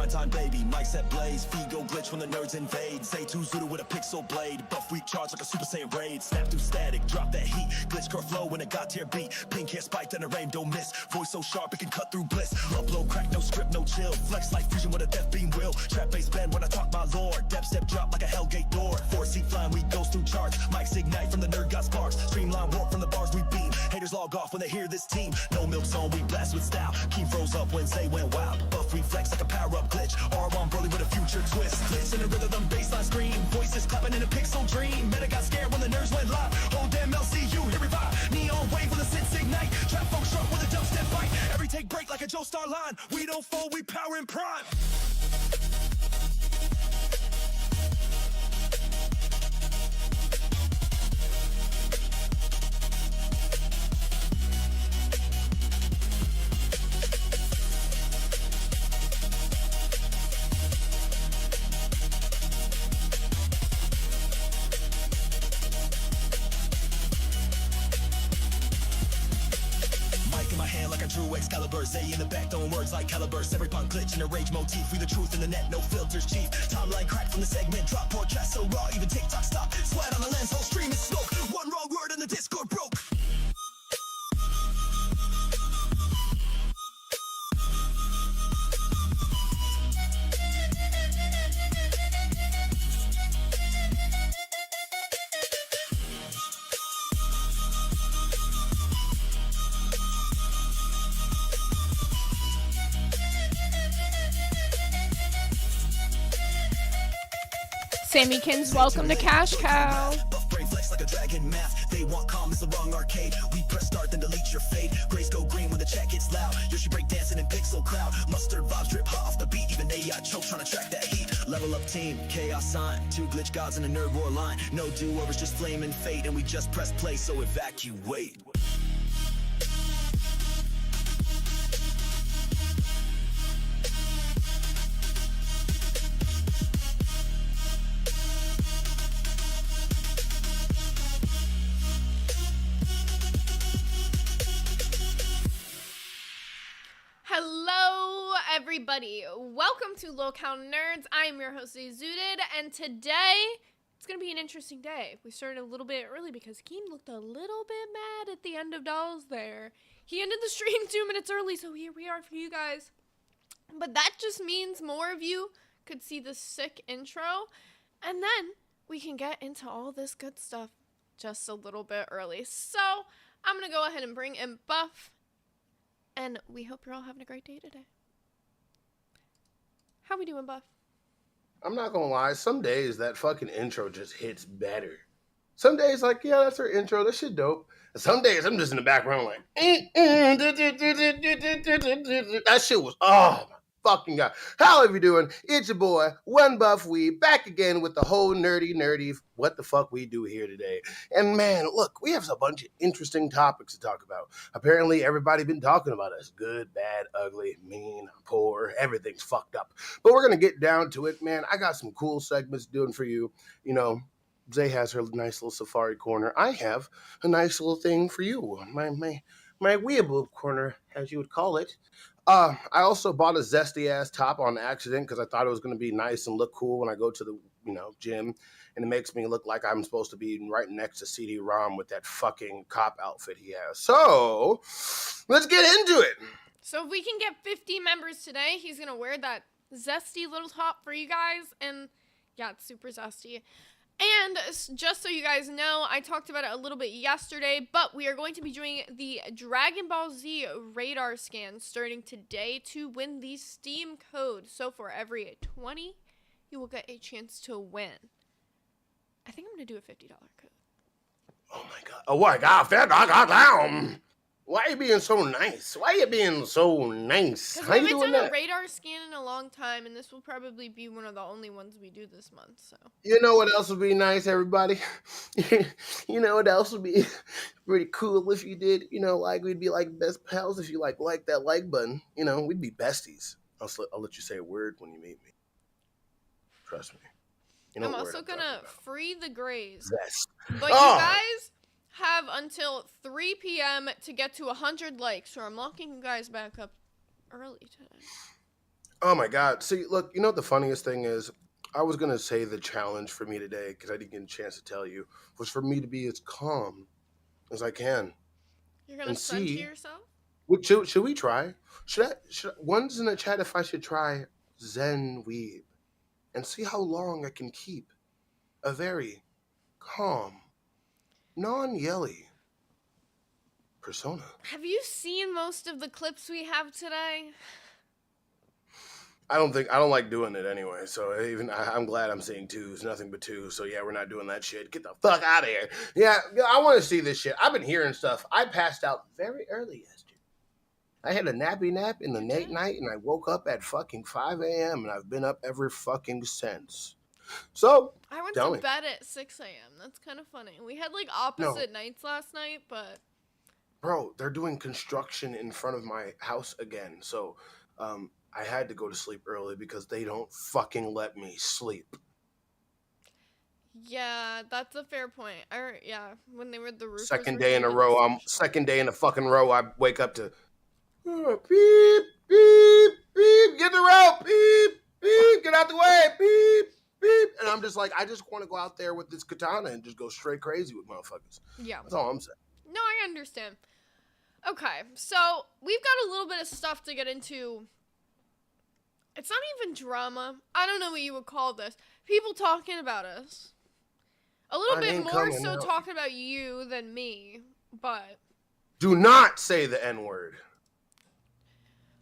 prime time baby. Mic set blaze, feed go glitch when the nerds invade. Say 2 Zuda with a pixel blade. Buff weak charge like a Super Saiyan raid. Snap through static, drop that heat. Glitch core flow when it got to your beat. Pink hair spiked and a rain don't miss. Voice so sharp it can cut through bliss. Upload crack, no script, no chill. Flex like fusion with a death beam will. Trap bass bend when I talk my lore. Depth step drop like a Hellgate door. 4C flying, we goes through charts. Mics ignite from the nerd got sparks. Streamline warp from the bars we beam. Haters log off when they hear this team. No milk zone, we blast with style. Keem froze up when Zay went wild. Buff reflex like a power up glitch. R1 Broly with a future twist. Glitch in the rhythm, baseline scream. Voices clapping in a pixel dream. Meta got scared when the nerds went live. Oh damn LCU, here we vibe. Neon wave when the synths ignite. Trap folk struck with a dubstep bite. Every take break like a Joe Star line. We don't fold, we power in prime. True Excalibur, Zay in the back, throwing words like caliber. Every punk glitch in a rage motif. We the truth in the net, no filters, chief. Timeline crack from the segment, drop broadcast so raw, even TikTok stop. Sweat on the lens, whole stream is smoke. One wrong word and the Discord broke. Sammy Kim's Welcome to Cash Cow. Like a dragon math. They want calm, it's the wrong arcade. We press start, then delete your fate. Grace go green when the chat gets loud. Yoshi break dancing in pixel cloud. Mustard vibes drip hot off the beat. Even AI choke trying to track that heat. Level up team, chaos sign. 2 glitch gods in a nerd war line. No do-overs, just flame and fate. And we just press play, so evacuate. Hello, everybody. Welcome to Locale Nerds. I am your host, Zooted, and today it's going to be an interesting day. We started a little bit early because Keem looked a little bit mad at the end of Dolls there. He ended the stream 2 minutes early, so here we are for you guys. But that just means more of you could see the sick intro, and then we can get into all this good stuff just a little bit early. So I'm going to go ahead and bring in Buff. And we hope you're all having a great day today. How we doing, Buff? I'm not gonna lie, some days that fucking intro just hits better. Some days, like, yeah, that's her intro, that shit dope. And some days I'm just in the background like, that shit was, oh my fucking god. How are you doing? It's your boy, One Buff Weeb, back again with the whole nerdy, what the fuck we do here today. And man, look, we have a bunch of interesting topics to talk about. Apparently, everybody been talking about us. Good, bad, ugly, mean, poor, everything's fucked up. But we're gonna get down to it, man. I got some cool segments doing for you. You know, Zay has her nice little safari corner. I have a nice little thing for you. My weeaboo corner, as you would call it. I also bought a zesty ass top on accident because I thought it was going to be nice and look cool when I go to the gym, and it makes me look like I'm supposed to be right next to CD-ROM with that fucking cop outfit he has. So let's get into it. So if we can get 50 members today, he's gonna wear that zesty little top for you guys, and yeah, it's super zesty. And just so you guys know, I talked about it a little bit yesterday, but we are going to be doing the Dragon Ball Z radar scan starting today to win the Steam code. So for every 20, you will get a chance to win. I think I'm going to do a $50 code. Oh my god. Oh my god, $50. Why are you being so nice? Why are you being so nice? Because we haven't done a radar scan in a long time, and this will probably be one of the only ones we do this month. So you know what else would be nice, everybody? You know what else would be pretty cool if you did? You know, like we'd be like best pals if you like that like button. You know, we'd be besties. I'll let you say a word when you meet me. Trust me. You know I'm also gonna free the grays. Yes. But you guys have until 3 p.m. to get to 100 likes, so I'm locking you guys back up early today. Oh my God. See, look, you know what the funniest thing is? I was gonna say the challenge for me today, because I didn't get a chance to tell you, was for me to be as calm as I can You're gonna and center see. yourself? Should we try? One's in the chat if I should try Zen Weeb and see how long I can keep a very calm, non-yelly persona. Have you seen most of the clips we have today? I don't like doing it anyway. So I'm glad I'm seeing twos, nothing but twos. So yeah, we're not doing that shit. Get the fuck out of here. Yeah, I want to see this shit. I've been hearing stuff. I passed out very early yesterday. I had a nappy nap in the late night, and I woke up at fucking 5 a.m. and I've been up ever fucking since. So I went tell to me, bed at 6 a.m. That's kind of funny. We had like opposite nights last night, but bro, they're doing construction in front of my house again. So I had to go to sleep early because they don't fucking let me sleep. yeah, that's a fair point. Yeah, when they were the roofers. Second were day in a doing row. construction. Second day in a fucking row. I wake up to beep beep beep. Get the rope. Beep beep. Get out the way. Beep beep. And I'm just like, I just want to go out there with this katana and just go straight crazy with motherfuckers. Yeah. That's all I'm saying. No, I understand. Okay, so we've got a little bit of stuff to get into. It's not even drama. I don't know what you would call this. People talking about us. A little bit more so talking about you than me, but... Do not say the N-word.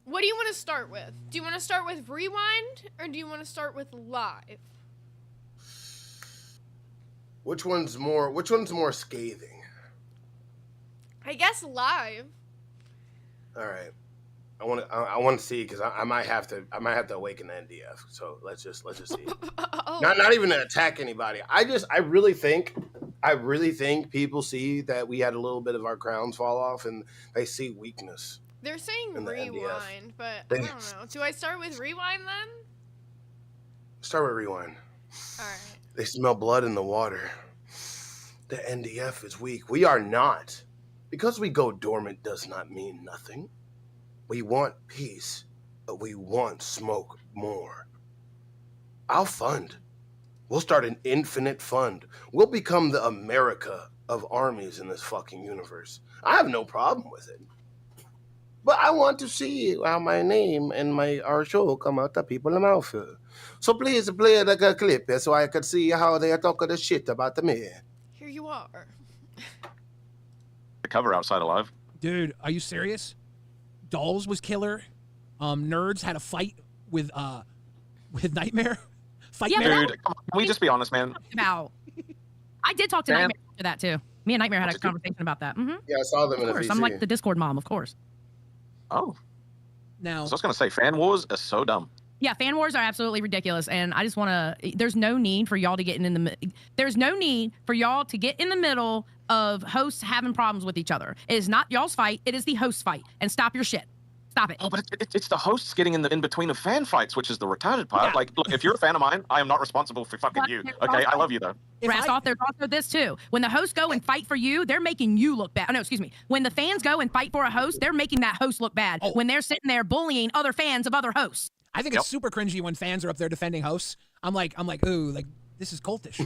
What do you want to start with? Do you want to start with rewind, or do you want to start with live? Which one's more scathing? I guess live. All right. I want to see, because I might have to awaken the NDF. So let's just see. Oh. Not even to attack anybody. I really think people see that we had a little bit of our crowns fall off, and they see weakness. They're saying in the rewind, NDF. but I don't know. Do I start with rewind then? Start with rewind. All right. They smell blood in the water. The NDF is weak. We are not. Because we go dormant does not mean nothing. We want peace, but we want smoke more. I'll fund. We'll start an infinite fund. We'll become the America of armies in this fucking universe. I have no problem with it. But I want to see how my name and our show come out of people's mouth. So please play like a clip so I can see how they are talking the shit about me. Here you are. The cover outside alive. Dude, are you serious? Dolls was killer. Nerds had a fight with Nightmare. Dude, come on, can we just be honest, man? About. I did talk to Nightmare after that too. Me and Nightmare had a conversation about that. Mm-hmm. Yeah, I saw them in Of a course, VC. I'm like the Discord mom, of course. Oh. Now, So I was going to say, fan wars are so dumb. Yeah, fan wars are absolutely ridiculous, and I just want to. There's no need for y'all to get in the. There's no need for y'all to get in the middle of hosts having problems with each other. It is not y'all's fight. It is the host fight. And stop your shit. Stop it. Oh, but it's the hosts getting in between of fan fights, which is the retarded part. Yeah. Like, look, if you're a fan of mine, I am not responsible for fucking you. Okay, I love you though. Rest off, there's also this too. When the hosts go and fight for you, they're making you look bad. Oh, no, excuse me. When the fans go and fight for a host, they're making that host look bad. Oh. When they're sitting there bullying other fans of other hosts. I think it's super cringy when fans are up there defending hosts. I'm like, ooh, like this is cultish.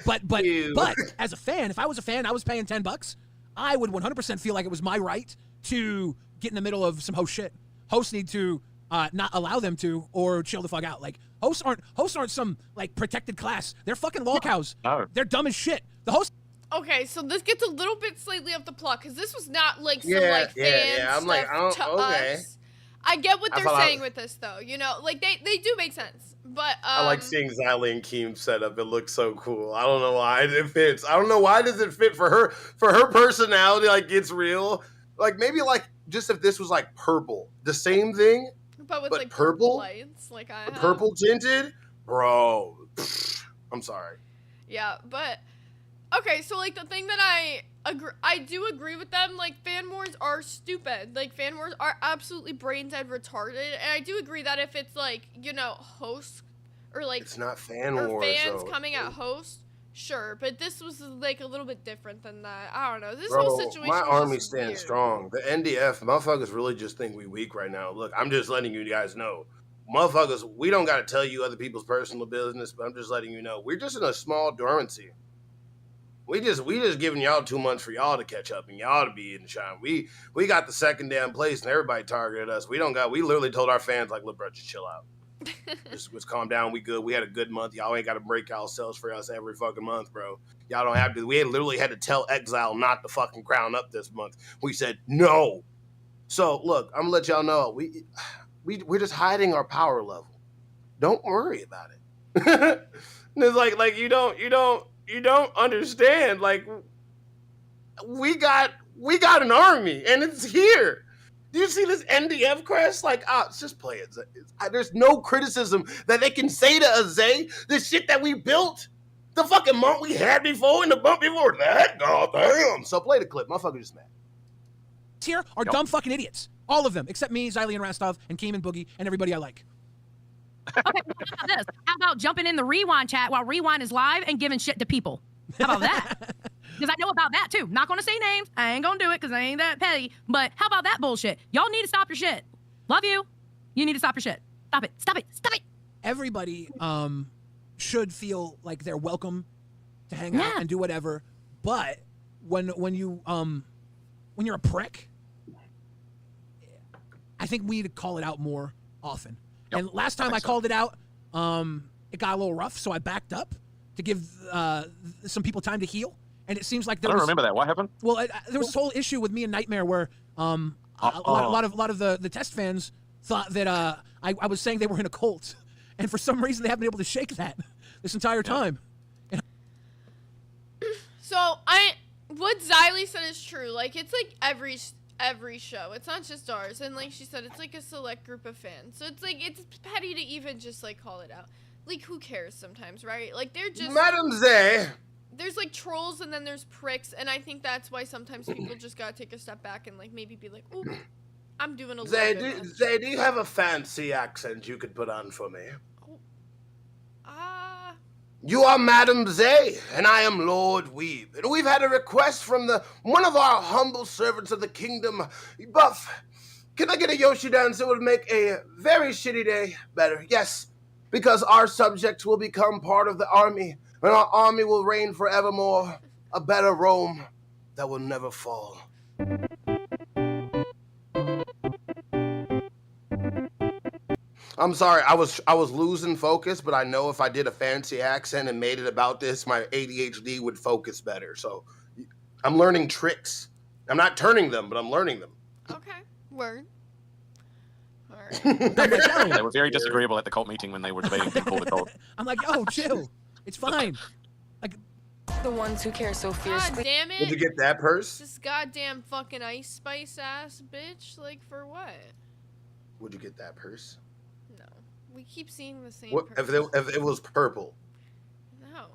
But as a fan, if I was a fan, I was paying $10. I would 100% feel like it was my right to get in the middle of some host shit. Hosts need to not allow them to, or chill the fuck out. Like hosts aren't some like protected class. They're fucking lol cows. No. They're dumb as shit. The host. Okay, so this gets a little bit slightly off the plot because this was not like some Yeah, like fan yeah. I'm stuff like, oh, to okay. us. I get what I they're thought saying with this though. You know, like they do make sense, but I like seeing Xylee and Keem set up. It looks so cool. I don't know why it fits. I don't know why does it fit for her personality. Like it's real. Like maybe like just if this was like purple, the same thing, but with but like purple lights, like I have. purple tinted, bro. I'm sorry. Yeah, but okay, so like the thing that I do agree with them. Like fan wars are stupid. Like fan wars are absolutely brain dead retarded, and I do agree that if it's like hosts or like It's not fan or wars. fans though. coming at hosts Sure, but this was like a little bit different than that. I don't know. This Bro, whole situation my was army just stands weird. strong. The NDF motherfuckers really just think we weak right now. Look, I'm just letting you guys know. Motherfuckers, we don't got to tell you other people's personal business, but I'm just letting you know. We're just in a small dormancy. We just giving y'all 2 months for y'all to catch up and y'all to be in the shine. We got the second damn place and everybody targeted us. We literally told our fans like, look, bro, just chill out. Just calm down. We good. We had a good month. Y'all ain't got to break ourselves for us every fucking month, bro. Y'all don't have to. We literally had to tell Exile not to fucking crown up this month. We said no. So look, I'm gonna let y'all know we're just hiding our power level. Don't worry about it. It's like you don't understand. Like we got an army and it's here. Do you see this NDF crest? Like, just play it. There's no criticism that they can say to us, Zay. The shit that we built, the fucking month we had before and the month before that, goddamn. So play the clip. Motherfucker just mad. Here are dumb fucking idiots. All of them, except me, Xylee and Rastov, and Keem and Boogie, and everybody I like. Okay, well, how about this? How about jumping in the Rewind chat while Rewind is live and giving shit to people? How about that? Because I know about that too. Not gonna say names. I ain't gonna do it because I ain't that petty. But how about that bullshit? Y'all need to stop your shit. Love you. You need to stop your shit. Stop it. Stop it. Stop it. Everybody should feel like they're welcome to hang out and do whatever. But when you're a prick, I think we need to call it out more often. Yep, And last time I called it out, it got a little rough, so I backed up to give some people time to heal. And it seems like I don't remember that. What happened? Well, there was this whole issue with me and Nightmare where a lot of the test fans thought that I was saying they were in a cult, and for some reason they haven't been able to shake that this entire time. So what Xylee said is true. Like, it's like every show. It's not just ours. And like she said, it's like a select group of fans. So it's like, it's petty to even just like call it out. Like, who cares sometimes, right? Like, they're just... Madam Zay. There's like trolls and then there's pricks. And I think that's why sometimes people just gotta take a step back and like maybe be like, ooh, I'm doing a little bit. Zay, do you have a fancy accent you could put on for me? You are Madam Zay, and I am Lord Weeb. And we've had a request from one of our humble servants of the kingdom. Buff, can I get a Yoshi dance that would make a very shitty day better? Yes, because our subjects will become part of the army, and our army will reign forevermore, a better Rome that will never fall. I'm sorry, I was losing focus, but I know if I did a fancy accent and made it about this, my ADHD would focus better. So I'm learning tricks. I'm not turning them, but I'm learning them. Okay, word. All right. They were very disagreeable at the cult meeting when they were debating who pulled the cult. I'm like, yo, chill. It's fine. Like, the ones who care so fiercely. God damn it. Did you get that purse? This goddamn fucking Ice Spice ass bitch. Like, for what? Would you get that purse? No. We keep seeing the same What if it was purple? No.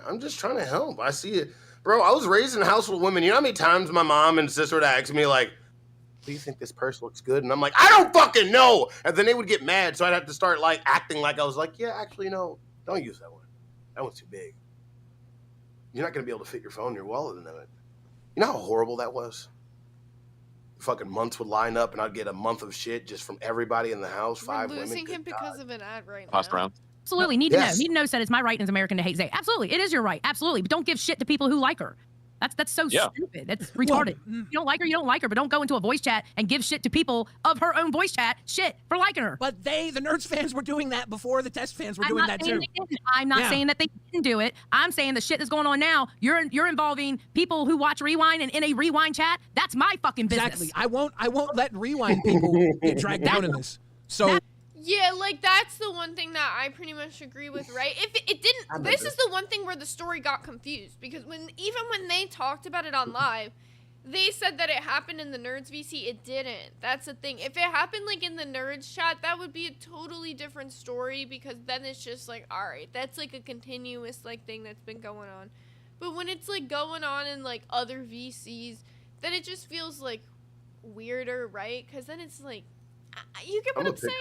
I'm just trying to help. I see it. Bro, I was raised in a house full of women. You know how many times my mom and sister would ask me, like, do you think this purse looks good? And I'm like, I don't fucking know. And then they would get mad, so I'd have to start, like, acting like I was like, yeah, actually, no, don't use that one. That one's too big. You're not going to be able to fit your phone in your wallet in it. You know how horrible that was? Fucking months would line up, and I'd get a month of shit just from everybody in the house. We're 5 women. losing him Good because God. of an ad right Passed now. around. Absolutely. Need to know. Yes. Need to know said it's my right as American to hate Zay. Absolutely. It is your right. Absolutely. But don't give shit to people who like her. That's so stupid. That's retarded. You don't like her, you don't like her, but don't go into a voice chat and give shit to people of her own voice chat shit for liking her. but the Nerds fans were doing that before the test fans were doing that too. I'm not Yeah. saying that they didn't do it. I'm saying the shit that's going on now, you're involving people who watch Rewind and in a Rewind chat. That's my fucking business. Exactly. I won't let Rewind people get dragged down in this. So Yeah, like, that's the one thing that I pretty much agree with, right? If it didn't, this is the one thing where the story got confused, because even when they talked about it on live, they said that it happened in the Nerds VC. It didn't. That's the thing. If it happened, like, in the Nerds chat, that would be a totally different story, because then it's just like, all right, that's, like, a continuous, like, thing that's been going on. But when it's, like, going on in, like, other VCs, then it just feels, like, weirder, right? Because then it's, like, you get what I'm saying?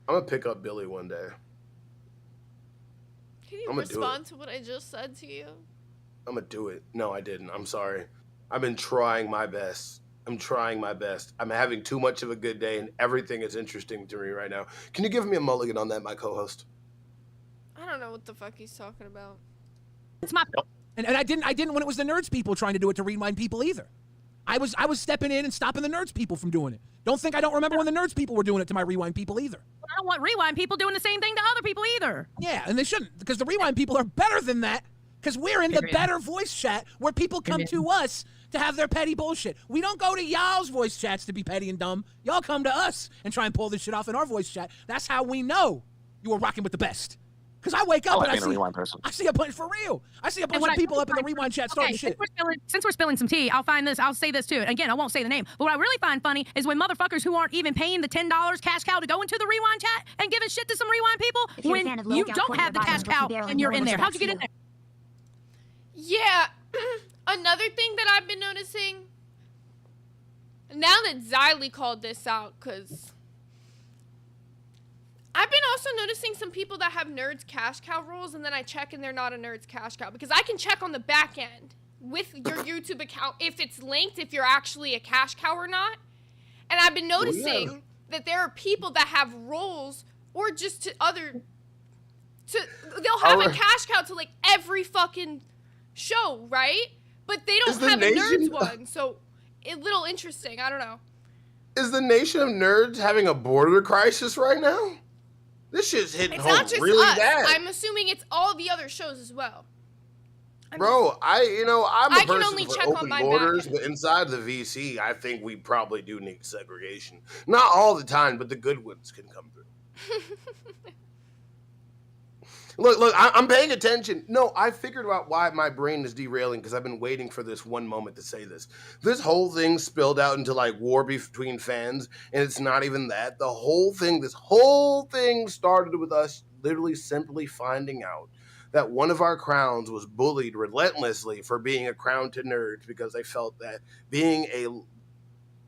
I'm going to pick up Billy one day. Can you I'm gonna do respond to what I just said to you? I'm gonna do it. No, I didn't. I'm sorry. I've been trying my best. I'm trying my best. I'm having too much of a good day, and everything is interesting to me right now. Can you give me a mulligan on that, my co-host? I don't know what the fuck he's talking about. It's my And I didn't when it was the nerds people trying to do it to rewind people either. I was stepping in and stopping the nerds people from doing it. Don't think I don't remember when the nerds people were doing it to my rewind people either. I don't want rewind people doing the same thing to other people either. Yeah, and they shouldn't, because the rewind people are better than that, because we're in the Period. better voice chat where people come Period. to us to have their petty bullshit. We don't go to y'all's voice chats to be petty and dumb. Y'all come to us and try and pull this shit off in our voice chat. That's how we know you were rocking with the best. Because I wake up and like being a rewind person. I see a bunch, for real. I see a bunch of people up in the rewind chat starting shit. Since we're spilling some tea, I'll say this too. And again, I won't say the name. But what I really find funny is when motherfuckers who aren't even paying the $10 cash cow to go into the rewind chat and giving shit to some rewind people, when you don't have the cash cow and you're in there. How'd you get in there? Yeah, another thing that I've been noticing, now that Xylee called this out, because I've been also noticing some people that have nerds cash cow rules, and then I check and they're not a nerds cash cow, because I can check on the back end with your YouTube account if it's linked, if you're actually a cash cow or not. And I've been noticing that there are people that have roles, or just they'll have a cash cow to like every fucking show, right? But they don't have a nerds one, so a little interesting. I don't know. Is the nation of nerds having a border crisis right now? This shit's hitting It's home not just really us. bad. I'm assuming it's all the other shows as well. Bro, I'm a I can person only for check on open my borders, back but inside the VC, I think we probably do need segregation. Not all the time, but the good ones can come through. Look, I'm paying attention. No, I figured out why my brain is derailing, because I've been waiting for this one moment to say this. This whole thing spilled out into like war between fans, and it's not even that. This whole thing started with us literally simply finding out that one of our crowns was bullied relentlessly for being a crown to nerds, because they felt that being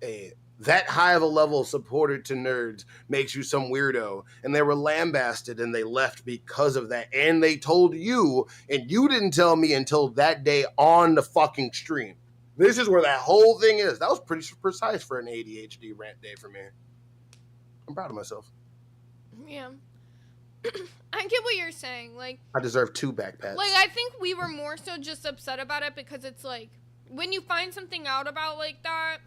a that high of a level supporter to nerds makes you some weirdo, and they were lambasted and they left because of that. And they told you, and you didn't tell me until that day on the fucking stream. This is where that whole thing is. That was pretty precise for an ADHD rant day for me. I'm proud of myself. Yeah. I get what you're saying. Like, I deserve 2 backpats. Like, I think we were more so just upset about it because it's like, when you find something out about like that,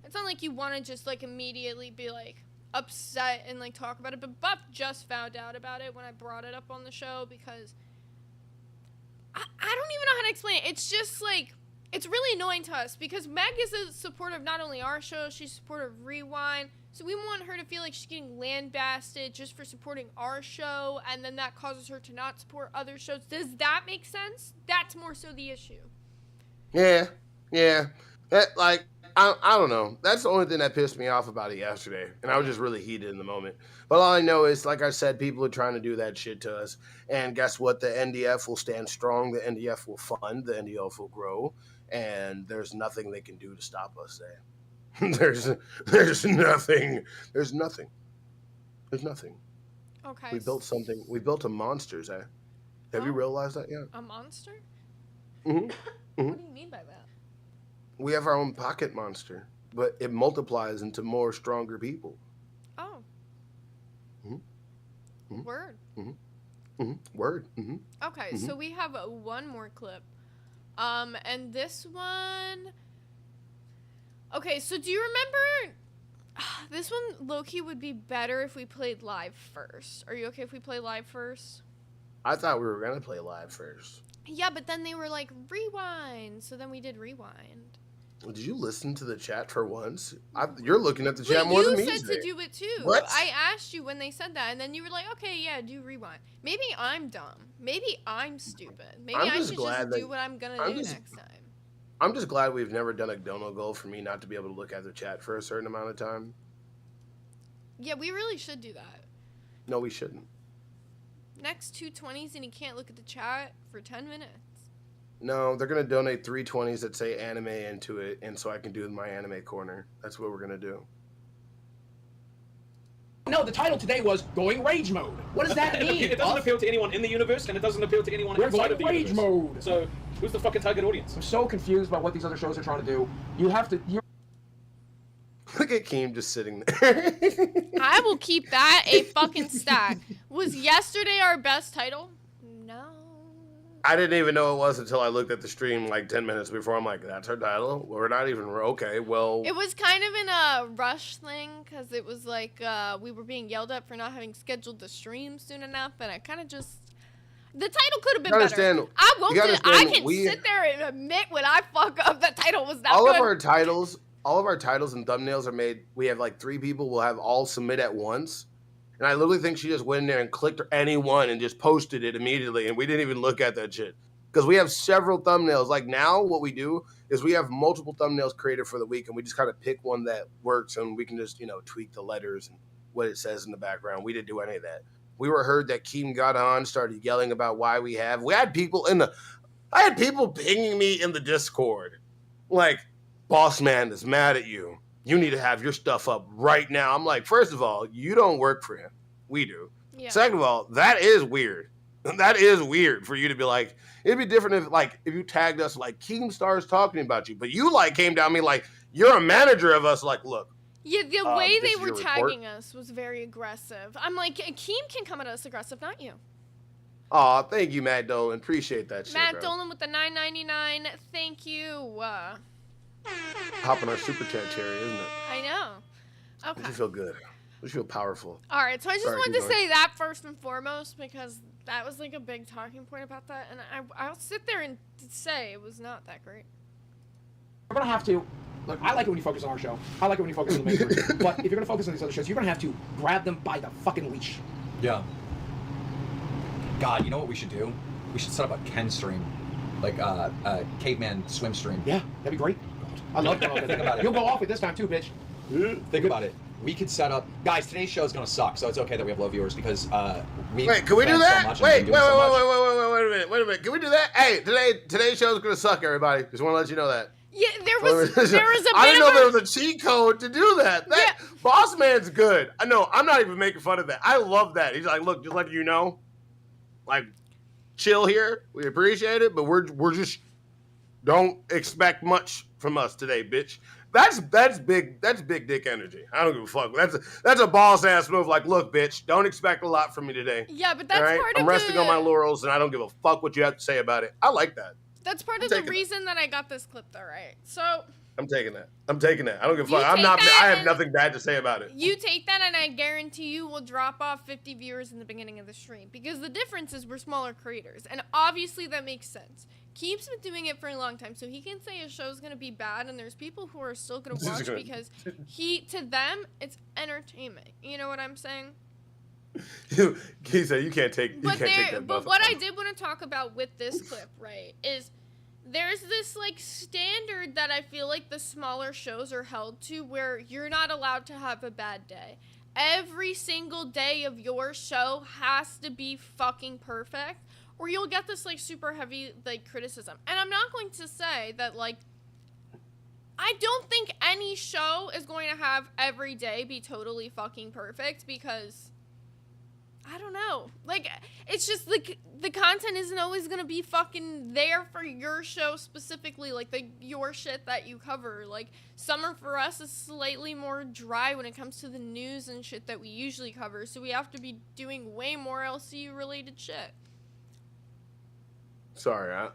it's not like you want to just like immediately be like upset and like talk about it. But Buff just found out about it when I brought it up on the show, because I don't even know how to explain it. It's just like, it's really annoying to us because Meg is a supporter of not only our show, she's a supporter of Rewind. So we want her to feel like she's getting lambasted just for supporting our show, and then that causes her to not support other shows. Does that make sense? That's more so the issue. Yeah. That, I don't know. That's the only thing that pissed me off about it yesterday. And I was just really heated in the moment. But all I know is, like I said, people are trying to do that shit to us. And guess what? The NDF will stand strong. The NDF will fund. The NDF will grow. And there's nothing they can do to stop us there. There's nothing. There's nothing. Okay. We built something. We built a monsters, eh? Have you realized that yet? A monster? Mm-hmm. What do you mean by that? We have our own pocket monster, but it multiplies into more stronger people. Oh. Mm-hmm. Word. Mm-hmm. Word. Mm-hmm. Okay, so we have one more clip. And this one... Okay, so do you remember... This one, low-key, would be better if we played live first. Are you okay if we play live first? I thought we were going to play live first. Yeah, but then they were like, rewind. So then we did rewind. Did you listen to the chat for once? You're looking at the chat more than me. You said to do it too. What? I asked you when they said that, and then you were like, okay, yeah, do rewind. Maybe I'm dumb. Maybe I'm stupid. Maybe I should just do what I'm going to do next time. I'm just glad we've never done a dono goal for me not to be able to look at the chat for a certain amount of time. Yeah, we really should do that. No, we shouldn't. Next 220s and you can't look at the chat for 10 minutes. No, they're going to donate 320s that say anime into it, and so I can do my anime corner. That's what we're going to do. No, the title today was Going Rage Mode. What does that mean? It doesn't appeal to anyone in the universe, and it doesn't appeal to anyone We're outside going of the rage universe. mode. So, who's the fucking target audience? I'm so confused about what these other shows are trying to do. You have to... Look at Keem just sitting there. I will keep that a fucking stack. Was yesterday our best title? No. I didn't even know it was until I looked at the stream like 10 minutes before. I'm like, that's our title? We're not even... Okay, well... It was kind of in a rush thing because it was like we were being yelled at for not having scheduled the stream soon enough, and I kind of just... The title could have been better. I will say, I can sit there and admit when I fuck up, the title was not good. All of our titles and thumbnails are made. We have like 3 people. We'll have all submit at once. And I literally think she just went in there and clicked any one and just posted it immediately. And we didn't even look at that shit. Because we have several thumbnails. Like now what we do is we have multiple thumbnails created for the week. And we just kind of pick one that works. And we can just, you know, tweak the letters and what it says in the background. We didn't do any of that. We were heard that Keem got on, started yelling about why we had people I had people pinging me in the Discord. Like, boss man is mad at you. You need to have your stuff up right now. I'm like, first of all, you don't work for him. We do. Yeah. Second of all, that is weird. That is weird for you to be like, it'd be different if you tagged us like Keemstar's talking about you, but you like came down me like, you're a manager of us. Like, look. Yeah, the way they were tagging report. us was very aggressive. I'm like, Keem can come at us aggressive, not you. Aw, thank you, Matt Dolan. Appreciate that shit, Matt bro. Dolan with the $9.99. Thank you. Hopping our super chat cherry, isn't it? I know. Okay. Makes you feel good. Makes you feel powerful. All right, so I just Sorry, wanted keep to going. say that first and foremost because that was like a big talking point about that, and I'll sit there and say it was not that great. We're going to have to... Look, I like it when you focus on our show. I like it when you focus on the main person. But if you're going to focus on these other shows, you're going to have to grab them by the fucking leash. Yeah. God, you know what we should do? We should set up a Ken stream. Like a caveman swim stream. Yeah, that'd be great. I love it. Think about it. You'll go off it this time too, bitch. Think about it. We could set up... Guys, today's show is going to suck, so it's okay that we have low viewers because Wait, can we do that? Wait a minute. Can we do that? Hey, today's show is going to suck, everybody. Just want to let you know that. Yeah, there was a bit I didn't know there was a cheat code to do that. Yeah. Boss man's good. I know. I'm not even making fun of that. I love that. He's like, look, just letting you know, like, chill here. We appreciate it, but we're just don't expect much from us today, bitch. That's big dick energy. I don't give a fuck. That's a boss ass move. Like, look, bitch, don't expect a lot from me today. Yeah, but that's all right? part of I'm resting on my laurels, and I don't give a fuck what you have to say about it. I like that. That's part of the reason that I got this clip, though, right? So I'm taking that. I don't give a You fuck. take that I have and- nothing bad to say about it. you take that, and I guarantee you will drop off 50 viewers in the beginning of the stream because the difference is we're smaller creators, and obviously that makes sense. Keem's been doing it for a long time, so he can say his show's gonna be bad, and there's people who are still gonna watch because to them it's entertainment. You know what I'm saying? He said you can't take. But what I did want to talk about with this clip, right, is there's this like standard that I feel like the smaller shows are held to where you're not allowed to have a bad day. Every single day of your show has to be fucking perfect, or you'll get this like super heavy like criticism. And I'm not going to say that like I don't think any show is going to have every day be totally fucking perfect because I don't know. Like, it's just, like, the content isn't always gonna be fucking there for your show specifically, like, your shit that you cover. Like, summer for us is slightly more dry when it comes to the news and shit that we usually cover, so we have to be doing way more LCU-related shit. Sorry,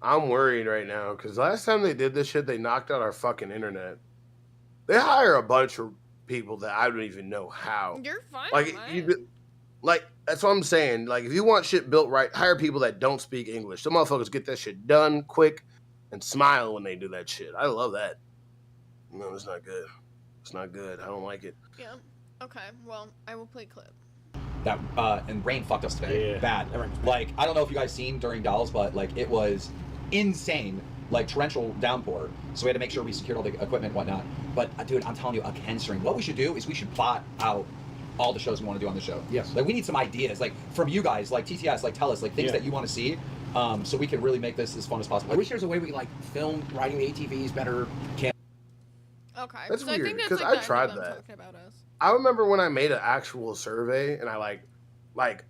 I'm worried right now, because last time they did this shit, they knocked out our fucking internet. They hire a bunch of people that I don't even know how. You're fine, Like, Like, that's what I'm saying. Like, if you want shit built right, hire people that don't speak English. Some motherfuckers get that shit done quick and smile when they do that shit. I love that. No, it's not good. It's not good. I don't like it. Yeah. Okay, well, I will play clip. That and rain fucked us today. Yeah. Bad. Like, I don't know if you guys seen during Dolls, but like it was insane. Like torrential downpour. So we had to make sure we secured all the equipment and whatnot. But dude, I'm telling you, a Ken stream. What we should do is we should plot out all the shows we want to do on the show. Yes. Like we need some ideas, like from you guys, like TTS, like tell us like things that you want to see, so we can really make this as fun as possible. I wish there was a way we could, like, film riding the ATVs better. Okay. That's so I weird, think that's 'cause like I the end tried of them that. talking about us. I remember when I made an actual survey and I like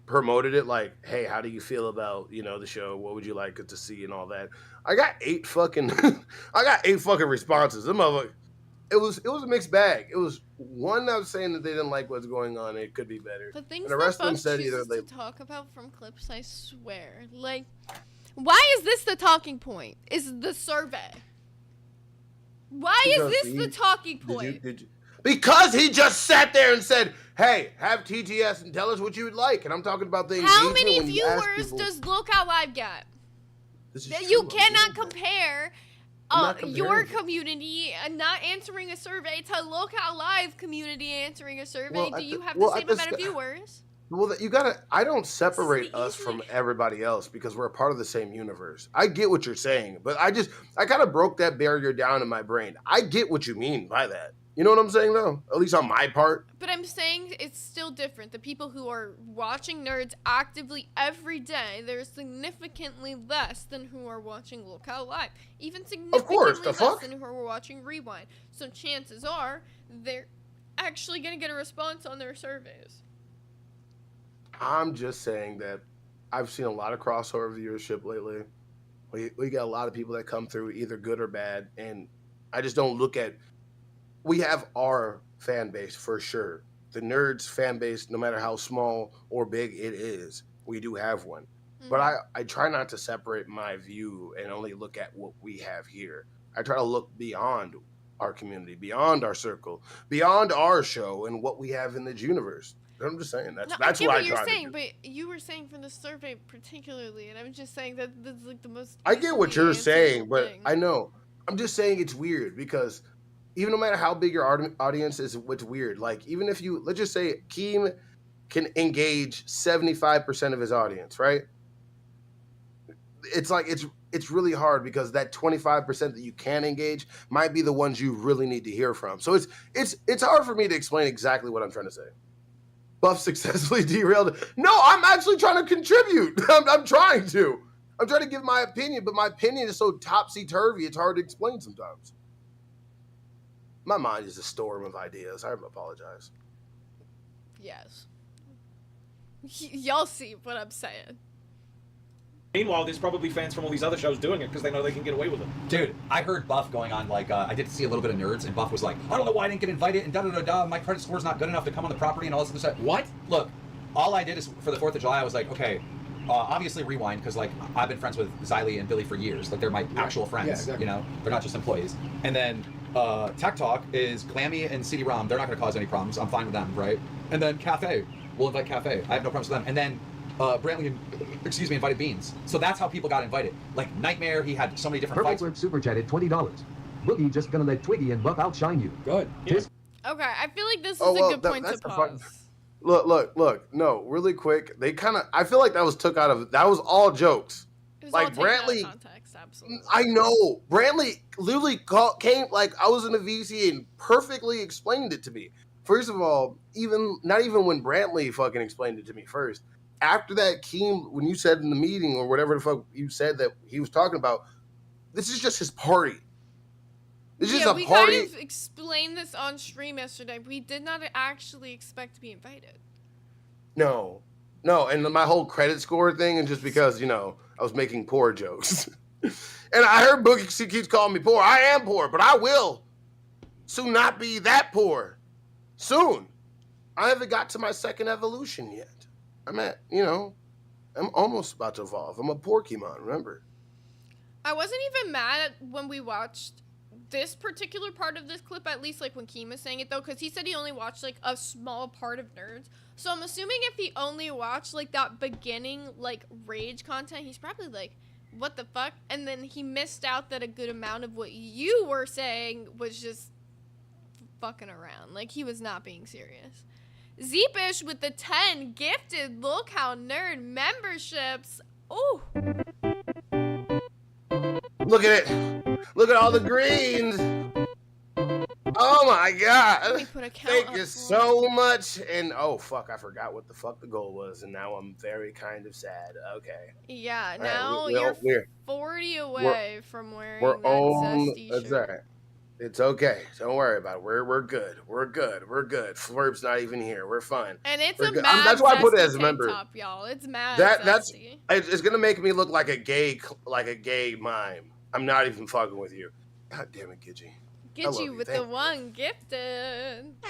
promoted it, like, hey, how do you feel about, the show? What would you like to see and all that? I got 8 fucking I got 8 fucking responses. Them motherfuckers. It was a mixed bag. It was one that was saying that they didn't like what's going on. It could be better. The things And the that rest of them Buff said either chooses they to talk about from clips, I swear. Like, why is this the talking point? Is the survey? Why Because is this the talking did point? you because he just sat there and said, "Hey, have TTS and tell us what you would like." And I'm talking about the How engagement many when you ask viewers people- does Lookout Live get? This is That true, you I'm cannot doing that. compare I'm not your comparing it. community and not answering a survey to Lookout Live community answering a survey. Well, Do at you the- have well, the at same the amount of st- viewers? Well, I don't separate us easy- from everybody else because we're a part of the same universe. I get what you're saying, but I kind of broke that barrier down in my brain. I get what you mean by that. You know what I'm saying, though? At least on my part. But I'm saying it's still different. The people who are watching Nerds actively every day, they're significantly less than who are watching Lookout Live. Even significantly the less fuck? than who are watching Rewind. So chances are they're actually going to get a response on their surveys. I'm just saying that I've seen a lot of crossover viewership lately. We got a lot of people that come through, either good or bad, and I just don't look at. We have our fan base for sure. The Nerds fan base, no matter how small or big it is, we do have one. But I try not to separate my view and only look at what we have here. I try to look beyond our community, beyond our circle, beyond our show, and what we have in the universe. I'm just saying that's No, that's I get what what I you're try saying, to do. but you were saying from the survey particularly, and I'm just saying that this is like the most. I get what easily you're saying, answerable but thing. I know. I'm just saying it's weird because even no matter how big your audience is, what's weird. Like even if let's just say Keem can engage 75% of his audience, right? It's like it's really hard because that 25% that you can engage might be the ones you really need to hear from. So it's hard for me to explain exactly what I'm trying to say. Buff successfully derailed. No, I'm actually trying to contribute. I'm trying to. I'm trying to give my opinion, but my opinion is so topsy-turvy, it's hard to explain sometimes. My mind is a storm of ideas. I apologize. Yes. Y'all see what I'm saying. Meanwhile, there's probably fans from all these other shows doing it because they know they can get away with it. Dude, I heard Buff going on, like, I did see a little bit of Nerds, and Buff was like, I don't know why I didn't get invited, and da-da-da-da, my credit score's not good enough to come on the property, and all this other stuff. What? Look, all I did is, for the 4th of July, I was like, okay, obviously Rewind, because, like, I've been friends with Xylee and Billy for years. Like, they're my actual friends, exactly. you know? They're not just employees. And then, Tech Talk is Glammy and CD-ROM. They're not going to cause any problems. I'm fine with them, right? And then Cafe. We'll invite Cafe. I have no problems with them. And then, Brantley, invited Beans. So that's how people got invited. Like Nightmare, he had so many different Purple fights. Flip super chatted $20. Boogie just gonna let Twiggy and Buff outshine you. Good. Yeah. Okay, I feel like this is Oh, well, a good point to that's the pause. Look. No, really quick. They I feel like that was all jokes. It was like, all taken out of Brantley- context, absolutely. I know. Brantley literally came, like, I was in the VC and perfectly explained it to me. First of all, not even when Brantley fucking explained it to me first. After that, Keem, when you said in the meeting or whatever the fuck you said that he was talking about, this is just his party. This is Yeah, a we party. kind of explained this on stream yesterday. We did not actually expect to be invited. No, and my whole credit score thing, and just because, I was making poor jokes. And I heard Boogie keeps calling me poor. I am poor, but I will soon not be that poor. Soon. I haven't got to my second evolution yet. I'm almost about to evolve. I'm a Pokemon, remember? I wasn't even mad at when we watched this particular part of this clip, at least like when Keem was saying it though, because he said he only watched like a small part of Nerds. So I'm assuming if he only watched like that beginning like rage content, he's probably like, what the fuck? And then he missed out that a good amount of what you were saying was just fucking around. Like he was not being serious. Zeepish with the 10 gifted Look How Nerd memberships. Oh. Look at it. Look at all the greens. Oh my God. Let me put a count Thank up you for so much. And oh fuck, I forgot what the fuck the goal was. And now I'm very kind of sad. Okay. Yeah, All right, now we're- you're 40 away from wearing We're that on. zesty That's shirt. all right. It's okay. Don't worry about it. We're good. We're good. We're good. Flurp's not even here. We're fine. And it's We're a good. mad That's why I put it as a zesty member. tank top, y'all. It's mad That's zesty. it's gonna make me look like a gay mime. I'm not even fucking with you. God damn it, Gidgy. Get you with the one gifted. I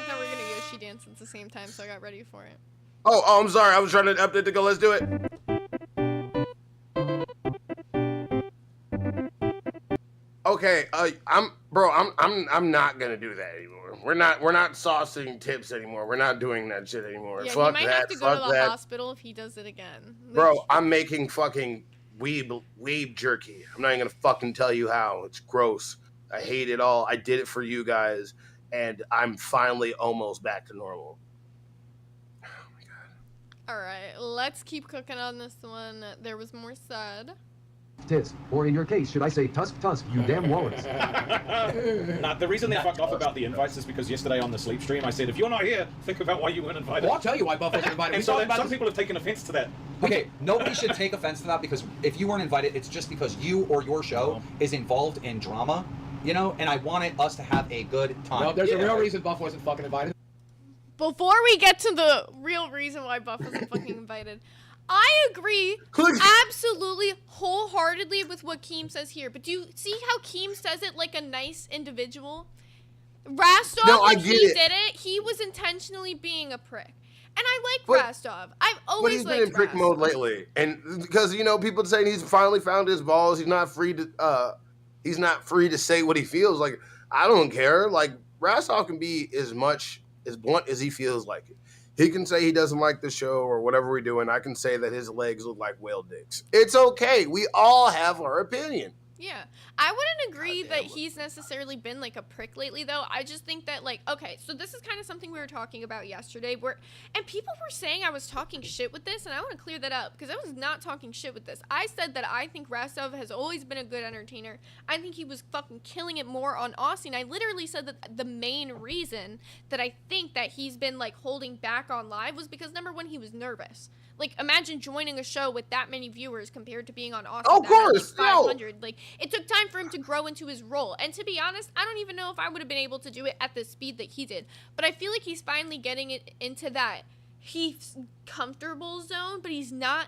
thought we were gonna Yoshi dance at the same time, so I got ready for it. Oh, I'm sorry. I was trying to update to go. Let's do it. Okay, I'm not gonna do that anymore. We're not saucing tips anymore. We're not doing that shit anymore. Yeah, Fuck he might that. have to go Fuck to the that. hospital if he does it again. Bro, I'm making fucking weeb jerky. I'm not even gonna fucking tell you how. It's gross. I hate it all. I did it for you guys, and I'm finally almost back to normal. Oh my god. Alright, let's keep cooking on this one. There was more said. Tits, or in your case, should I say tusk, you damn wallets. Nah, the reason they fucked off about the invites is because yesterday on the sleep stream I said, if you're not here, think about why you weren't invited. Well, I'll tell you why Buff wasn't invited. And so some people have taken offense to that. Okay, nobody should take offense to that, because if you weren't invited, it's just because you or your show is involved in drama, you know, and I wanted us to have a good time. No, there's a real reason Buff wasn't fucking invited. Before we get to the real reason why Buff wasn't fucking invited, I agree absolutely wholeheartedly with what Keem says here. But do you see how Keem says it like a nice individual? Rastov, when he did it, he was intentionally being a prick. And I like Rastov. I've always liked Rastov. But he's been in prick mode lately. And because, you know, people saying he's finally found his balls, he's not free to say what he feels. Like, I don't care. Like, Rastov can be as blunt as he feels like it. He can say he doesn't like the show or whatever we're doing. I can say that his legs look like whale dicks. It's okay. We all have our opinion. Yeah. I wouldn't agree that he's necessarily been like a prick lately, though. I just think that, like, okay, so this is kind of something we were talking about yesterday, and people were saying I was talking shit with this, and I want to clear that up, because I was not talking shit with this. I said that I think Rastov has always been a good entertainer. I think he was fucking killing it more on Aussie, and I literally said that the main reason that I think that he's been, like, holding back on live was because, number one, he was nervous. Like, imagine joining a show with that many viewers compared to being on Austin. Of course, like 500. Like, it took time for him to grow into his role. And to be honest, I don't even know if I would have been able to do it at the speed that he did. But I feel like he's finally getting it into that he's comfortable zone, but he's not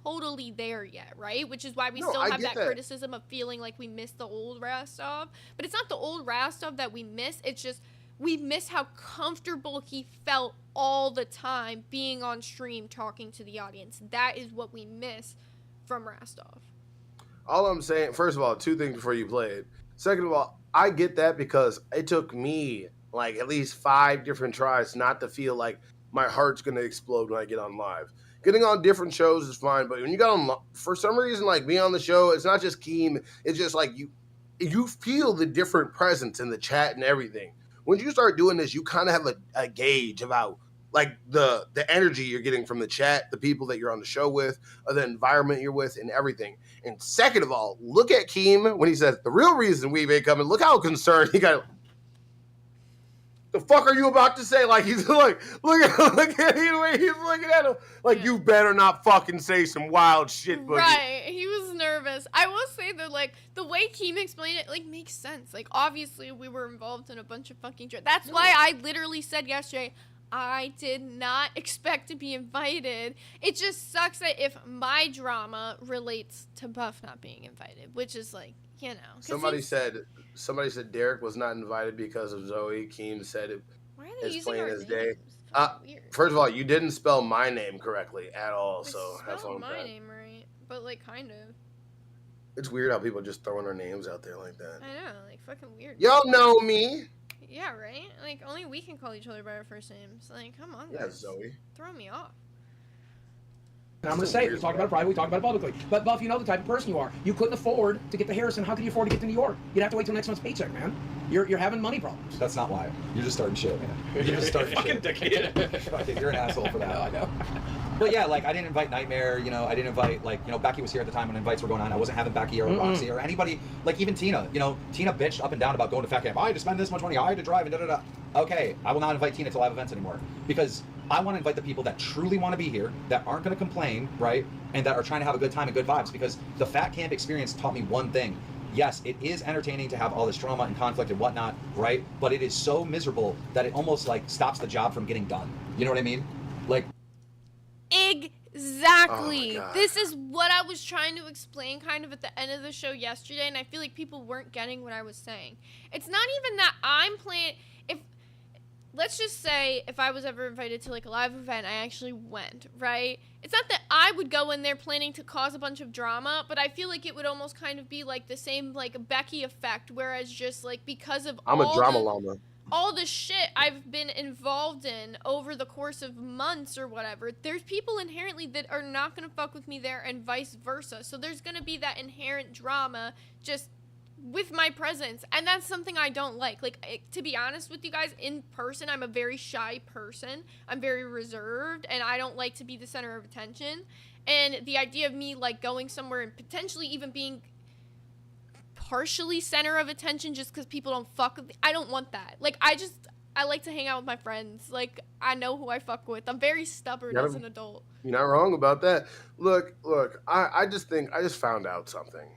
totally there yet, right? Which is why we still have that criticism of feeling like we miss the old Rastov. But it's not the old Rastov that we miss. It's just we miss how comfortable he felt all the time being on stream talking to the audience. That is what we miss from Rastov. All I'm saying, first of all, two things before you play it. Second of all, I get that because it took me like at least 5 different tries not to feel like my heart's going to explode when I get on live. Getting on different shows is fine, but when you got on, for some reason, like being on the show, it's not just Keem, it's just like you feel the different presence in the chat and everything. When you start doing this, you kind of have a gauge about like the energy you're getting from the chat, the people that you're on the show with, or the environment you're with, and everything. And second of all, look at Keem when he says the real reason Weeb ain't coming. Look how concerned he got. The fuck are you about to say? Like he's like, look at the way he's looking at him. Like you better not fucking say some wild shit, Boogie. Right, he was nervous. I will say that like the way Keem explained it like makes sense. Like obviously we were involved in a bunch of fucking shit. That's why I literally said yesterday I did not expect to be invited. It just sucks that if my drama relates to Buff not being invited, which is like, you know. Somebody said Derek was not invited because of Zoe. Keem said it as plain as day. First of all, you didn't spell my name correctly at all, so have fun with that. I spelled my name right, but like kind of. It's weird how people just throwing their names out there like that. I know, like fucking weird. Y'all know me. Yeah, right? Like, only we can call each other by our first names. Like, come on, guys. Yeah, Zoe. Throw me off. And I'm going to say, we talked about it privately, we talked about it publicly. But, Buff, you know the type of person you are. You couldn't afford to get to Harrison. How could you afford to get to New York? You'd have to wait till next month's paycheck, man. You're having money problems. That's not why. You're just starting shit, man. You're just starting fucking dickhead. Fucking, you're an asshole for that. I know. But yeah, like, I didn't invite Nightmare, you know, I didn't invite, like, you know, Becky was here at the time when invites were going on. I wasn't having Becky or Roxy or anybody, like, even Tina. You know, Tina bitched up and down about going to Fat Camp. I had to spend this much money, I had to drive, and da-da-da. Okay, I will not invite Tina to live events anymore. Because I want to invite the people that truly want to be here, that aren't going to complain, right? And that are trying to have a good time and good vibes. Because the Fat Camp experience taught me one thing. yes, it is entertaining to have all this drama and conflict and whatnot, right? But it is so miserable that it almost like stops the job from getting done. You know what I mean? Like, exactly. Oh This is what I was trying to explain kind of at the end of the show yesterday, and I feel like people weren't getting what I was saying. It's not even that I'm playing. Let's just say if I was ever invited to like a live event, I actually went, right? It's not that I would go in there planning to cause a bunch of drama, but I feel like it would almost kind of be like the same like Becky effect, whereas just like because of I'm a drama llama. all the shit I've been involved in over the course of months or whatever, there's people inherently that are not going to fuck with me there and vice versa. So there's going to be that inherent drama just with my presence, and that's something I don't like. Like, to be honest with you guys, in person, I'm a very shy person. I'm very reserved, and I don't like to be the center of attention. And the idea of me, like, going somewhere and potentially even being partially center of attention just because people don't fuck with me, I don't want that. Like, I like to hang out with my friends. Like, I know who I fuck with. I'm very stubborn as an adult. You're not wrong about that. Look, I just found out something.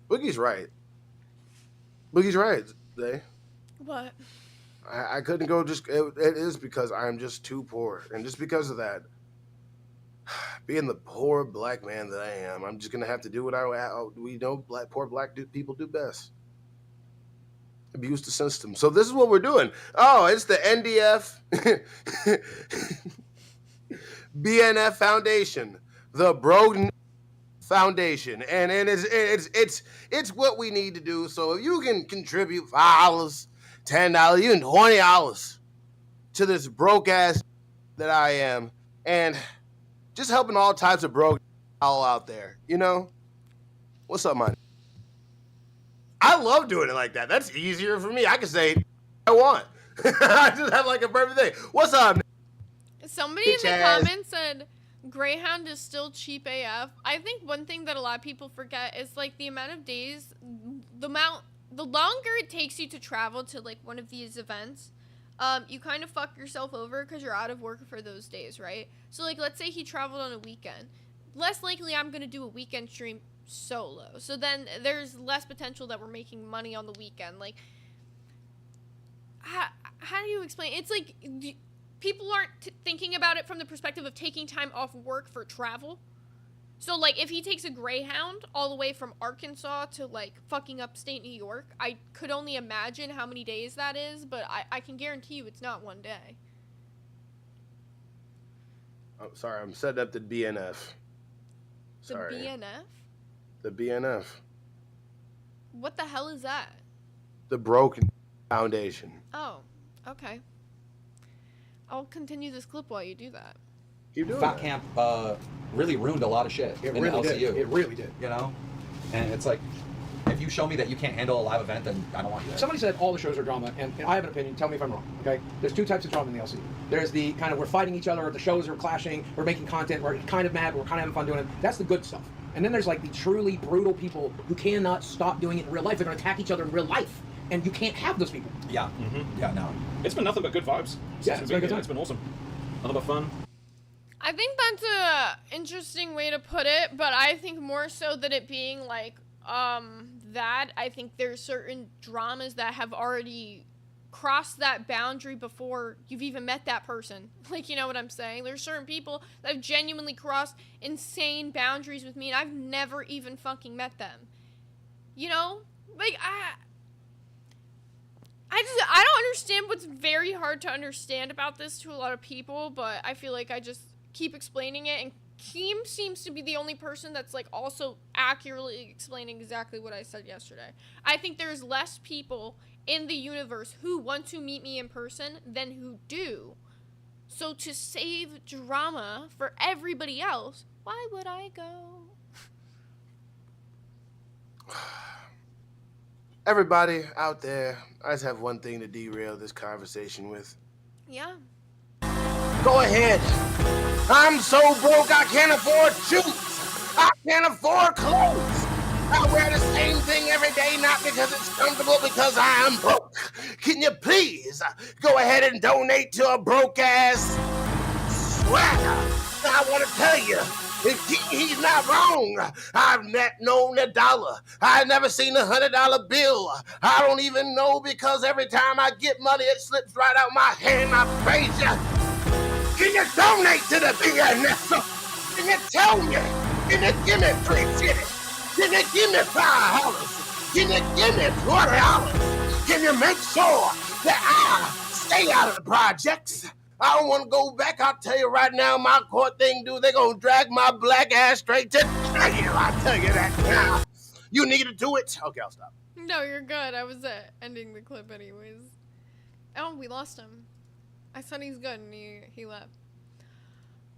Boogie's right. Boogie's right, Zay. What? I couldn't go it is because I am just too poor. And just because of that, being the poor black man that I am, I'm just going to have to do what we know poor black people do best. Abuse the system. So this is what we're doing. Oh, it's the NDF BNF Foundation. The Broden Foundation, and it's what we need to do. So if you can contribute $5, $10, even $20 to this broke ass that I am, and just helping all types of broke all out there, you know? What's up, man? I love doing it like that. That's easier for me. I can say I want. I just have like a perfect thing. What's up? Somebody in the comments said Greyhound is still cheap AF. I think one thing that a lot of people forget is like the amount of days, the longer it takes you to travel to like one of these events, you kind of fuck yourself over because you're out of work for those days, right? So like, let's say he traveled on a weekend. Less likely I'm going to do a weekend stream solo. So then there's less potential that we're making money on the weekend. Like, how do you explain? It's like people aren't thinking about it from the perspective of taking time off work for travel. So, like, if he takes a Greyhound all the way from Arkansas to, like, fucking upstate New York, I could only imagine how many days that is, but I can guarantee you it's not one day. Oh, sorry, I'm setting up the BNF. Sorry. The BNF? The BNF. What the hell is that? The Broken Foundation. Oh, okay. I'll continue this clip while you do that. Keep doing Fat that. Camp really ruined a lot of shit in really LCU. did. It really did. You know? And it's like, if you show me that you can't handle a live event, then I don't want you there. Somebody said all the shows are drama, and I have an opinion. Tell me if I'm wrong, okay? There's two types of drama in the LCU. There's the kind of we're fighting each other, or the shows are clashing, we're making content, we're kind of mad, we're kind of having fun doing it. That's the good stuff. And then there's like the truly brutal people who cannot stop doing it in real life. They're going to attack each other in real life. And you can't have those people. Yeah. Mm-hmm. Yeah, no. It's been nothing but good vibes. Yeah, it's been a good time. It's been awesome. Nothing but fun. I think that's a interesting way to put it, but I think more so than it being like that, I think there's certain dramas that have already crossed that boundary before you've even met that person. Like, you know what I'm saying? There's certain people that have genuinely crossed insane boundaries with me, and I've never even fucking met them. You know? Like, I don't understand what's very hard to understand about this to a lot of people, but I feel like I just keep explaining it, and Kim seems to be the only person that's like also accurately explaining exactly what I said yesterday. I think there's less people in the universe who want to meet me in person than who do. So to save drama for everybody else, why would I go? Everybody out there, I just have one thing to derail this conversation with. Yeah. Go ahead. I'm so broke I can't afford shoes. I can't afford clothes. I wear the same thing every day, not because it's comfortable, because I am broke. Can you please go ahead and donate to a broke ass swagger? I want to tell you, He's not wrong. I've not known a dollar. I've never seen $100 bill. I don't even know because every time I get money, it slips right out my hand. I praise you. Can you donate to the BNF? Can you tell me? Can you give me $3.50? Can you give me $5? Can you give me $20? Can you make sure that I stay out of the projects? I don't want to go back. I'll tell you right now, my court thing, dude, they're going to drag my black ass straight to jail. I'll tell you that now. You need to do it. Okay, I'll stop. No, you're good. I was ending the clip anyways. Oh, we lost him. I said he's good and he left.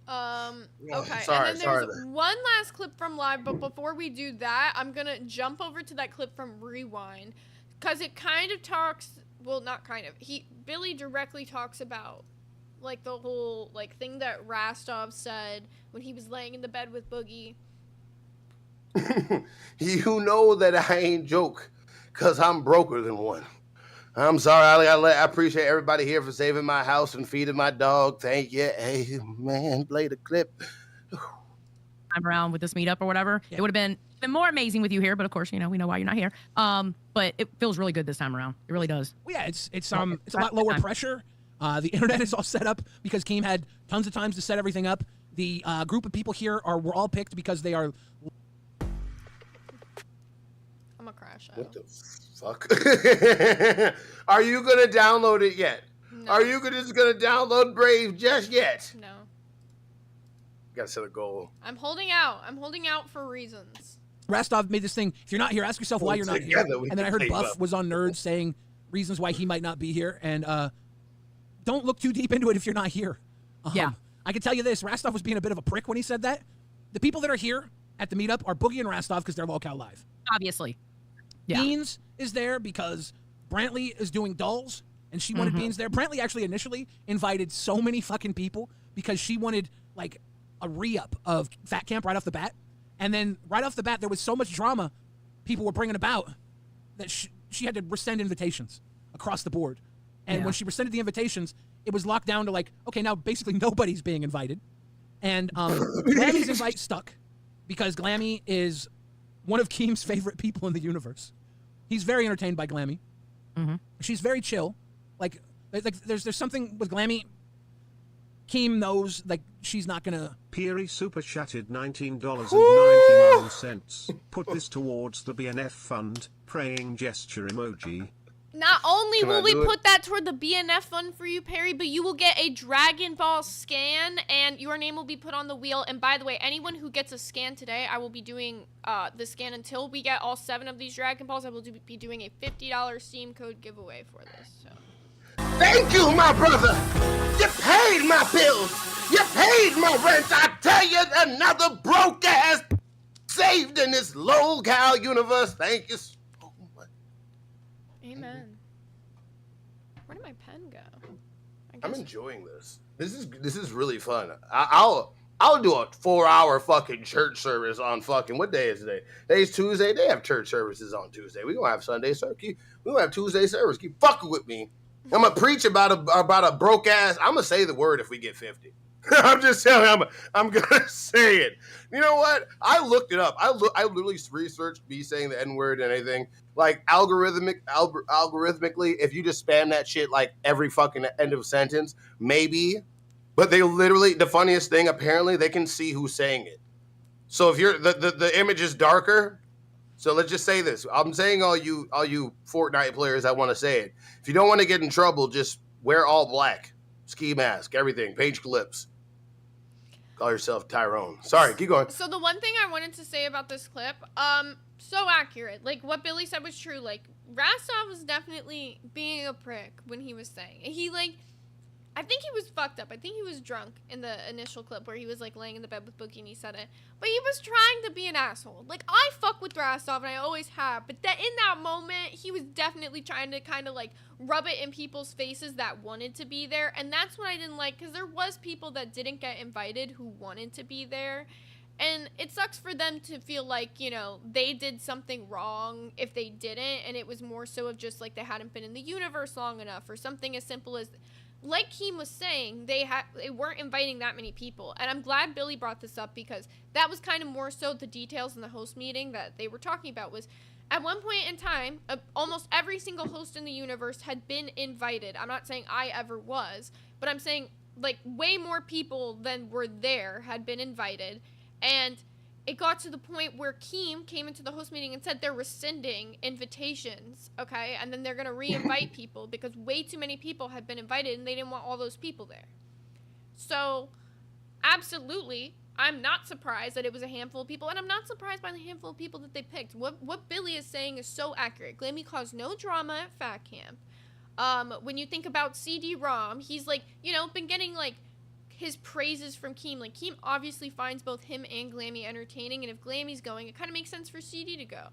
Okay, Sorry, and then there's one last clip from live, but before we do that, I'm gonna jump over to that clip from Rewind, because it kind of talks, well, not kind of, Billy directly talks about, like, the whole, like, thing that Rastov said when he was laying in the bed with Boogie. You know that I ain't joke, because I'm broker than one. I'm sorry, I appreciate everybody here for saving my house and feeding my dog. Thank you. Hey, man, play the clip. I'm around with this meetup or whatever. Yeah. It would have been more amazing with you here, but of course, you know, we know why you're not here. But it feels really good this time around. It really does. Well, yeah, it's a lot lower pressure. The internet is all set up because Keem had tons of times to set everything up. The group of people here were all picked because they are. I'm gonna crash out. What the fuck? Are you gonna download it yet? No. Are you just gonna download Brave just yet? No. You gotta set a goal. I'm holding out. I'm holding out for reasons. Rastov made this thing. If you're not here, ask yourself why you're not here. And then I heard Buff was on Nerds saying reasons why he might not be here. And don't look too deep into it if you're not here. Yeah. I can tell you this. Rastov was being a bit of a prick when he said that. The people that are here at the meetup are Boogie and Rastov because they're Locale Live. Obviously. Yeah. Beans is there because Brantley is doing Dulls, and she wanted Beans there. Brantley actually initially invited so many fucking people because she wanted, like, a re-up of Fat Camp right off the bat. And then right off the bat, there was so much drama people were bringing about that she had to rescind invitations across the board. And when she rescinded the invitations, it was locked down to, like, okay, now basically nobody's being invited. And Glammy's invite stuck because Glammy is one of Keem's favorite people in the universe. He's very entertained by Glammy. She's very chill. Like there's something with Glammy. Keem knows, like, she's not gonna. Peary super chatted $19.99. Put this towards the BNF fund. Praying gesture emoji. Not only will we put that toward the BNF fund for you, Perry, but you will get a Dragon Ball scan, and your name will be put on the wheel. And by the way, anyone who gets a scan today, I will be doing the scan until we get all 7 of these Dragon Balls. I will be doing a $50 Steam code giveaway for this. So. Thank you, my brother. You paid my bills. You paid my rent. I tell you, another broke ass saved in this low-cal universe. Thank you. Amen. Where did my pen go? I'm enjoying this. This is really fun. I'll do a 4-hour fucking church service on fucking, what day is today? Today's Tuesday. They have church services on Tuesday. We gonna have Sunday service. We gonna have Tuesday service. Keep fucking with me. I'm gonna preach about a broke ass. I'm gonna say the word if we get 50. I'm just telling you, I'm gonna say it. You know what? I looked it up. I literally researched me saying the N-word and anything. Like, algorithmically, if you just spam that shit like every fucking end of sentence, maybe. But they literally, the funniest thing, apparently they can see who's saying it. So if you're the image is darker. So let's just say this. I'm saying all you Fortnite players that want to say it. If you don't want to get in trouble, just wear all black. Ski mask, everything, page clips. Call yourself Tyrone. Sorry, keep going. So the one thing I wanted to say about this clip, so accurate. Like, what Billy said was true. Like, Rastov was definitely being a prick when he was saying. He, like, I think he was fucked up. I think he was drunk in the initial clip where he was, like, laying in the bed with Boogie and he said it. But he was trying to be an asshole. Like, I fuck with Rastov and I always have. But that in that moment, he was definitely trying to kind of, like, rub it in people's faces that wanted to be there. And that's what I didn't like, because there was people that didn't get invited who wanted to be there. And it sucks for them to feel like, you know, they did something wrong if they didn't. And it was more so of just, like, they hadn't been in the universe long enough or something as simple as... like Keem was saying, they weren't inviting that many people. And I'm glad Billy brought this up because that was kind of more so the details in the host meeting that they were talking about was at one point in time, almost every single host in the universe had been invited. I'm not saying I ever was, but I'm saying like way more people than were there had been invited. And it got to the point where Keem came into the host meeting and said they're rescinding invitations, okay? And then they're going to re-invite people because way too many people had been invited and they didn't want all those people there. So, absolutely, I'm not surprised that it was a handful of people, and I'm not surprised by the handful of people that they picked. What Billy is saying is so accurate. Glammy caused no drama at Fat Camp. When you think about CD-ROM, he's, like, you know, been getting, like, his praises from Keem. Like, Keem obviously finds both him and Glammy entertaining, and if Glammy's going, it kind of makes sense for CD to go.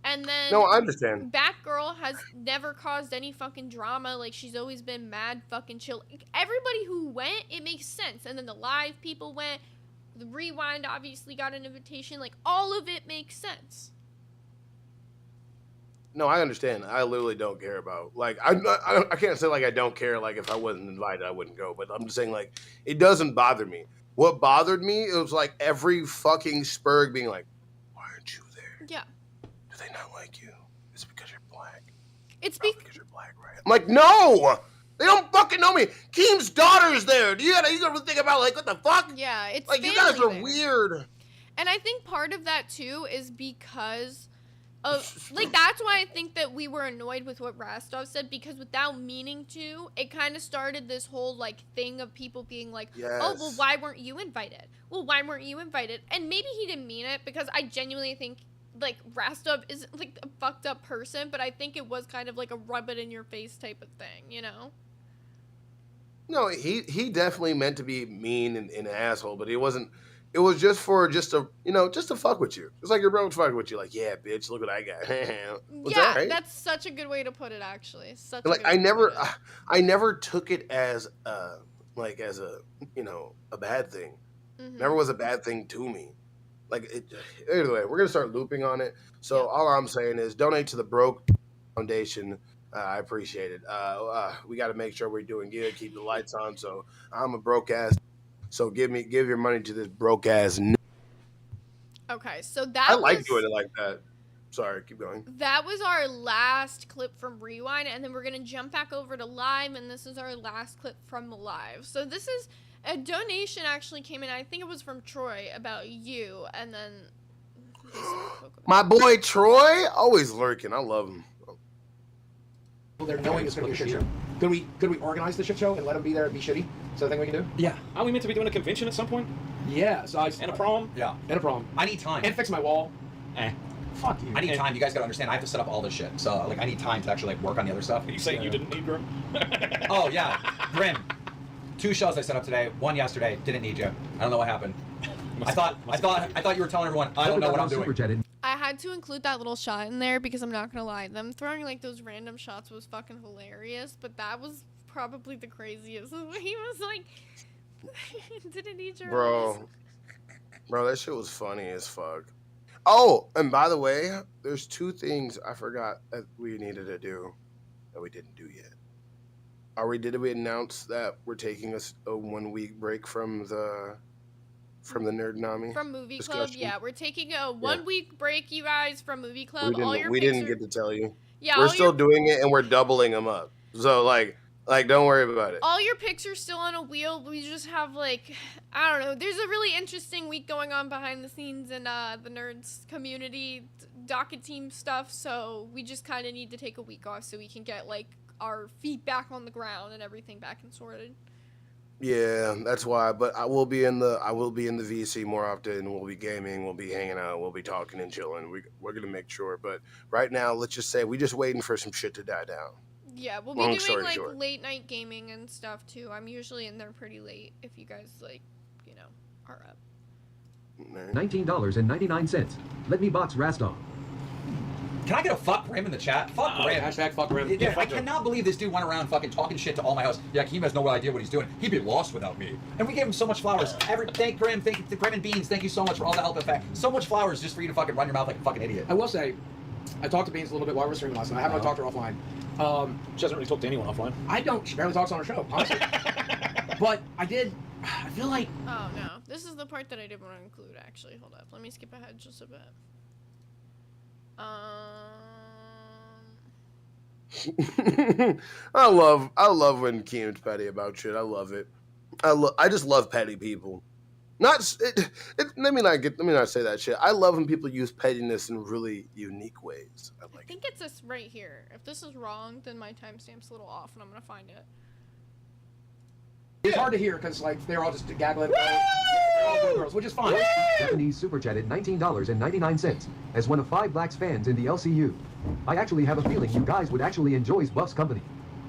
And then no, I understand. Batgirl has never caused any fucking drama. Like, she's always been mad fucking chill. Everybody who went, it makes sense. And then the live people went. The Rewind obviously got an invitation. Like, all of it makes sense. No, I understand. I literally don't care about, like, I can't say, like, I don't care, like, if I wasn't invited, I wouldn't go, but I'm just saying, like, it doesn't bother me. What bothered me, it was, like, every fucking Spurg being like, why aren't you there? Yeah. Do they not like you? It's because you're black. It's because you're black, right? I'm like, no! They don't fucking know me! Keem's daughter's there! You gotta think about, like, what the fuck? Yeah, it's like, you guys are there. weird. And I think part of that, too, is because like, that's why I think that we were annoyed with what Rastov said, because without meaning to, it kind of started this whole, like, thing of people being like, oh, well, why weren't you invited? Well, why weren't you invited? And maybe he didn't mean it, because I genuinely think, like, Rastov isn't, like, a fucked up person, but I think it was kind of like a rub-it-in-your-face type of thing, you know? No, he definitely meant to be mean and an asshole, but he wasn't. It was just to, you know, just to fuck with you. It's like your bro fucking with you, like, yeah, bitch, look what I got. Yeah, right? That's such a good way to put it, actually. I never took it as like as a, you know, a bad thing. Mm-hmm. Never was a bad thing to me. Like, anyway, we're gonna start looping on it. So all I'm saying is donate to the Broke Foundation. I appreciate it. We got to make sure we're doing good, keep the lights on. So I'm a broke ass. So give your money to this broke ass. Okay, so that I like doing it like that. Sorry, keep going. That was our last clip from Rewind, and then we're gonna jump back over to Live, and this is our last clip from Live. So this is a donation actually came in. I think it was from Troy about you, and then my boy Troy, always lurking. I love him. They're knowing it's going to be a shit show. Could we organize the shit show and let them be there and be shitty? Is that a thing we can do? Yeah. Are we meant to be doing a convention at some point? Yeah. So and a prom? Yeah. And a prom. I need time. And fix my wall. Fuck you. I need time. You guys gotta understand. I have to set up all this shit. So like, I need time to actually like work on the other stuff. Are you saying you didn't need Grim? Oh yeah, Grim. 2 shows I set up today. 1 yesterday. Didn't need you. I don't know what happened. I thought you were telling everyone I don't know what I'm doing. I had to include that little shot in there because I'm not gonna lie, them throwing like those random shots was fucking hilarious, but that was probably the craziest. He was like, didn't need your eyes. Bro, that shit was funny as fuck. Oh, and by the way, there's 2 things I forgot that we needed to do that we didn't do yet. Did we announce that we're taking a 1 week break from the Nerdnami? From Movie discussion? Club, yeah. We're taking a 1 week break, you guys, from Movie Club. We didn't get to tell you. Yeah, we're still doing it, and we're doubling them up. So, like, don't worry about it. All your pics are still on a wheel. We just have, like, I don't know. There's a really interesting week going on behind the scenes in the Nerds community, docket team stuff. So we just kind of need to take a week off so we can get, like, our feet back on the ground and everything back and sorted. Yeah, that's why. But I will be in the VC more often. We'll be gaming. We'll be hanging out. We'll be talking and chilling. We're gonna make sure. But right now, let's just say we're just waiting for some shit to die down. Yeah, we'll be doing like late night gaming and stuff too. I'm usually in there pretty late if you guys like, you know, are up. $19.99. Let me box Rastov. Can I get a fuck Grim in the chat? Fuck Grim. Hashtag fuck Grim. Dude, I cannot believe this dude went around fucking talking shit to all my house. Yeah, Keem has no idea what he's doing. He'd be lost without me. And we gave him so much flowers. Thank Grim, thank Grim and Beans. Thank you so much for all the help and fact. So much flowers just for you to fucking run your mouth like a fucking idiot. I will say, I talked to Beans a little bit while we were streaming last night. I haven't talked to her offline. She doesn't really talk to anyone offline. I don't. She barely talks on her show, honestly. But I feel like... Oh, no. This is the part that I didn't want to include, actually. Hold up. Let me skip ahead just a bit. I love when Keem's petty about shit. I love it. I just love petty people. Let me not say that shit. I love when people use pettiness in really unique ways. I think it's this right here. If this is wrong, then my timestamp's a little off, and I'm gonna find it. It's hard to hear because like they're all just gaggling. Girls, which is fine. Japanese super chatted $19.99 as one of 5 Blacks fans in the LCU. I actually have a feeling you guys would actually enjoy Buff's company.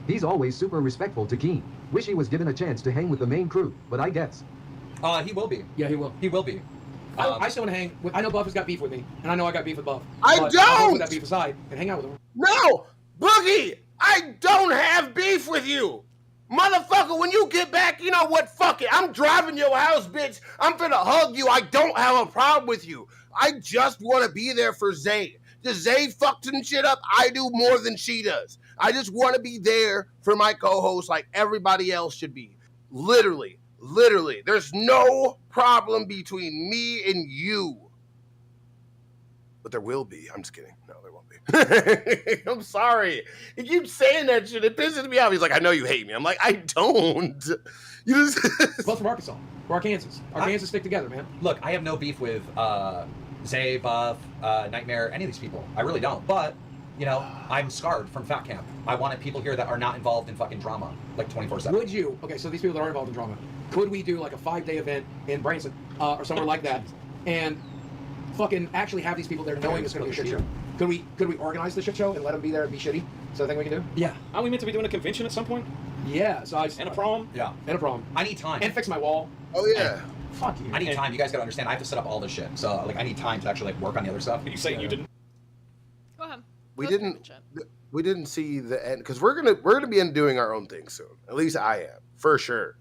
He's always super respectful to Keen. Wish he was given a chance to hang with the main crew, but I guess. He will be. Yeah, he will. He will be. I still want to hang with... I know Buff has got beef with me, and I know I got beef with Buff. I but don't! I'll put that beef aside and hang out with him. No! Boogie! I don't have beef with you! Motherfucker, when you get back, you know what? Fuck it. I'm driving your house, bitch. I'm finna hug you. I don't have a problem with you. I just want to be there for Zay. Does Zay fuck some shit up? I do more than she does. I just want to be there for my co-host like everybody else should be. Literally. There's no problem between me and you. But there will be. I'm just kidding. No, there won't be. I'm sorry. You keep saying that shit. It pisses me off. He's like, I know you hate me. I'm like, I don't. You just... Both from Arkansas. Or Arkansas. Arkansas stick together, man. Look, I have no beef with Zay, Buff, Nightmare, any of these people. I really don't. But, you know, I'm scarred from Fat Camp. I wanted people here that are not involved in fucking drama, like 24/7. Would you... Okay, so these people that are involved in drama, could we do like a 5-day event in Branson or somewhere like that and fucking actually have these people there knowing it's going to be a shit show? Could we organize the shit show and let them be there and be shitty? Is that a thing we can do? Yeah. Are we meant to be doing a convention at some point? Yeah. So and a prom? Yeah. And a prom. I need time. And fix my wall. Oh, yeah. Fuck you. I need time. You guys got to understand. I have to set up all this shit. So, like, I need time to actually, like, work on the other stuff. Are you saying you didn't? Go ahead. We didn't see the end because we're gonna be doing our own thing soon. At least I am, for sure.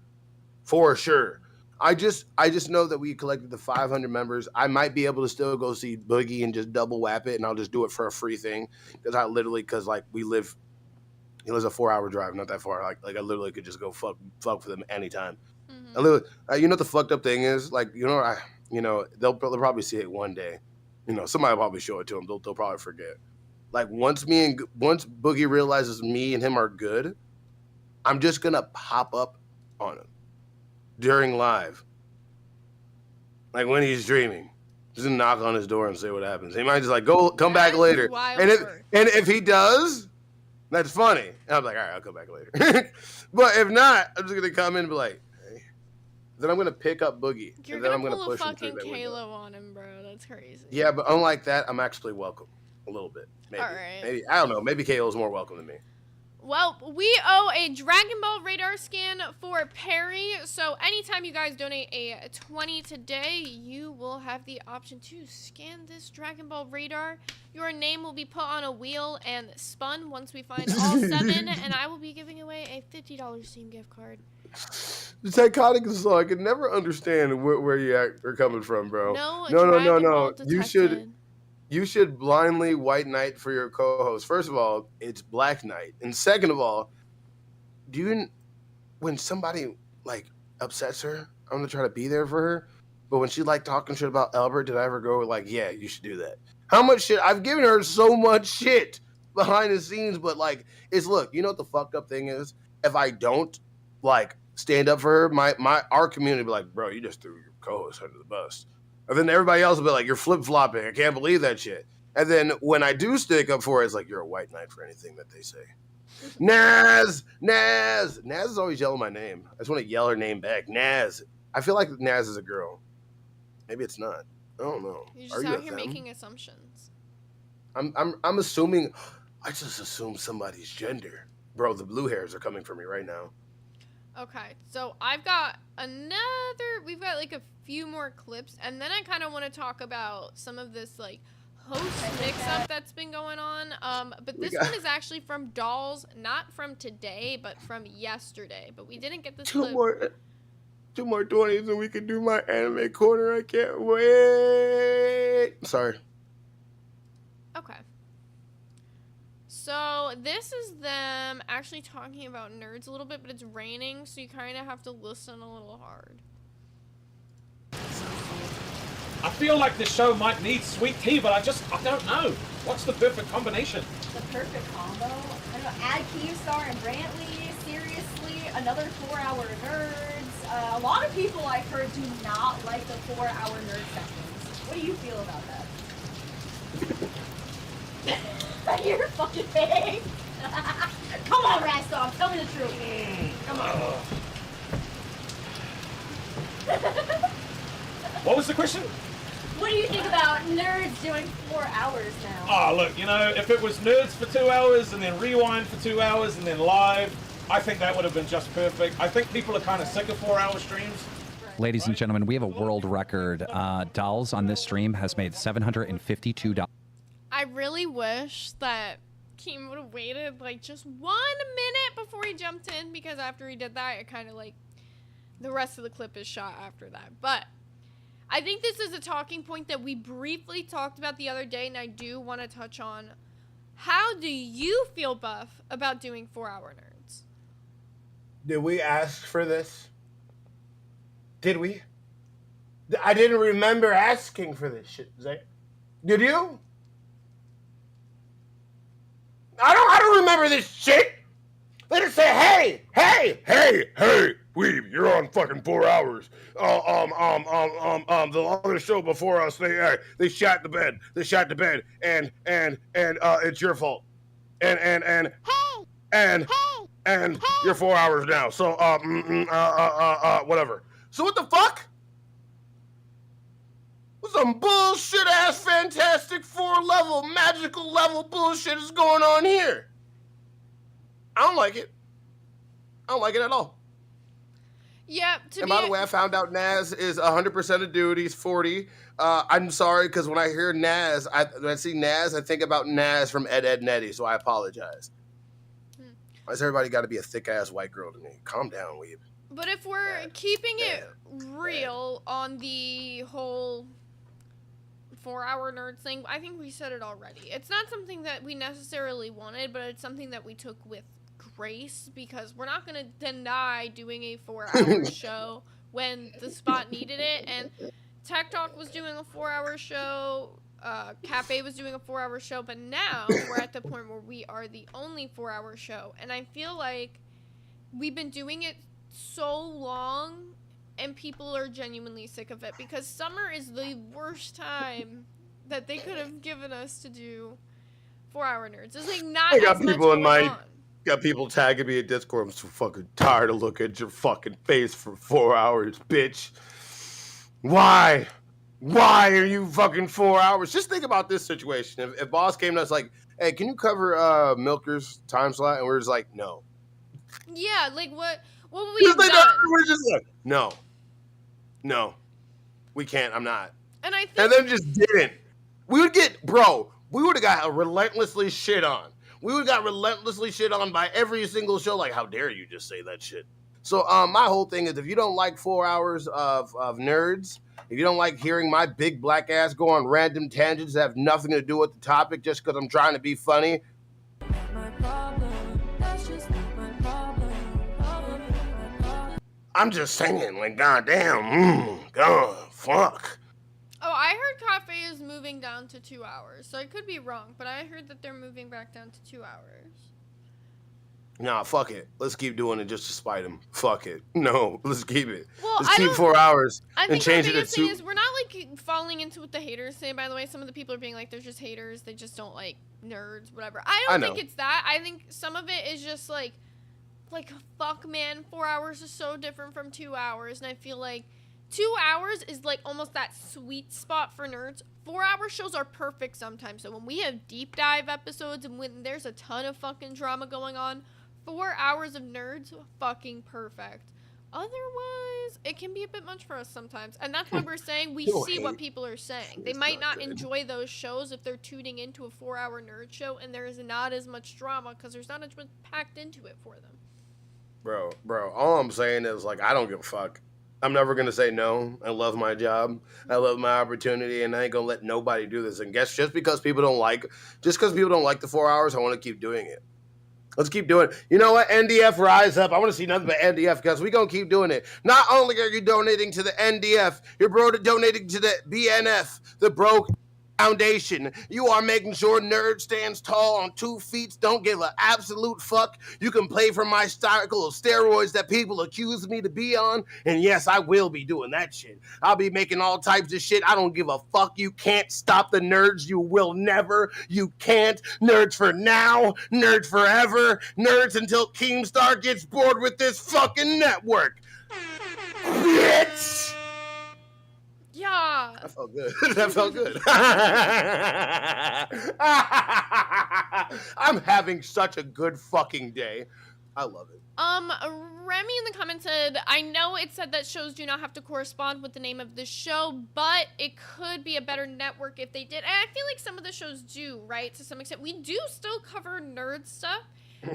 I just know that we collected the 500 members. I might be able to still go see Boogie and just double whap it, and I'll just do it for a free thing because like he lives a 4-hour drive, not that far. Like I literally could just go fuck with them anytime. Mm-hmm. I literally, you know what the fucked up thing is? Like they'll probably see it one day. You know, somebody will probably show it to them. They'll probably forget. Like once Boogie realizes me and him are good, I'm just gonna pop up on him during live. Like when he's dreaming. Just knock on his door and see what happens. He might just like come back later. And if he does, that's funny. And I'm like, all right, I'll come back later. But if not, I'm just gonna come in and be like, hey. Then I'm gonna pick up Boogie. You're and then I'm gonna gonna pull push a him through fucking that window. Halo on him, bro. That's crazy. Yeah, but unlike that, I'm actually welcome. A little bit. Maybe. All right. Maybe I don't know. Maybe KO's more welcome than me. Well, we owe a Dragon Ball radar scan for Perry, so anytime you guys donate a 20 today, you will have the option to scan this Dragon Ball radar. Your name will be put on a wheel and spun once we find all 7, and I will be giving away a $50 Steam gift card. The Psychotic is so I can never understand where you are coming from, bro. No. You should blindly white knight for your co-host. First of all, it's Black Knight, and second of all, when somebody like upsets her, I'm gonna try to be there for her. But when she like talking shit about Albert, did I ever go like, yeah, you should do that? How much shit I've given her so much shit behind the scenes, but like, look, you know what the fucked up thing is? If I don't like stand up for her, our community will be like, bro, you just threw your co-host under the bus. And then everybody else will be like, you're flip-flopping. I can't believe that shit. And then when I do stick up for it, it's like, you're a white knight for anything that they say. Naz! Naz is always yelling my name. I just want to yell her name back. Naz. I feel like Naz is a girl. Maybe it's not. I don't know. You're just out here making assumptions. I'm assuming. I just assume somebody's gender. Bro, the blue hairs are coming for me right now. Okay, so we've got like a few more clips, and then I kind of want to talk about some of this like host mix-up that's been going on. But this one is actually from Dolls, not from today, but from yesterday. But we didn't get this clip. Two more 20s and we can do my anime corner. I can't wait. Sorry. Okay. So this is them actually talking about nerds a little bit, but it's raining, so you kind of have to listen a little hard. I feel like this show might need sweet tea, but I don't know. What's the perfect combination? The perfect combo? I don't know, add Keemstar and Brantley, seriously, another 4-hour nerds. A lot of people I've heard do not like the 4-hour nerd sessions. What do you feel about that? You're fucking big. Come on, Rasdog, tell me the truth. Come on. What was the question? What do you think about nerds doing 4 hours now? Oh, look, you know, if it was nerds for 2 hours and then rewind for 2 hours and then live, I think that would have been just perfect. I think people are kind of sick of 4-hour streams. Ladies and gentlemen, we have a world record. Dolls on this stream has made $752. I really wish that Keem would have waited like just 1 minute before he jumped in, because after he did that, it kind of like the rest of the clip is shot after that. But I think this is a talking point that we briefly talked about the other day, and I do want to touch on. How do you feel, Buff, about doing 4-hour nerds? Did we ask for this? Did we? I didn't remember asking for this shit, Zay. Did you? I don't remember this shit. They just say, hey, Weeb, you're on fucking 4 hours. The other show before us, they shot the bed. They shot the bed, and it's your fault. And you're 4 hours now. So whatever. So what the fuck? Some bullshit ass Fantastic Four level, magical level bullshit is going on here. I don't like it. I don't like it at all. Yeah, and by the way, I found out Naz is 100% a dude. He's 40. I'm sorry, because when I hear Naz, when I see Naz, I think about Naz from Ed, Edd n Eddy, so I apologize. Why does everybody got to be a thick-ass white girl to me? Calm down, Weeb. But if we're keeping it real on the whole 4-hour nerd thing, I think we said it already. It's not something that we necessarily wanted, but it's something that we took with grace, because we're not going to deny doing a 4-hour show when the spot needed it. And Tech Talk was doing a 4-hour show, Cafe was doing a 4-hour show, but now we're at the point where we are the only 4-hour show. And I feel like we've been doing it so long and people are genuinely sick of it, because summer is the worst time that they could have given us to do 4-hour nerds. There's like not I got as much people in going my on. got people tagging me in Discord. I'm so fucking tired of looking at your fucking face for 4 hours, bitch. Why are you fucking 4 hours? Just think about this situation. If boss came to us like, hey, can you cover Milker's time slot? And we're just like, no. Yeah, like what would we have done? We're just like, no, we can't. I'm not. And I think, and then just didn't. We would have got relentlessly shit on. We would have got relentlessly shit on by every single show. Like, how dare you just say that shit? So my whole thing is, if you don't like 4 hours of nerds, if you don't like hearing my big black ass go on random tangents that have nothing to do with the topic just because I'm trying to be funny, I'm just saying, like, goddamn, God, fuck. Oh, I heard Cafe is moving down to 2 hours, so I could be wrong, but I heard that they're moving back down to 2 hours. Nah, fuck it. Let's keep doing it just to spite him. Fuck it. No, let's keep it. Well, let's keep 4 hours and change it to 2. I think the biggest thing is we're not, like, falling into what the haters say, by the way. Some of the people are being like, they're just haters. They just don't like nerds, whatever. I don't think it's that. I think some of it is just, like, fuck, man, 4 hours is so different from 2 hours. And I feel like 2 hours is, like, almost that sweet spot for nerds. 4-hour shows are perfect sometimes. So when we have deep dive episodes and when there's a ton of fucking drama going on, 4 hours of nerds, fucking perfect. Otherwise, it can be a bit much for us sometimes. And that's why we're saying we see what people are saying. They might not enjoy those shows if they're tuning into a 4-hour nerd show and there is not as much drama because there's not as much packed into it for them. Bro, all I'm saying is, like, I don't give a fuck. I'm never gonna say no. I love my job. I love my opportunity, and I ain't gonna let nobody do this. And guess just because people don't like the 4 hours, I want to keep doing it. Let's keep doing it. You know what? NDF, rise up. I want to see nothing but NDF because we gonna keep doing it. Not only are you donating to the NDF, you're donating to the BNF, the Broke Foundation. You are making sure Nerd stands tall on 2 feet. Don't give an absolute fuck. You can play for my cycle of steroids that people accuse me to be on. And yes, I will be doing that shit. I'll be making all types of shit. I don't give a fuck. You can't stop the nerds. You will never. You can't. Nerds for now. Nerds forever. Nerds until Keemstar gets bored with this fucking network. Bitch! Yeah. That felt good. That felt good. I'm having such a good fucking day. I love it. Remy in the comments said, I know it said that shows do not have to correspond with the name of the show, but it could be a better network if they did. And I feel like some of the shows do, right? To some extent. We do still cover nerd stuff.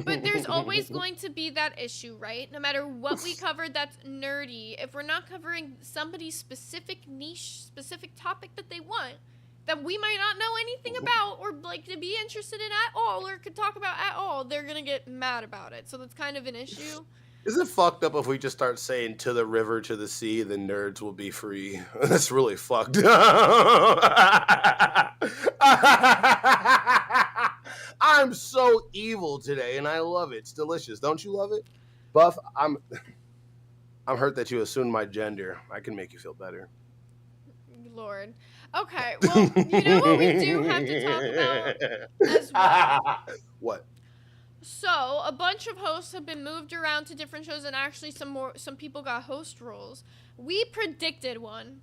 But there's always going to be that issue, right? No matter what we cover that's nerdy, if we're not covering somebody's specific niche, specific topic that they want, that we might not know anything about or like to be interested in at all or could talk about at all, they're going to get mad about it. So that's kind of an issue. Is it fucked up if we just start saying to the river, to the sea, the nerds will be free? That's really fucked up. I'm so evil today, and I love it. It's delicious. Don't you love it? Buff, I'm hurt that you assumed my gender. I can make you feel better. Lord. Okay, well, you know what we do have to talk about as well? What? So, a bunch of hosts have been moved around to different shows, and actually some people got host roles. We predicted one.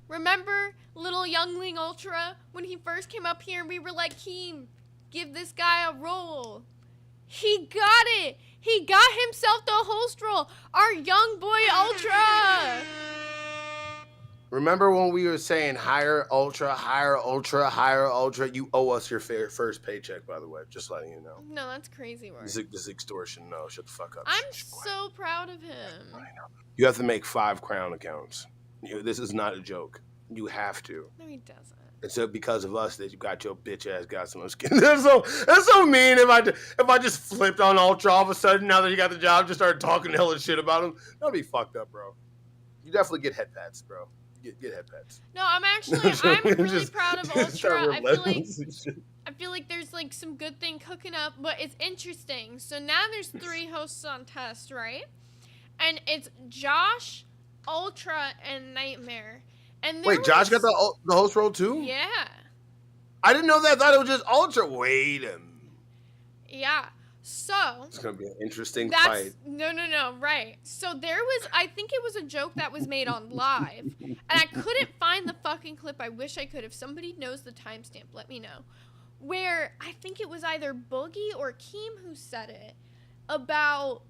Remember little youngling Ultra when he first came up here and we were like, Keem, give this guy a role. He got it. He got himself the host role. Our young boy Ultra. Remember when we were saying hire Ultra, hire Ultra, hire Ultra? You owe us your first paycheck, by the way. Just letting you know. No, that's crazy work. This is extortion. No, shut the fuck up. I'm so proud of him. I know. You have to make 5 Crown accounts. This is not a joke. You have to. No, he doesn't. It's because of us that you got your bitch ass got some skin. That's so mean. If I just flipped on Ultra all of a sudden now that you got the job, just started talking hella shit about him, that'd be fucked up, bro. You definitely get head pats, bro. Get head pats. No, I'm really proud of Ultra. I feel like there's like some good thing cooking up, but it's interesting. So now there's 3 hosts on test, right? And it's Josh, Ultra, and Nightmare. And wait, Josh got the host role too? Yeah. I didn't know that. I thought it was just Ultra. Wait a minute. Yeah. So it's gonna be an interesting fight. No, right. So I think it was a joke that was made on live, and I couldn't find the fucking clip. I wish I could. If somebody knows the timestamp, let me know. Where I think it was either Boogie or Keem who said it about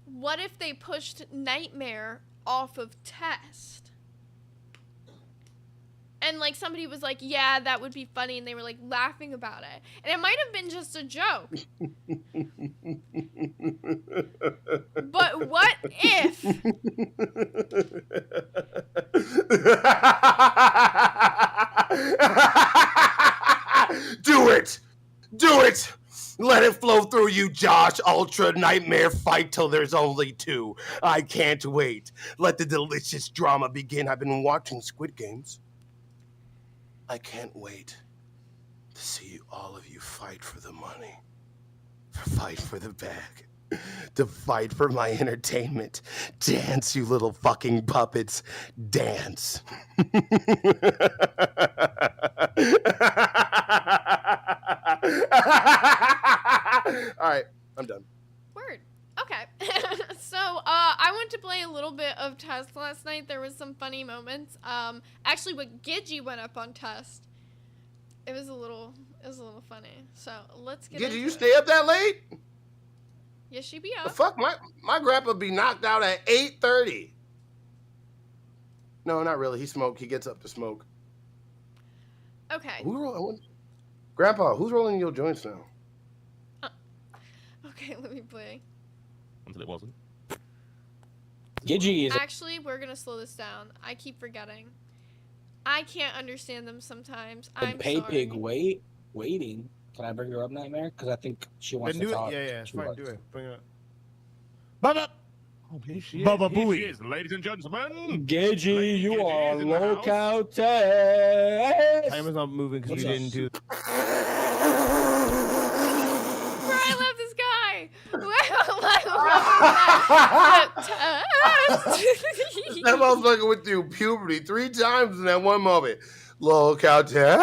what if they pushed Nightmare off of Test. And, like, somebody was like, yeah, that would be funny. And they were, like, laughing about it. And it might have been just a joke. But what if? Do it! Do it! Let it flow through you, Josh. Ultra Nightmare fight till there's only 2. I can't wait. Let the delicious drama begin. I've been watching Squid Games. I can't wait to see all of you fight for the money, fight for the bag, to fight for my entertainment. Dance, you little fucking puppets. Dance. All right, I'm done. Word. Okay. So, I went to play a little bit of Test last night. There was some funny moments. Actually, when Gidgy went up on Test, it was a little funny. So, let's get Did into you it. stay up that late? Yes, she be The up. fuck, my grandpa be knocked out at 8:30. No, not really. He smoked. He gets up to smoke. Okay. Grandpa, who's rolling your joints now? Okay, let me play. Until it wasn't. Gidgey is Actually, we're gonna slow this down. I keep forgetting. I can't understand them sometimes. I'm pay sorry. pig waiting. Can I bring her up, Nightmare? Because I think she wants Then to do talk. it. Yeah, She fine, wants. do it. Bring it up. Bubba! Oh, here she Bubba is. Here Booey. she is, ladies and gentlemen. Gidgey, you are is in the house. lockout test. Timer's not moving because we What's didn't up? do. Bro, I love this guy. That motherfucker went through puberty 3 times in that one moment. Look out there.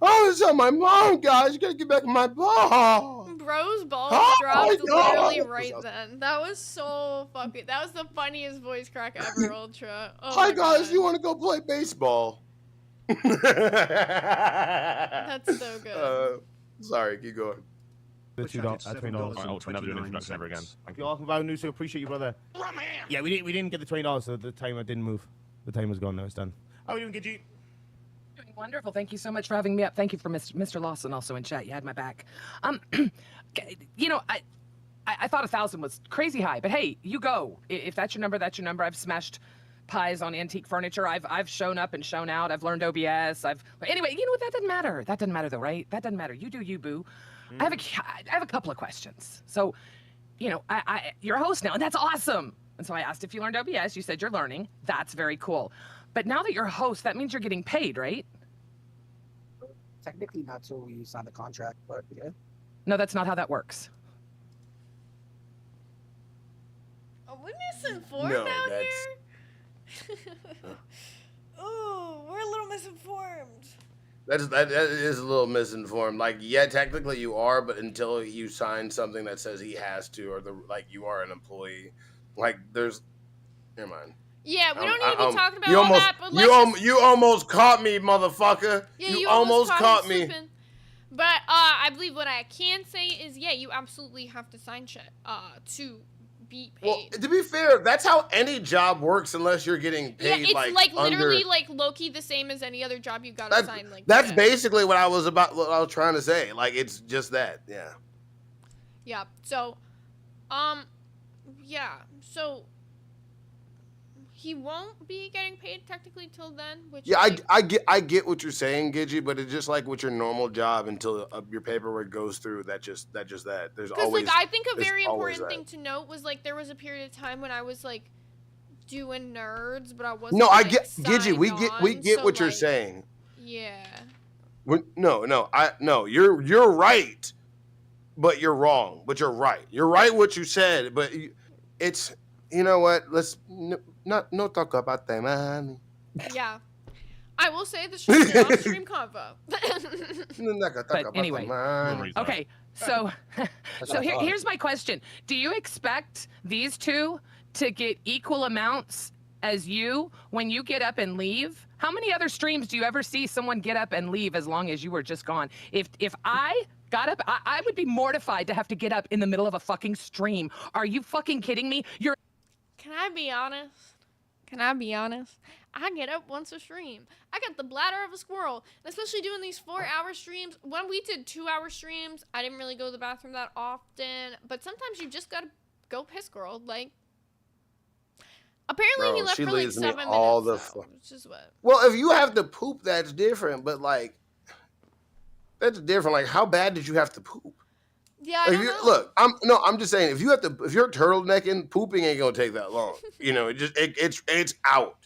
Oh, it's on my mom, guys. You gotta get back in my ball. Bro's balls Oh dropped my God. literally right then. That was so fucking. That was the funniest voice crack ever, Ultra. Oh Hi, my guys. God. You want to go play baseball? That's so good. Sorry, keep going. The $2. $20. I'll never do an introduction ever again. Thank you. You're welcome, Val Nuso. Appreciate you, brother. Yeah, we didn't get the $20, so the timer didn't move. The timer's gone now. It's done. How are you doing, Gidgey? Doing wonderful. Thank you so much for having me up. Thank you for Mr. Lawson also in chat. You had my back. You know, I thought 1,000 was crazy high, but hey, you go. If that's your number, that's your number. I've smashed pies on antique furniture. I've shown up and shown out. I've learned OBS. Anyway, you know what? That doesn't matter. That doesn't matter though, right? That doesn't matter. You do you, boo. I have a couple of questions. So, you know, you're a host now, and that's awesome. And so I asked if you learned OBS. You said you're learning. That's very cool. But now that you're a host, that means you're getting paid, right? Technically not till we sign the contract, but yeah. No, that's not how that works. Are we misinformed No, out that's- here? Ooh, we're a little misinformed. That is a little misinformed. Like, yeah, technically you are, but until you sign something that says he has to, or you are an employee. Like, there's, never mind. Yeah, we don't need to be talking about you all almost, that, but let's you almost caught me, motherfucker. Yeah, you almost caught me. slipping. But I believe what I can say is, yeah, you absolutely have to sign shit to be paid. Well, to be fair, that's how any job works unless you're getting Yeah, paid. it's like literally under, like low-key the same as any other job you gotta sign. Like that's basically what I was trying to say. Like, it's just that, yeah. Yeah. So, yeah. So he won't be getting paid technically till then. Which Yeah, like, I get what you're saying, Gidgey, but it's just like with your normal job until your paperwork goes through. That's just that. There's because always. like I think a there's very always important that. thing to note was like there was a period of time when I was like doing nerds, but I wasn't. No, I like, get Gidgey. We get signed on, what so, you're like, saying. Yeah. No, you're right, but you're wrong. But you're right. You're right what you said, but it's you know what? Let's not talk about that, man. Yeah. I will say the stream is on stream convo. But anyway, okay, so here's my question. Do you expect these two to get equal amounts as you when you get up and leave? How many other streams do you ever see someone get up and leave as long as you were just gone? If I got up, I would be mortified to have to get up in the middle of a fucking stream. Are you fucking kidding me? Can I be honest? I get up once a stream. I got the bladder of a squirrel. And especially doing these 4-hour streams. When we did 2-hour streams, I didn't really go to the bathroom that often. But sometimes you just gotta go piss, girl. Like, apparently he left she for like leaves 7 me minutes. all the so, which is what. Well, if you have to poop, that's different. But like, that's different. Like, how bad did you have to poop? Yeah, I don't know. Look, I'm just saying, if you're turtlenecking, pooping ain't gonna take that long. You know, it's out.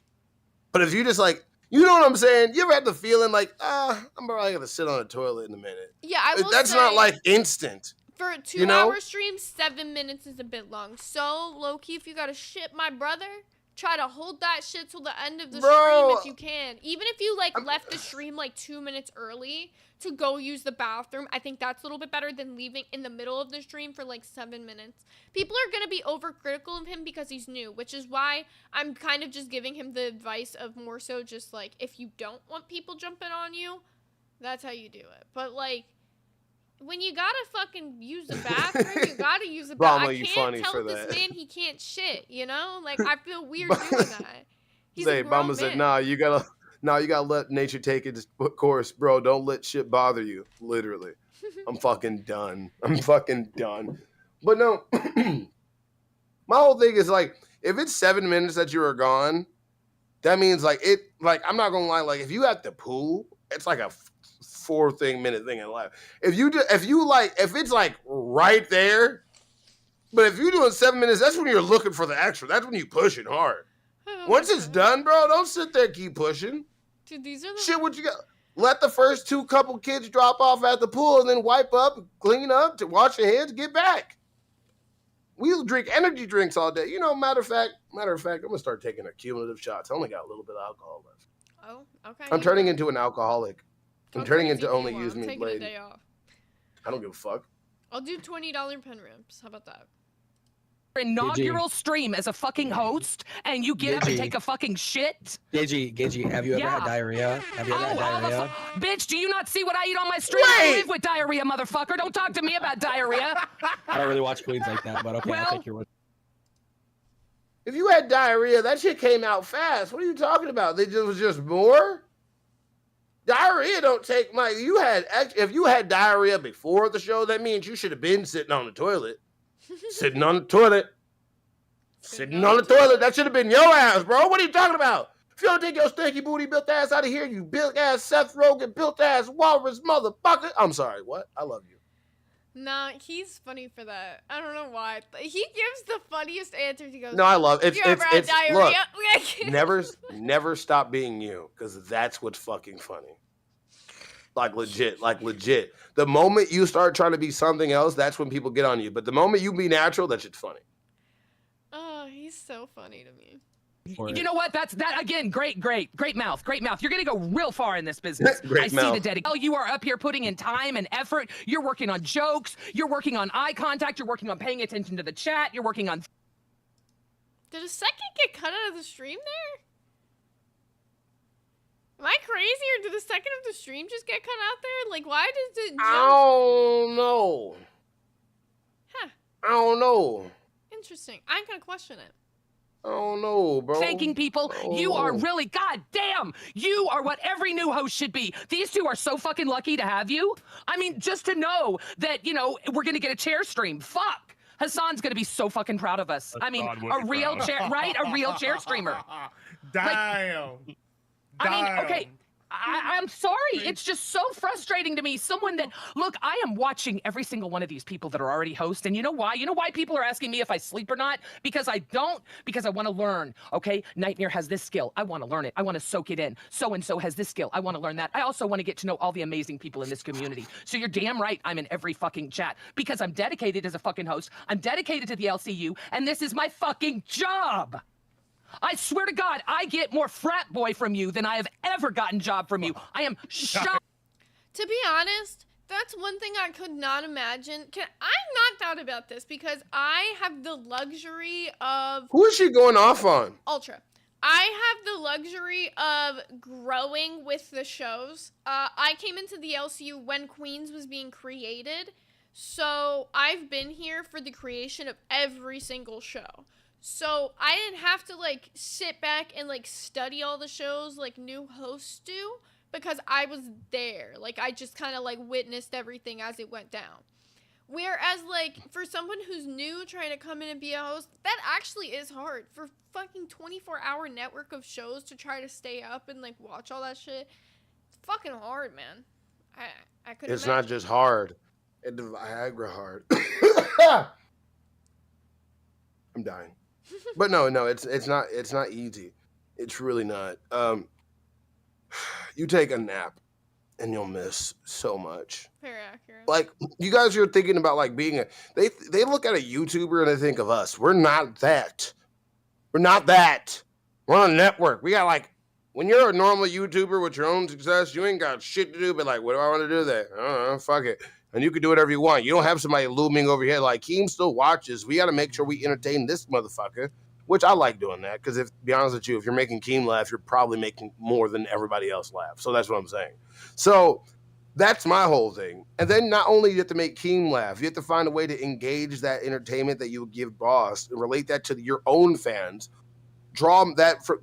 But if you just like, you know what I'm saying? You ever had the feeling like, I'm probably gonna sit on the toilet in a minute. Yeah, I will That's say, not like instant. for a 2-hour you know? stream, 7 minutes is a bit long. So, low-key, if you gotta shit my brother, try to hold that shit till the end of the stream if you can. Even if you like left the stream like 2 minutes early to go use the bathroom, I think that's a little bit better than leaving in the middle of the stream for like 7 minutes. People are gonna be overcritical of him because he's new, which is why I'm kind of just giving him the advice of more so just like, if you don't want people jumping on you, that's how you do it. But like, when you gotta fucking use the bathroom, you gotta use the bathroom. I can't tell this man he can't shit, you know? Like, I feel weird doing that. He's a grown Bama said, man. you gotta let nature take its course, bro. Don't let shit bother you. Literally. I'm fucking done. But no, My whole thing is like, if it's 7 minutes that you are gone, that means like I'm not gonna lie, like if you at the pool, it's like a 4 minute thing in life. If it's like right there, but if you're doing 7 minutes, that's when you're looking for the extra. That's when you pushing hard. Once it's done, bro, don't sit there and keep pushing. Dude, these are the Shit, what you got? Let the first couple kids drop off at the pool and then wipe up, clean up, to wash your hands, get back. We'll drink energy drinks all day. You know, matter of fact, I'm gonna start taking accumulative shots. I only got a little bit of alcohol left. Oh, okay. I'm turning into an alcoholic. I'm turning into only I'm use me taking a lady. day off. I don't give a fuck. I'll do $20 pen rips. How about that? Inaugural stream as a fucking host, and you get up and Gigi. take a fucking shit. Gigi, have you ever had diarrhea? Have you ever had diarrhea? Bitch, do you not see what I eat on my stream? I live with diarrhea, motherfucker. Don't talk to me about diarrhea. I don't really watch Queens like that, but okay, Well- I'll take your word. If you had diarrhea, that shit came out fast. What are you talking about? It was just more? Diarrhea don't take my. If you had diarrhea before the show, that means you should have been sitting on the toilet. Sitting on the toilet. Sitting on the toilet. That should have been your ass, bro. What are you talking about? If you don't take your stinky booty built ass out of here, you built ass Seth Rogen, built ass walrus motherfucker. I'm sorry, what? I love you. Nah, he's funny for that. I don't know why. He gives the funniest answers. He goes, No, I love it. You ever had diarrhea? Look, never stop being you, because that's what's fucking funny. Like legit. The moment you start trying to be something else, that's when people get on you. But the moment you be natural, that shit's funny. Oh, he's so funny to me. You know what? That again. Great mouth. You're gonna go real far in this business. Great I mouth. see the dedication. Oh, you are up here putting in time and effort. You're working on jokes. You're working on eye contact. You're working on paying attention to the chat. You're working on. Did a second get cut out of the stream there? Am I crazy, or did the second of the stream just get cut out there? Like, why does it jump? I don't know. Huh. I don't know. Interesting. I'm gonna question it. I don't know, bro. Thanking people. You are really, goddamn, you are what every new host should be. These two are so fucking lucky to have you. I mean, just to know that, we're gonna get a chair stream. Fuck. Hassan's gonna be so fucking proud of us. I mean, a real chair, right? A real chair streamer. Damn. I mean, okay. I'm sorry. It's just so frustrating to me. Someone that, look, I am watching every single one of these people that are already hosts. And you know why? You know why people are asking me if I sleep or not? Because I don't. Because I want to learn. Okay? Nightmare has this skill. I want to learn it. I want to soak it in. So-and-so has this skill. I want to learn that. I also want to get to know all the amazing people in this community. So you're damn right I'm in every fucking chat. Because I'm dedicated as a fucking host. I'm dedicated to the LCU. And this is my fucking job. I swear to God, I get more frat boy from you than I have ever gotten job from you. I am shocked. To be honest, that's one thing I could not imagine. I'm not out about this because I have the luxury of... Who is she going off on? Ultra. I have the luxury of growing with the shows. I came into the LCU when Queens was being created, so I've been here for the creation of every single show. So I didn't have to sit back and study all the shows like new hosts do because I was there. I just kind of witnessed everything as it went down. Whereas for someone who's new trying to come in and be a host, that actually is hard. For fucking 24-hour network of shows to try to stay up and watch all that shit, it's fucking hard, man. I couldn't. It's not just hard. It's Viagra hard. I'm dying. But no, it's not easy. It's really not. You take a nap and you'll miss so much. Very accurate. You guys are thinking about being they look at a YouTuber and they think of us. We're not that. We're not that. We're on a network. We got when you're a normal YouTuber with your own success, you ain't got shit to do but what do I want to do there? I don't know, fuck it. And you can do whatever you want. You don't have somebody looming over your head. Keem still watches. We got to make sure we entertain this motherfucker, which I like doing that. Because to be honest with you, if you're making Keem laugh, you're probably making more than everybody else laugh. So that's what I'm saying. So that's my whole thing. And then not only do you have to make Keem laugh, you have to find a way to engage that entertainment that you give Boss and relate that to your own fans. draw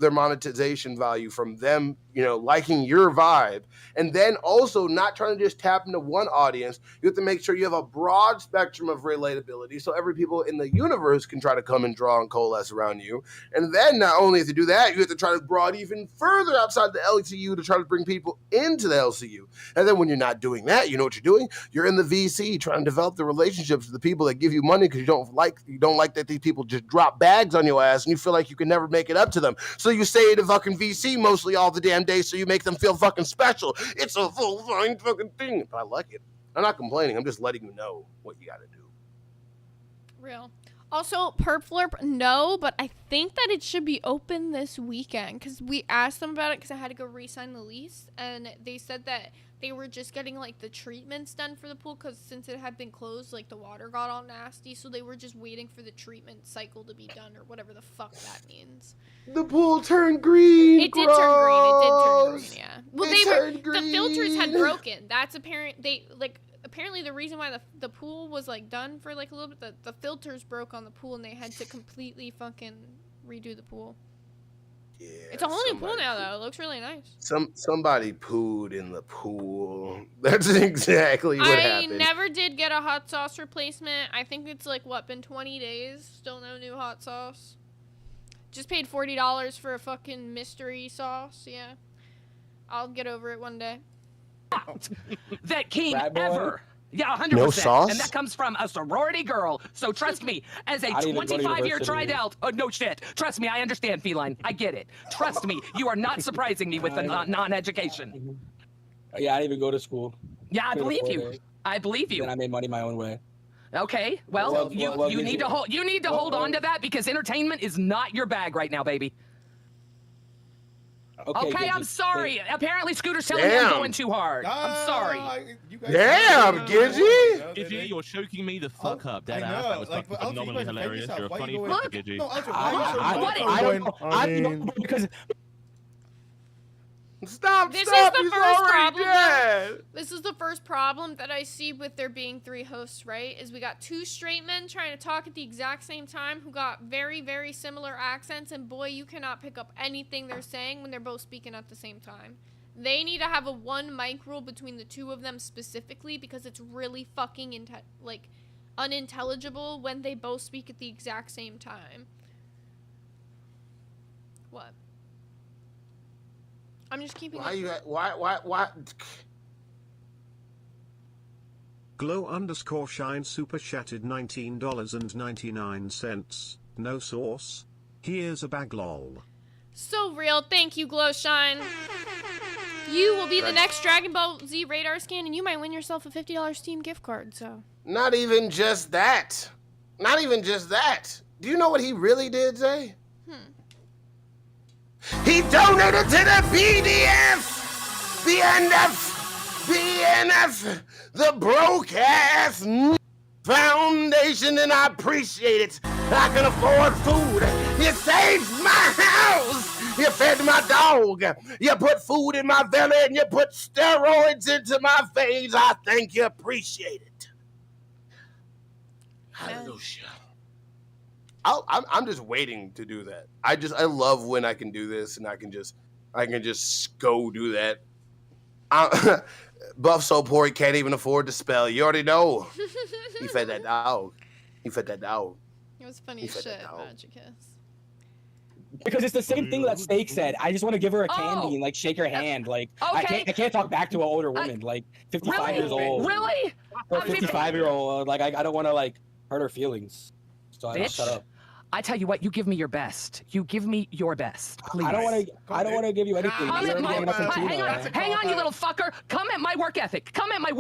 their monetization value from them, liking your vibe, and then also not trying to just tap into one audience. You have to make sure you have a broad spectrum of relatability, so every people in the universe can try to come and draw and coalesce around you. And then not only have to do that, you have to try to broaden even further outside the LCU to try to bring people into the LCU. And then when you're not doing that, you know what you're doing? You're in the VC trying to develop the relationships with the people that give you money because you don't like that these people just drop bags on your ass and you feel like you can never make it up to them. So you stay to fucking VC mostly all the damn day so you make them feel fucking special. It's a full fine fucking thing. But I like it. I'm not complaining. I'm just letting you know what you gotta do. Real. Also, Perp Flurp, no, but I think that it should be open this weekend because we asked them about it because I had to go re-sign the lease, and they said that they were just getting, like, the treatments done for the pool because since it had been closed, like, the water got all nasty, so they were just waiting for the treatment cycle to be done or whatever the fuck that means. The pool turned green. It did turn green. It did turn green, yeah. Well, the filters had broken. That's apparent. Apparently the reason why the pool was like done for like a little bit, the filters broke on the pool and they had to completely fucking redo the pool. Yeah, it's a whole new pool now though. It looks really nice. Somebody pooed in the pool. That's exactly what happened. I never did get a hot sauce replacement. I think it's like been 20 days. Still no new hot sauce. Just paid $40 for a fucking mystery sauce. Yeah. I'll get over it one day. That came ever. Yeah, 100%. No sauce? And that comes from a sorority girl. So trust me, as a 25-year tried-out, no shit. Trust me, I understand, Feline. I get it. Trust me, you are not surprising me with the non-education. Yeah, I didn't even go to school. Yeah, I believe you. I believe you. Then I made money my own way. Okay, well, you need to hold on to that because entertainment is not your bag right now, baby. Okay, I'm sorry. Apparently, Scooter's telling me I'm going too hard. I'm sorry. Damn, Gidgy. Gidgy, you're choking me the fuck up. Dead ass. That was fucking phenomenally hilarious. You're a funny fuck, Gidgy. I don't know because. Stop! This stop, is the he's first already problem. dead. This is the first problem that I see with there being 3 hosts, right? Is we got 2 straight men trying to talk at the exact same time who got very, very similar accents, and boy, you cannot pick up anything they're saying when they're both speaking at the same time. They need to have a 1 mic rule between the 2 of them specifically because it's really fucking unintelligible when they both speak at the exact same time. What? I'm just keeping. Why? Glow_shine super chatted $19.99. No sauce. Here's a bag lol. So real. Thank you, Glowshine. You will be the next Dragon Ball Z radar scan, and you might win yourself a $50 Steam gift card. So. Not even just that. Not even just that. Do you know what he really did, Zay? He donated to the BNF, the broke ass foundation, and I appreciate it. I can afford food. You saved my house. You fed my dog. You put food in my belly, and you put steroids into my veins. I think you appreciate it. Hallelujah. I'm just waiting to do that. I love when I can do this and I can just go do that. Buff so poor he can't even afford to spell. You already know. He fed that dog. It was funny as shit, Magicus. Because it's the same thing that Steak said. I just want to give her a candy and like shake her hand. Like I can't talk back to an older woman, like 55 years old. Really? Or 55-year-old. Like I don't want to like hurt her feelings. So I shut up. I tell you what, you give me your best. You give me your best, please. I don't want to give you anything. Hang on, you little fucker. Come at my work ethic. Please.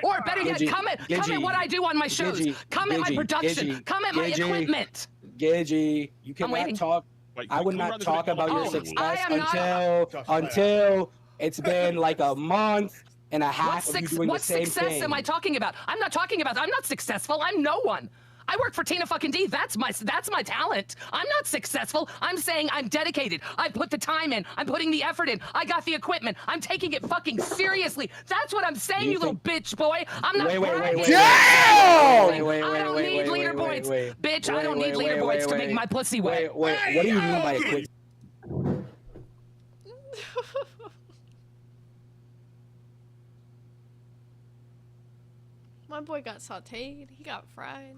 Or better yet, come at what I do on my shows. Come at my production. Come at my equipment. Gidgy, you cannot talk. I would not talk about your success until it's been like a month and a half of you doing the same thing. What success am I talking about? I'm not successful. I'm no one. I work for Tina fucking D. That's my talent. I'm not successful. I'm saying I'm dedicated. I put the time in. I'm putting the effort in. I got the equipment. I'm taking it fucking seriously. That's what I'm saying, you little bitch boy. I'm not bragging. Damn! I don't need leaderboards. leaderboards. Bitch, I don't need leaderboards to make my pussy wet. Wait, what do you mean by a quick? My boy got sauteed. He got fried.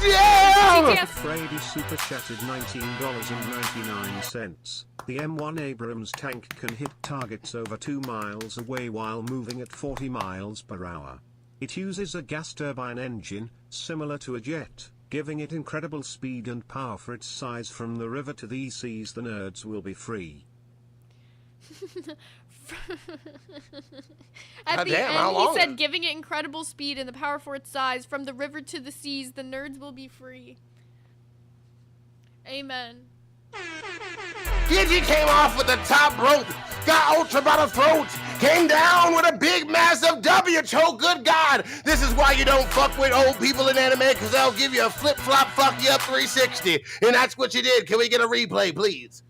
Yeah! Frady super chatted $19.99. The M1 Abrams tank can hit targets over 2 miles away while moving at 40 miles per hour. It uses a gas turbine engine, similar to a jet, giving it incredible speed and power for its size. From the river to the seas, the nerds will be free. At the end, he said, giving it incredible speed and the power for its size. From the river to the seas, the nerds will be free. Amen. Gidgy came off with the top rope, got Ultra by the throat, came down with a big, massive W choke. Good God, this is why you don't fuck with old people in anime, because they'll give you a flip-flop, fuck you up 360. And that's what you did. Can we get a replay, please?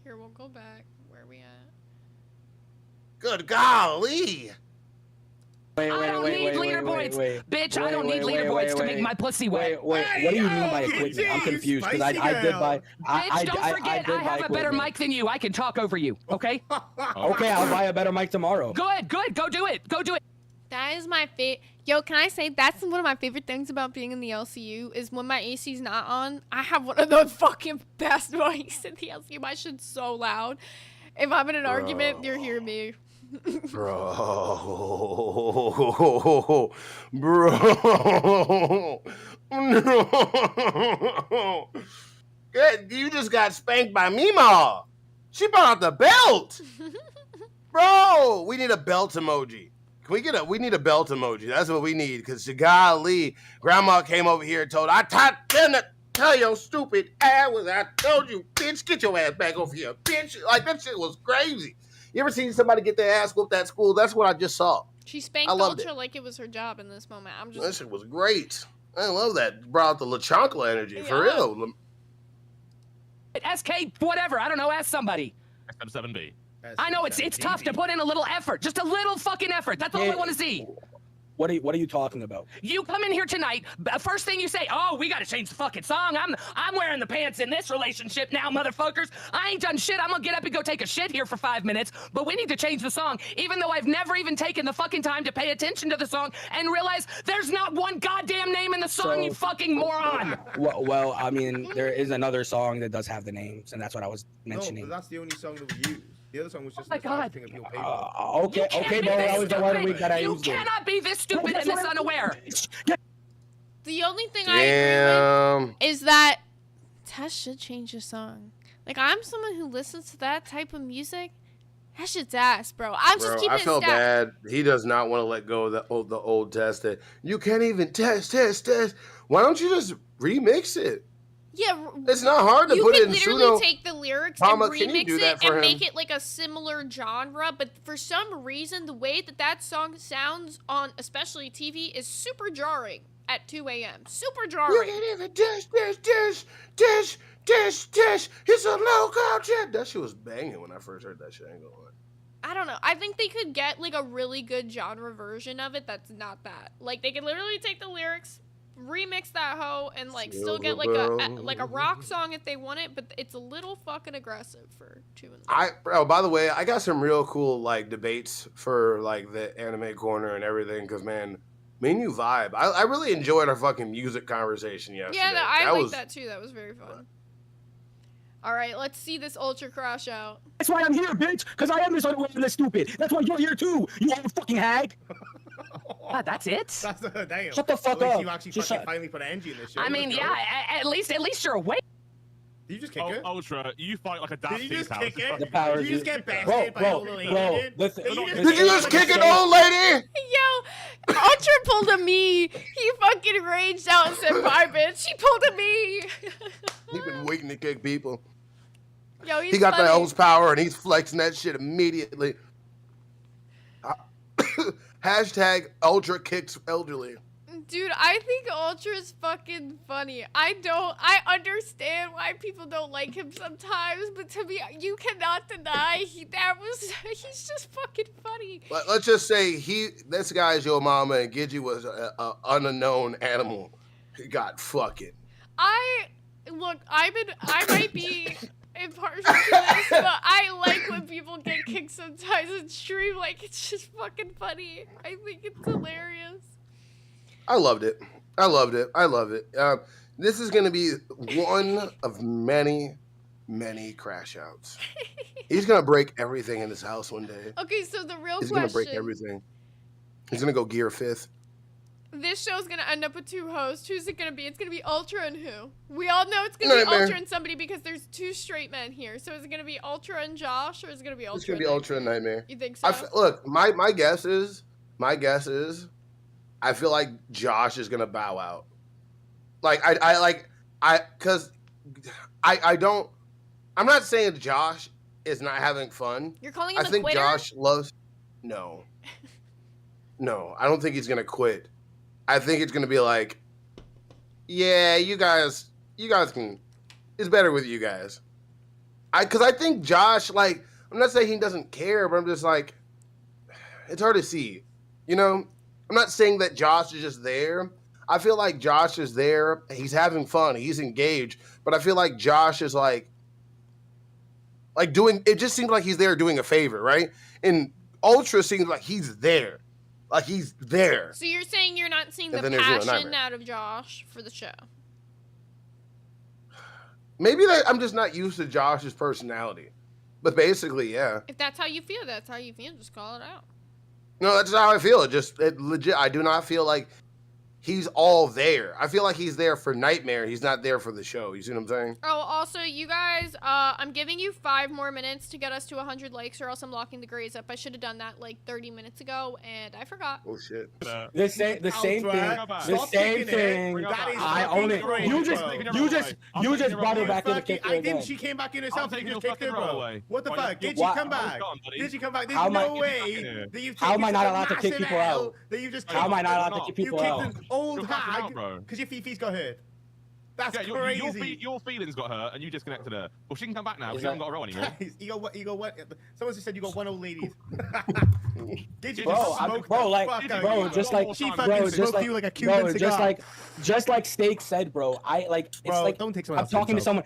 Here, we'll go back. Where are we at? Good golly. I don't need leaderboards. Bitch, I don't need leaderboards to make my pussy wet. What do you mean by equipment? I'm confused because I did buy. Bitch, don't forget I have a better mic than you. I can talk over you, okay? Okay, I'll buy a better mic tomorrow. Good. Go do it. Go do it. That is my favorite. Yo, can I say that's one of my favorite things about being in the LCU is when my AC's not on, I have one of the fucking best mics in the LCU. My shit's so loud. If I'm in an argument, you'll hear me. Bro. No. You just got spanked by Mima. She brought out the belt. Bro, we need a belt emoji. Can we get we need a belt emoji. That's what we need. Because golly, grandma came over here and told I didn't tell your stupid ass was I told you, bitch, get your ass back over here, bitch. Like that shit was crazy. You ever seen somebody get their ass whooped at school? That's what I just saw. She spanked Ultra like it was her job in this moment. That shit was great. I love that. Brought out the LaChonkla energy, for real. SK, whatever. I don't know. Ask somebody. SM7B. I know it's tough to put in a little effort. Just a little fucking effort. That's all I want to see. What are you talking about? You come in here tonight, first thing you say, oh, we gotta change the fucking song. I'm wearing the pants in this relationship now, motherfuckers. I ain't done shit. I'm gonna get up and go take a shit here for 5 minutes, but we need to change the song, even though I've never even taken the fucking time to pay attention to the song and realize there's not one goddamn name in the song, you fucking moron. Well, I mean, there is another song that does have the names, and that's what I was mentioning. No, but that's the only song that we use. The other song was just my God. Thing of your Okay, bro. That was the one week that I used. You cannot be this stupid and this unaware. The only thing I agree with is that Tess should change the song. Like, I'm someone who listens to that type of music. That shit's ass, bro. I'm just keeping it I felt bad. He does not want to let go of the old test that you can't even test. Why don't you just remix it? Yeah, it's not hard to put it in You can literally take the lyrics and remix it and make it like a similar genre, but for some reason, the way that song sounds on especially TV is super jarring at 2 a.m. Super jarring. You can't even dish. It's a local shit. That shit was banging when I first heard that shit. I ain't gonna lie. I don't know. I think they could get like a really good genre version of it that's not that. Like they could literally take the lyrics, remix that hoe, and like still get like a rock song if they want it, but it's a little fucking aggressive for 2 in the morning. By the way, I got some real cool like debates for like the anime corner and everything, because man, me and you vibe. I really enjoyed our fucking music conversation yesterday. Yeah, I like that too. That was very fun. All right, let's see this Ultra crash out. That's why I'm here, bitch, because I am this unaware and this stupid. That's why you're here too, you old fucking hag. That's it? Damn. Shut the fuck up. You actually finally put an engine in this show. I mean, yeah, at least you're awake. Did you just kick it? Ultra, you fight like a daft. Did you just kick it? The power. Did you just get bashed by old lady? Did you just kick an old lady? Yo, Ultra pulled a me. He fucking raged out and said, "Bye, bitch." He pulled a me. He's been waiting to kick people. Yo, he got that old power and he's flexing that shit immediately. Hashtag Ultra kicks elderly. Dude, I think Ultra's fucking funny. I understand why people don't like him sometimes, but to me, you cannot deny he's just fucking funny. Let's just say this guy's your mama and Gidget was an unknown animal. He got fucking. I might be impartial to this, but I like when people get kicked sometimes in stream. Like, it's just fucking funny. I think it's hilarious. I loved it. I love it. This is going to be one of many, many crash outs. He's going to break everything in his house one day. Okay, so the real He's question. going to break everything. He's going to go gear 5th. This show's going to end up with 2 hosts. Who's it going to be? It's going to be Ultra and who? We all know it's going to be Nightmare. Ultra and somebody because there's 2 straight men here. So is it going to be Ultra and Josh or is it going to be Ultra? It's going to be Ultra and Nightmare. You think so? Look, my guess is, I feel like Josh is going to bow out. I'm not saying Josh is not having fun. You're calling him I think quitter? Josh loves. No, I don't think he's gonna quit. I think it's gonna be like, yeah, you guys can. It's better with you guys. Because I think Josh, like, I'm not saying he doesn't care, but I'm just like, it's hard to see. You know, I'm not saying that Josh is just there. I feel like Josh is there. He's having fun. He's engaged. But I feel like Josh is like doing, it just seems like he's there doing a favor, right? And Ultra seems like he's there. Like he's there. So you're saying you're not seeing the And then there's passion out of Josh for the show? Maybe I'm just not used to Josh's personality. But basically, yeah. If that's how you feel, that's how you feel. Just call it out. No, that's how I feel. It legit. I do not feel like he's all there. I feel like he's there for Nightmare. He's not there for the show. You see what I'm saying? Oh, also, you guys, I'm giving you 5 more minutes to get us to 100 likes, or else I'm locking the grades up. I should have done that like 30 minutes ago, and I forgot. Oh shit! The same thing. I own it. You just brought her back in the kick. I didn't. She came back in herself. You just kicked her, bro. What the fuck? Did she come back? Did she come back? There's no way that you've. How am I not allowed to kick people out? How am I not allowed to kick people out? Old hag, because your Fifi's got hurt. That's crazy. Your feelings got hurt, and you disconnected her. Well, she can come back now. She hasn't got a row anymore. You got what? Someone just said you got one old lady. Did you just like a Cuban cigar. Just like Steak said, bro. Don't take someone. I'm talking to someone.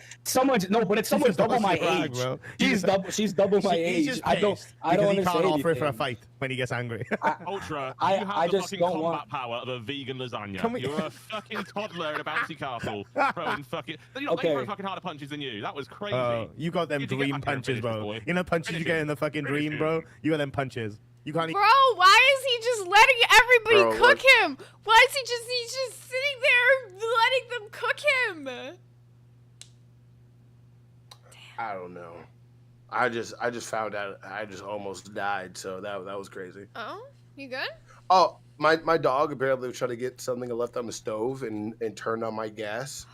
But it's someone double my age. She's double my age. I don't understand. He can't offer for a fight when he gets angry. Ultra, I you have the just fucking don't combat want power of a vegan lasagna. You're a fucking toddler in a bouncy castle throwing fucking. They throw fucking harder punches than you. That was crazy. You got them dream punches, bro. You know punches you get in the fucking dream, bro. You got them punches. You can't. Bro, why is he just letting everybody cook him? Why is he's just sitting there letting them cook him? I don't know. I just found out. I just almost died. So that was crazy. Oh, you good? Oh, my dog apparently was trying to get something left on the stove and turned on my gas.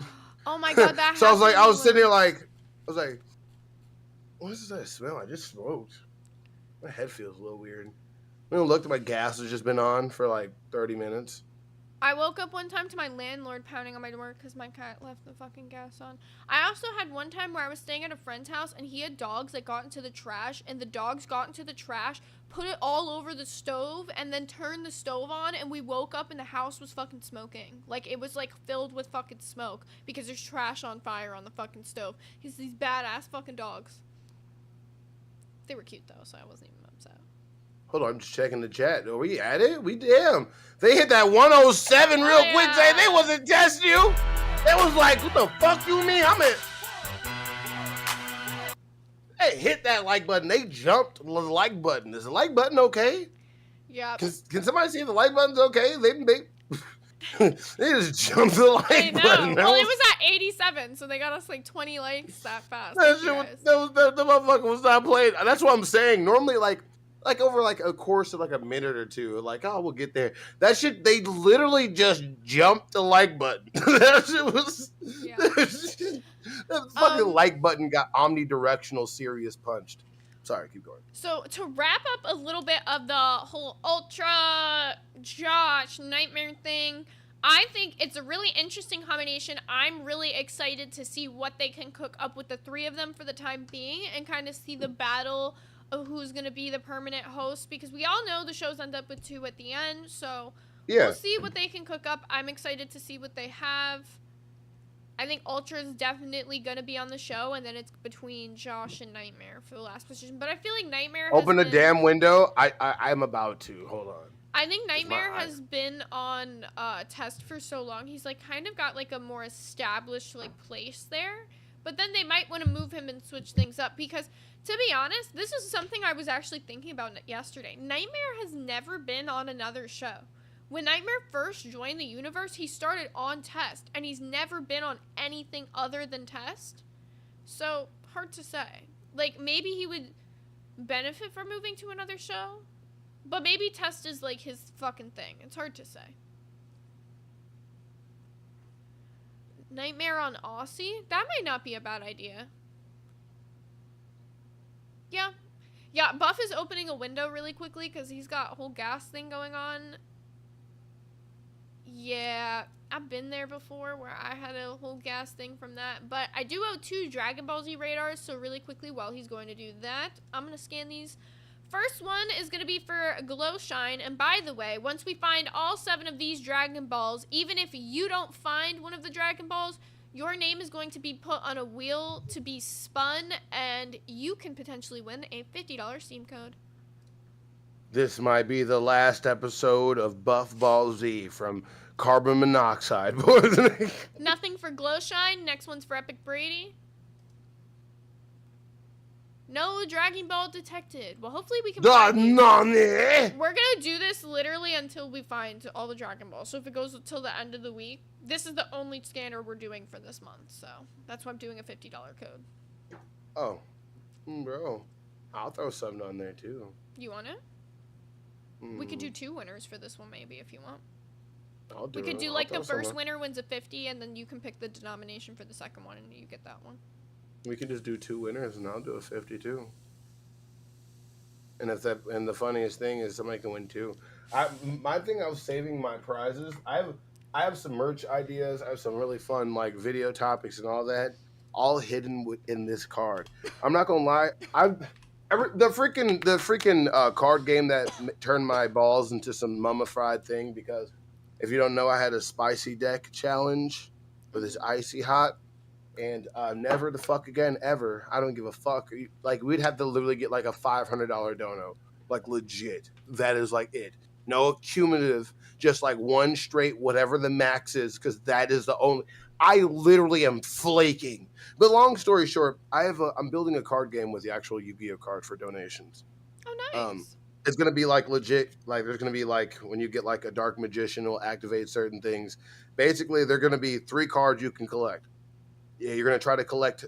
Oh my god, that. So I was sitting there like, what is that smell? I just smoked. My head feels a little weird. When I looked at my gas has just been on for like 30 minutes. I woke up one time to my landlord pounding on my door because my cat left the fucking gas on. I also had one time where I was staying at a friend's house and he had dogs that got into the trash, and the dogs got into the trash, put it all over the stove, and then turned the stove on, and we woke up and the house was fucking smoking. Like, it was like filled with fucking smoke because there's trash on fire on the fucking stove. He's these badass fucking dogs. They were cute though, so I wasn't even upset. Hold on, I'm just checking the chat. Are we at it? We damn. They hit that 107 real quick. They wasn't testing you. They was like, what the fuck you mean? They hit that like button. They jumped the like button. Is the like button okay? Yeah. Can somebody see if the like button's okay? They just jumped the like button. Well, it was at 87, so they got us like 20 likes that fast. The motherfucker was not playing. That's what I'm saying. Normally, like over like a course of like a minute or two, like, oh, we'll get there. That shit, they literally just jumped the like button. That shit was. Yeah. That fucking like button got omnidirectional serious punched. Sorry, keep going. So to wrap up a little bit of the whole Ultra Josh Nightmare thing, I think it's a really interesting combination. I'm really excited to see what they can cook up with the three of them for the time being and kind of see the battle of who's going to be the permanent host, because we all know the shows end up with 2 at the end, so we'll see what they can cook up. I'm excited to see what they have. I think Ultra is definitely going to be on the show, and then it's between Josh and Nightmare for the last position. But I feel like Nightmare Open the damn window. I'm about to. Hold on. I think Nightmare has been on test for so long. He's like kind of got like a more established like place there. But then they might want to move him and switch things up, because to be honest, this is something I was actually thinking about yesterday. Nightmare has never been on another show. When Nightmare first joined the universe, he started on test, and he's never been on anything other than test. So, hard to say. Like, maybe he would benefit from moving to another show, but maybe test is like his fucking thing. It's hard to say. Nightmare on Aussie? That might not be a bad idea. Yeah. Yeah, Buff is opening a window really quickly because he's got a whole gas thing going on. Yeah, I've been there before where I had a whole gas thing from that. But I do owe 2 Dragon Ball Z radars, so really quickly while he's going to do that, I'm going to scan these. First one is going to be for Glow Shine, and by the way, once we find all 7 of these Dragon Balls, even if you don't find one of the Dragon Balls, your name is going to be put on a wheel to be spun, and you can potentially win a $50 Steam code. This might be the last episode of Buff Ball Z from carbon monoxide. Nothing for Glow Shine. Next one's for Epic Brady. No Dragon Ball detected. Well, hopefully we can find these. We're gonna do this literally until we find all the Dragon Balls. So if it goes until the end of the week, this is the only scanner we're doing for this month. So that's why I'm doing a $50 code. Oh, bro, I'll throw something on there too. You want it? We could do 2 winners for this one, maybe, if you want. I'll do we could it. do I'll like throw the first something. winner wins a 50, and then you can pick the denomination for the second one, and you get that one. We can just do 2 winners, and I'll do a 50 too. And the funniest thing is somebody can win 2. My thing, I was saving my prizes. I have some merch ideas. I have some really fun like video topics and all that, all hidden in this card. I'm not gonna lie. The freaking card game that turned my balls into some mummified thing, because if you don't know, I had a spicy deck challenge with this icy hot, and never the fuck again ever. I don't give a fuck. Like, we'd have to literally get like a $500 dono, like legit. That is like it. No cumulative, just like one straight whatever the max is, because that is the only. I literally am flaking. But long story short, I'm building a card game with the actual Yu-Gi-Oh card for donations. Oh, nice. It's gonna be like legit. Like, there's gonna be like when you get like a Dark Magician will activate certain things. Basically, they're gonna be 3 cards you can collect. Yeah, you're gonna try to collect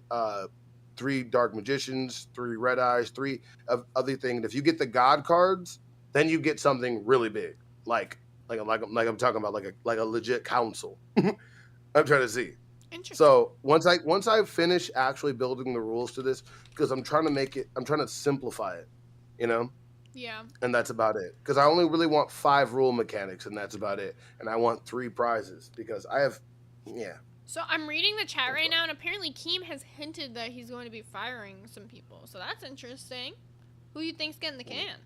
3 Dark Magicians, 3 Red Eyes, 3 of other things. If you get the God cards, then you get something really big, like I'm talking about like a legit council. I'm trying to see. Interesting. So once I finish actually building the rules to this, because I'm trying to simplify it, you know? Yeah. And that's about it. Because I only really want 5 rule mechanics, and that's about it. And I want 3 prizes because I have, yeah. So I'm reading the chat right now, and apparently Keem has hinted that he's going to be firing some people. So that's interesting. Who you think's getting the can?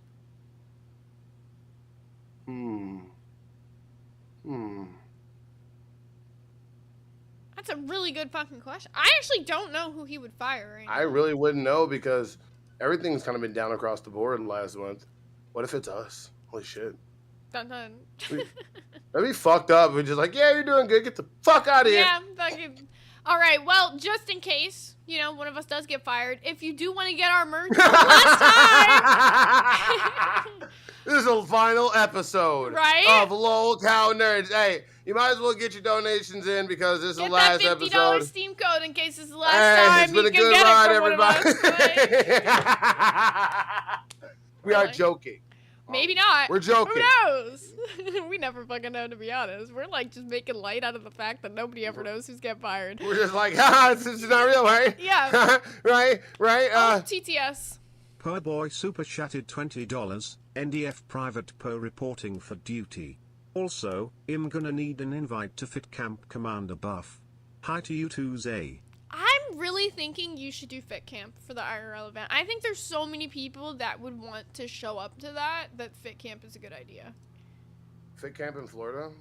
That's a really good fucking question. I actually don't know who he would fire right now. I really wouldn't know, because everything's kind of been down across the board last month. What if it's us? Holy shit. Dun dun. That'd be fucked up. We're just like, yeah, you're doing good. Get the fuck out of here. Yeah, fucking. All right, well, just in case, you know, one of us does get fired, if you do want to get our merch last time. This is the final episode of Lol Cow Nerds. Hey, you might as well get your donations in, because this is the last that $50 episode. Steam code in case this is the last time. It's been you a can good get ride, it from everybody. We are joking. Maybe not. We're joking. Who knows? We never fucking know, to be honest. We're like just making light out of the fact that nobody ever knows who's getting fired. We're just like, this is not real, right? Yeah. right? TTS. Per boy super chatted $20. NDF private per reporting for duty. Also, I'm gonna need an invite to Fit Camp Commander Buff. Hi to you too, Zay. I'm really thinking you should do Fit Camp for the IRL event. I think there's so many people that would want to show up to that Fit Camp is a good idea. Fit Camp in Florida?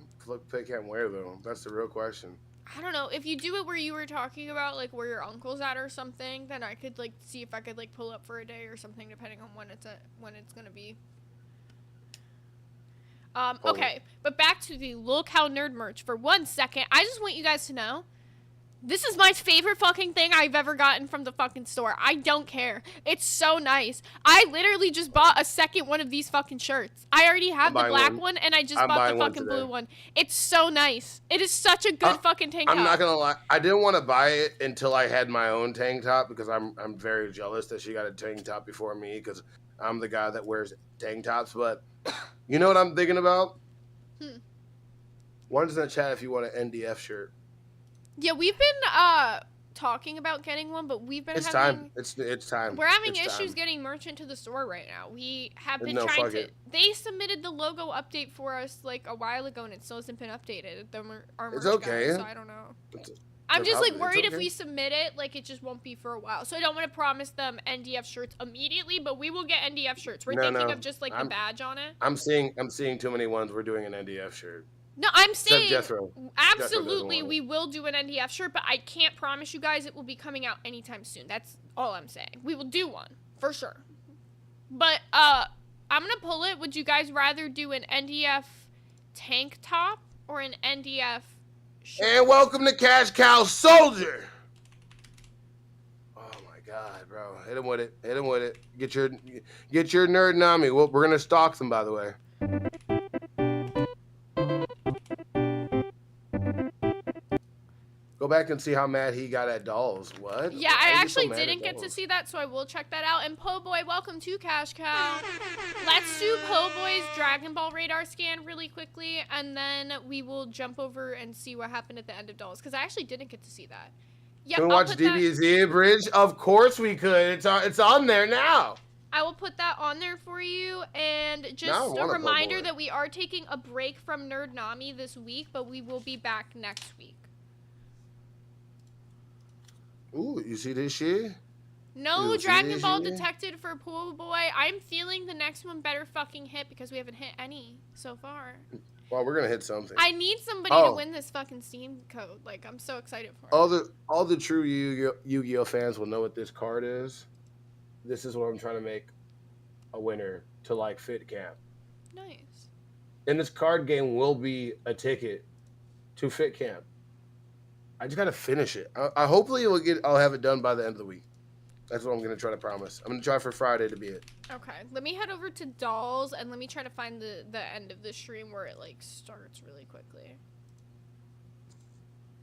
Fit Camp where, though? That's the real question. I don't know. If you do it where you were talking about, like, where your uncle's at or something, then I could, like, see if I could, like, pull up for a day or something, depending on when it's gonna be. Okay, but back to the Locale Nerd merch for 1 second. I just want you guys to know, this is my favorite fucking thing I've ever gotten from the fucking store. I don't care. It's so nice. I literally just bought a second one of these fucking shirts. I already have the black one, and I just bought the fucking blue one. It's so nice. It is such a good fucking tank top. I'm not gonna lie. I didn't want to buy it until I had my own tank top because I'm very jealous that she got a tank top before me because I'm the guy that wears tank tops. But you know what I'm thinking about? One's in the chat if you want an NDF shirt. Yeah, we've been talking about getting one, but we've been It's having... time. It's time. We're having It's issues time. getting merch into the store right now. We have been No, trying fuck to... it. They submitted the logo update for us, like, a while ago, and it still hasn't been updated. Our It's merch okay. guy, so I don't know. I'm just, like, worried if okay. we submit it, like, it just won't be for a while. So I don't want to promise them NDF shirts immediately, but we will get NDF shirts. We're thinking of just, like, the badge on it. I'm seeing too many ones. We're doing an NDF shirt. No, I'm saying Jethro. absolutely Jethro we will do an NDF shirt, but I can't promise you guys it will be coming out anytime soon. That's all I'm saying. We will do one, for sure. But, I'm gonna pull it. Would you guys rather do an NDF tank top or an NDF shirt? And welcome to Cash Cow Soldier. Oh my God, bro. Hit him with it. Hit him with it. Get your nerd Nami. Well, we're gonna stalk them, by the way. Go back and see how mad he got at Dolls. What? Yeah, Why I is he actually so mad at didn't get to Dolls? see that, so I will check that out. And Po Boy, welcome to Cash Cow. Let's do Po Boy's Dragon Ball radar scan really quickly, and then we will jump over and see what happened at the end of Dolls, because I actually didn't get to see that. Yep, Can we I'll watch put that- DBZ Bridge? Of course we could. It's on there now. I will put that on there for you, and Now I just a want a Po reminder Boy. that we are taking a break from Nerd Nami this week, but we will be back next week. Ooh, you see this shit? No You see Dragon this Ball shit? detected for Po Boy. I'm feeling the next one better fucking hit because we haven't hit any so far. Well, we're gonna hit something. I need somebody to win this fucking Steam code. Like, I'm so excited for it. All the true Yu-Gi-Oh fans will know what this card is. This is what I'm trying to make a winner to like Fit Camp. Nice. And this card game will be a ticket to Fit Camp. I just gotta finish it. I hopefully I'll have it done by the end of the week. That's what I'm gonna try to promise. I'm gonna try for Friday to be it. Okay, let me head over to Dolls and let me try to find the end of the stream where it like starts really quickly.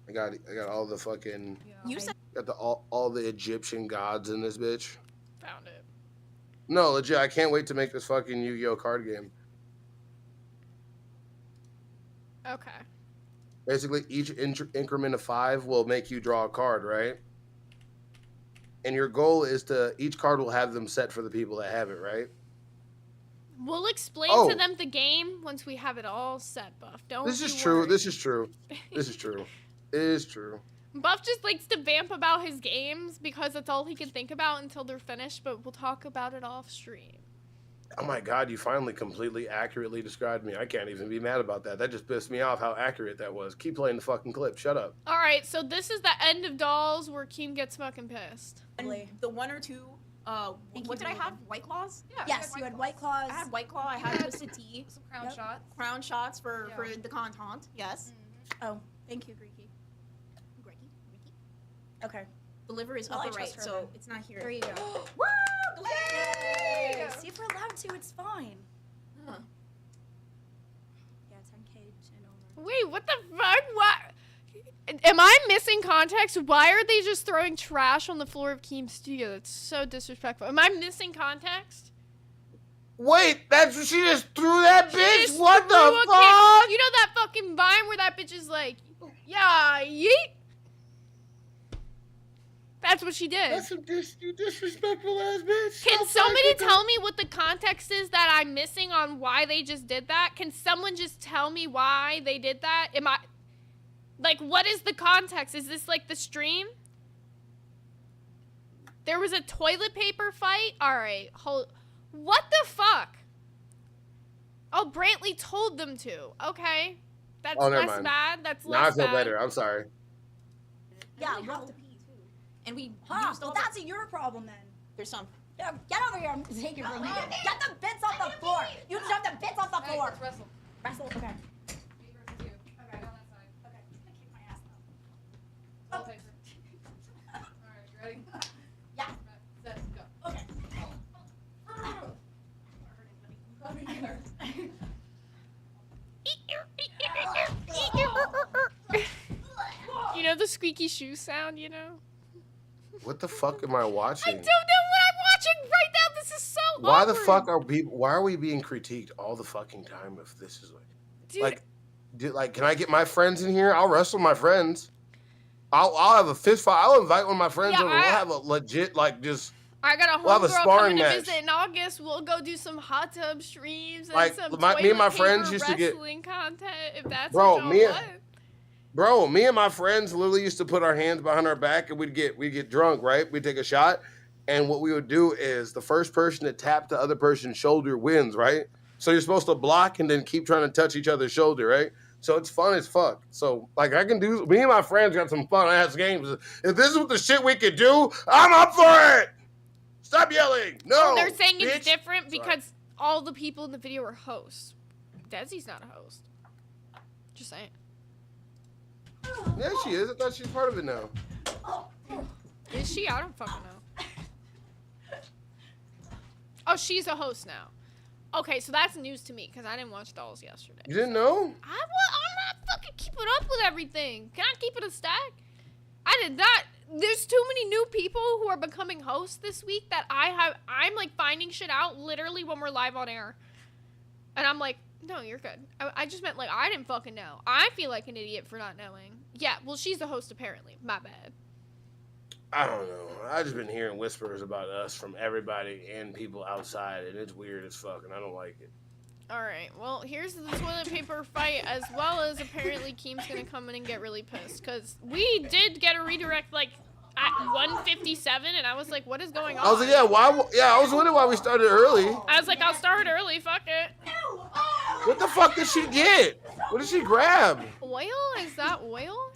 I got all the fucking You said got all the Egyptian gods in this bitch. Found it. No, legit, I can't wait to make this fucking Yu-Gi-Oh card game. Okay. Basically, each increment of 5 will make you draw a card, right? And your goal is each card will have them set for the people that have it, right? We'll explain Oh. to them the game once we have it all set, Buff. Don't This is you true. worry. This is true. This is true. It is true. Buff just likes to vamp about his games because that's all he can think about until they're finished, but we'll talk about it off stream. Oh my God, you finally completely accurately described me. I can't even be mad about that. That just pissed me off how accurate that was. Keep playing the fucking clip. Shut up. All right, so this is the end of Dolls where Keem gets fucking pissed. And the one or two. What did I have? White Claws? Yeah, Yes, you had White Claws. I had White Claw. I had Twisted Tea. Some crown shots. Crown shots for the content. Yes. Oh, thank you, Greeky. Greeky. Okay. The liver is Well, I upper right, trust her so then. it's not here. There you go. Woo! Yay! See, if we're allowed to, it's fine. Huh. Yeah, 10K and over. Wait, what the fuck? What? Am I missing context? Why are they just throwing trash on the floor of Keem's studio? That's so disrespectful. Am I missing context? Wait, that's she just threw that She bitch? just What the threw a fuck? kick. You know that fucking Vine where that bitch is like, yeah, yeet? That's what she did. That's some you disrespectful ass bitch. Can somebody tell me what the context is that I'm missing on why they just did that? Can someone just tell me why they did that? Am I... Like, what is the context? Is this, like, the stream? There was a toilet paper fight? Alright, hold... What the fuck? Oh, Brantley told them to. Okay. That's less bad. That's less bad. Now I feel better. I'm sorry. Yeah, you have to pee too. And we used all That's your problem then. There's some. Yeah, get over here and take your drink. Get the bits off the floor. You just have the bits off the floor. Let's wrestle. Wrestle? Okay. You know the squeaky shoe sound, you know? What the fuck am I watching? I don't know what I'm watching right now. This is so Why awkward. the fuck are people? Why are we being critiqued all the fucking time? If this is like, can I get my friends in here? I'll wrestle my friends. I'll have a fist fight. I'll invite one of my friends over. We'll have a legit just. I got a we'll have a homegirl sparring coming match. to visit in August. We'll go do some hot tub streams and Like, some me and my toilet friends paper used to get- wrestling content. If that's Bro, what y'all me and my friends literally used to put our hands behind our back and we'd get drunk, right? We'd take a shot, and what we would do is the first person to tap the other person's shoulder wins, right? So you're supposed to block and then keep trying to touch each other's shoulder, right? So it's fun as fuck. So like me and my friends got some fun ass games. If this is what the shit we could do, I'm up for it. Stop yelling. No. They're saying bitch. it's different because all the people in the video are hosts. Desi's not a host. Just saying. Yeah, she is. I thought she's part of it now. Is she? I don't fucking know. Oh, she's a host now. Okay, so that's news to me because I didn't watch Dolls yesterday. You didn't know? I'm not fucking keeping up with everything. Can I keep it a stack? I did not. There's too many new people who are becoming hosts this week that I'm like finding shit out literally when we're live on air. And I'm like, no, you're good. I just meant like, I didn't fucking know. I feel like an idiot for not knowing. Yeah, well, she's the host apparently. My bad. I don't know. I just been hearing whispers about us from everybody and people outside, and it's weird as fuck, and I don't like it. All right, well, here's the toilet paper fight, as well as apparently Keem's gonna come in and get really pissed, because we did get a redirect, like, at 1:57, and I was like, what is going on? I was like, I was wondering why we started early. I was like, I'll start early, fuck it. What the fuck did she get? What did she grab? Oil? Is that oil?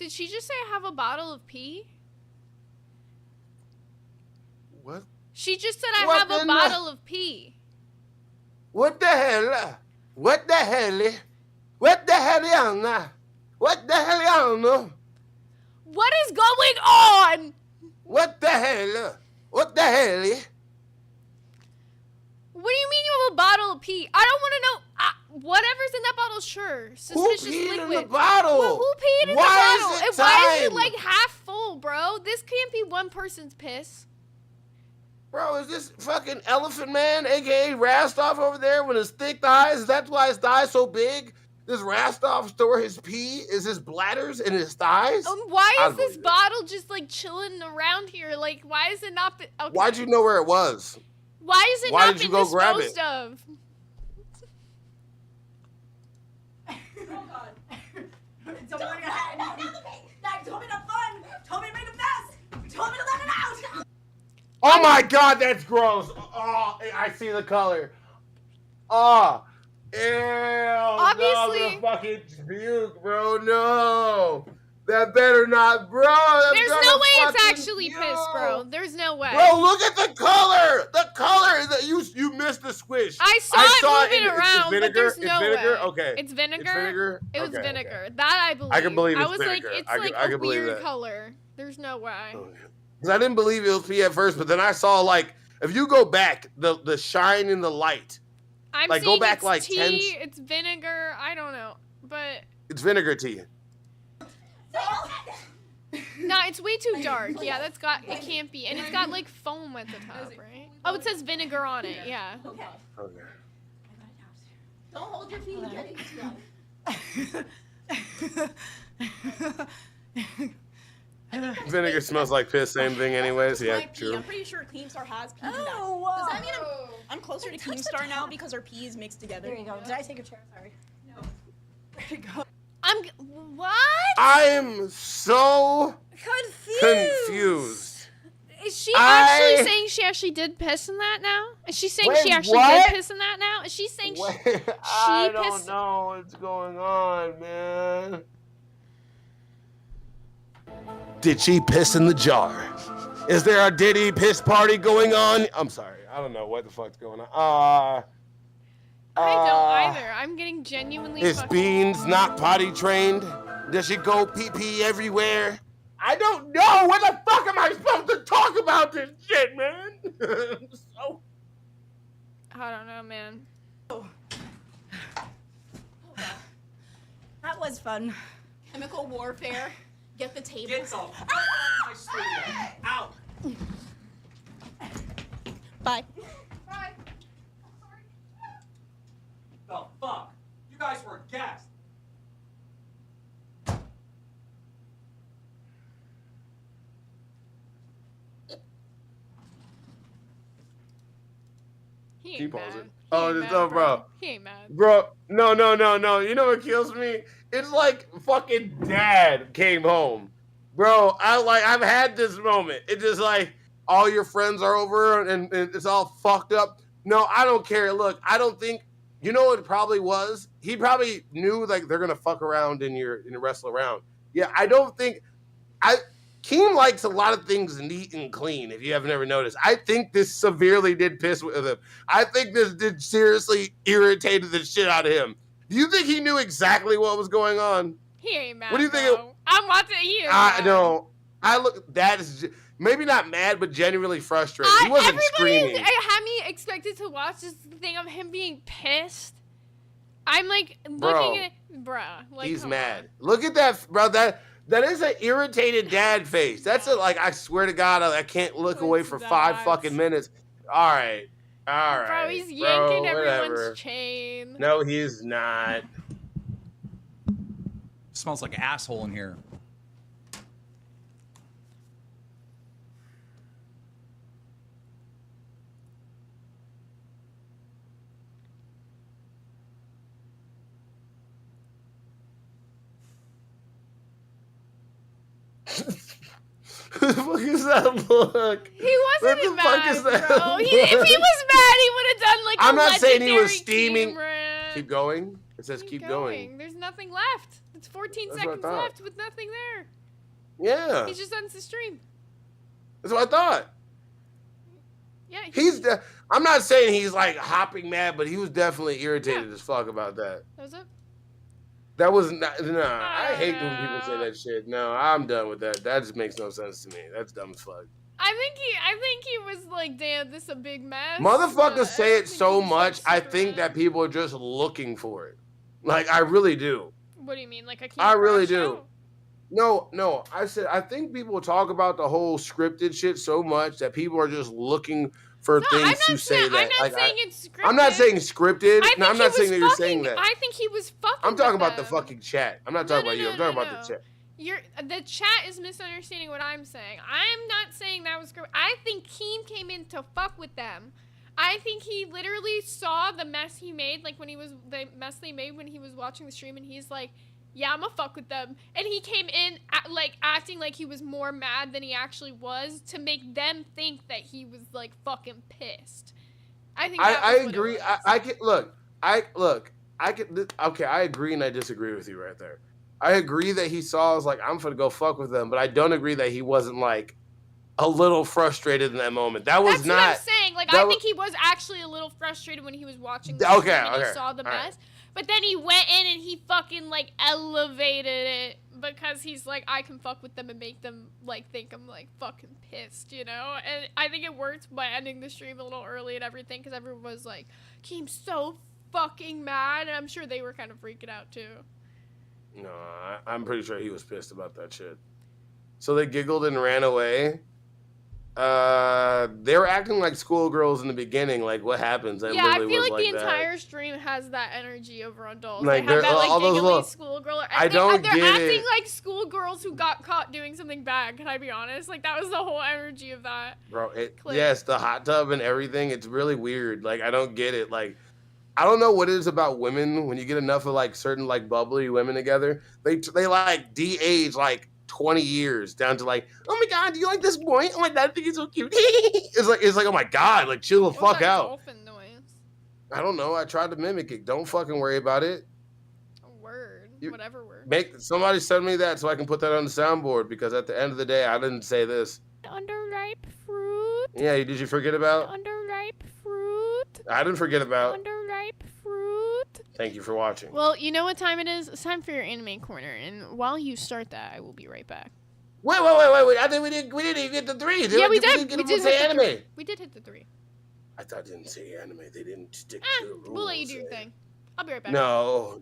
Did she just say I have a bottle of pee? What? She just said I have a bottle of pee. What the hell? What the hell? What the hell, Anna? What the hell, Anna? What is going on? What the hell? What the hell? What do you mean you have a bottle of pee? I don't want to know. Whatever's in that bottle, sure. Suspicious who peed liquid. in the bottle? Well, who peed in Why the bottle? is it And why is it time? like half full, bro? This can't be one person's piss. Bro, is this fucking Elephant Man, aka Rastoff over there with his thick thighs? That's why his thighs so big? Does Rastoff store his pee? Is his bladders in his thighs? Why is this bottle just like chilling around here? Like, why is it not? Okay. Why'd you know where it was? Why is it Why not did you been go grab disposed it? of? Told me to fun. Told me to make a mess. Told me to let it out. Oh my god, that's gross. Oh, I see the color. Oh, ew. Obviously. No, I'm gonna fucking puke, bro. No. That better not, bro. There's no way it's actually piss, bro. There's no way. Bro, look at the color. The color that you missed the squish. I saw it moving it's around, vinegar. but there's It's no vinegar? way. Okay. It's vinegar. It's vinegar? It was Okay, vinegar. That I believe. I can believe I it's was vinegar. like, it's I like can a believe weird that. color. There's no way. Because I didn't believe it was pee at first, but then I saw like if you go back, the shine in the light. I'm like seeing go back it's like tea, 10. it's vinegar. I don't know, but It's vinegar tea. nah, it's way too dark. Yeah, it can't be, and it's got like foam at the top, right? Oh, it says vinegar on it. Yeah. Okay. Don't hold your feet. Vinegar smells like piss. Same thing, anyways. Yeah, My pee. true. I'm pretty sure Keemstar has pee. Does that mean I'm closer to Keemstar now because our pee is mixed together? There you go. Did I take a chair? Sorry. No. There you go. What? I am so confused. Is she actually saying she actually did piss in that now? Is she saying she actually did piss in that now? Is she saying she I don't know what's going on, man. Did she piss in the jar? Is there a Diddy piss party going on? I'm sorry. I don't know what the fuck's going on. I don't either. I'm getting genuinely Is Beans not potty trained? Does she go pee-pee everywhere? I don't know. What the fuck am I supposed to talk about this shit, man? I don't know, man. That was fun. Chemical warfare. Get the table. Get the fuck out of my studio. Out. Bye. Bye. The fuck? You guys were guests. He Keep ain't pausing. mad. Oh, He ain't no, mad, bro. He ain't mad. Bro, no. You know what kills me? It's like fucking dad came home. Bro, I've had this moment. It's just like all your friends are over and it's all fucked up. No, I don't care. Look, I don't think, you know what it probably was? He probably knew like they're gonna fuck around and wrestle around. Yeah, I don't think Keem likes a lot of things neat and clean, if you haven't ever noticed. I think this severely did piss with him. I think this did seriously irritated the shit out of him. Do you think he knew exactly what was going on? He ain't mad. What do you think? I'm watching it here. No. That is maybe not mad, but genuinely frustrated. He wasn't screaming. Had me expected to watch this thing of him being pissed. I'm like Bro, looking at bruh. Like, he's come mad. Look at that, bro. That is an irritated dad face. That's like, I swear to God, I can't look away for 5 fucking minutes. All right. Bro, he's yanking everyone's chain. No, he's not. Smells like asshole in here. Who the fuck is that look? He wasn't What the mad, fuck is that bro. look? If he was mad, he would have done like I'm a not saying he was legendary steaming. Keem rant. Keep going. It says keep going. There's nothing left. It's 14 That's what I seconds thought. left with nothing there. Yeah. He just ends the stream. That's what I thought. Yeah. I'm not saying he's like hopping mad, but he was definitely irritated as fuck about that. That was it? That was not. Nah, I hate when people say that shit. No, I'm done with that. That just makes no sense to me. That's dumb as fuck. I think he was like, damn, this is a big mess. Motherfuckers say it so much. I think that people are just looking for it. Like, I really do. What do you mean? Like a Keem I really Crash do. show? No. I said I think people talk about the whole scripted shit so much that people are just looking for things to say that. I'm not saying it's scripted. I'm not saying scripted. I No, I'm think not he saying that was you're saying fucking- that. I think he was fucking. I'm talking with about the them. fucking chat. I'm not talking about you. I'm talking about the chat. The chat is misunderstanding what I'm saying. I'm not saying that was scripted. I think Keem came in to fuck with them. I think he literally saw the mess he made, like the mess they made when he was watching the stream, and he's like, yeah, I'm gonna fuck with them. And he came in acting like he was more mad than he actually was to make them think that he was like fucking pissed. I think I agree. I can look. Okay, I agree and I disagree with you right there. I agree that he saw was like, I'm gonna go fuck with them, but I don't agree that he wasn't like a little frustrated in that moment. That's what I'm saying. Like, I think he was actually a little frustrated when he was watching the stream and he saw the mess. Right. But then he went in and he fucking like elevated it because he's like, I can fuck with them and make them like think I'm like fucking pissed, you know? And I think it worked by ending the stream a little early and everything because everyone was like, Keem's so fucking mad. And I'm sure they were kind of freaking out too. No, I'm pretty sure he was pissed about that shit. So they giggled and ran away. They were acting like schoolgirls in the beginning. Like, what happens? Yeah, I feel was like the that. entire stream has that energy over on dolls. Like, they have that, like, all those giggly little- schoolgirl. I don't they're get acting it. like schoolgirls who got caught doing something bad, can I be honest? Like, that was the whole energy of that. Bro, clip. yes, the hot tub and everything. It's really weird. Like, I don't get it. Like, I don't know what it is about women when you get enough of like certain like bubbly women together. They like de-age like 20 years down to like, oh my god, do you like this boy? Oh my god, I think he's so cute. it's like, oh my god, like chill the fuck out. Dolphin noise? I don't know. I tried to mimic it. Don't fucking worry about it. Word. Whatever word. Somebody send me that so I can put that on the soundboard because at the end of the day, I didn't say this. Underripe fruit. Yeah, did you forget about? Underripe fruit. I didn't forget about. Underripe fruit. Thank you for watching. Well, you know what time it is? It's time for your anime corner, and while you start that, I will be right back. Wait! I think we didn't even get the 3. Yeah, we did. We did say anime. We did hit the 3. I thought they didn't say anime. They didn't stick to the rules. We'll let you do your thing. I'll be right back. No.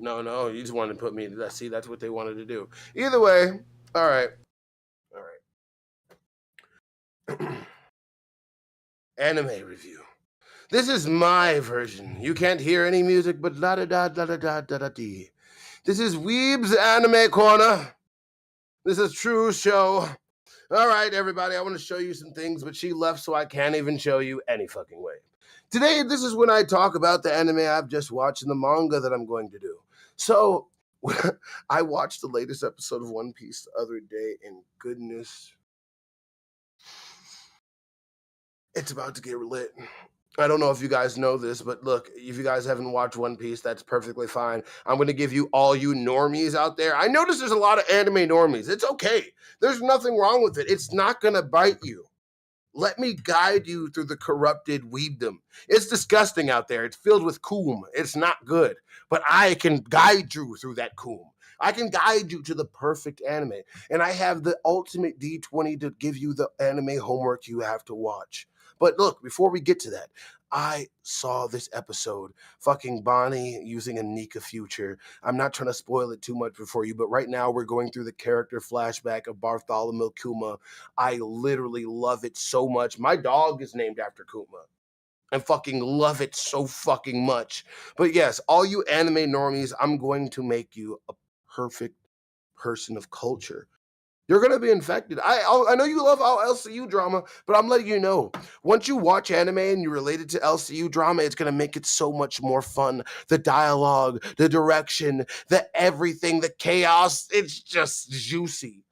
You just wanted to put me. See, that's what they wanted to do. Either way, all right. Anime review. This is my version. You can't hear any music but la da da da da da da da dee. This is Weeb's Anime Corner. This is true show. All right, everybody, I want to show you some things, but she left, so I can't even show you any fucking way. Today, this is when I talk about the anime I've just watched and the manga that I'm going to do. So, I watched the latest episode of One Piece the other day, and goodness, it's about to get lit. I don't know if you guys know this, but look, if you guys haven't watched One Piece, that's perfectly fine. I'm going to give you all you normies out there. I notice there's a lot of anime normies. It's okay. There's nothing wrong with it. It's not going to bite you. Let me guide you through the corrupted weebdom. It's disgusting out there. It's filled with coom. It's not good. But I can guide you through that coom. I can guide you to the perfect anime. And I have the ultimate D20 to give you the anime homework you have to watch. But look, before we get to that, I saw this episode, fucking Bonnie using a Nika future. I'm not trying to spoil it too much for you, but right now we're going through the character flashback of Bartholomew Kuma. I literally love it so much. My dog is named after Kuma. I fucking love it so fucking much. But yes, all you anime normies, I'm going to make you a perfect person of culture. You're going to be infected. I know you love all LCU drama, but I'm letting you know, once you watch anime and you relate it to LCU drama, it's going to make it so much more fun. The dialogue, the direction, the everything, the chaos, it's just juicy.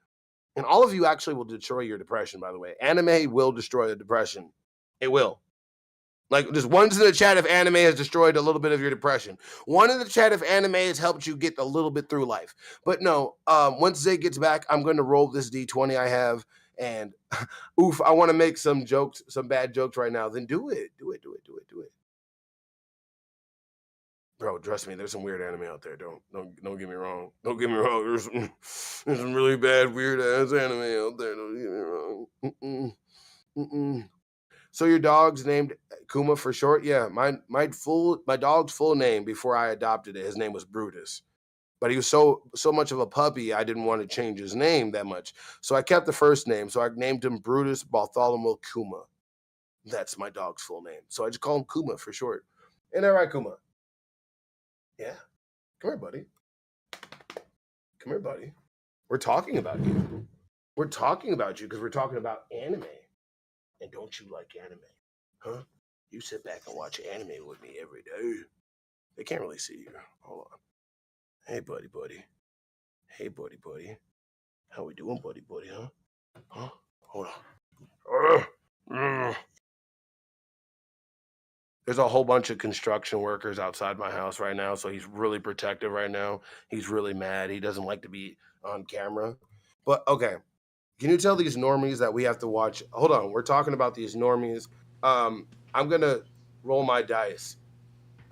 And all of you actually will destroy your depression, by the way. Anime will destroy the depression. It will. Like, just one's in the chat if anime has destroyed a little bit of your depression. One in the chat if anime has helped you get a little bit through life. But no, once Zay gets back, I'm going to roll this D20 I have. And, oof, I want to make some jokes, some bad jokes right now. Then do it. Do it. Bro, trust me, there's some weird anime out there. Don't get me wrong. Don't get me wrong. There's some really bad, weird-ass anime out there. Don't get me wrong. So your dog's named Kuma for short? Yeah, my dog's full name before I adopted it, his name was Brutus. But he was so much of a puppy, I didn't want to change his name that much. So I kept the first name. So I named him Brutus Bartholomew Kuma. That's my dog's full name. So I just call him Kuma for short. Ain't that right, Kuma? Yeah. Come here, buddy. Come here, buddy. We're talking about you. We're talking about you because we're talking about anime. And don't you like anime? Huh? You sit back and watch anime with me every day. They can't really see you. Hold on. Hey, buddy. Hey, buddy. How we doing, buddy, huh? Huh? Hold on. There's a whole bunch of construction workers outside my house right now, so he's really protective right now. He's really mad. He doesn't like to be on camera. But, okay. Can you tell these normies that we have to watch? Hold on. We're talking about these normies. I'm going to roll my dice.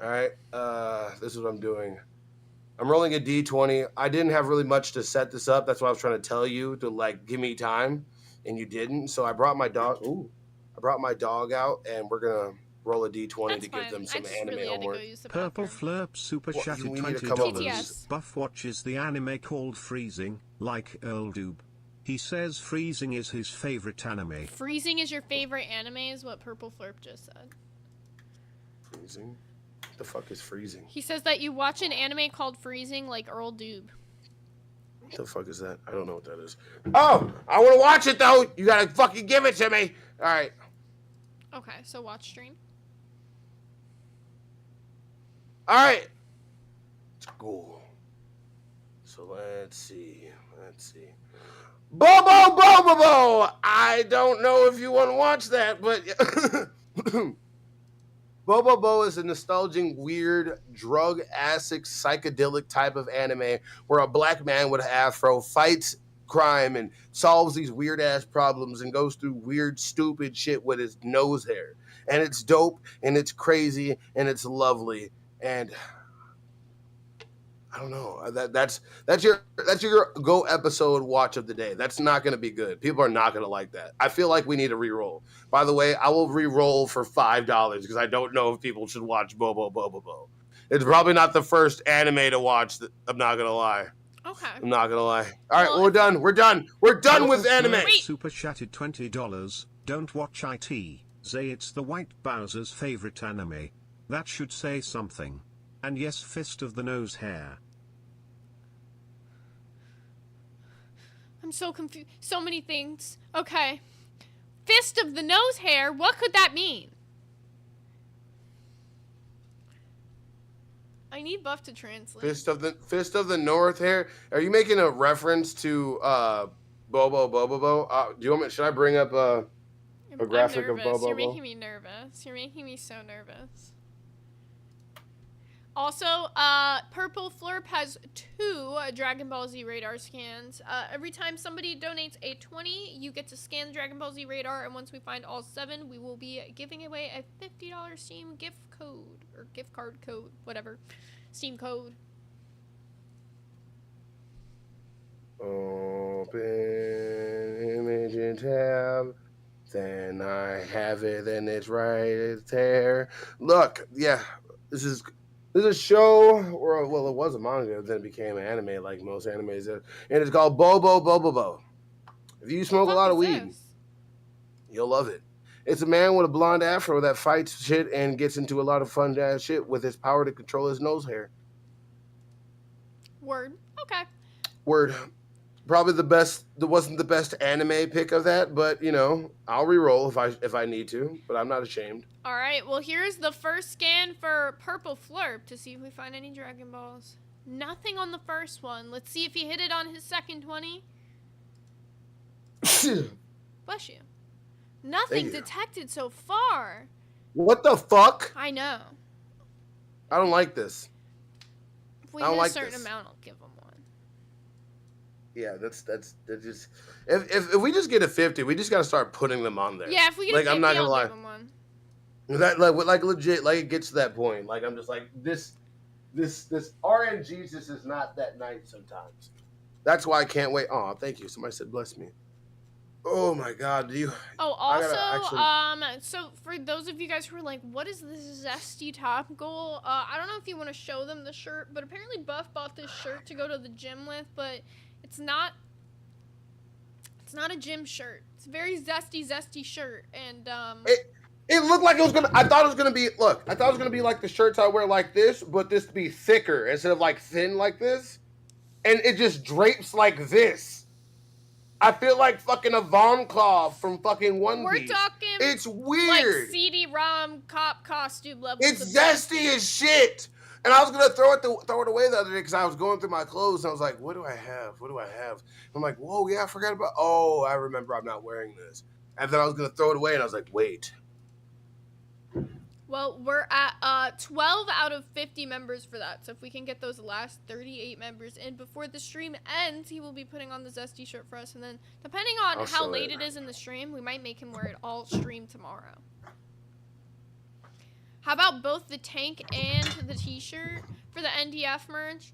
All right. This is what I'm doing. I'm rolling a D20. I didn't have really much to set this up. That's why I was trying to tell you to, like, give me time. And you didn't. So I brought my dog. I brought my dog out, and we're going to roll a D20 to give them some anime homework. Purple Flurp super chatted $20. Buff watches the anime called Freezing, like Earl Doob. He says freezing is his favorite anime. Freezing is your favorite anime is what Purple Flurp just said. Freezing? What the fuck is freezing? He says that you watch an anime called Freezing like Earl Doob. What the fuck is that? I don't know what that is. Oh, I want to watch it though. You gotta fucking give it to me. All right. Okay, so watch stream. All right. Let's go. So let's see. Bo. I don't know if you want to watch that, but Bo is a nostalgic, weird, drug-acid, psychedelic type of anime where a black man with an afro fights crime and solves these weird-ass problems and goes through weird, stupid shit with his nose hair. And it's dope, and it's crazy, and it's lovely, and I don't know. That's your go episode watch of the day. That's not going to be good. People are not going to like that. I feel like we need a re-roll. By the way, I will re-roll for $5 because I don't know if people should watch Bo. It's probably not the first anime to watch. I'm not going to lie. Okay. I'm not going to lie. All right, well, we're done. We're done with anime. Super chatted $20. Don't watch it. Say it's the white Bowser's favorite anime. That should say something. And yes, Fist of the Nose Hair. I'm so confused. So many things. Okay. Fist of the Nose Hair? What could that mean? I need Buff to translate. Fist of the North Hair. Are you making a reference to Bobo? Do you want me? Should I bring up a graphic of Bobo? You're making me nervous. You're making me so nervous. Also, Purple Flurp has 2 Dragon Ball Z radar scans. Every time somebody donates a 20, you get to scan the Dragon Ball Z radar, and once we find all 7, we will be giving away a $50 Steam gift code, or gift card code, whatever. Steam code. Open image and tab. Then I have it, and it's right there. Look, yeah, this is a show, or well, it was a manga, then it became an anime, like most animes did, and it's called Bo. If you smoke a lot of weed, you'll love it. It's a man with a blonde afro that fights shit and gets into a lot of fun ass shit with his power to control his nose hair. Word. Okay. Word. Probably the best. That wasn't the best anime pick of that, but you know, I'll re-roll if I need to. But I'm not ashamed. All right. Well, here's the first scan for Purple Flurp to see if we find any Dragon Balls. Nothing on the first one. Let's see if he hit it on his second 20. Bless you. Nothing detected so far. What the fuck? I know. I don't like this. If we I don't hit like a certain this. amount, I'll give him one. Yeah, that's just if we just get a 50, we just gotta start putting them on there. Yeah, if we get like, a 50, I'm not gonna I'll lie. give him one. That like legit, like it gets to that point. Like I'm just like this RNG just is not that nice sometimes. That's why I can't wait. Oh, thank you. Somebody said bless me. Oh my God, do you? Oh, also, so for those of you guys who are like, what is this zesty topical? I don't know if you want to show them the shirt, but apparently Buff bought this shirt to go to the gym with, but it's not a gym shirt. It's a very zesty shirt, and It looked like it was gonna. I thought it was gonna be. Look, I thought it was gonna be like the shirts I wear like this, but this to be thicker instead of like thin like this, and it just drapes like this. I feel like fucking a Von Claw from fucking One Piece. we're talking. It's weird. Like CD-ROM cop costume level. It's zesty as shit. And I was gonna throw it away the other day because I was going through my clothes and I was like, what do I have? I'm like, whoa, yeah, I forgot about. Oh, I remember I'm not wearing this. And then I was gonna throw it away and I was like, wait. Well, we're at 12 out of 50 members for that. So if we can get those last 38 members in before the stream ends, he will be putting on the zesty shirt for us. And then depending on how late it is in the stream, we might make him wear it all stream tomorrow. How about both the tank and the t-shirt for the NDF merch?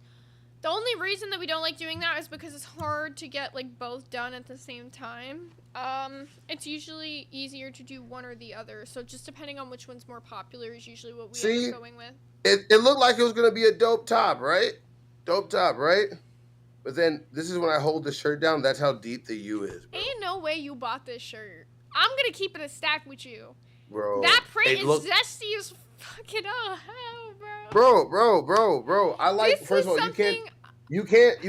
The only reason that we don't like doing that is because it's hard to get like both done at the same time. It's usually easier to do one or the other. So just depending on which one's more popular is usually what we end up going with. It looked like it was gonna be a dope top, right? Dope top, right? But then this is when I hold the shirt down. That's how deep the U is, bro. Ain't no way you bought this shirt. I'm gonna keep it a stack with you. Bro, that print is zesty as fucking hell, bro. I like. This first of all, you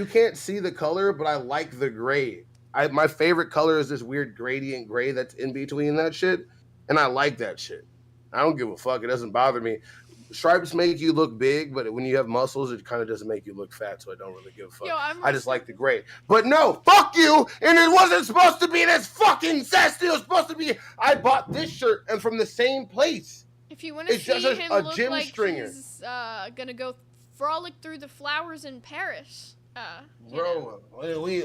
can't see the color, but I like the gray. My favorite color is this weird gradient gray that's in between that shit, and I like that shit. I don't give a fuck. It doesn't bother me. Stripes make you look big, but when you have muscles, it kind of doesn't make you look fat, so I don't really give a fuck. I just like the gray. But no, fuck you! And it wasn't supposed to be this fucking zesty. It was supposed to be, I bought this shirt, and from the same place. If you want to see just him a look gym like stringer. he's gonna go frolic through the flowers in Paris. Bro, oui,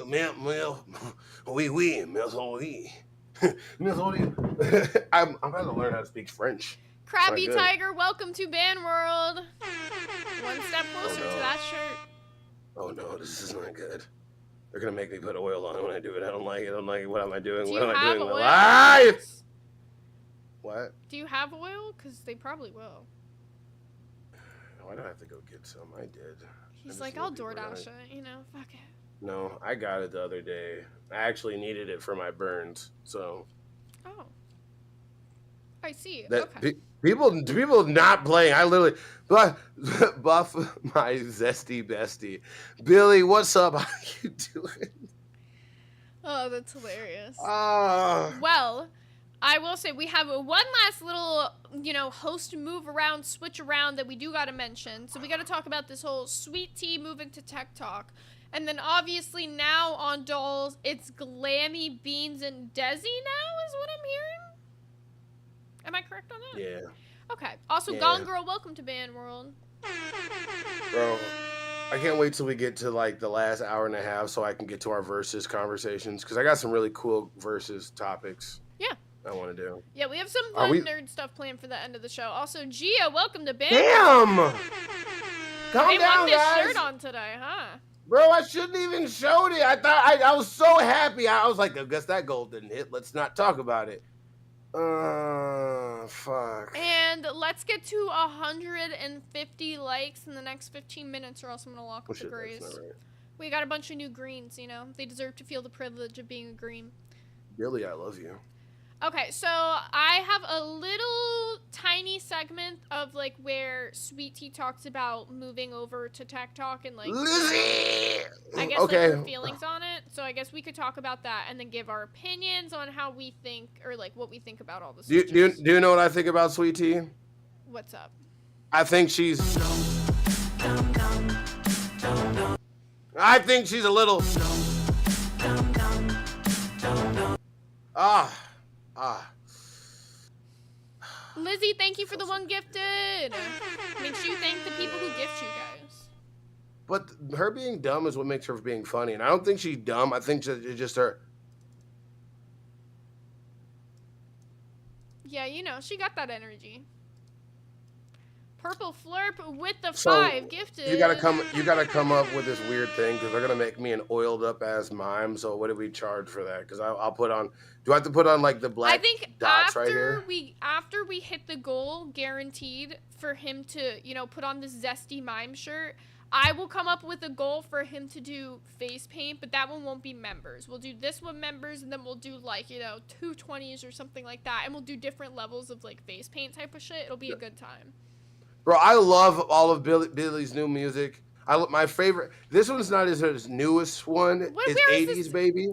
I'm about to learn how to speak French. Krabby Tiger, welcome to Band World. One step closer to that shirt. Oh no, this is not good. They're gonna make me put oil on when I do it. I don't like it. What am I doing? Do What am you I have doing? oil? Life. What? Do you have oil? Because they probably will. Why do I have to go get some? I did. He's like, I'll DoorDash it, you know, fuck it. No, I got it the other day. I actually needed it for my burns, so. Oh. I see. That, okay. People not playing. I literally buff my zesty bestie. Billy, what's up? How you doing? Oh, that's hilarious. Well, I will say we have one last little, host move around, switch around that we do got to mention. So we got to talk about this whole Sweet Tea moving to Tech Talk. And then obviously now on Dolls, it's Glammy Beans and Desi now is what I'm hearing. Am I correct on that? Yeah. Okay. Also, Yeah. Gone Girl, welcome to Band World. Bro, I can't wait till we get to like the last hour and a half so I can get to our versus conversations because I got some really cool versus topics. Yeah. I want to do. Yeah, we have some fun nerd stuff planned for the end of the show. Also, Gia, welcome to Band Damn! World. Calm They down, want this guys. shirt on today, huh? Bro, I shouldn't even showed it. I thought I was so happy. I was like, I guess that goal didn't hit. Let's not talk about it. Fuck. And let's get to 150 likes in the next 15 minutes or else I'm going to lock up the grays. That's not right. We got a bunch of new greens, They deserve to feel the privilege of being a green. Billy, I love you. Okay, so I have a little tiny segment of like where Sweet Tea talks about moving over to Tech Talk and like Lizzie! I guess Okay. like her feelings on it. So I guess we could talk about that and then give our opinions on how we think or like what we think about all this. Do you know what I think about Sweet Tea? What's up? I think she's a little Lizzie, thank you for the one gifted. Make sure you thank the people who gift you guys. But her being dumb is what makes her being funny, and I don't think she's dumb. I think it's just her. Yeah, she got that energy. Purple Flurp with the So 5 gifted. you gotta come up with this weird thing because they're gonna make me an oiled up ass mime. So what do we charge for that? Because I'll put on. Do I have to put on like the black I think dots right here? after we hit the goal, guaranteed for him to put on this zesty mime shirt. I will come up with a goal for him to do face paint, but that one won't be members. We'll do this one members, and then we'll do like 220s or something like that, and we'll do different levels of like face paint type of shit. It'll be a good time. Bro, I love all of Billy's new music. My favorite. This one's not his newest one. It's 80s Baby.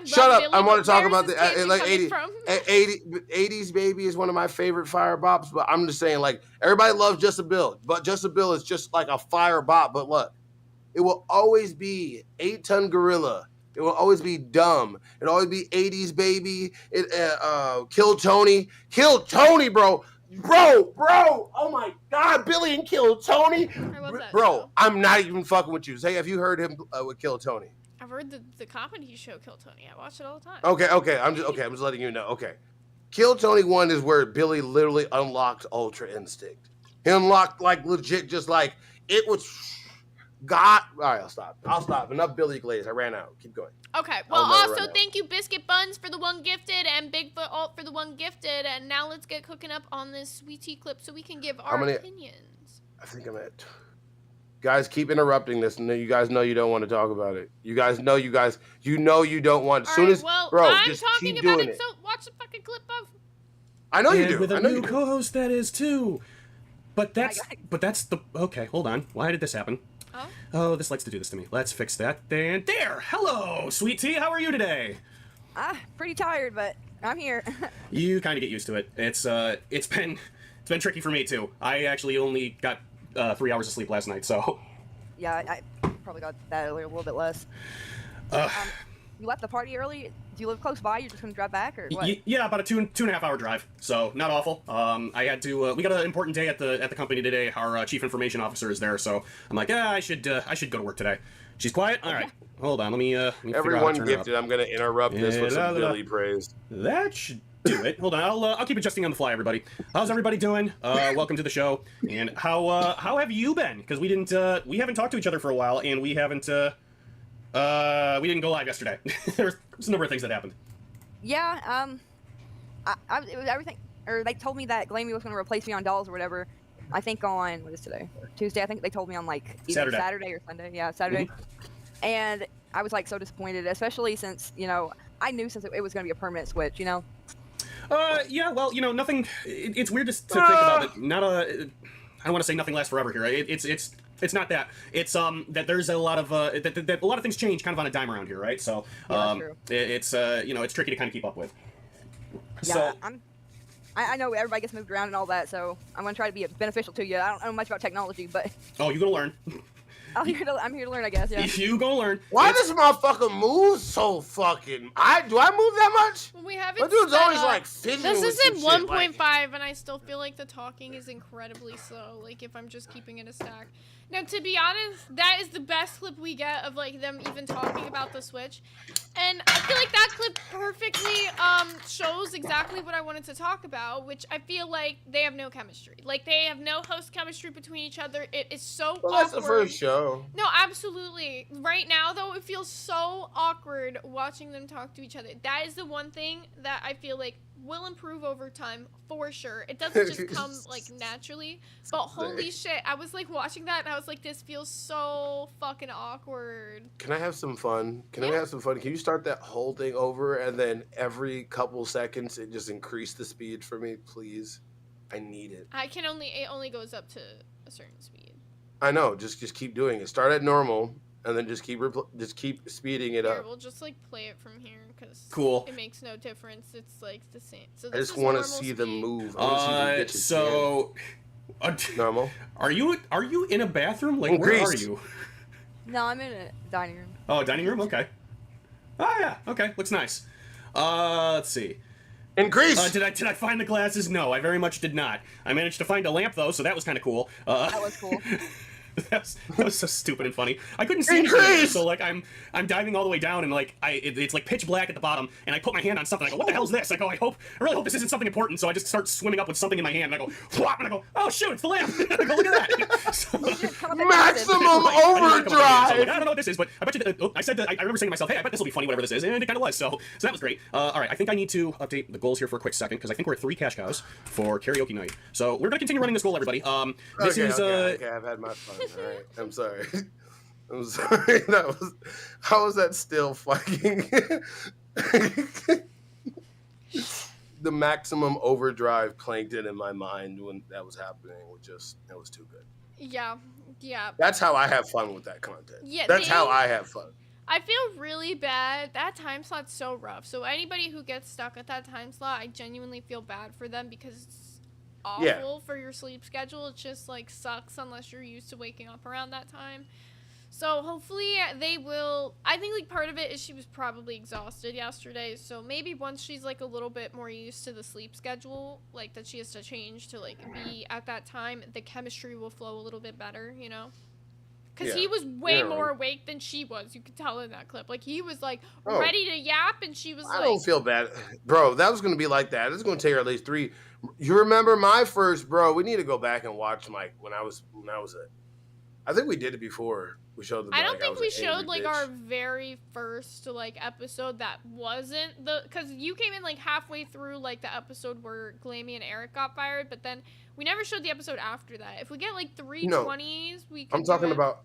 Shut up! Billy, I want but to talk where about is the this like tangent 80, coming 80s Baby is one of my favorite fire bops. But I'm just saying, like everybody loves Just a Bill, but Just a Bill is just like a fire bop. But look, it will always be 8-Ton Gorilla. It will always be dumb. It'll always be 80s Baby. Kill Tony, bro. Bro, oh my God, Billy and Kill Tony. I love that Bro, show. I'm not even fucking with you. Say, have you heard him with Kill Tony? I've heard the comedy show Kill Tony. I watch it all the time. Okay. I'm just letting you know. Okay. Kill Tony 1 is where Billy literally unlocked Ultra Instinct. He unlocked like legit, just like it was. God. All right, I'll stop. Enough Billy Glaze. I ran out. Keep going. Okay. Well, I'll never also run out. thank you Biscuit Buns for the one gifted and Bigfoot Alt for the one gifted. And now let's get cooking up on this Sweet Tea clip so we can give our many- opinions. I think I'm at Guys, keep interrupting this. No, you guys know you don't want to talk about it. You guys know you don't want. As soon as, bro, I'm just talking keep about doing it, it. so watch the fucking clip of. I know you And do. With I a know new you do. co-host that is too. But that's the okay. Hold on. Why did this happen? Oh, this likes to do this to me. Let's fix that. And there. Hello, sweet tea. How are you today? Pretty tired, but I'm here. You kind of get used to it. It's been tricky for me too. I actually only got 3 hours of sleep last night, so. Yeah, I probably got that earlier, a little bit less. You left the party early? Do you live close by? You're just gonna drive back, or what? Yeah, about a 2.5 hour drive. So not awful. I had to. We got an important day at the company today. Our chief information officer is there, so I'm like, I should go to work today. She's quiet. All right. Hold on. Let me figure out how to Everyone turn her up. gifted. I'm gonna interrupt this with some Billy praise. That should do it. Hold on. I'll keep adjusting on the fly, everybody. How's everybody doing? Welcome to the show. And how have you been? Because we haven't talked to each other for a while, and we haven't we didn't go live yesterday. There was a number of things that happened. Yeah, it was everything. Or they told me that Glammy was gonna replace me on Dolls or whatever. I think on what is today? Tuesday. I think they told me on like either Saturday or Sunday. Yeah, Saturday. Mm-hmm. And I was like so disappointed, especially since I knew since it was gonna be a permanent switch. Yeah, well, nothing. It's weird to think about it. Not a. I don't want to say nothing lasts forever here. It's not that. It's that there's a lot of that a lot of things change kind of on a dime around here, right? So that's true. It's tricky to kind of keep up with. Yeah, So I know everybody gets moved around and all that, so I'm gonna try to be beneficial to you. I don't know much about technology, but you're gonna learn. I'm here to learn, I guess. Yeah. You gonna learn. Why does motherfucker move so fucking? Do I move that much? Well, we haven't. My dude's sped always up. like fidgeting This with isn't some shit, 1.5, and I still feel like the talking is incredibly slow. Like if I'm just keeping it a stack. Now, to be honest, that is the best clip we get of like them even talking about the Switch, and I feel like that clip perfectly shows exactly what I wanted to talk about, which I feel like they have no chemistry. Like they have no host chemistry between each other. It is so Well, awkward. that's the first show. No, absolutely. Right now, though, it feels so awkward watching them talk to each other. That is the one thing that I feel like will improve over time for sure. It doesn't just come like naturally, but holy shit, I was like watching that and I was like, this feels so fucking awkward. Can I have some fun? Can you start that whole thing over and then every couple seconds it just increase the speed for me, please? I need it. It only goes up to a certain speed. I know. Just keep doing it. Start at normal and then just keep speeding it Here, up. we'll just like play it from here because Cool. it makes no difference. It's like the same. So I this just is want to normal see them speed. move. I wanna see them bitches normal. Are you in a bathroom? Like where are you? No, I'm in a dining room. Oh, dining room. Okay. Oh yeah. Okay. Looks nice. Let's see. Increase. Did I find the glasses? No, I very much did not. I managed to find a lamp though, so that was kind of cool. That was cool. that was so stupid and funny. I couldn't see anything, so like I'm diving all the way down and like it's like pitch black at the bottom, and I put my hand on something. I go, what the hell's this? I go, I really hope this isn't something important. So I just start swimming up with something in my hand, and I go, whop, and I go, oh shoot, it's the lamp. And I go, look at that. So, Maximum overdrive. I don't know what this is, but I bet you. I said that I remember saying to myself, hey, I bet this will be funny, whatever this is, and it kind of was. So that was great. All right, I think I need to update the goals here for a quick second because I think we're at 3 cash cows for karaoke night. So we're gonna continue running this goal, everybody. This is okay, I've had my fun. All right, I'm sorry. I'm sorry. How was that still fucking the maximum overdrive plankton in my mind when that was happening was too good. Yeah. That's how I have fun with that content. Yeah, that's how I have fun. I feel really bad. That time slot's so rough. So anybody who gets stuck at that time slot, I genuinely feel bad for them because it's awful for your sleep schedule. It just like sucks unless you're used to waking up around that time. So hopefully they will. I think like part of it is she was probably exhausted yesterday. So maybe once she's like a little bit more used to the sleep schedule, like that she has to change to like be at that time, the chemistry will flow a little bit better, you know? Because he was way more awake than she was. You could tell in that clip. Like, he was, like, ready to yap, and she was I don't feel bad. Bro, that was going to be like that. It's going to take her at least 3. You remember my first, bro, we need to go back and watch, like, when I was I think we did it before. We showed the I don't think we showed, like, our very first, like, episode that wasn't the... Because you came in, like, halfway through, like, the episode where Glammy and Eric got fired, but then We never showed the episode after that. If we get like 320s, we can I'm talking about...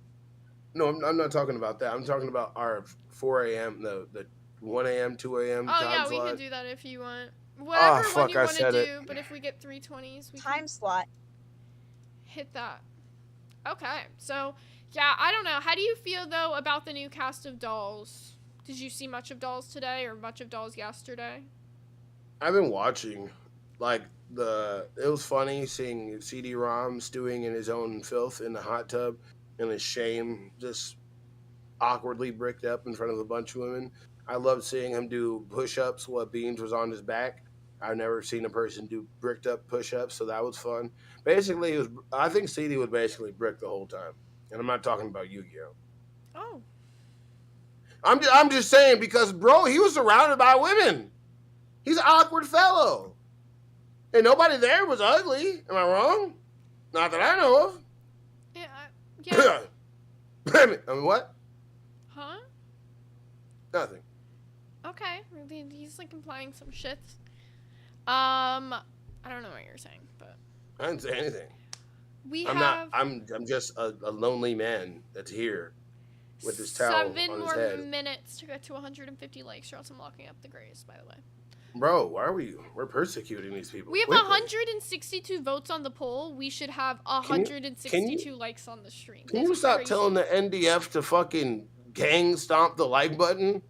No, I'm not talking about that. I'm talking about our 4 a.m., the 1 a.m., 2 a.m. Oh, time yeah, slot. we can do that if you want. Whatever fuck, one you I want to said do, it. but if we get 320s, we Time slot. hit that. Okay, so, yeah, I don't know. How do you feel, though, about the new cast of Dolls? Did you see much of Dolls today or much of Dolls yesterday? I've been watching, like, it was funny seeing CD-ROM stewing in his own filth in the hot tub and his shame just awkwardly bricked up in front of a bunch of women. I loved seeing him do push-ups while Beans was on his back. I've never seen a person do bricked up push-ups, so that was fun. Basically, I think CD was basically bricked the whole time. And I'm not talking about Yu-Gi-Oh! Oh. I'm just saying because, bro, he was surrounded by women. He's an awkward fellow. And nobody there was ugly. Am I wrong? Not that I know of. Yeah. I mean, what? Huh? Nothing. Okay. He's, like, implying some shit. I don't know what you're saying, but... I didn't say anything. I'm just a lonely man that's here with his towel on his head. 7 more minutes to get to 150 likes, or else I'm locking up the grays, by the way. Bro, why are we're persecuting these people? We have 162 votes on the poll. We should have 162 likes on the stream. Can you stop telling the NDF to fucking gang stomp the like button?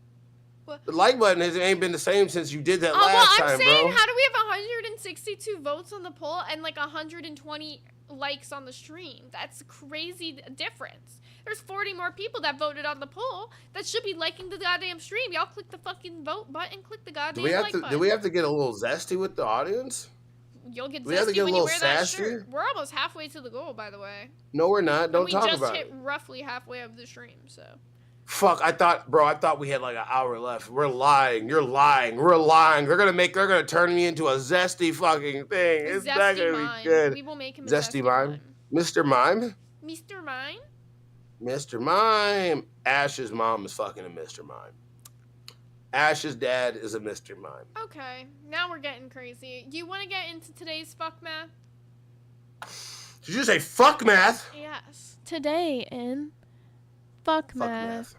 What? The like button ain't been the same since you did that last time, I'm saying, bro. how do we have 162 votes on the poll and like 120 likes on the stream? That's a crazy difference. There's 40 more people that voted on the poll that should be liking the goddamn stream. Y'all click the fucking vote button, click the goddamn like button. Do we have to get a little zesty with the audience? You'll get we have to zesty get when a you little wear that sassy? shirt. We're almost halfway to the goal, by the way. No, we're not. Don't talk about it. We just hit roughly halfway of the stream, so. Fuck, I thought we had like an hour left. We're lying. You're lying. We're lying. They're gonna turn me into a zesty fucking thing. It's not gonna be good. We will make him a zesty mime. Mr. Mime? Mr. Mime? Mr. Mime. Ash's mom is fucking a Mr. Mime. Ash's dad is a Mr. Mime. Okay, now we're getting crazy. You want to get into today's fuck math? Did you say fuck math? Yes. Today in fuck math.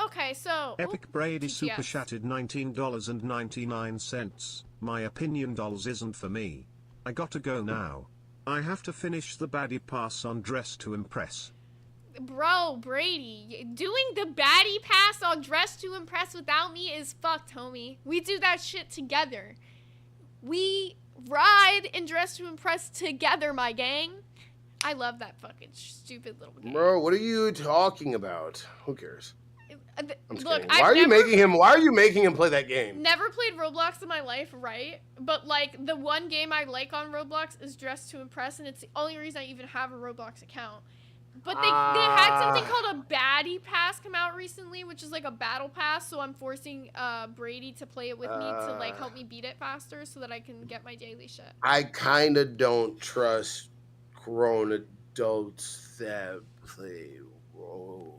Okay, so... Epic Brady super chatted $19.99. My opinion, dolls isn't for me. I gotta go now. I have to finish the baddie pass on Dress to Impress. Bro, Brady, doing the baddie pass on Dress to Impress without me is fucked, homie. We do that shit together. We ride and Dress to Impress together, my gang. I love that fucking stupid little game. Bro, what are you talking about? Who cares? I'm just Look, kidding. Why are you making him play that game? Never played Roblox in my life, right? But like the one game I like on Roblox is Dress to Impress, and it's the only reason I even have a Roblox account. But they had something called a baddie pass come out recently, which is like a battle pass. So I'm forcing Brady to play it with me to like help me beat it faster, so that I can get my daily shit. I kind of don't trust grown adults that play role.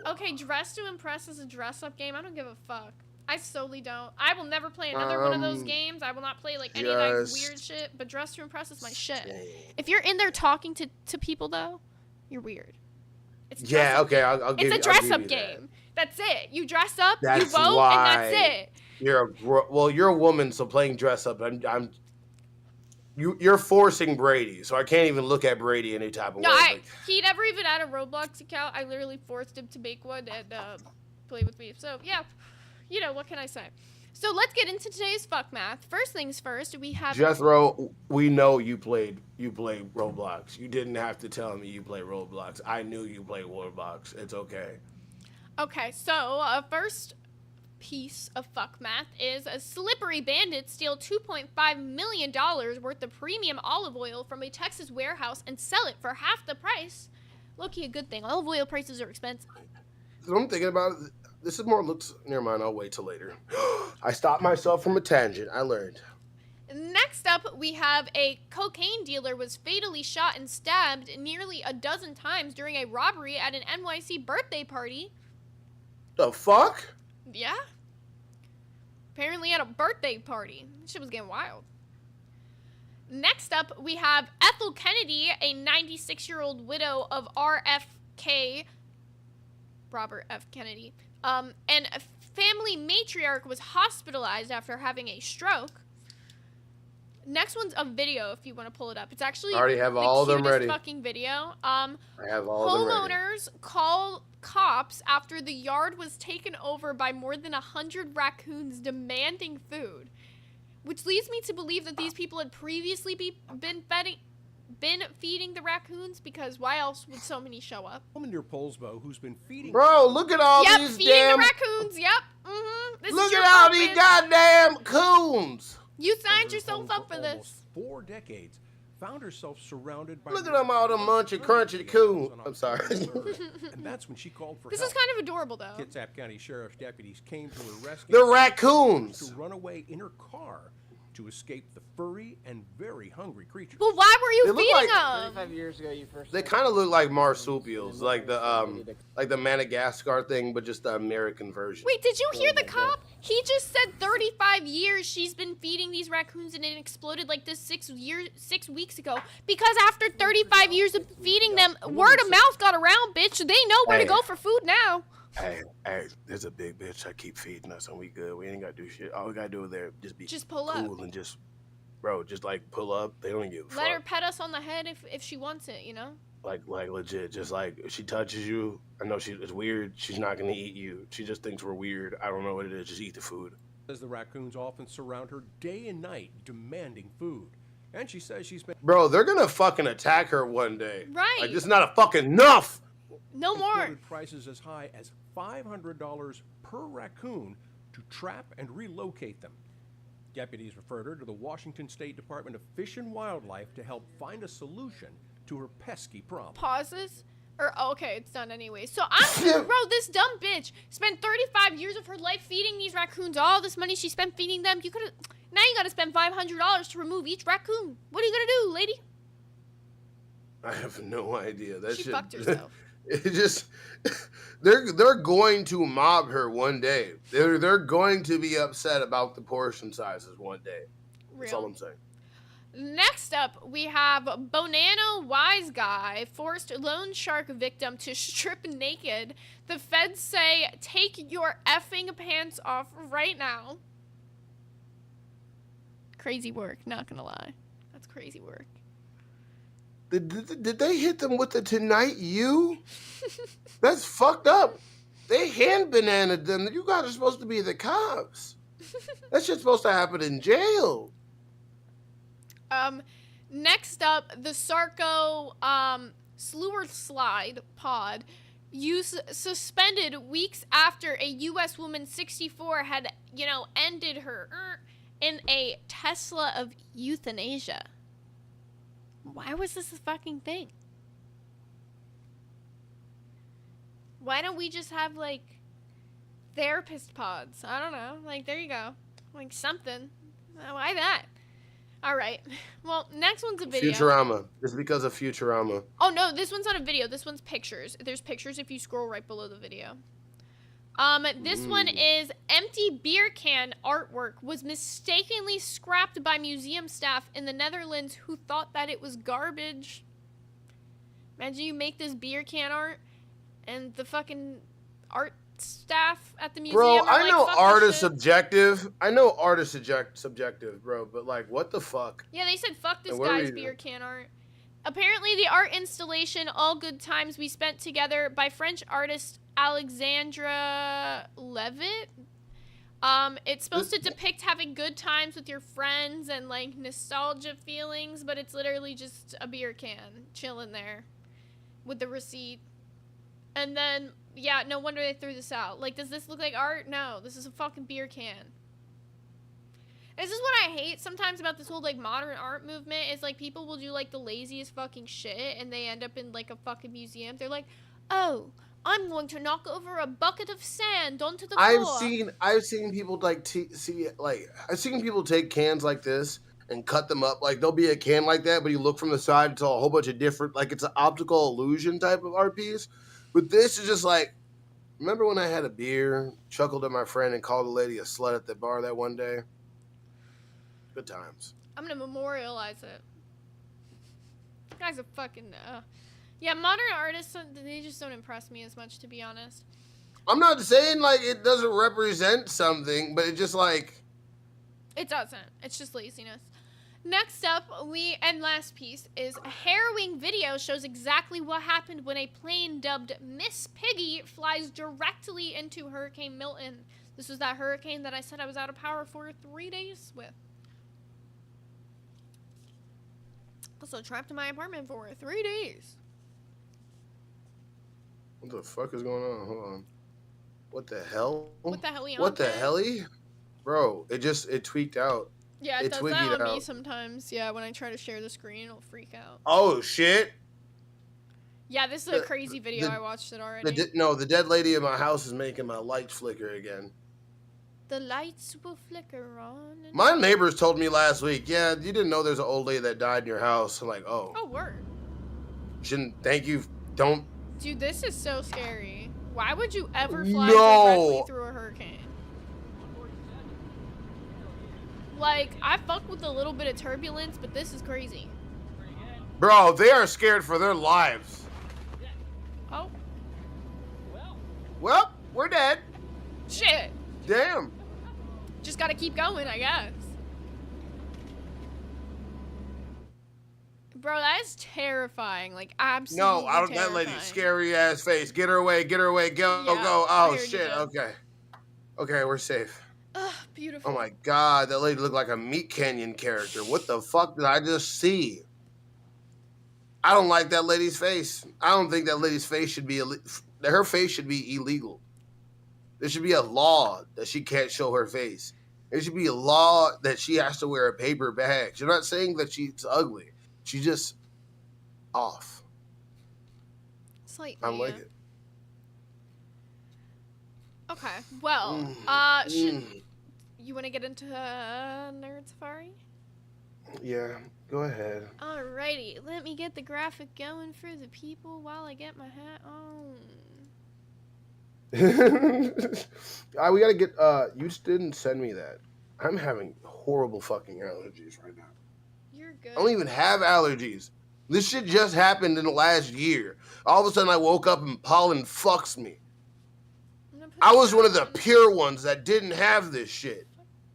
Okay, Dress to Impress is a dress-up game. I don't give a fuck. I solely don't. I will never play another one of those games. I will not play like any of that weird shit. But Dress to Impress is my shit. If you're in there talking to people though, you're weird. It's okay. I'll give you. It's a dress-up game. That's it. You dress up, That's you vote, why and that's it. You're a woman, so playing dress up. You're forcing Brady, so I can't even look at Brady any type of way. He never even had a Roblox account. I literally forced him to make one and play with me. So yeah, you know, what can I say? So let's get into today's fuck math. First things first, we have Jethro. We know you played Roblox. You didn't have to tell me you play Roblox. I knew you played Roblox. It's okay. Okay, so first piece of fuck math is a slippery bandit steal $2.5 million worth of premium olive oil from a Texas warehouse and sell it for half the price. Low-key a good thing. Olive oil prices are expensive. So I'm thinking about it. This is more looks. Never mind. I'll wait till later. I stopped myself from a tangent. I learned. Next up, we have a cocaine dealer was fatally shot and stabbed nearly a dozen times during a robbery at an NYC birthday party. The fuck? Yeah. Apparently at a birthday party. This shit was getting wild. Next up, we have Ethel Kennedy, a 96-year-old widow of RFK, Robert F. Kennedy, and a family matriarch was hospitalized after having a stroke. Next one's a video if you want to pull it up. It's actually I already have all of them ready. Fucking video. I have all of them ready. Homeowners call cops after the yard was taken over by more than 100 raccoons demanding food, which leads me to believe that these people had previously been feeding the raccoons, because why else would so many show up? Woman near Polsbo who's been feeding. Bro, look at all yep, these feeding damn. the raccoons. Yep. This look is your at all fault, these man. goddamn coons. You signed yourself up for this. 4 decades, found herself surrounded by. Look at them, all them munchy crunchy coons. I'm sorry. And that's when she called for This help. is kind of adorable, though. Kitsap County Sheriff's deputies came to her rescue. The raccoons. To run away in her car to escape the furry and very hungry creatures. Well, why were you They look feeding like- them? 35 years ago, you first. They kind of look like marsupials, like the Madagascar thing, but just the American version. Wait, did you hear the cop? He just said 35 years she's been feeding these raccoons, and it exploded like this 6 weeks ago. Because after 35 years of feeding them, word of mouth got around, bitch. They know where to go for food now. Hey, there's a big bitch that keep feeding us, and we good. We ain't gotta do shit. All we gotta do there just pull cool up. and just, bro, just like pull up. They don't give a fuck. Let her pet us on the head if she wants it, you know? Like legit, just like if she touches you, I know it's weird. She's not gonna eat you. She just thinks we're weird. I don't know what it is. Just eat the food. Says the raccoons often surround her day and night, demanding food. And she says she's been. Bro, they're gonna fucking attack her one day. Right. Like, it's not a fucking enough. No more. Quoted prices as high as $500 per raccoon to trap and relocate them. Deputies referred her to the Washington State Department of Fish and Wildlife to help find a solution to her pesky problem. Pauses? Okay, it's done anyway. So bro, this dumb bitch spent 35 years of her life feeding these raccoons. All this money she spent feeding them. Now you gotta spend $500 to remove each raccoon. What are you gonna do, lady? I have no idea. That She shit, fucked herself. It just, they're going to mob her one day. They're going to be upset about the portion sizes one day. That's all I'm saying. Next up, we have Bonanno Wise Guy forced loan shark victim to strip naked. The feds say, take your effing pants off right now. Crazy work, not gonna lie. That's crazy work. Did they hit them with the Tonight You? That's fucked up. They hand bananaed them. You guys are supposed to be the cops. That shit's supposed to happen in jail. Next up, the Sarco Slewer Slide pod suspended weeks after a U.S. woman 64 had, ended her in a Tesla of euthanasia. Why was this a fucking thing? Why don't we just have, therapist pods? I don't know. There you go. Something. Why that? All right. Well, next one's a video. Futurama. It's because of Futurama. Oh, no. This one's not a video. This one's pictures. There's pictures if you scroll right below the video. This one is empty beer can artwork was mistakenly scrapped by museum staff in the Netherlands who thought that it was garbage. Imagine you make this beer can art and the fucking art staff at the museum Bro, are I know art is shit. subjective. I know art is subjective, bro. But what the fuck? Yeah, they said fuck this And where guy's are you- beer can art. Apparently, the art installation "All Good Times We Spent Together" by French artist Alexandra Levitt. It's supposed to depict having good times with your friends and nostalgia feelings, but it's literally just a beer can chilling there with the receipt. And then, yeah, no wonder they threw this out. Does this look like art? No, this is a fucking beer can. This is what I hate sometimes about this whole modern art movement is people will do the laziest fucking shit and they end up in a fucking museum. They're like, oh, I'm going to knock over a bucket of sand onto the floor. I've seen people I've seen people take cans like this and cut them up. There'll be a can like that, but you look from the side, it's a whole bunch of different it's an optical illusion type of art piece. But this is just remember when I had a beer, chuckled at my friend, and called a lady a slut at the bar that one day? Good times. I'm gonna memorialize it. This guy's a fucking, yeah, modern artists, they just don't impress me as much, to be honest. I'm not saying, like, it doesn't represent something, but it just, like... It doesn't. It's just laziness. Next up, and last piece, is a harrowing video shows exactly what happened when a plane dubbed Miss Piggy flies directly into Hurricane Milton. This was that hurricane that I said I was out of power for 3 days with. Also trapped in my apartment for 3 days. What the fuck is going on? Hold on. What the hell? What the hell? What the helly? Bro, it tweaked out. Yeah, it does twiggied that on me out. sometimes. Yeah, when I try to share the screen, it'll freak out. Oh, shit. Yeah, this is a crazy video. I watched it already. The dead lady in my house is making my lights flicker again. The lights will flicker on. My neighbors told me last week, yeah, you didn't know there's an old lady that died in your house. I'm like, oh. Oh, word. Thank you. Don't. Dude, this is so scary. Why would you ever fly No. directly through a hurricane? Like, I fuck with a little bit of turbulence, but this is crazy. Bro, they are scared for their lives. Oh. Well, we're dead. Shit. Damn. Just gotta keep going, I guess. Bro, that is terrifying. Like, absolutely No, I don't. That lady, scary ass face. Get her away. Get her away. Go, Yeah, go. I Oh heard you shit. did. Okay. Okay, we're safe. Ugh, beautiful. Oh my god, that lady looked like a Meat Canyon character. What the fuck did I just see? I don't like that lady's face. I don't think that lady's face should be her face should be illegal. There should be a law that she can't show her face. There should be a law that she has to wear a paper bag. You're not saying that she's ugly. She's just off. Slightly. I don't like it. Okay, well, you want to get into Nerd Safari? Yeah, go ahead. Alrighty, let me get the graphic going for the people while I get my hat on. We gotta get. You just didn't send me that. I'm having horrible fucking allergies right now. You're good. I don't even have allergies. This shit just happened in the last year. All of a sudden, I woke up and pollen fucks me. I was one of the pure ones that didn't have this shit.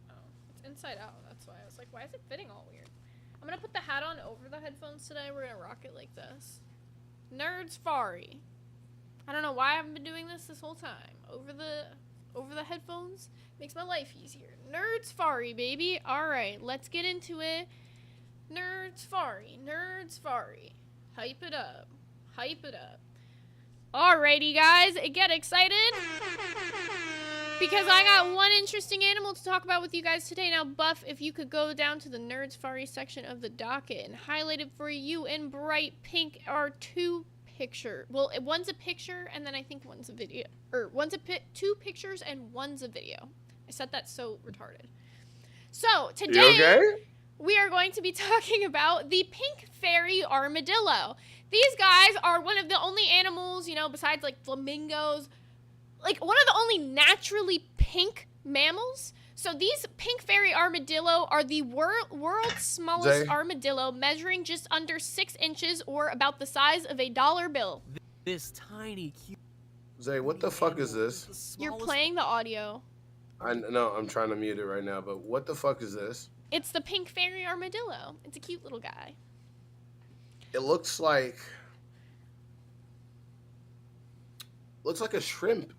Oh, it's inside out. That's why I was like, why is it fitting all weird? I'm gonna put the hat on over the headphones today. We're gonna rock it like this. Nerd Safari. I don't know why I haven't been doing this whole time. Over the headphones makes my life easier. Nerd Safari, baby. All right, let's get into it. Nerd Safari. Nerd Safari. Hype it up. Hype it up. Alrighty, guys, get excited because I got one interesting animal to talk about with you guys today. Now, Buff, if you could go down to the Nerd Safari section of the docket and highlighted for you in bright pink are two pictures. Well, one's a picture and then I think one's a video. Or two pictures and one's a video. I said that so retarded. So, today we are going to be talking about the pink fairy armadillo. These guys are one of the only animals, you know, besides like flamingos, like one of the only naturally pink mammals. So these pink fairy armadillo are the world's smallest armadillo, measuring just under 6 inches or about the size of a dollar bill. This tiny cute. Zay, what the fuck is this? You're playing the audio. No, I'm trying to mute it right now, but what the fuck is this? It's the pink fairy armadillo. It's a cute little guy. It looks like a shrimp.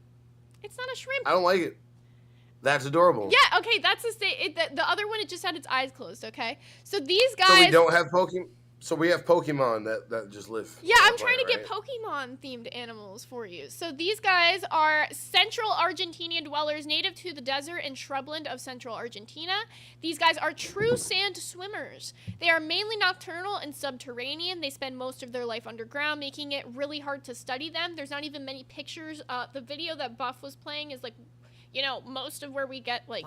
It's not a shrimp. I don't like it. That's adorable. Yeah, okay, that's the other one, it just had its eyes closed, okay? So these guys... So we don't have Pokemon... So we have Pokemon that just live... Yeah, I'm trying to get Pokemon-themed animals for you. So these guys are Central Argentinian dwellers native to the desert and shrubland of Central Argentina. These guys are true sand swimmers. They are mainly nocturnal and subterranean. They spend most of their life underground, making it really hard to study them. There's not even many pictures. The video that Buff was playing is like... You know, most of where we get, like,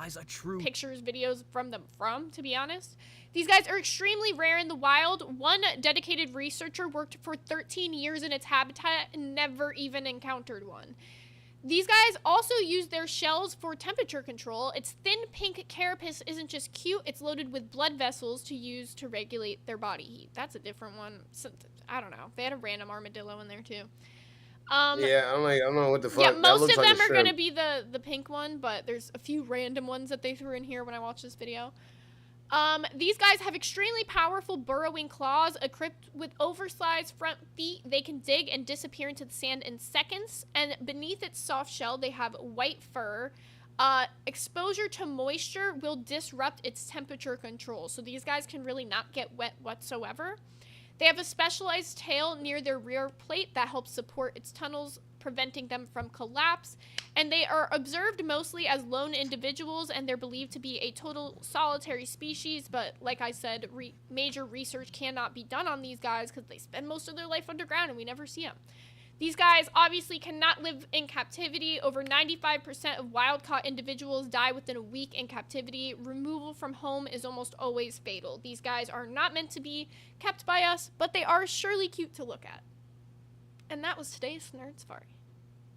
pictures, videos from them to be honest. These guys are extremely rare in the wild. One dedicated researcher worked for 13 years in its habitat and never even encountered one. These guys also use their shells for temperature control. Its thin pink carapace isn't just cute, it's loaded with blood vessels to use to regulate their body heat. That's a different one. So, I don't know. They had a random armadillo in there too. Yeah, I don't know what the fuck. Yeah, That most looks of like them a are going to shrimp. be the pink one, but there's a few random ones that they threw in here when I watched this video. These guys have extremely powerful burrowing claws equipped with oversized front feet. They can dig and disappear into the sand in seconds. And beneath its soft shell, they have white fur. Exposure to moisture will disrupt its temperature control. So these guys can really not get wet whatsoever. They have a specialized tail near their rear plate that helps support its tunnels, preventing them from collapse. And they are observed mostly as lone individuals, and they're believed to be a total solitary species. But like I said, major research cannot be done on these guys because they spend most of their life underground and we never see them. These guys obviously cannot live in captivity. Over 95% of wild-caught individuals die within a week in captivity. Removal from home is almost always fatal. These guys are not meant to be kept by us, but they are surely cute to look at. And that was today's Nerd Safari.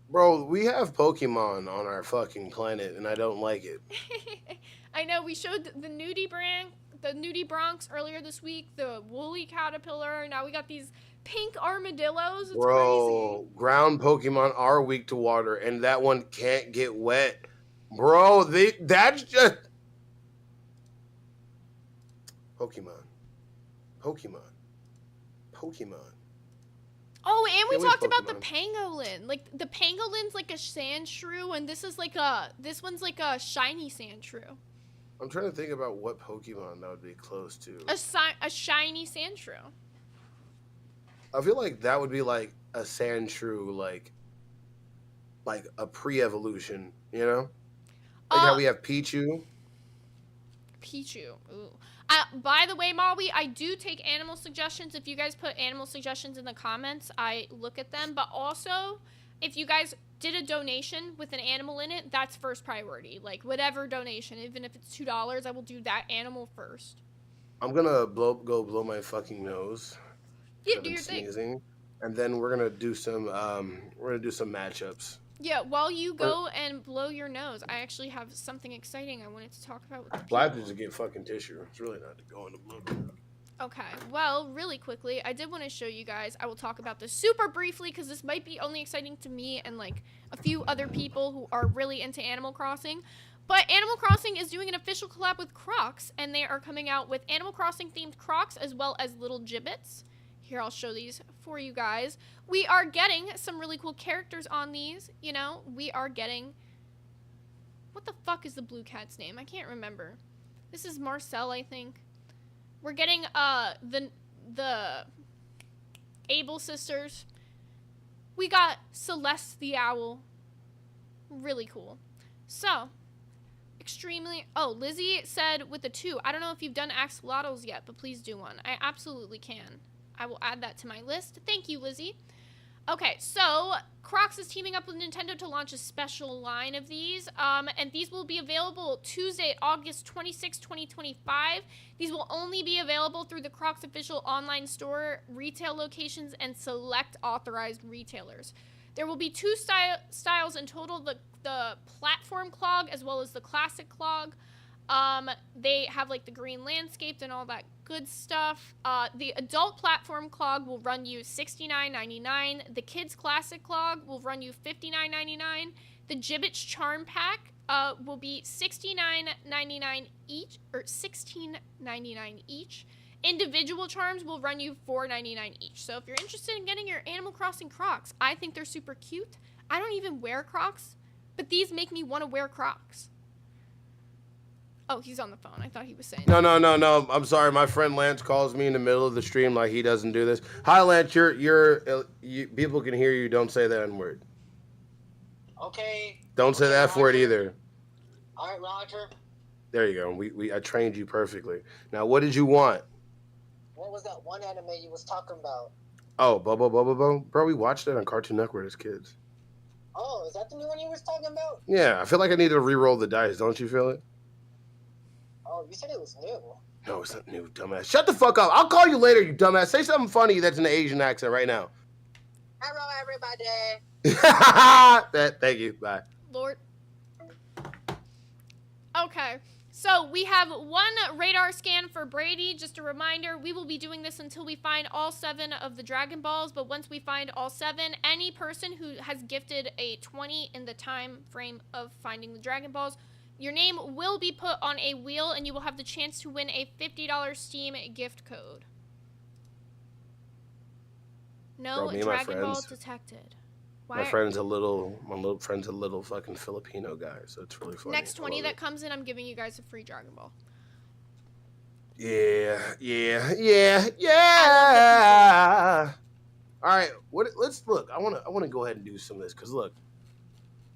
Bro, we have Pokemon on our fucking planet, and I don't like it. I know, we showed the Nudie Bronx earlier this week, the woolly caterpillar. Now we got these pink armadillos. It's Bro, ground Pokemon are weak to water, and that one can't get wet. Bro, that's just... Pokemon. Oh, and we Yeah, we talked have about the Pokemon. pangolin. Like, the pangolin's like a sand shrew, and this one's like a shiny sand shrew. I'm trying to think about what Pokemon that would be close to. A shiny sand shrew. I feel like that would be like a Sandshrew, like a pre-evolution, you know? Like how we have Pichu. Pichu. Ooh. By the way, Maui, I do take animal suggestions. If you guys put animal suggestions in the comments, I look at them. But also, if you guys did a donation with an animal in it, that's first priority. Like, whatever donation, even if it's $2, I will do that animal first. I'm gonna go blow my fucking nose. Yeah, do your thing. Sneezing, and then we're gonna do some matchups. Yeah, while you go and blow your nose, I actually have something exciting I wanted to talk about with the Well, I have to just get fucking tissue. It's really not to go in the blow. Okay, well, really quickly, I did want to show you guys. I will talk about this super briefly because this might be only exciting to me and like a few other people who are really into Animal Crossing. But Animal Crossing is doing an official collab with Crocs, and they are coming out with Animal Crossing themed Crocs as well as little gibbets. Here, I'll show these for you guys. We are getting some really cool characters on these. You know, we are getting... What the fuck is the blue cat's name? I can't remember. This is Marcel, I think. We're getting the Able sisters. We got Celeste the owl. Really cool. So, extremely... Oh, Lizzie said with the 2. I don't know if you've done axolotls yet, but please do one. I absolutely can. I will add that to my list. Thank you, Lizzie. Okay, so Crocs is teaming up with Nintendo to launch a special line of these, and these will be available Tuesday, August 26, 2025. These will only be available through the Crocs official online store, retail locations, and select authorized retailers. There will be 2 styles in total, the platform clog as well as the classic clog. They have like the green landscaped and all that good stuff. The adult platform clog will run you $69.99. The kids classic clog will run you $59.99. The Gibbets charm pack will be $69.99 each, or $16.99 each. Individual charms will run you $4.99 each. So if you're interested in getting your Animal Crossing Crocs, I think they're super cute. I don't even wear Crocs, but these make me want to wear Crocs. Oh, he's on the phone. I thought he was saying. No. I'm sorry. My friend Lance calls me in the middle of the stream like he doesn't do this. Hi, Lance. People can hear you. Don't say that N-word. Okay. Don't say the F word either. All right, Roger. There you go. I trained you perfectly. Now, what did you want? What was that one anime you was talking about? Oh, Bubble. Bro, we watched that on Cartoon Network as kids. Oh, is that the new one you was talking about? Yeah, I feel like I need to re-roll the dice. Don't you feel it? Oh, you said it was new. No, it's not new, dumbass. Shut the fuck up. I'll call you later, you dumbass. Say something funny that's in an Asian accent right now. Hello, everybody. Thank you. Bye. Lord. Okay. So we have one radar scan for Brady. Just a reminder, we will be doing this until we find all 7 of the Dragon Balls. But once we find all 7, any person who has gifted a 20 in the time frame of finding the Dragon Balls, your name will be put on a wheel and you will have the chance to win a $50 Steam gift code. No Bro, me and my Dragon Ball friends- detected. My little friend's a little fucking Filipino guy, so it's really funny. Next 20 that comes in, I'm giving you guys a free Dragon Ball. Yeah. All right, let's look. I want to go ahead and do some of this because look.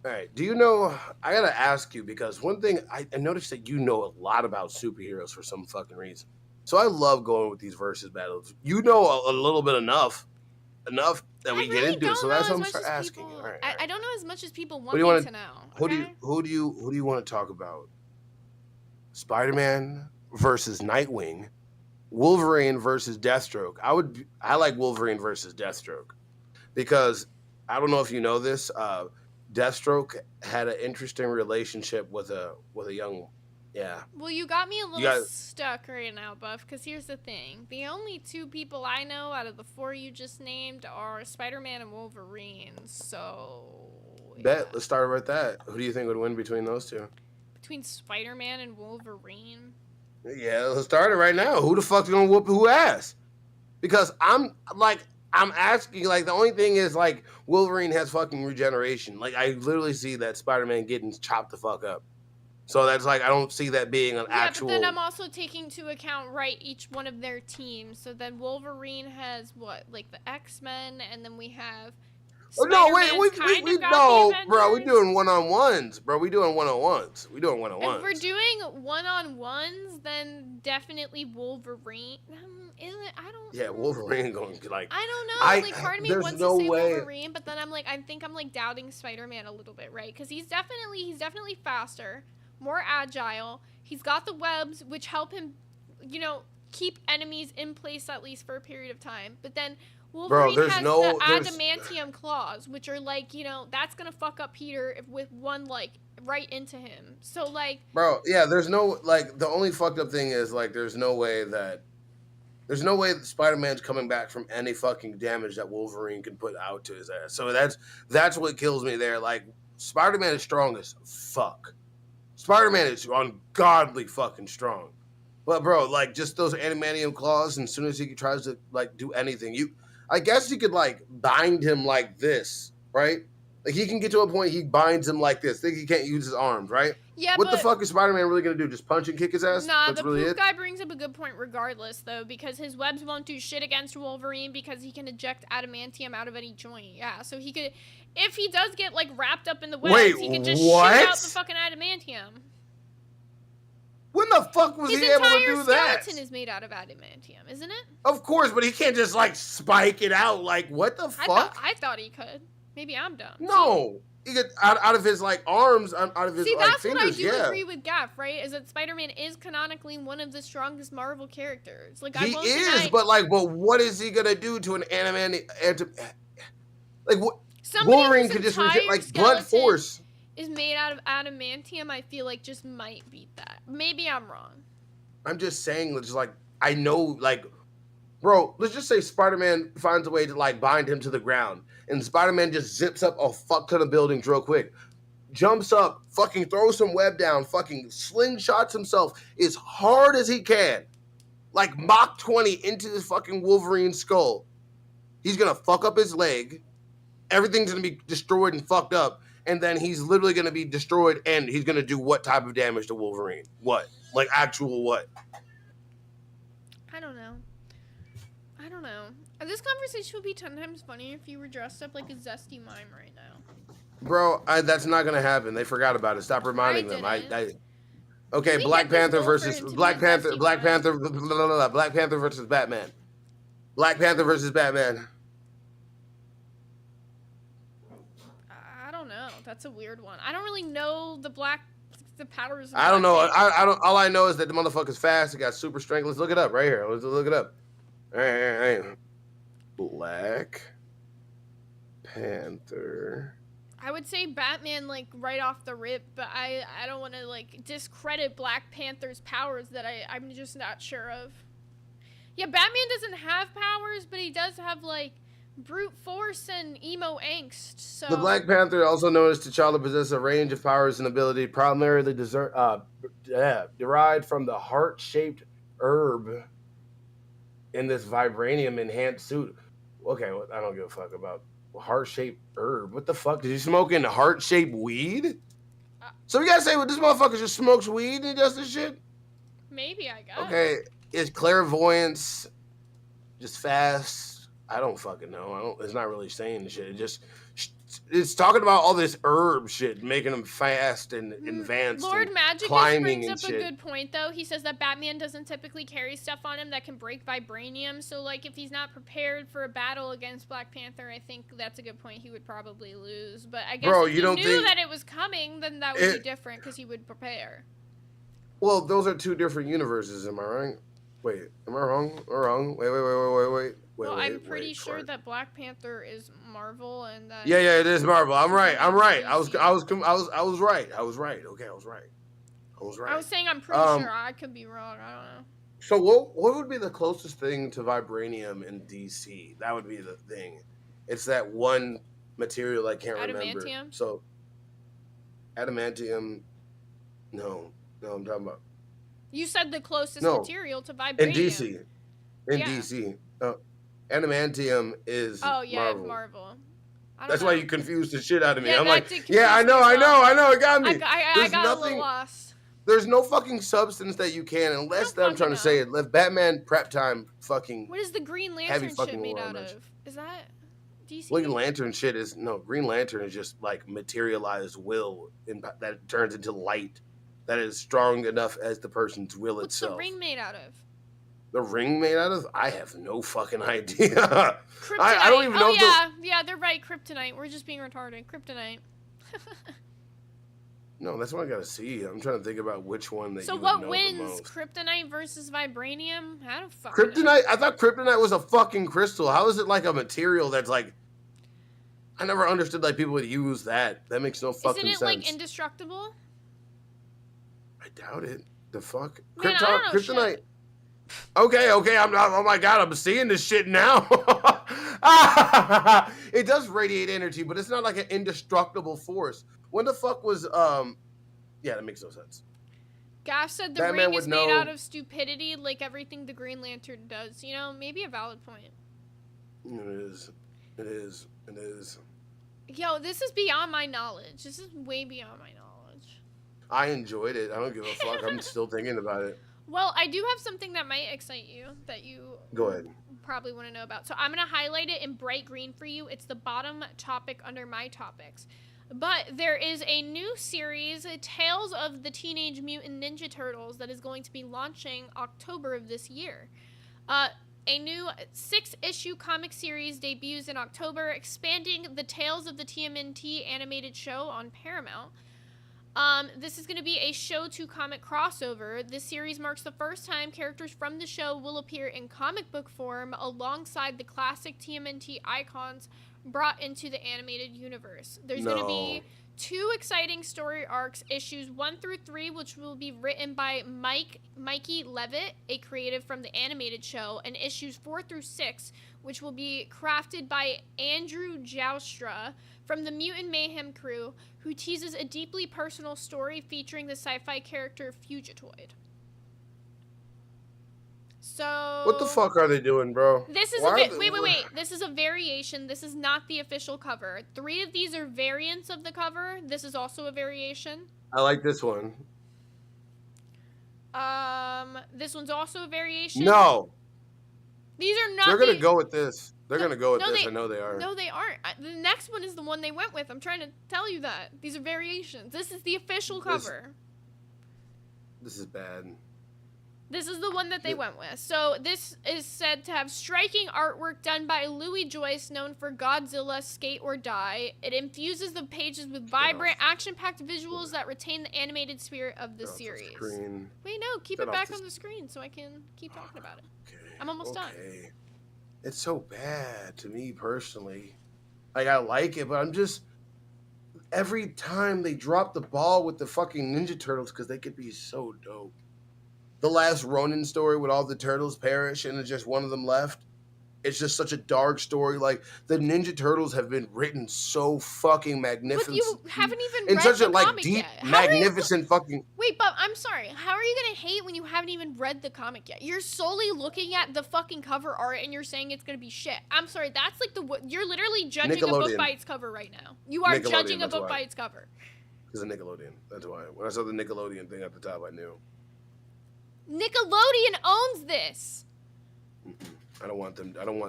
All right, do you know? I gotta ask you because one thing I noticed that you know a lot about superheroes for some fucking reason. So I love going with these versus battles. You know a little bit enough that we get into it. So that's what I'm start asking. All right. I don't know as much as people What want do you me want to know. Who do you want to talk about? Spider-Man versus Nightwing, Wolverine versus Deathstroke. I like Wolverine versus Deathstroke because I don't know if you know this. Deathstroke had an interesting relationship with a young. Yeah. Well, you got me a little stuck right now, Buff, because here's the thing. The only 2 people I know out of the 4 you just named are Spider-Man and Wolverine, so... Bet. Let's start with that. Who do you think would win between those 2? Between Spider-Man and Wolverine? Yeah, let's start it right now. Who the fuck's gonna whoop who ass? Because I'm asking, like, the only thing is, like, Wolverine has fucking regeneration. Like, I literally see that Spider-Man getting chopped the fuck up. So that's like, I don't see that being an actual... Yeah, but then I'm also taking into account, right, each one of their teams. So then Wolverine has, what, like the X-Men, and then we have... Oh, no, wait, we no, bro, we doing one-on-ones, bro. We doing one-on-ones. If we're doing one-on-ones, then definitely Wolverine. Isn't it? I don't... Yeah, Wolverine going to, like... I don't know. Like, part of me wants no to say way. Wolverine, but then I'm like, I think I'm, like, doubting Spider-Man a little bit, right? Because he's definitely faster, more agile. He's got the webs, which help him, keep enemies in place at least for a period of time. But then Wolverine has the adamantium claws, which are like, that's gonna fuck up Peter with one, like, right into him. So, like... Bro, yeah, there's no, like, the only fucked up thing is, like, there's no way that Spider-Man's coming back from any fucking damage that Wolverine can put out to his ass. So that's what kills me there. Like, Spider-Man is strong as fuck. Spider-Man is ungodly fucking strong. But, bro, like, just those adamantium claws, and as soon as he tries to, like, do anything, I guess you could, like, bind him like this, right? Like, he can get to a point he binds him like this. Think he can't use his arms, right? Yeah, What the fuck is Spider-Man really going to do? Just punch and kick his ass? Nah, That's the really poof it? guy brings up a good point regardless, though, because his webs won't do shit against Wolverine because he can eject adamantium out of any joint. Yeah, so he could... If he does get, like, wrapped up in the webs, he can just shoot out the fucking adamantium. When the fuck was he able to do His that? entire skeleton is made out of adamantium, isn't it? Of course, but he can't just, like, spike it out. Like, what the fuck? I thought he could. Maybe I'm dumb. No. He get out of his, like, arms, out of his, See, like, that's fingers. what I do agree with Gaff, right? Is that Spider-Man is canonically one of the strongest Marvel characters. Like, He is, but what is he gonna do to an like, what? Wolverine could just like blunt force. Is made out of adamantium. I feel like just might beat that. Maybe I'm wrong. I'm just saying, just like I know, like, bro. Let's just say Spider-Man finds a way to like bind him to the ground, and Spider-Man just zips up a fuck ton of buildings real quick, jumps up, fucking throws some web down, fucking slingshots himself as hard as he can, like Mach 20 into this fucking Wolverine skull. He's gonna fuck up his leg. Everything's gonna be destroyed and fucked up. And then he's literally going to be destroyed, and he's going to do what type of damage to Wolverine? What? Like, actual what? I don't know. This conversation would be 10 times funnier if you were dressed up like a zesty mime right now. Bro, that's not going to happen. They forgot about it. Stop reminding them. Okay, Black Panther versus versus Batman. Black Panther versus Batman. That's a weird one. I don't really know the powers. I don't know. I don't. All I know is that the motherfucker's fast. He got super strength. Let's look it up right here. Let's look it up. All right. Black Panther. I would say Batman, like, right off the rip, but I don't want to, like, discredit Black Panther's powers that I'm just not sure of. Yeah, Batman doesn't have powers, but he does have, like, brute force and emo angst, so... The Black Panther, also known as T'Challa, possesses a range of powers and ability primarily derived from the heart-shaped herb in this vibranium-enhanced suit. Okay, well, I don't give a fuck about heart-shaped herb. What the fuck? Did you smoke in heart-shaped weed? So you gotta say, well, this motherfucker just smokes weed and he does this shit? Maybe, I guess. Okay, is clairvoyance just fast? I don't fucking know. It's not really saying shit. It's talking about all this herb shit, making them fast and advanced. Lord and Magicus climbing brings and up shit. a good point, though. He says that Batman doesn't typically carry stuff on him that can break vibranium. So, like, if he's not prepared for a battle against Black Panther, I think that's a good point. He would probably lose. But I guess Bro, if you he don't knew think- that it was coming, then that would be different because he would prepare. Well, those are two different universes. Am I right? Wait, am I wrong? Or wrong? Wait. Well, I'm pretty sure that Black Panther is Marvel and that. Yeah, it is Marvel. I'm right. I was right. Okay, I was right. I was saying I'm pretty sure. I could be wrong. I don't know. So what would be the closest thing to vibranium in DC? That would be the thing. It's that one material I can't remember. Adamantium? So adamantium. No, I'm talking about You said the closest No. material to vibranium. in DC. In Yeah. DC. Adamantium is Oh yeah, Marvel. Marvel. I don't That's know. why you confused the shit out of me. Yeah, I'm that like, did yeah, I confuse know, me as well. it got me. I There's got a nothing. little lost. There's no fucking substance that you can, unless that I'm trying to say it. Let Batman prep time fucking. What is the Green Heavy Lantern shit fucking made war out damage. of? Is that DC? Green Lantern shit is no. Green Lantern is just like materialized will that turns into light that is strong enough as the person's will What's itself. the ring made out of? The ring made out of? I have no fucking idea. Kryptonite. I don't even know. Oh yeah, they're right. Kryptonite. We're just being retarded. Kryptonite. No, that's what I gotta see. I'm trying to think about which one that So you would what know wins? the most. Kryptonite versus vibranium? I don't fucking know. Kryptonite? I thought kryptonite was a fucking crystal. How is it like a material that's like? I never understood like people would use that. That makes no fucking Isn't it sense. like indestructible? I doubt it. The fuck? Man, I don't know Kryptonite. shit. Okay. I'm not. Oh my god, I'm seeing this shit now. It does radiate energy, but it's not like an indestructible force. When the fuck was Yeah, that makes no sense. Gaff said the Batman ring is would made know- out of stupidity, like everything the Green Lantern does. You know, maybe a valid point. It is. Yo, this is beyond my knowledge. This is way beyond my knowledge. I enjoyed it. I don't give a fuck. I'm still thinking about it. Well, I do have something that might excite you that you Go ahead. probably want to know about. So I'm going to highlight it in bright green for you. It's the bottom topic under my topics. But there is a new series, Tales of the Teenage Mutant Ninja Turtles, that is going to be launching October of this year. A new 6-issue comic series debuts in October, expanding the Tales of the TMNT animated show on Paramount. This is going to be a show-to-comic crossover. This series marks the first time characters from the show will appear in comic book form alongside the classic TMNT icons brought into the animated universe. There's going to be 2 exciting story arcs, issues 1 through 3, which will be written by Mikey Levitt, a creative from the animated show, and issues 4 through 6, which will be crafted by Andrew Joustra from the Mutant Mayhem crew, who teases a deeply personal story featuring the sci-fi character Fugitoid. So What the fuck are they doing, bro? this is wait. This is a variation. This is not the official cover. 3 of these are variants of the cover. This is also a variation. I like this one. This one's also a variation. No. These are not. They're gonna the- go with this. They're gonna go with no, this. they- I know they are. No, they aren't. The next one is the one they went with. I'm trying to tell you that. These are variations. This is the official cover. This is bad. This is the one that they went with. So this is said to have striking artwork done by Louis Joyce, known for Godzilla, Skate or Die. It infuses the pages with vibrant, action-packed visuals that retain the animated spirit of the series. Screen. Wait, no, keep Get it off back the on the screen so I can keep talking about it. I'm almost done. It's so bad to me personally. Like, I like it, but I'm just... Every time they drop the ball with the fucking Ninja Turtles, because they could be so dope. The last Ronin story with all the turtles perish and it's just one of them left. It's just such a dark story. Like, the Ninja Turtles have been written so fucking magnificent. But you haven't even in read such the a like comic deep, yet. magnificent fucking. Wait, but I'm sorry. How are you gonna hate when you haven't even read the comic yet? You're solely looking at the fucking cover art and you're saying it's gonna be shit. I'm sorry. That's like you're literally judging a book by its cover right now. You are judging a book by its cover. It's a Nickelodeon. That's why. When I saw the Nickelodeon thing at the top, I knew. Nickelodeon owns this. I don't want them. I don't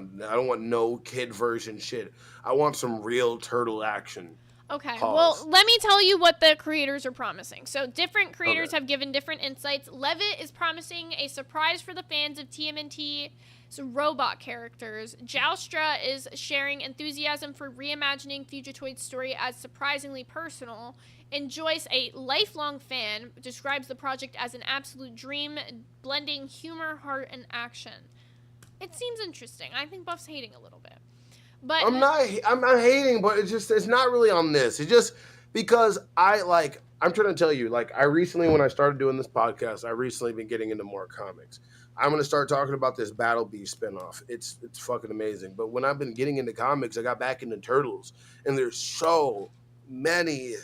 want no kid version shit. I want some real turtle action. Okay, Pause. well, let me tell you what the creators are promising. So different creators have given different insights. Levitt is promising a surprise for the fans of TMNT's robot characters. Joustra is sharing enthusiasm for reimagining Fugitoid's story as surprisingly personal. And Joyce, a lifelong fan, describes the project as an absolute dream, blending humor, heart, and action. It seems interesting. I think Buff's hating a little bit. But I'm not hating, but it's not really on this. It's just because I'm trying to tell you, like, I recently, when I started doing this podcast, I recently been getting into more comics. I'm going to start talking about this Battle Beast spinoff. It's fucking amazing. But when I've been getting into comics, I got back into Turtles, and there's so many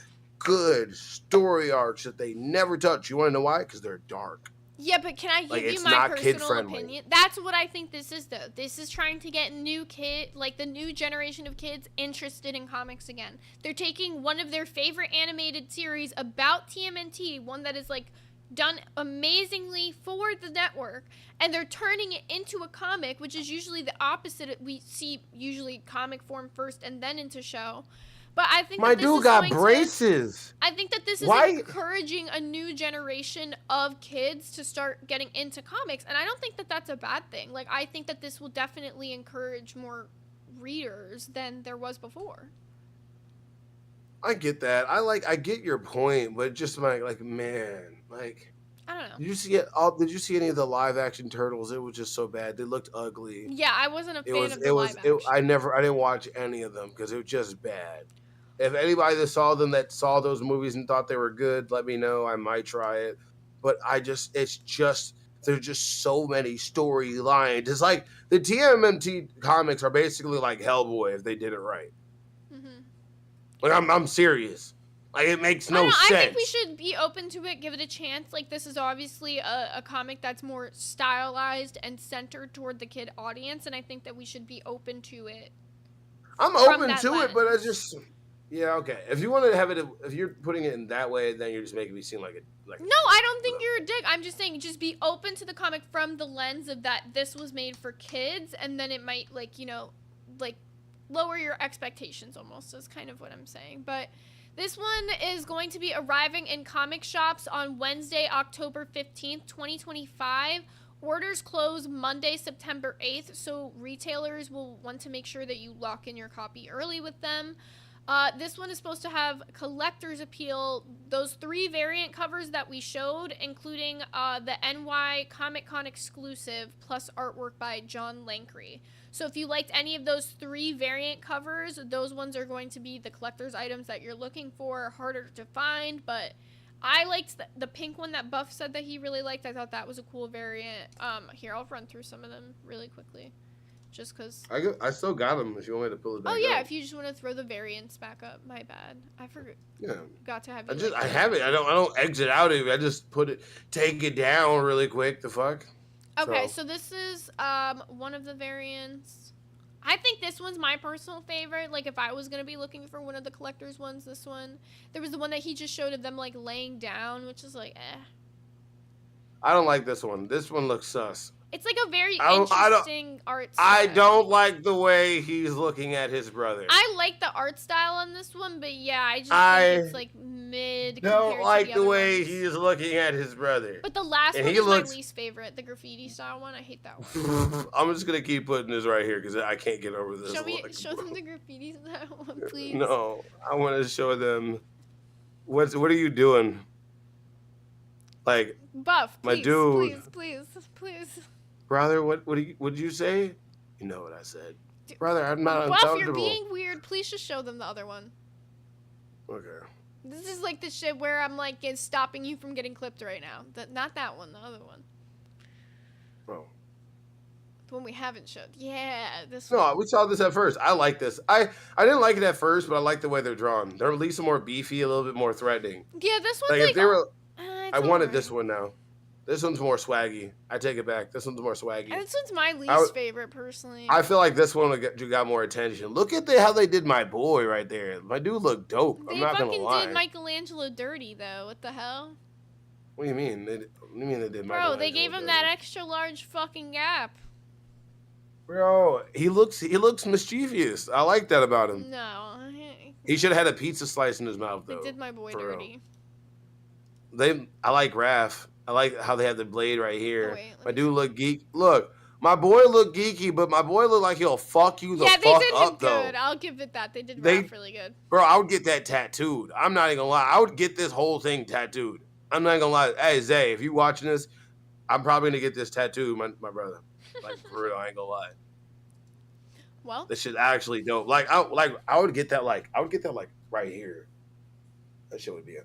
good story arcs that they never touch. You want to know why? Because they're dark. Yeah, but can I give you my personal opinion? That's what I think this is, though. This is trying to get the new generation of kids interested in comics again. They're taking one of their favorite animated series about TMNT, one that is, like, done amazingly for the network, and they're turning it into a comic, which is usually the opposite. We see usually comic form first and then into show. But I think my dude got braces. I think that this is encouraging a new generation of kids to start getting into comics, and I don't think that that's a bad thing. Like, I think that this will definitely encourage more readers than there was before. I get that. I get your point, but just like man, like I don't know. Did you see any of the live action Turtles? It was just so bad. They looked ugly. Yeah, I wasn't a fan of the live action. I didn't watch any of them because it was just bad. If anybody that saw those movies and thought they were good, let me know. I might try it. But there's just so many storylines. It's like the TMNT comics are basically like Hellboy if they did it right. Mm-hmm. Like I'm serious. Like, it makes no sense. I think we should be open to it, give it a chance. Like, this is obviously a comic that's more stylized and centered toward the kid audience, and I think that we should be open to it. I'm open to it, but I just... Yeah, okay. If you want to have it, if you're putting it in that way, then you're just making me seem like a... No, I don't think you're a dick. I'm just saying, just be open to the comic from the lens of that this was made for kids, and then it might, lower your expectations almost, is kind of what I'm saying. But... this one is going to be arriving in comic shops on Wednesday, October 15th, 2025. Orders close Monday, September 8th, so retailers will want to make sure that you lock in your copy early with them. This one is supposed to have collector's appeal. Those 3 variant covers that we showed, including the NY Comic Con exclusive, plus artwork by John Lankry. So if you liked any of those 3 variant covers, those ones are going to be the collector's items that you're looking for, harder to find, but I liked the pink one that Buff said that he really liked. I thought that was a cool variant. Here, I'll run through some of them really quickly, just because. I still got them if you want me to pull it back up. up. If you just want to throw the variants back up, my bad. I forgot. Yeah. Got to have you. I have it. I don't exit out of it. I just take it down really quick. The fuck. Okay, so this is one of the variants. I think this one's my personal favorite. Like, if I was going to be looking for one of the collector's ones, this one. There was the one that he just showed of them, like, laying down, which is like, eh. I don't like this one. This one looks sus. It's like a very interesting art style. I don't like the way he's looking at his brother. I like the art style on this one, but yeah, I just think it's like mid. Don't like the way he's looking at his brother. But the last one is my least favorite, the graffiti style one. I hate that one. I'm just gonna keep putting this right here because I can't get over this. Show them the graffiti style one, please. No, I want to show them. What are you doing? Like, Buff, please, my dude. Please. Brother, what did you say? You know what I said. Brother, I'm not Buff, uncomfortable. you're being weird please just show them the other one. Okay. This is like the shit where I'm like it's stopping you from getting clipped right now. Not that one, the other one. Oh. The one we haven't showed. Yeah, this No, one. we saw this at first. I like this. I didn't like it at first, but I like the way they're drawn. They're at least more beefy, a little bit more threatening. Yeah, this one's Like if they were, it's I wanted alright. this one now. This one's more swaggy. I take it back. This one's more swaggy. This one's my least favorite, personally. I feel like this one got more attention. Look at how they did my boy right there. My dude looked dope. They I'm not gonna fucking lie. did Michelangelo dirty, though. What the hell? What do you mean? What do you mean they did Bro, Michelangelo they gave him dirty? that extra large fucking gap. Bro, he looks mischievous. I like that about him. No. He should have had a pizza slice in his mouth They though. did my boy for real. dirty. I like Raph. I like how they have the blade right here. Oh, wait, my dude look geek. Look, my boy look geeky, but my boy look like he'll fuck you the Yeah, they fuck did up him though. good. I'll give it that. They did They- Raph really good. Bro, I would get that tattooed. I'm not even gonna lie. I would get this whole thing tattooed. I'm not gonna lie. Hey Zay, if you watching this, I'm probably gonna get this tattooed, my brother. Like for real, I ain't gonna lie. Well, This shit actually dope. I would get that like right here. That shit would be a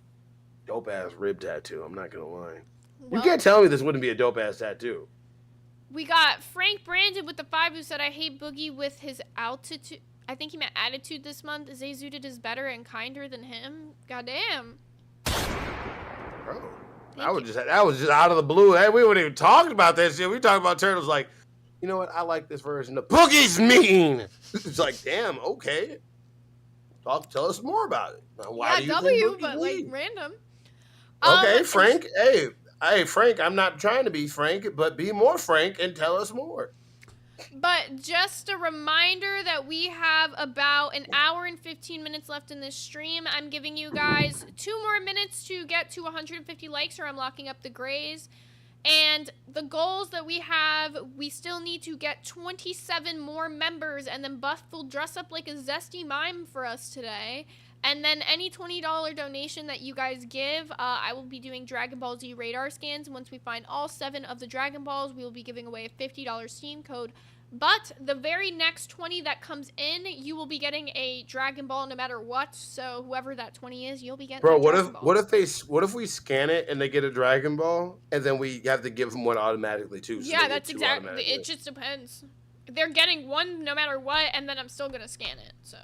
dope ass rib tattoo. I'm not gonna lie. You Well- can't tell me this wouldn't be a dope ass tattoo. we got Frank Brandon with the 5 who said, I hate Boogie with his altitude. I think he meant attitude this month. Zay Zooted is better and kinder than him. Goddamn. Bro, that was just out of the blue. Hey, we weren't even talking about that shit. We talking about Turtles like, you know what? I like this version. The Boogie's mean. It's like, damn, okay. Tell us more about it. Now, why do you W, think Boogie's but mean? like random. Okay, Frank. Hey, Frank. I'm not trying to be frank, but be more frank and tell us more. But just a reminder that we have about an hour and 15 minutes left in this stream. I'm giving you guys 2 more minutes to get to 150 likes or I'm locking up the grays. And the goals that we have, we still need to get 27 more members and then Buff will dress up like a zesty mime for us today. And then any $20 donation that you guys give, I will be doing Dragon Ball Z radar scans. Once we find all 7 of the Dragon Balls, we will be giving away a $50 Steam code. But the very next 20 that comes in, you will be getting a Dragon Ball no matter what. So whoever that 20 is, you'll be getting. Bro, that Dragon Ball. what if we scan it and they get a Dragon Ball and then we have to give them one automatically too? So Yeah, they get that's 2 exactly. automatically. It just depends. They're getting one no matter what, and then I'm still gonna scan it. So.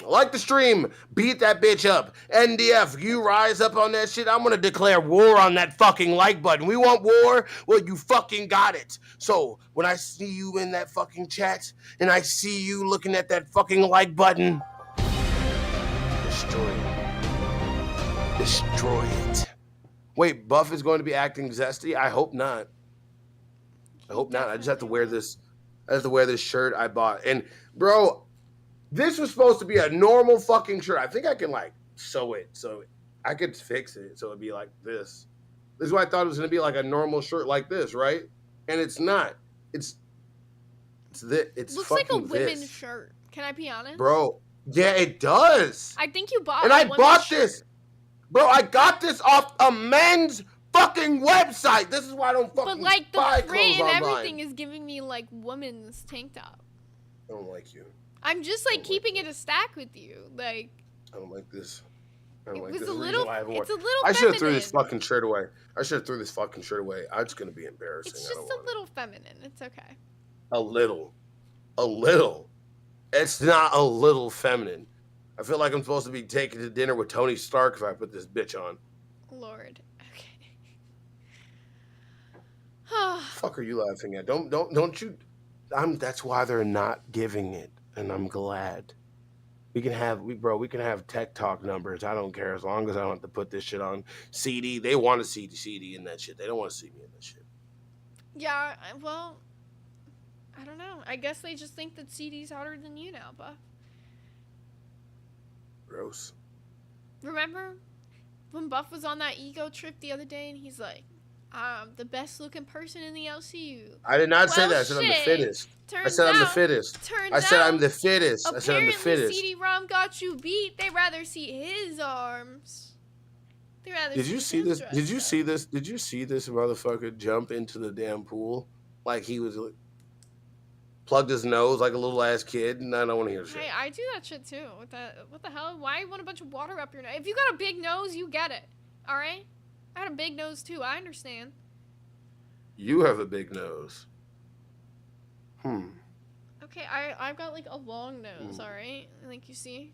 Like the stream, beat that bitch up. NDF, you rise up on that shit. I'm gonna declare war on that fucking like button. We want war? Well, you fucking got it. So when I see you in that fucking chat and I see you looking at that fucking like button, destroy it. Destroy it. Wait, Buff is going to be acting zesty? I hope not. I hope not. I just have to wear this. I have to wear this shirt I bought. And bro, this was supposed to be a normal fucking shirt. I think I can like sew it so I could fix it so it'd be like this. This is what I thought it was gonna be, like a normal shirt like this, right? And it's not. It's Looks like a fucking women's this. shirt. Can I be honest? Bro. Yeah, it does. I think you bought. And a I women's bought shirt. this. Bro, I got this off a men's fucking website. This is why I don't fucking But like buy the print clothes and online. everything is giving me like woman's tank top. I don't like you. I'm just like keeping it a stack with you. Like I don't like this. I don't It like was this. a The reason little- why I haven't it's worn- a little I should have threw this feminine. fucking shirt away. I should have threw this fucking shirt away. It's gonna be embarrassing. it's I just don't a want little feminine. It's okay. a little. A little. It's not a little feminine. I feel like I'm supposed to be taking to dinner with Tony Stark if I put this bitch on. Lord. Fuck are you laughing at? Don't you that's why they're not giving it, and I'm glad. We can have tech talk numbers. I don't care as long as I don't have to put this shit on CD. They want to see the CD in that shit. They don't want to see me in that shit. Yeah. Well, I don't know. I guess they just think that CD's hotter than you now, Buff. Gross. Remember when Buff was on that ego trip the other day and he's like, I'm the best looking person in the LCU. I did not say Well, that. I said I'm the shit. fittest. I Turns said I'm the out- fittest. turns I said I'm out, the fittest. I said I'm the Apparently fittest. CD-ROM got you beat. They rather see his arms. They rather Did you see his this? dress Did you up. see this? Did you see this motherfucker jump into the damn pool like he was? plugged his nose like a little ass kid, and I don't want to hear shit. Hey, I do that shit too. What the hell? Why you want a bunch of water up your nose? If you got a big nose, you get it. All right? I had a big nose too. I understand. You have a big nose. Okay, I've got like a long nose. All right, like you see.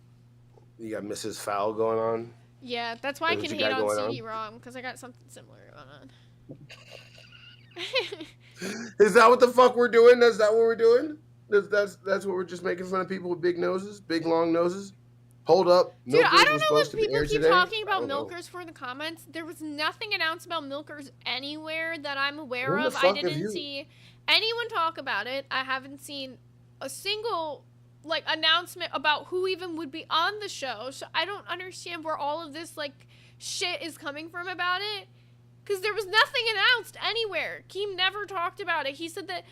You got Mrs. Fowl going on. Yeah, that's why I can hate on CD-ROM because I got something similar going on. Is that what the fuck we're doing? Is that what we're doing? That's what we're just making fun of people with big noses, big long noses. Hold up, dude! I don't know what people keep talking about milkers for in the comments. There was nothing announced about milkers anywhere that I'm aware of. I didn't see anyone talk about it. I haven't seen a single like announcement about who even would be on the show. So I don't understand where all of this like shit is coming from about it. Because there was nothing announced anywhere. Keem never talked about it. He said like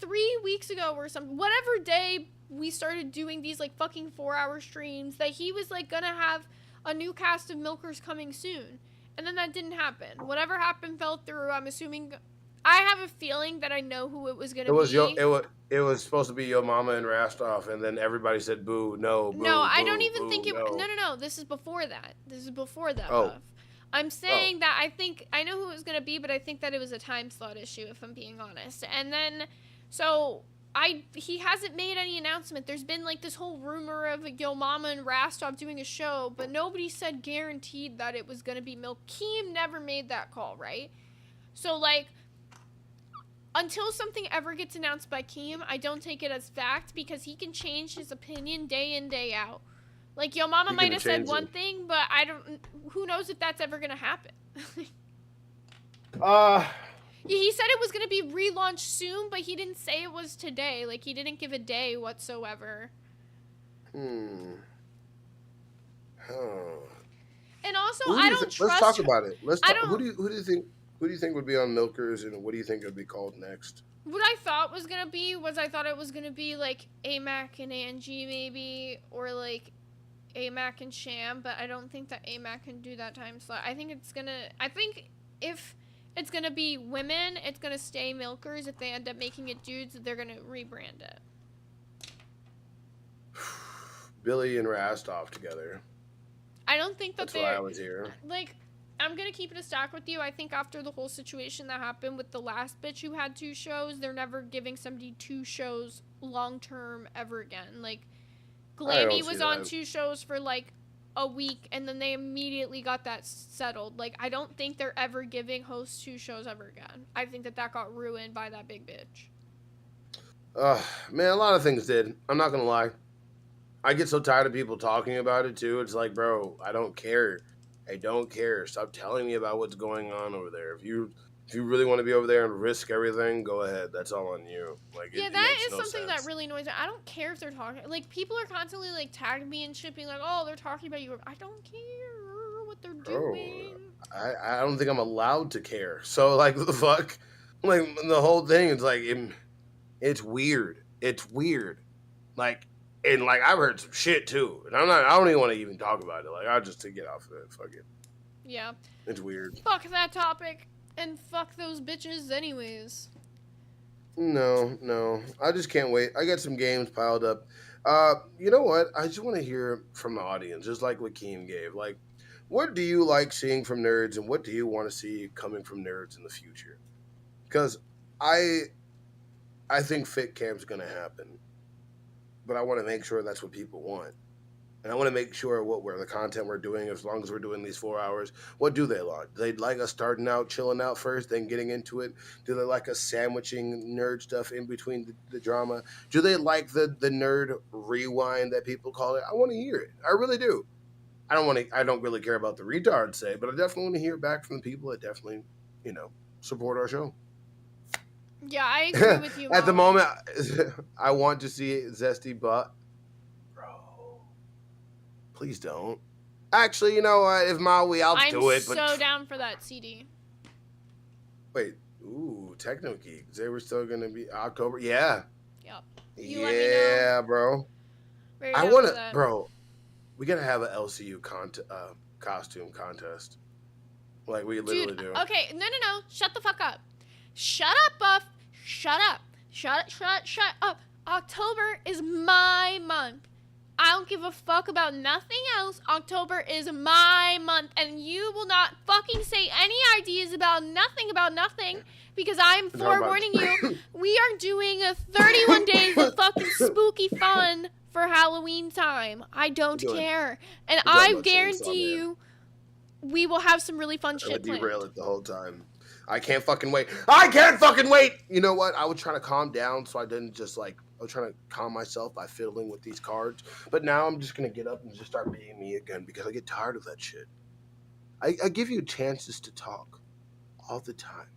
3 weeks ago or something, whatever day we started doing these like fucking 4-hour streams, that he was like gonna have a new cast of milkers coming soon. And then that didn't happen. Whatever happened fell through. I'm assuming, I have a feeling that I know who it was gonna be. It was supposed to be Yo Mama and Rastov, and then everybody said boo, no, boo, no, I boo, don't even boo, think it, no. no, this is before that. Oh. Buff. I'm saying that I know who it was going to be, but I think that it was a time slot issue, if I'm being honest. And then, so, he hasn't made any announcement. There's been, like, this whole rumor of Yo Mama and Rastov doing a show, but nobody said guaranteed that it was going to be Milk. Keem never made that call, right? So, like, until something ever gets announced by Keem, I don't take it as fact, because he can change his opinion day in, day out. Like, Yo Mama might have said one thing, but who knows if that's ever gonna happen. He said it was gonna be relaunched soon, but he didn't say it was today. Like, he didn't give a day whatsoever. And also, I don't trust. Let's talk about it. Who do you think would be on Milkers, and what do you think it would be called next? What I thought was gonna be I thought it was gonna be like AMAC and Angie maybe, or like AMAC and Sham, but I don't think that AMAC can do that time slot. I think if it's gonna be women, it's gonna stay Milkers. If they end up making it dudes, they're gonna rebrand it. Billy and Rastov together. I don't think that that's why I was here. Like, I'm gonna keep it a stack with you. I think after the whole situation that happened with the last bitch who had 2 shows, they're never giving somebody 2 shows long term ever again. Like, Glammy was on 2 shows for like a week, and then they immediately got that settled. Like, I don't think they're ever giving hosts 2 shows ever again. I think that got ruined by that big bitch. Man, a lot of things did. I'm not gonna lie. I get so tired of people talking about it too. It's like, bro, I don't care. I don't care. Stop telling me about what's going on over there. If you really want to be over there and risk everything, go ahead. That's all on you. Like, yeah, that is something that really annoys me. I don't care if they're talking. Like, people are constantly like tagging me and shipping, like, oh, they're talking about you. I don't care what they're doing. I don't think I'm allowed to care. So, like, what the fuck? Like, the whole thing is like, it's weird. It's weird. Like, and like, I've heard some shit too, and I don't even want to even talk about it. Like, I'll just get off of it. Fuck it. Yeah. It's weird. Fuck that topic. And fuck those bitches anyways. No. I just can't wait. I got some games piled up. You know what? I just want to hear from the audience, just like what Keem gave. Like, what do you like seeing from nerds, and what do you want to see coming from nerds in the future? Because I think Fit Camp's going to happen. But I want to make sure that's what people want. And I want to make sure the content we're doing, as long as we're doing these 4 hours, what do they like? Do they like us starting out, chilling out first, then getting into it? Do they like us sandwiching nerd stuff in between the drama? Do they like the nerd rewind that people call it? I want to hear it. I really do. I don't really care about the retards say, but I definitely want to hear back from the people that definitely, support our show. Yeah, I agree with you. At the moment, I want to see Zesty butt. Please don't. Actually, you know what? If Maui, I'll do it. I'm so down for that CD. Wait. Ooh, Techno Geeks. They were still going to be October. Yeah. Yep. You let me know. Bro. I want to, bro. We got to have an LCU costume contest. Like, we literally do. Okay, no. Shut the fuck up. Shut up, Buff. Shut up. Shut up. October is my month. I don't give a fuck about nothing else. October is my month, and you will not fucking say any ideas about nothing, because I'm forewarning you. We are doing 31 days of fucking spooky fun for Halloween time. I don't care. And I guarantee you, we will have some really fun shit planned. Derail it the whole time. I can't fucking wait. I can't fucking wait! You know what? I was trying to calm down so I didn't just like, I was trying to calm myself by fiddling with these cards. But now I'm just going to get up and just start being me again because I get tired of that shit. I give you chances to talk all the time.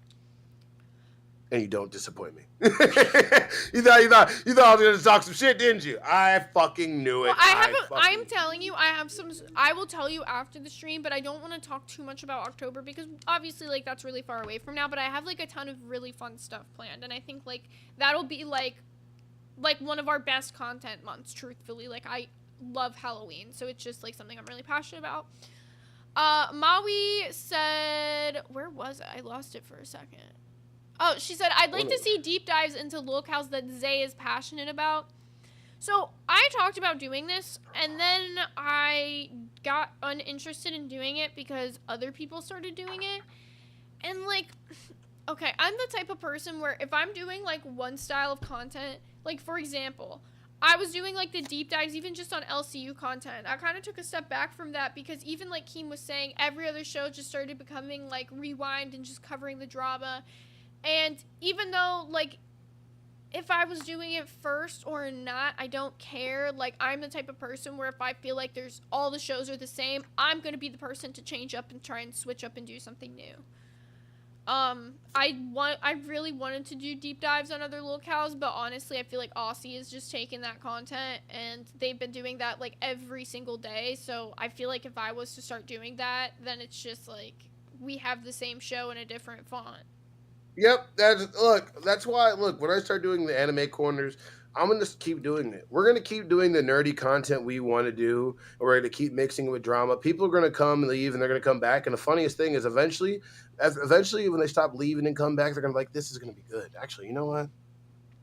And you don't disappoint me. you thought I was going to talk some shit, didn't you? I fucking knew it. Well, I'm telling you, I will tell you after the stream, but I don't want to talk too much about October because obviously, like, that's really far away from now, but I have, like, a ton of really fun stuff planned, and I think, like, that'll be, like one of our best content months, truthfully. Like, I love Halloween, so it's just, like, something I'm really passionate about. Maui said, where was it? I lost it for a second. Oh, she said, I'd like to see deep dives into locales that Zay is passionate about. So I talked about doing this, and then I got uninterested in doing it because other people started doing it. And, like, okay, I'm the type of person where if I'm doing, like, one style of content, like, for example, I was doing, like, the deep dives even just on LCU content. I kind of took a step back from that because even, like Keem was saying, every other show just started becoming, like, Rewind and just covering the drama. And even though, like, if I was doing it first or not, I don't care. Like, I'm the type of person where if I feel like all the shows are the same, I'm going to be the person to change up and try and switch up and do something new. I really wanted to do deep dives on other locales, but honestly, I feel like Aussie is just taking that content, and they've been doing that, like, every single day. So I feel like if I was to start doing that, then it's just, like, we have the same show in a different font. Yep, that's why, when I start doing the anime corners, I'm going to keep doing it. We're going to keep doing the nerdy content we want to do. We're going to keep mixing it with drama. People are going to come and leave, and they're going to come back. And the funniest thing is eventually, when they stop leaving and come back, they're going to be like, this is going to be good. Actually, you know what?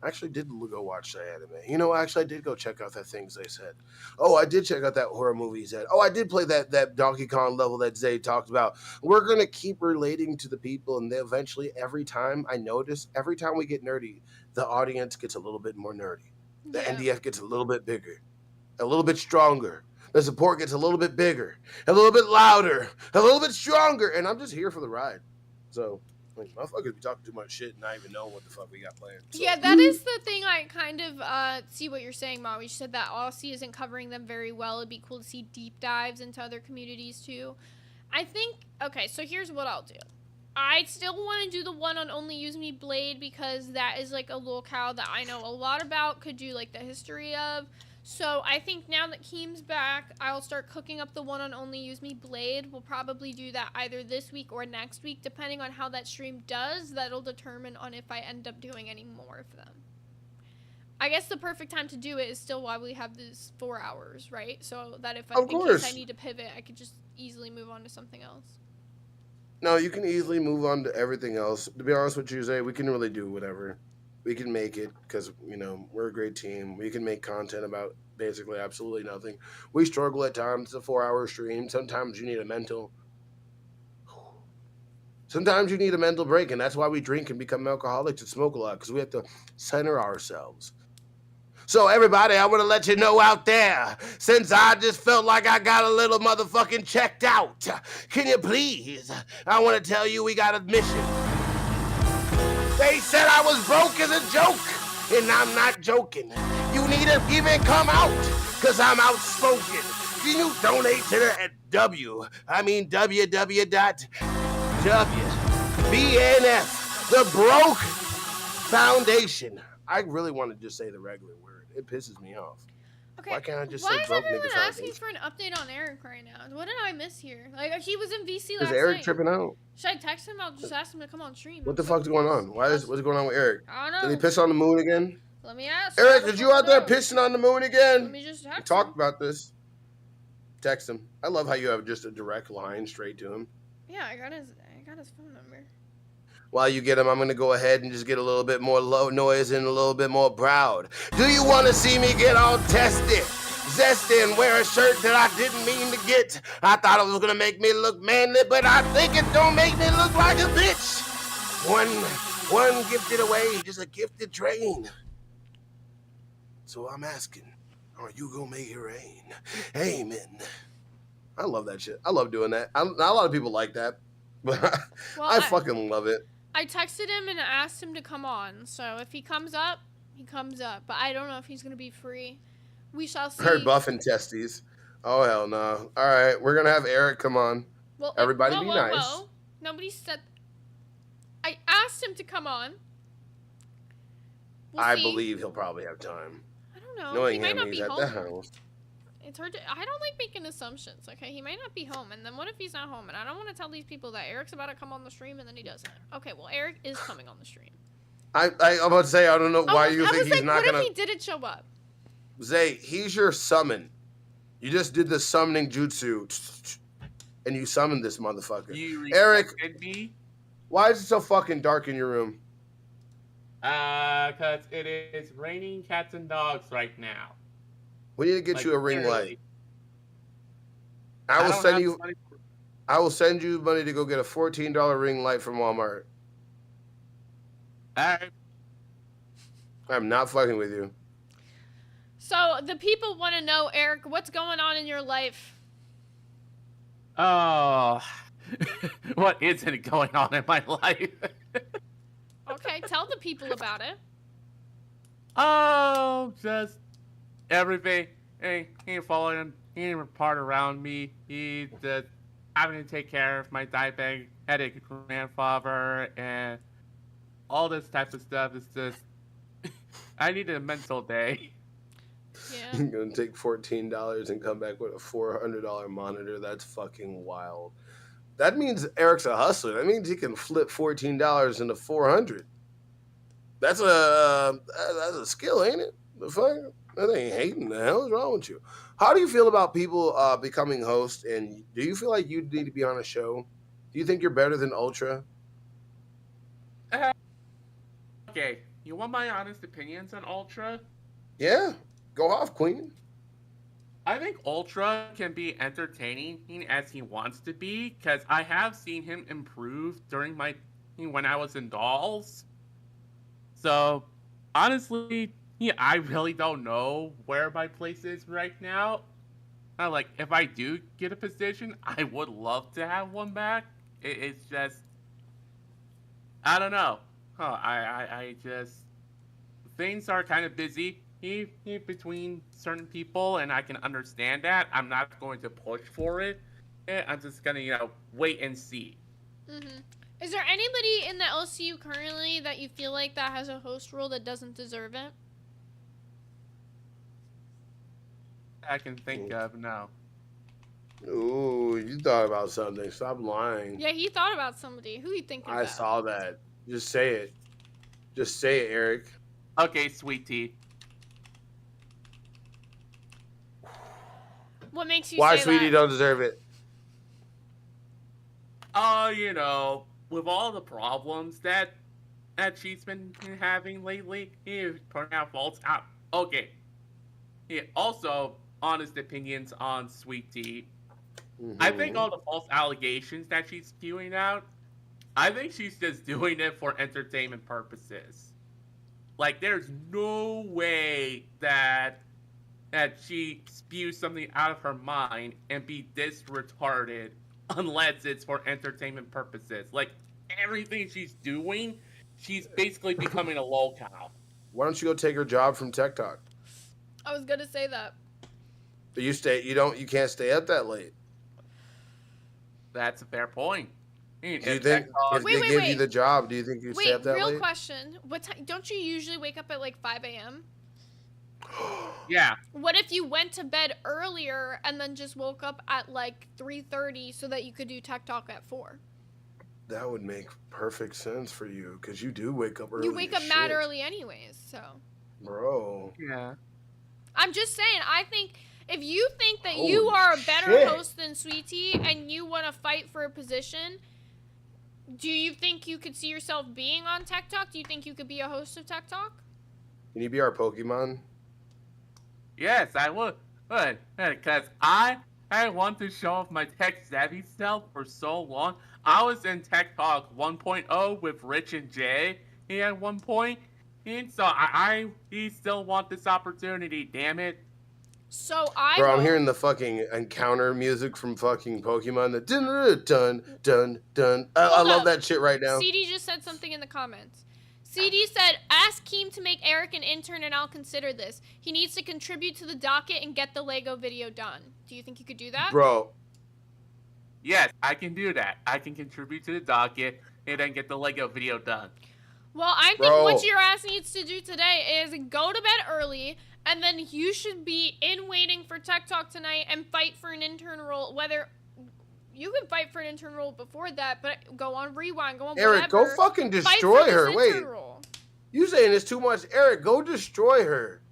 I actually did go watch that anime. You know, actually, I did go check out that things they said. Oh, I did check out that horror movie he said. Oh, I did play that Donkey Kong level that Zay talked about. We're going to keep relating to the people, and they eventually, every time we get nerdy, the audience gets a little bit more nerdy. The NDF gets a little bit bigger, a little bit stronger. The support gets a little bit bigger, a little bit louder, a little bit stronger, and I'm just here for the ride. So... like, motherfuckers be talking too much shit and not even know what the fuck we got planned. So. Yeah, that is the thing I kind of see what you're saying, Maui. You said that Aussie isn't covering them very well. It'd be cool to see deep dives into other communities, too. I think, okay, so here's what I'll do. I still want to do the one on Only Use Me Blade because that is, like, a locale that I know a lot about, could do, like, the history of. So I think now that Keem's back, I'll start cooking up the one on Only Use Me Blade. We'll probably do that either this week or next week, depending on how that stream does. That'll determine on if I end up doing any more of them. I guess the perfect time to do it is still while we have these 4 hours, right? So that if in case I need to pivot, I could just easily move on to something else. No, you can easily move on to everything else. To be honest with you, Zay, we can really do whatever. We can make it because, you know, we're a great team. We can make content about basically absolutely nothing. We struggle at times. It's a 4-hour stream. Sometimes you need a mental break, and that's why we drink and become alcoholics and smoke a lot, because we have to center ourselves. So, everybody, I want to let you know out there, since I just felt like I got a little motherfucking checked out, can you please? I want to tell you we got a mission. They said I was broke as a joke, and I'm not joking. You need to even come out, because I'm outspoken. You donate to the www.BNF, the Broke Foundation. I really want to just say the regular word. It pisses me off. Okay. Why can't I just Why say is broke everyone niggas asking for an update on Eric right now? What did I miss here? Like, he was in VC last Is Eric night. tripping out? Should I text him? I'll just ask him to come on stream. What the fuck's going on? What's going on with Eric? I don't know. Did he piss on the moon again? Let me ask. Eric, did you out there pissing on the moon again? Let me just text We talked about this. Text him. I love how you have just a direct line straight to him. Yeah, I got his phone number. While you get them, I'm gonna go ahead and just get a little bit more low noise and a little bit more proud. Do you want to see me get all testy, zesty, and wear a shirt that I didn't mean to get? I thought it was gonna make me look manly, but I think it don't make me look like a bitch. One gifted away, just a gifted train. So I'm asking, are you gonna make it rain? Amen. I love that shit. I love doing that. Not a lot of people like that, but I fucking love it. I texted him and asked him to come on. So if he comes up, he comes up. But I don't know if he's going to be free. We shall see. Heard buffing testes. Oh, hell no. All right, we're going to have Eric come on. Well, everybody be nice. Whoa. Nobody said... I asked him to come on. I believe he'll probably have time. I don't know. Knowing he might him, not he's be at home. the house. It's hard to... I don't like making assumptions, okay? He might not be home, and then what if he's not home? And I don't want to tell these people that Eric's about to come on the stream, and then he doesn't. Okay, well, Eric is coming on the stream. I'm about to say, I don't know why you think he's not going to... What if he didn't show up? Zay, he's your summon. You just did the summoning jutsu, and you summoned this motherfucker. Eric, me? why is it so fucking dark in your room? Because it is raining cats and dogs right now. We need to get you a ring light. I will send you money to go get a $14 ring light from Walmart. Alright. I'm not fucking with you. So the people want to know, Eric, what's going on in your life? Oh, what isn't going on in my life? Okay, tell the people about it. Oh, just everything. He ain't following. He ain't part around me. He just having to take care of my diabetic grandfather and all this type of stuff. Is just I need a mental day. Yeah. You're gonna take $14 and come back with a $400 monitor. That's fucking wild. That means Eric's a hustler. That means he can flip $14 into $400. That's a skill, ain't it? The fuck? That ain't hating. The hell is wrong with you? How do you feel about people becoming hosts? And do you feel like you need to be on a show? Do you think you're better than Ultra? Okay, you want my honest opinions on Ultra? Yeah, go off, Queen. I think Ultra can be entertaining as he wants to be, because I have seen him improve during when I was in Dolls. So, honestly, yeah, I really don't know where my place is right now. Like, if I do get a position, I would love to have one back. It's just, I don't know. I just, things are kind of busy between certain people, and I can understand that. I'm not going to push for it. I'm just gonna, wait and see. Mm-hmm. Is there anybody in the LCU currently that you feel like that has a host role that doesn't deserve it? I can think of, no. Ooh, you thought about something. Stop lying. Yeah, he thought about somebody. Who you thinking about? I saw that. Just say it. Just say it, Eric. Okay, sweet tea. What makes you Why say Sweetie that? don't deserve it? With all the problems that she's been having lately, he's putting out false out. Okay. Yeah, also, honest opinions on Sweet Tea. Mm-hmm. I think all the false allegations that she's spewing out, I think she's just doing it for entertainment purposes. Like, there's no way that she spews something out of her mind and be this retarded unless it's for entertainment purposes. Like, everything she's doing, she's basically becoming a lol cow. Why don't you go take her job from Tech Talk? I was gonna say that. But you can't stay up that late. That's a fair point. Do you think if they give you the job, do you think you stay up that late? Real question. What time? Don't you usually wake up at like 5 a.m.? Yeah. What if you went to bed earlier and then just woke up at like 3:30 so that you could do Tech Talk at 4? That would make perfect sense for you because you do wake up early. You wake up mad early anyways, so. Bro. Yeah. I'm just saying, I think if you think that you are a better host than Sweet Tea and you want to fight for a position, Do you think you could see yourself being on Tech Talk? Do you think you could be a host of Tech Talk? Can you be our Pokemon? Yes, I would. Because I want to show off my tech savvy self for so long. I was in Tech Talk 1.0 with Rich and Jay at one point, and so I still want this opportunity. Damn it! So Bro, I'm hearing the fucking encounter music from fucking Pokemon. The dun dun dun dun. I love that shit right now. CD just said something in the comments. CD said, ask Keem to make Eric an intern and I'll consider this. He needs to contribute to the docket and get the Lego video done. Do you think you could do that? Bro. Yes, I can do that. I can contribute to the docket and then get the Lego video done. Well, I think what your ass needs to do today is go to bed early, and then you should be in waiting for Tech Talk tonight and fight for an intern role. Whether you can fight for an intern role before that, but go on Rewind, go on Eric, whatever. go fucking destroy her. Wait, role. you saying it's too much? Eric, go destroy her.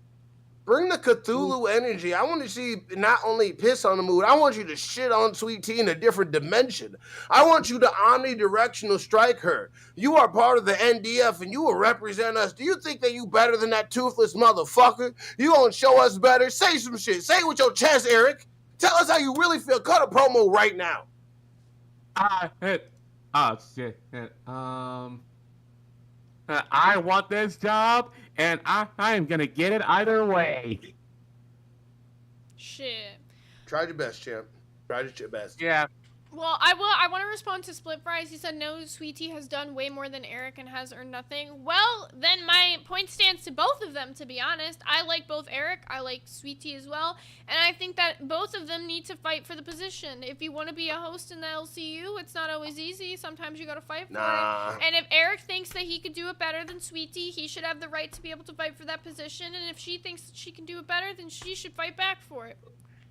Bring the Cthulhu energy. I want to see not only piss on the mood, I want you to shit on Sweet Tea in a different dimension. I want you to omnidirectional strike her. You are part of the NDF and you will represent us. Do you think that you better than that toothless motherfucker? You gonna show us better? Say some shit. Say it with your chest, Eric. Tell us how you really feel. Cut a promo right now. Shit. I want this job, and I am gonna get it either way. Shit. Tried your best, champ. Tried your best. Yeah. Well, I want to respond to Split Fries. He said, no, Sweet Tea has done way more than Eric and has earned nothing. Well, then my point stands to both of them, to be honest. I like both Eric. I like Sweet Tea as well. And I think that both of them need to fight for the position. If you want to be a host in the LCU, it's not always easy. Sometimes you got to fight for it. And if Eric thinks that he could do it better than Sweet Tea, he should have the right to be able to fight for that position. And if she thinks that she can do it better, then she should fight back for it.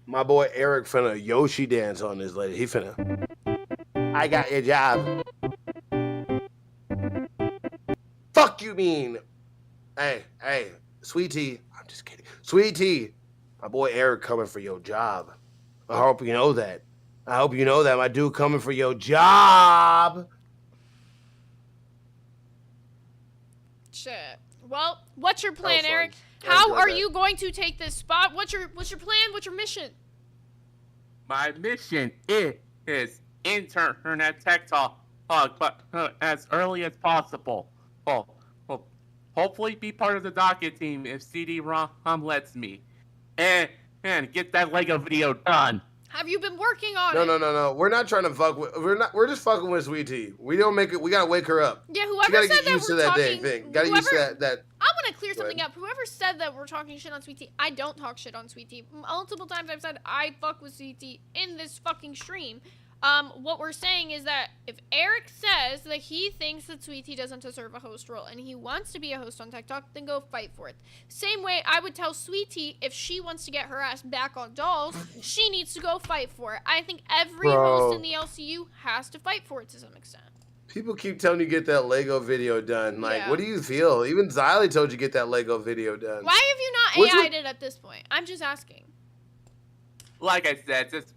My boy Eric finna Yoshi dance on this lady. He finna. I got your job. Fuck you mean? Hey, Sweet Tea. I'm just kidding. Sweet Tea. My boy Eric coming for your job. I hope you know that. I hope you know that. My dude coming for your job. Shit. Well, what's your plan, Eric? How are you going to take this spot? What's your plan? What's your mission? My mission is intern at Tech Talk, but as early as possible. Hopefully be part of the docket team if CD-ROM lets me, and get that Lego video done. Have you been working on it? No. We're not trying to fuck with. We're just fucking with Sweet Tea. We don't make it. We gotta wake her up. Yeah, whoever said that we're talking. Gotta use that. I want to clear something up. Whoever said that we're talking shit on Sweet Tea, I don't talk shit on Sweet Tea. Multiple times I've said I fuck with Sweet Tea in this fucking stream. What we're saying is that if Eric says that he thinks that Sweet Tea doesn't deserve a host role and he wants to be a host on Tech Talk, then go fight for it. Same way I would tell Sweet Tea if she wants to get her ass back on Dolls, she needs to go fight for it. I think every host in the LCU has to fight for it to some extent. People keep telling you get that Lego video done. Like, what do you feel? Even Xylee told you get that Lego video done. Why have you not AI'd it at this point? I'm just asking. Like I said, just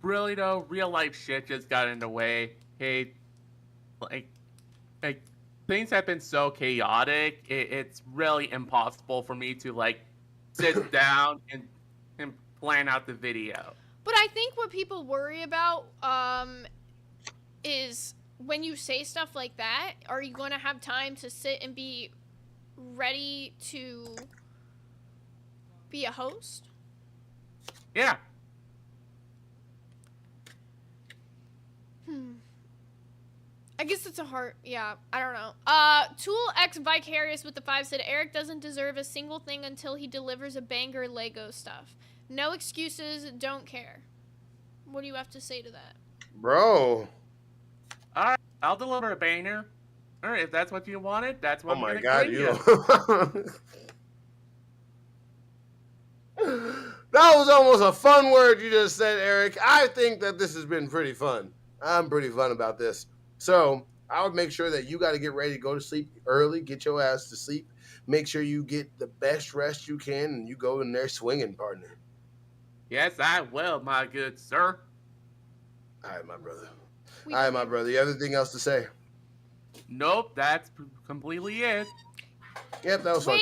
really though, real life shit just got in the way. Hey, like things have been so chaotic. It's really impossible for me to like sit down and plan out the video. But I think what people worry about is when you say stuff like that, are you going to have time to sit and be ready to be a host? Yeah. I guess it's a hard, I don't know. Tool X Vicarious with the 5 said, Eric doesn't deserve a single thing until he delivers a banger Lego stuff. No excuses, don't care. What do you have to say to that? Bro. Alright, I'll deliver a banger. Alright, if that's what you wanted, that's what I'm gonna bring you. That was almost a fun word you just said, Eric. I think that this has been pretty fun. I'm pretty fun about this. So I would make sure that you got to get ready to go to sleep early, get your ass to sleep. Make sure you get the best rest you can, and you go in there swinging, partner. Yes, I will, my good sir. All right, my brother. All right, my brother. You have anything else to say? Nope, that's completely it. Yep, that was fun.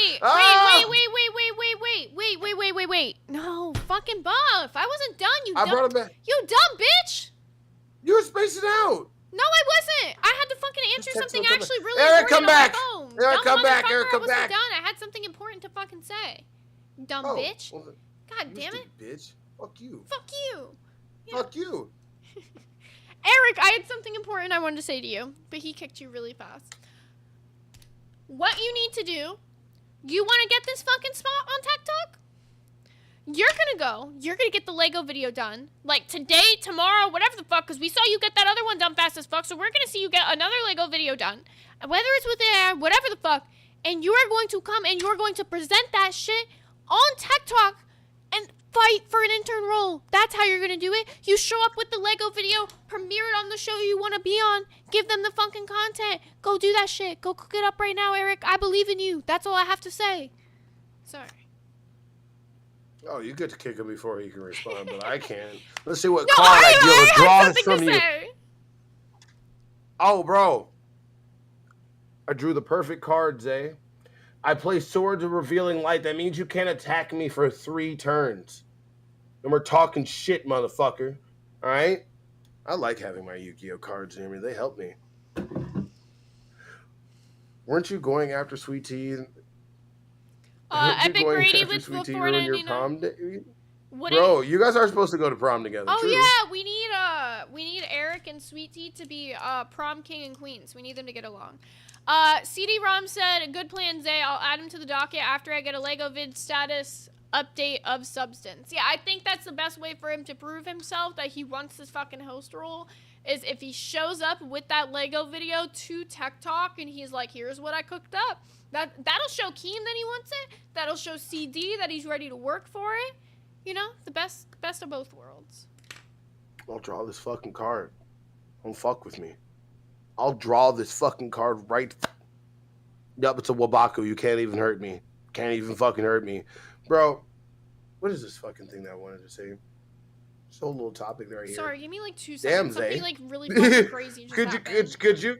Wait. No, fucking Buff. I wasn't done, you dumb. I brought him back. You dumb bitch. You were spacing out. No, I wasn't. I had to fucking answer something actually really Eric, important come back. on my phone. Eric, Dumb come back. motherfucker, Eric, come I wasn't back. done. I had something important to fucking say. Dumb bitch. Well, God damn it. Bitch. Fuck you. Fuck you. Fuck you. Eric, I had something important I wanted to say to you, but he kicked you really fast. What you need to do, you want to get this fucking spot on TikTok? You're gonna get the Lego video done, like today, tomorrow, whatever the fuck, because we saw you get that other one done fast as fuck, so we're gonna see you get another Lego video done, whether it's with air, whatever the fuck, and you are going to come and you're going to present that shit on TikTok and fight for an intern role. That's how you're gonna do it. You show up with the Lego video, premiere it on the show you want to be on, give them the fucking content. Go do that shit. Go cook it up right now, Eric. I believe in you. That's all I have to say. Sorry. Oh, you get to kick him before he can respond, but I can't. Let's see what No, card I deal with. Draw this something from to you. say. Oh, bro. I drew the perfect card, Zay. I play Swords of Revealing Light. That means you can't attack me for 3 turns. And we're talking shit, motherfucker. All right? I like having my Yu-Gi-Oh cards near me. They help me. Weren't you going after Sweet Tea? Epic Grady with the $4.99. Bro, you guys are supposed to go to prom together. Oh True. yeah, we need Eric and Sweet Tea to be prom king and queens. We need them to get along. CD-ROM said, good plan, Zay. I'll add him to the docket after I get a Lego vid status update of substance. Yeah, I think that's the best way for him to prove himself that he wants this fucking host role, is if he shows up with that Lego video to TikTok and he's like, here's what I cooked up. That'll show Keem that he wants it. That'll show CD that he's ready to work for it. You know, the best of both worlds. I'll draw this fucking card. Don't fuck with me. I'll draw this fucking card right. Yup, it's a Wabaku. You can't even hurt me. Can't even fucking hurt me. Bro, what is this fucking thing that I wanted to say? So little topic right here. Sorry, give me like 2 Damn, seconds. Something Zay. like really fucking crazy just happened.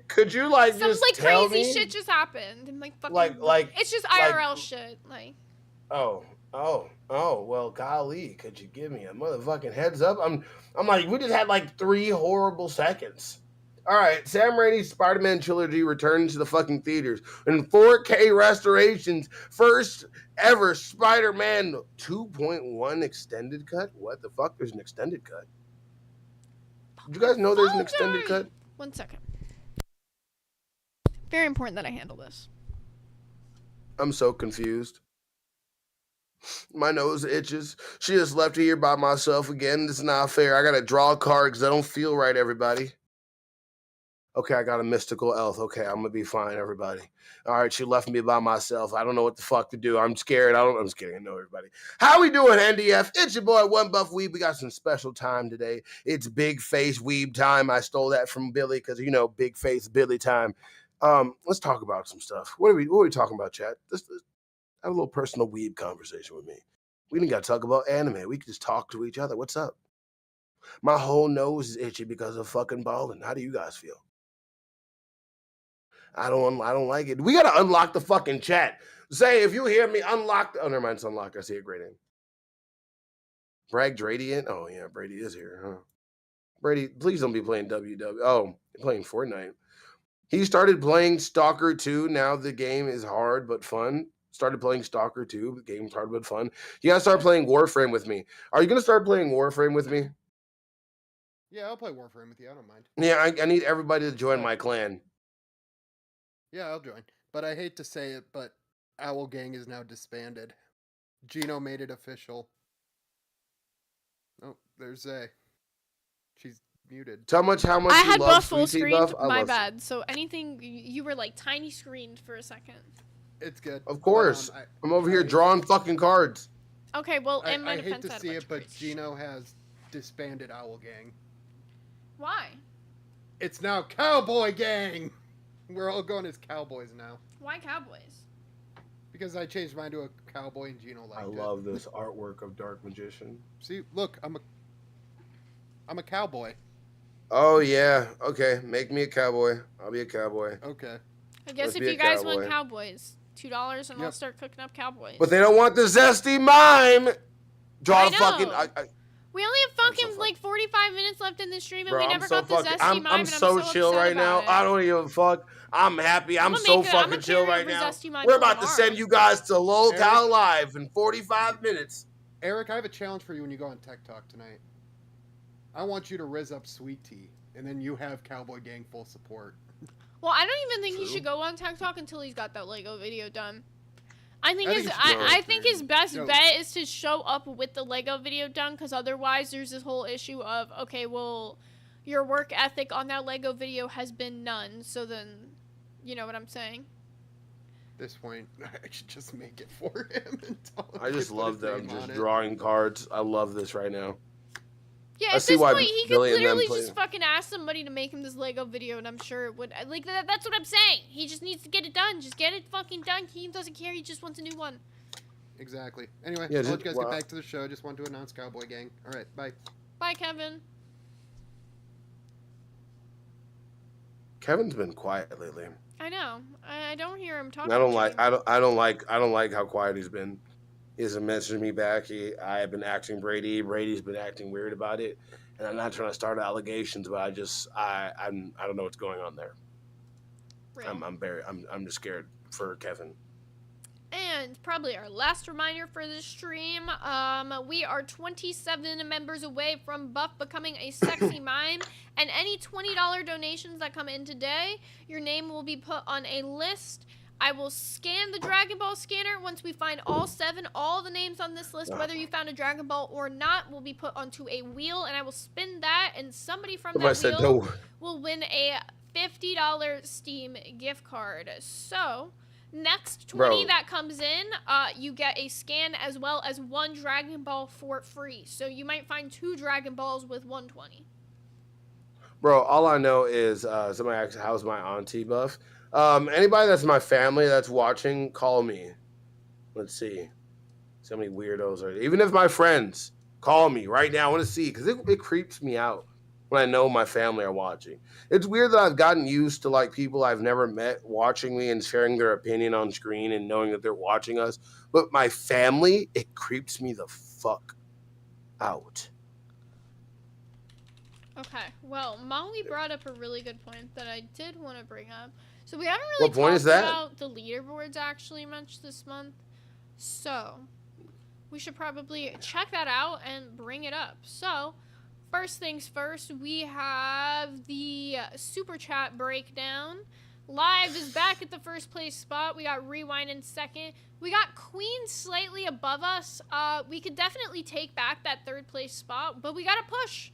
Could you like Some just like tell crazy me? shit just happened. And like fucking Like it's just IRL shit. Like Oh, well, golly, could you give me a motherfucking heads up? I'm like, we just had like 3 horrible seconds. All right, Sam Raimi's Spider-Man trilogy returns to the fucking theaters in 4K restorations. First ever Spider-Man 2.1 extended cut. What the fuck? There's an extended cut. Did you guys know there's an extended cut? 1 second. Very important that I handle this. I'm so confused. My nose itches. She just left here by myself again. This is not fair. I gotta draw a card because I don't feel right, everybody. Okay, I got a mystical elf. Okay, I'm gonna be fine, everybody. All right, she left me by myself. I don't know what the fuck to do. I'm scared. I'm just kidding. I know everybody. How we doing, NDF? It's your boy, One Buff Weeb. We got some special time today. It's Big Face Weeb time. I stole that from Billy because, you know, Big Face Billy time. Let's talk about some stuff. What are we talking about, chat? Let's have a little personal Weeb conversation with me. We didn't got to talk about anime. We can just talk to each other. What's up? My whole nose is itchy because of fucking balling. How do you guys feel? I don't like it. We got to unlock the fucking chat. Say, if you hear me, unlock. Oh, never mind. It's unlocked. I see a great name. Bragg Dradiant. Oh, yeah. Brady is here, huh? Brady, please don't be playing WW. Oh, playing Fortnite. He started playing Stalker 2. Now the game is hard but fun. Started playing Stalker 2. The game's hard but fun. You got to start playing Warframe with me. Are you going to start playing Warframe with me? Yeah, I'll play Warframe with you. I don't mind. Yeah, I need everybody to join my clan. Yeah, I'll join. But I hate to say it, but Owl Gang is now disbanded. Gino made it official. Oh, there's Zay. She's muted. How much I you had love buff full Sweet Tea screen. Buff? I My love bad. So anything you were like tiny screened for a second. It's good. Of course. I'm over here drawing fucking cards. Okay, well, in my I defense, hate to I had a see bunch it, of but crazy Gino has disbanded Owl Gang. Why? It's now Cowboy Gang! We're all going as cowboys now. Why Cowboys? Because I changed mine to a cowboy and Gino liked it. I love this artwork of Dark Magician. See, look, I'm a cowboy. Oh yeah. Okay. Make me a cowboy. I'll be a cowboy. Okay. I guess Let's if be a you guys cowboy. want cowboys, $2 and I'll start cooking up cowboys. But they don't want the zesty mime. Draw the fucking. We only have fucking like 45 minutes left in the stream, and Bro, we I'm never so got the fucking. zesty I'm mime. so chill upset right now. about it. I don't give a fuck. I'm happy. I'm so fucking chill right now. We're about to send you guys to LOL Live in 45 minutes. Eric, I have a challenge for you when you go on Tech Talk tonight. I want you to riz up Sweet Tea, and then you have Cowboy Gang full support. Well, I don't even think he should go on Tech Talk until he's got that Lego video done. I think his best bet is to show up with the Lego video done, because otherwise there's this whole issue of, okay, well, your work ethic on that Lego video has been none, so then, you know what I'm saying? At this point, I should just make it for him and tell him I just to put love his them name just on it. drawing cards. I love this right now. Yeah, I at see this why point, he could Billy and them literally play. just fucking ask somebody to make him this Lego video, and I'm sure it would. Like, that's what I'm saying. He just needs to get it done. Just get it fucking done. He doesn't care. He just wants a new one. Exactly. Anyway, Yeah, I'll just- let you guys wow. get back to the show. Just wanted to announce Cowboy Gang. All right, bye. Bye, Kevin. Kevin's been quiet lately. I know. I don't hear him talking. I don't much like how quiet he's been. He hasn't messaged me back. I have been acting Brady. Brady's been acting weird about it. And I'm not trying to start allegations, but I don't know what's going on there. I'm just scared for Kevin. And probably our last reminder for this stream, we are 27 members away from Buff becoming a sexy mime, and any $20 donations that come in today, your name will be put on a list. I will scan the Dragon Ball scanner. Once we find all the names on this list, whether you found a Dragon Ball or not, will be put onto a wheel, and I will spin that, and somebody from that wheel will win a $50 Steam gift card. So next 20 that comes in, you get a scan as well as one Dragon Ball for free. So you might find 2 Dragon Balls with 120. Bro, all I know is somebody asked, how's my auntie Buff? Anybody that's my family that's watching, call me. Let's see. So many weirdos are there. Even if my friends, call me right now. I want to see, because it creeps me out when I know my family are watching. It's weird that I've gotten used to like people I've never met watching me and sharing their opinion on screen and knowing that they're watching us. But my family, it creeps me the fuck out. Okay, well, Molly brought up a really good point that I did want to bring up. So we haven't really What point is talked that? about the leaderboards actually much this month. So we should probably check that out and bring it up. So first things first, we have the super chat breakdown. Live is back at the first place spot. We got Rewind in second. We got Queen slightly above us. We could definitely take back that third place spot, but we gotta push.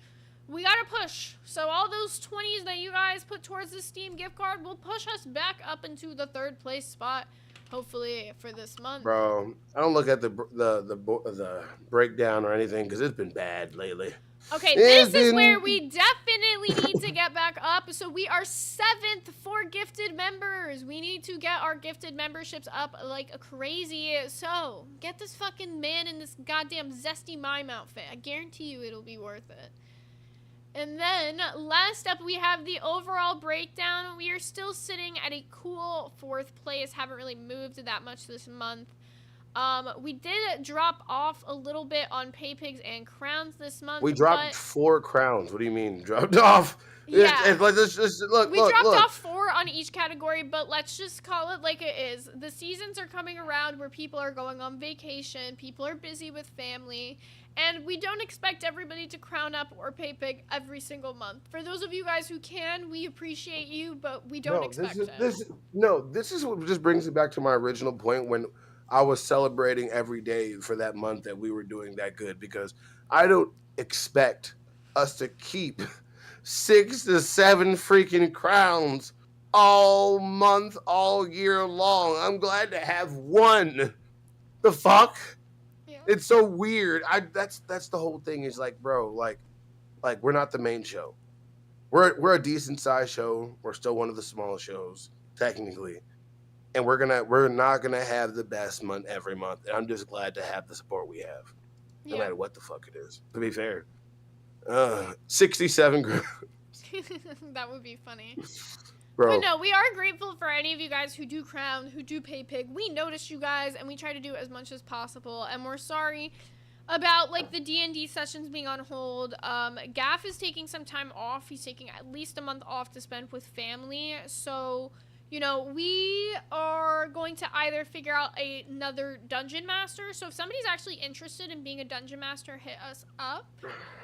We gotta push. So all those 20s that you guys put towards the Steam gift card will push us back up into the third place spot, hopefully for this month. Bro, I don't look at the breakdown or anything because it's been bad lately. Okay, this is where we definitely need to get back up. So we are 7th for gifted members. We need to get our gifted memberships up like crazy. So get this fucking man in this goddamn zesty mime outfit. I guarantee you it'll be worth it. And then last up we have the overall breakdown. We are still sitting at a cool 4th place. Haven't really moved that much this month. We did drop off a little bit on pay pigs and crowns this month. We dropped 4 crowns. What do you mean dropped off? Yeah. Let's look. We dropped off 4 on each category, but let's just call it like it is. The seasons are coming around where people are going on vacation, people are busy with family, and we don't expect everybody to crown up or pay pig every single month. For those of you guys who can, we appreciate you, but we don't expect it. This is what just brings it back to my original point when I was celebrating every day for that month that we were doing that good, because I don't expect us to keep 6 to 7 freaking crowns all month, all year long. I'm glad to have 1. The fuck? Yeah. It's so weird. That's the whole thing is like, bro, like we're not the main show. We're a decent sized show. We're still one of the smallest shows, technically. And we're not gonna have the best month every month. And I'm just glad to have the support we have. No matter what the fuck it is. To be fair. 67 crowns. That would be funny. Bro. But no, we are grateful for any of you guys who do crown, who do pay pig. We notice you guys, and we try to do as much as possible. And we're sorry about like the D&D sessions being on hold. Gaff is taking some time off. He's taking at least a month off to spend with family. So, you know, we are going to either figure out another dungeon master. So if somebody's actually interested in being a dungeon master, hit us up.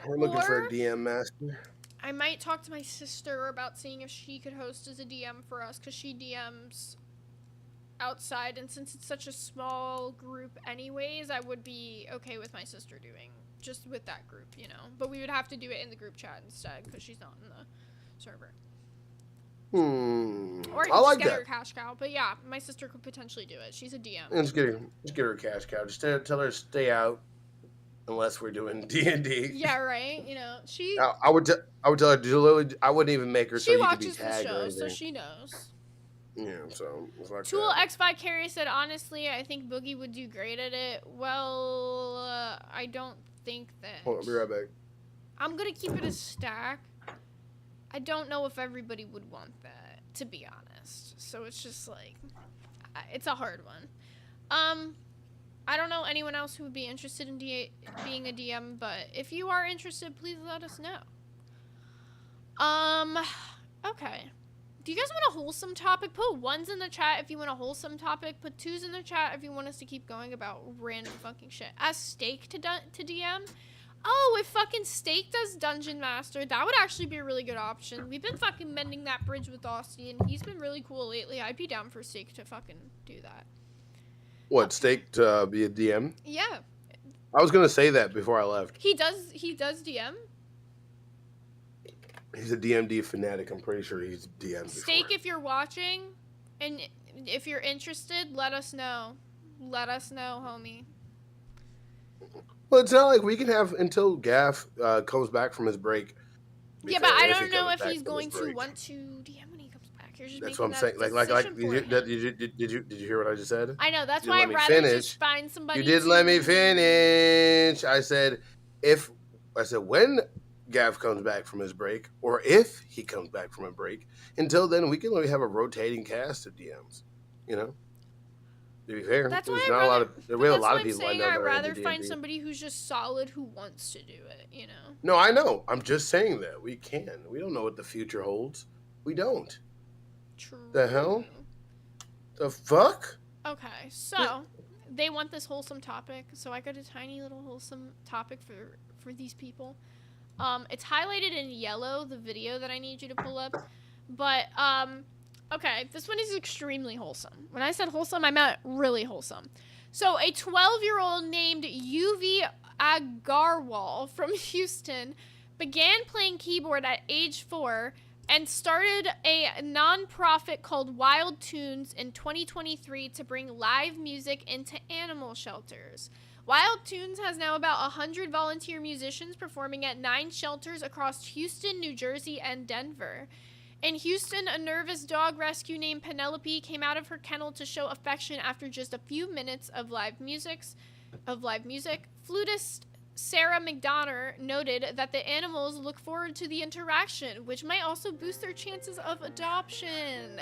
We're looking for a DM master. I might talk to my sister about seeing if she could host as a DM for us, because she DMs outside, and since it's such a small group anyways, I would be okay with my sister doing just with that group, you know. But we would have to do it in the group chat instead, because she's not in the server. Or I like get that. her cash cow. But yeah, my sister could potentially do it. She's a DM. Let's get her a cash cow. Just tell her to stay out unless we're doing D&D. Yeah, right. You know, she. I would tell her to literally. I wouldn't even make her so She you could be watches the tagged or show, anything. so she knows. Yeah, so it's like Tool that. X Vicarious said, honestly, I think Boogie would do great at it. Well, I don't think that. Hold on, I'll be right back. I'm gonna keep it a stack. I don't know if everybody would want that, to be honest. So it's just like, it's a hard one. I don't know anyone else who would be interested in being a DM, but if you are interested, please let us know. Okay. Do you guys want a wholesome topic? Put 1s in the chat if you want a wholesome topic. Put 2s in the chat if you want us to keep going about random fucking shit. Ask Steak to DM. Oh, if fucking Steak does Dungeon Master, that would actually be a really good option. We've been fucking mending that bridge with Austin, and he's been really cool lately. I'd be down for Steak to fucking do that. What, Steak to be a DM? Yeah. I was gonna say that before I left. He does DM. He's a DMD fanatic. I'm pretty sure he's DM'd before. Steak, if you're watching, and if you're interested, let us know. Let us know, homie. Well, it's not like we can have until Gaff comes back from his break. Yeah, but I don't know if he's going to want to DM when he comes back. You're just That's making what I'm saying. Did you hear what I just said? I know. That's You why didn't I'd let me rather finish. just find somebody. You didn't let me finish. I said when Gav comes back from his break, or if he comes back from a break. Until then, we can only have a rotating cast of DMs. You know, to be fair, That's there's why not a lot of we have a lot of I'm people I saying know that I'd are rather into find D&D. somebody who's just solid who wants to do it. You know. No, I know. I'm just saying that we can. We don't know what the future holds. We don't. True. The hell? The fuck? Okay, so they want this wholesome topic, so I got a tiny little wholesome topic for these people. It's highlighted in yellow, the video that I need you to pull up. But, okay, this one is extremely wholesome. When I said wholesome, I meant really wholesome. So, a 12-year-old named UV Agarwal from Houston began playing keyboard at age 4 and started a non-profit called Wild Tunes in 2023 to bring live music into animal shelters. Wild Tunes has now about 100 volunteer musicians performing at 9 shelters across Houston, New Jersey, and Denver. In Houston, a nervous dog rescue named Penelope came out of her kennel to show affection after just a few minutes of live music. Flutist Sarah McDonough noted that the animals look forward to the interaction, which might also boost their chances of adoption.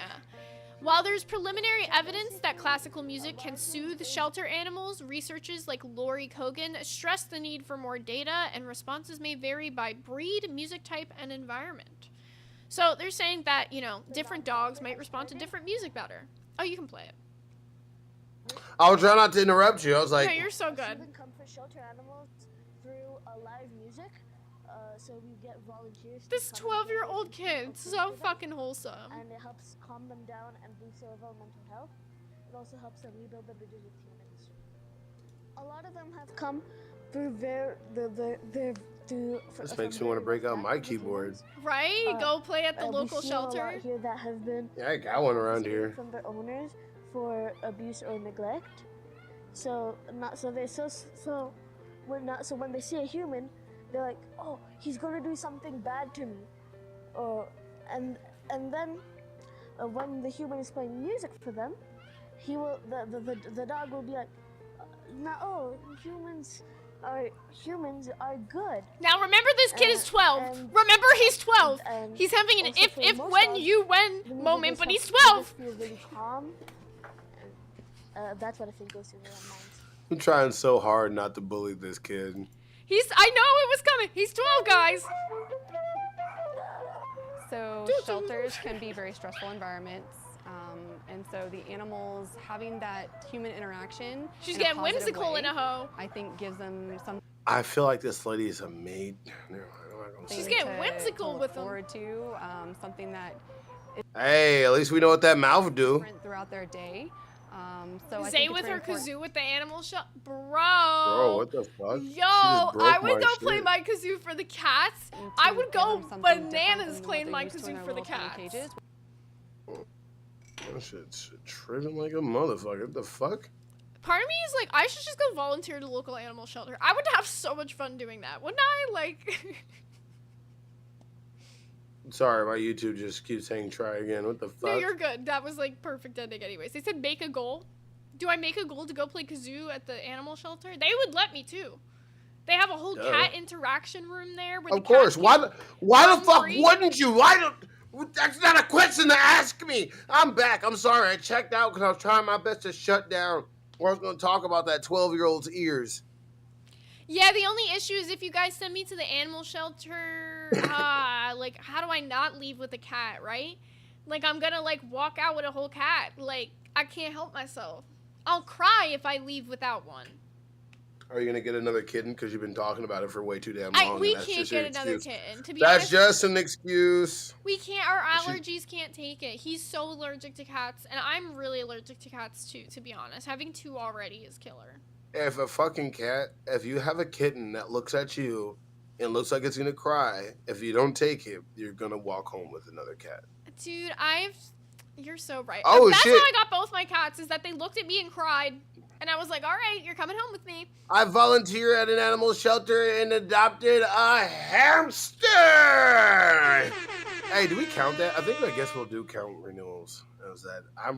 While there's preliminary evidence that classical music can soothe shelter animals, researchers like Lori Kogan stress the need for more data, and responses may vary by breed, music type, and environment. So they're saying that, you know, different dogs might respond to different music better. Oh, you can play it. I was trying not to interrupt you. I was like, no, you're so good. Comfort shelter animals through live music. So we get volunteers. This 12-year-old kid, so fucking wholesome. And it helps calm them down and boost their overall mental health. It also helps them rebuild the bridges with humans. A lot of them have come through this makes me want to break out my keyboard. Right? Go play at the local we've seen shelter. A lot here that have been Yeah, I got one around here. from their owners for abuse or neglect. When they see a human, they're like, oh, he's gonna do something bad to me, and then when the human is playing music for them, the dog will be like, humans humans are good. Now remember, this kid is 12. Remember, he's 12. He's having an if when you when moment, but he's 12. Feel really calm. That's what I think goes through their minds. I'm trying so hard not to bully this kid. I know it was coming. He's 12, guys. So shelters can be very stressful environments. And so the animals having that human interaction. She's getting whimsical way, in a hoe. I think gives them some. I feel like this lady is a maid. She's getting whimsical with them. Forward to something that. Hey, at least we know what that mouth do. Throughout their day. So I Zay think with her important. kazoo with the animal shop. Bro, what the fuck? Yo, I would go play my kazoo for the cats. I would go bananas playing my kazoo for the cats. That shit's tripping like a motherfucker. What the fuck? Part of me is like, I should just go volunteer to a local animal shelter. I would have so much fun doing that, wouldn't I? Like. Sorry, my YouTube just keeps saying try again. What the fuck? No, you're good. That was like perfect ending anyways. They said make a goal. Do I make a goal to go play kazoo at the animal shelter? They would let me too. They have a whole cat interaction room there. Where of course. Why the fuck wouldn't you? That's not a question to ask me. I'm back. I'm sorry. I checked out because I was trying my best to shut down. Or I was going to talk about that 12-year-old's ears. Yeah, the only issue is if you guys send me to the animal shelter, like, how do I not leave with a cat, right? Like, I'm gonna, like, walk out with a whole cat. Like, I can't help myself. I'll cry if I leave without one. Are you going to get another kitten? Because you've been talking about it for way too damn long. We can't get another kitten, to be honest. honest. That's just an excuse. We can't, our allergies can't take it. He's so allergic to cats, and I'm really allergic to cats, too, to be honest. Having 2 already is killer. If a fucking cat, if you have a kitten that looks at you and looks like it's gonna cry, if you don't take it, you're gonna walk home with another cat. Dude, you're so right. Oh, That's shit. how I got both my cats, is that they looked at me and cried. And I was like, all right, you're coming home with me. I volunteer at an animal shelter and adopted a hamster. Hey, do we count that? I guess we'll do count renewals.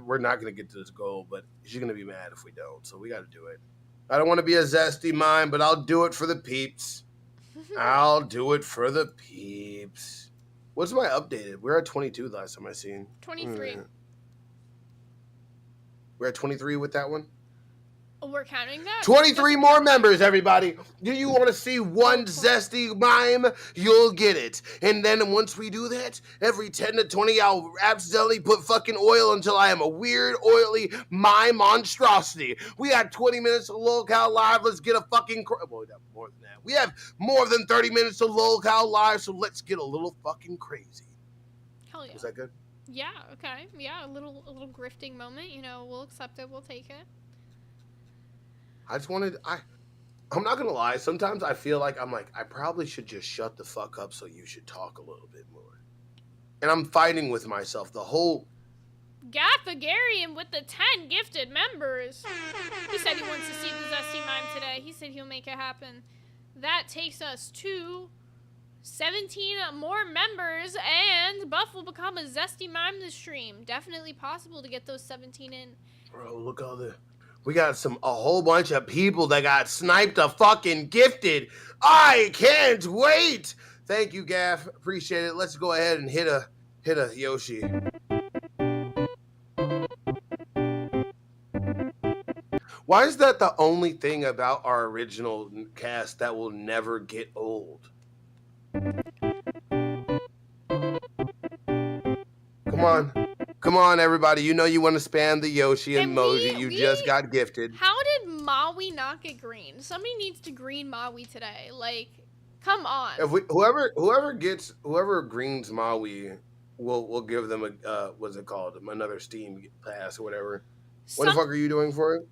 We're not gonna get to this goal, but she's gonna be mad if we don't, so we gotta do it. I don't want to be a zesty mime, but I'll do it for the peeps. I'll do it for the peeps. What's my updated? We're at 22 last time I seen. 23. We're at 23 with that one? Oh, we're counting that? 23 more members, everybody. Do you want to see one zesty mime? You'll get it. And then once we do that, every 10 to 20, I'll accidentally put fucking oil until I am a weird, oily mime monstrosity. We got 20 minutes of LolCal Live. Let's get a fucking... Well, we got more than that. We have more than 30 minutes of LolCal Live, so let's get a little fucking crazy. Hell yeah. Was that good? Yeah, okay. Yeah, a little grifting moment. You know, we'll accept it. We'll take it. I'm not gonna lie, sometimes I feel like I probably should just shut the fuck up so you should talk a little bit more. And I'm fighting with myself the whole... Gaffagarian with the 10 gifted members. He said he wants to see the Zesty Mime today. He said he'll make it happen. That takes us to 17 more members, and Buff will become a Zesty Mime this stream. Definitely possible to get those 17 in. Bro, look all the... We got a whole bunch of people that got sniped a fucking gifted. I can't wait. Thank you, Gaff. Appreciate it. Let's go ahead and hit a Yoshi. Why is that the only thing about our original cast that will never get old? Come on, everybody. You know you want to spam the Yoshi emoji. You just got gifted. How did Maui not get green? Somebody needs to green Maui today. Like, come on. If whoever greens Maui, we'll give them a what's it called? Another Steam pass or whatever. What the fuck are you doing for it?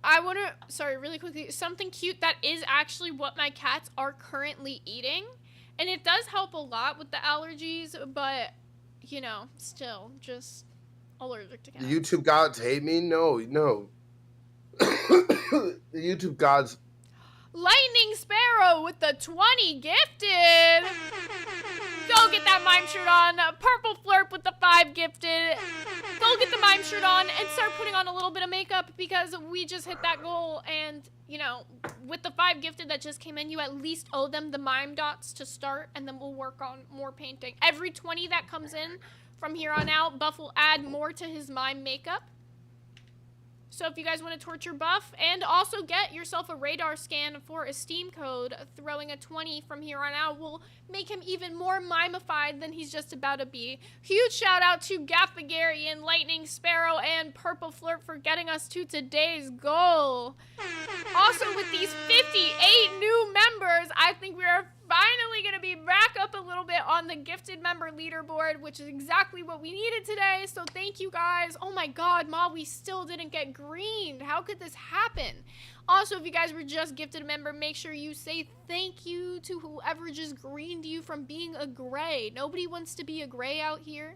I want to, sorry, really quickly, something cute that is actually what my cats are currently eating. And it does help a lot with the allergies, but, you know, still, just allergic to cats. The YouTube gods hate me? No. The YouTube gods. Lightning Sparrow with the 20 gifted. Go get that mime shirt on. Purple Flirp with the 5 gifted. Go get the mime shirt on and start putting on a little bit of makeup because we just hit that goal. And, you know, with the 5 gifted that just came in, you at least owe them the mime dots to start, and then we'll work on more painting. Every 20 that comes in from here on out, Buff will add more to his mime makeup. So if you guys want to torture Buff and also get yourself a radar scan for a Steam code, throwing a 20 from here on out will make him even more mimified than he's just about to be. Huge shout out to Gaffagarian, Lightning Sparrow, and Purple Flirt for getting us to today's goal. Also, with these 58 new members, I think we are finally going to be back up a little bit on the gifted member leaderboard, which is exactly what we needed today. So thank you guys. Oh my god, Ma, we still didn't get greened. How could this happen? Also, if you guys were just gifted a member, make sure you say thank you to whoever just greened you from being a gray. Nobody wants to be a gray out here.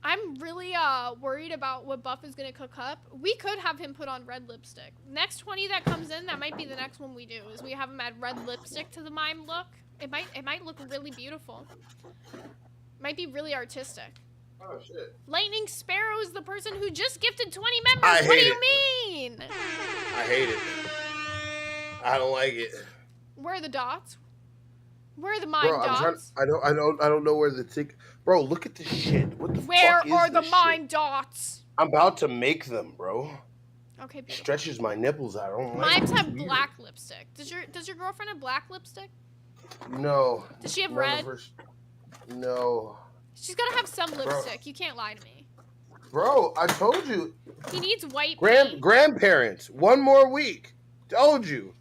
I'm really worried about what Buff is going to cook up. We could have him put on red lipstick. Next 20 that comes in, that might be the next one we do, is we have him add red lipstick to the mime look. It might look really beautiful. Might be really artistic. Oh, shit. Lightning Sparrow is the person who just gifted 20 members. What do you mean? I hate it. I don't like it. Where are the dots? Where are the mime dots? I don't know where the tick. Bro, look at this shit. What the Where fuck is are the this mime shit? dots? I'm about to make them, bro. Okay, beautiful. Stretches my nipples out. I don't like Mimes it. have It's weird. black lipstick. Does your girlfriend have black lipstick? No. Does she have None of red? her- No. She's gotta have some lipstick. You can't lie to me. Bro, I told you. He needs white paint. Grandparents, 1 more week. Told you.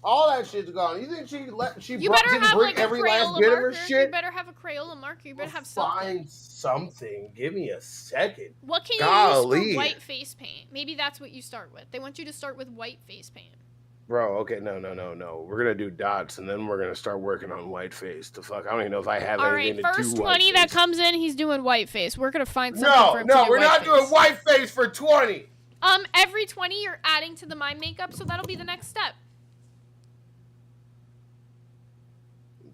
All that shit's gone. You think You didn't better have bring like a every last Crayola bit of her marker. You shit? better have a Crayola marker. You better have something. Find something. Give me a second. What can you Golly. use for white face paint? Maybe that's what you start with. They want you to start with white face paint. Bro, okay, no. We're gonna do dots, and then we're gonna start working on white face. The fuck? I don't even know if I have All anything right, to first do 20 white that face. comes in, he's doing white face. We're gonna find something for him to do we're white not face. doing white face for 20. Every 20 you're adding to the mime makeup, so that'll be the next step.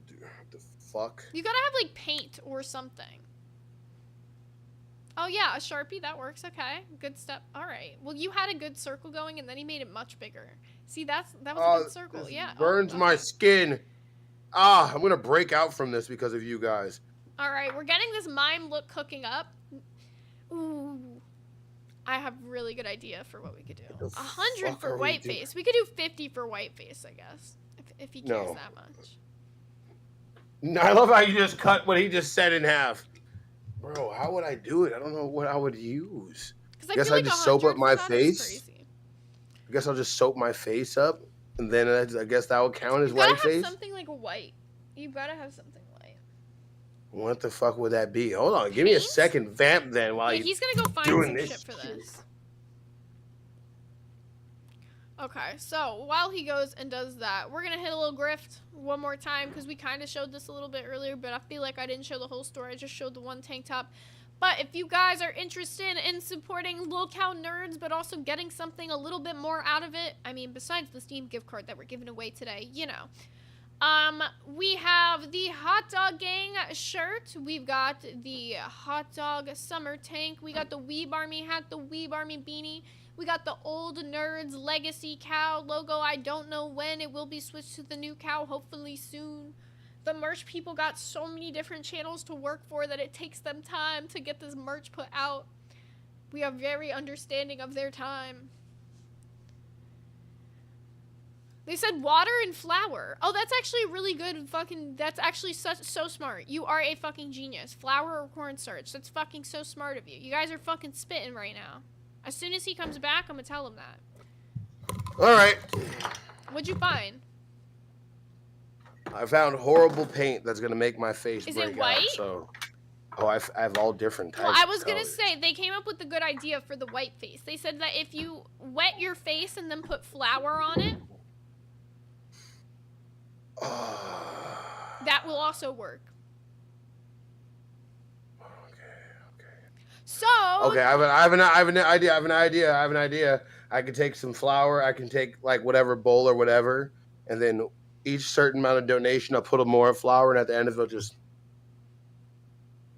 Dude, what the fuck? You gotta have like paint or something. Oh yeah, a Sharpie, that works. Okay, good step. All right. Well, you had a good circle going, and then he made it much bigger. See, that was a good circle. This Yeah. burns my skin. I'm gonna break out from this because of you guys. All right, we're getting this mime look cooking up. Ooh, I have a really good idea for what we could do. 100 fuck for are we white doing? face. We could do 50 for white face, I guess, if he cares No. that much. No, I love how you just cut what he just said in half. Bro, how would I do it? I don't know what I would use. I guess feel I like just soap 100 up my for that is face. crazy. I guess I'll just soap my face up, and then I guess that would count as You gotta white have face. something like white. You gotta have something white. What the fuck would that be? Hold on, give me a second vamp then while Yeah, you he's gonna go find doing some this shit for this. Okay, so while he goes and does that, we're gonna hit a little grift one more time because we kind of showed this a little bit earlier, but I feel like I didn't show the whole story. I just showed the one tank top. But if you guys are interested in supporting low-cal nerds, but also getting something a little bit more out of it, I mean, besides the Steam gift card that we're giving away today, you know. We have the Hot Dog Gang shirt. We've got the Hot Dog Summer Tank. We got the Weeb Army hat, the Weeb Army beanie. We got the Old Nerds Legacy Cow logo. I don't know when it will be switched to the new cow, hopefully soon. The merch people got so many different channels to work for that it takes them time to get this merch put out. We are very understanding of their time. They said water and flour. Oh, that's actually really good fucking, that's actually so smart. You are a fucking genius. Flour or cornstarch. That's fucking so smart of you. You guys are fucking spitting right now. As soon as he comes back, I'm gonna tell him that. All right. What'd you find? I found horrible paint that's gonna make my face Is break it white? out. So, I have all different types. Well, I of was gonna colors. say, they came up with a good idea for the white face. They said that if you wet your face and then put flour on it, that will also work. So Okay, I have an idea. I can take some flour. I can take like whatever bowl or whatever, and then each certain amount of donation, I'll put more flour, and at the end of it, I'll just.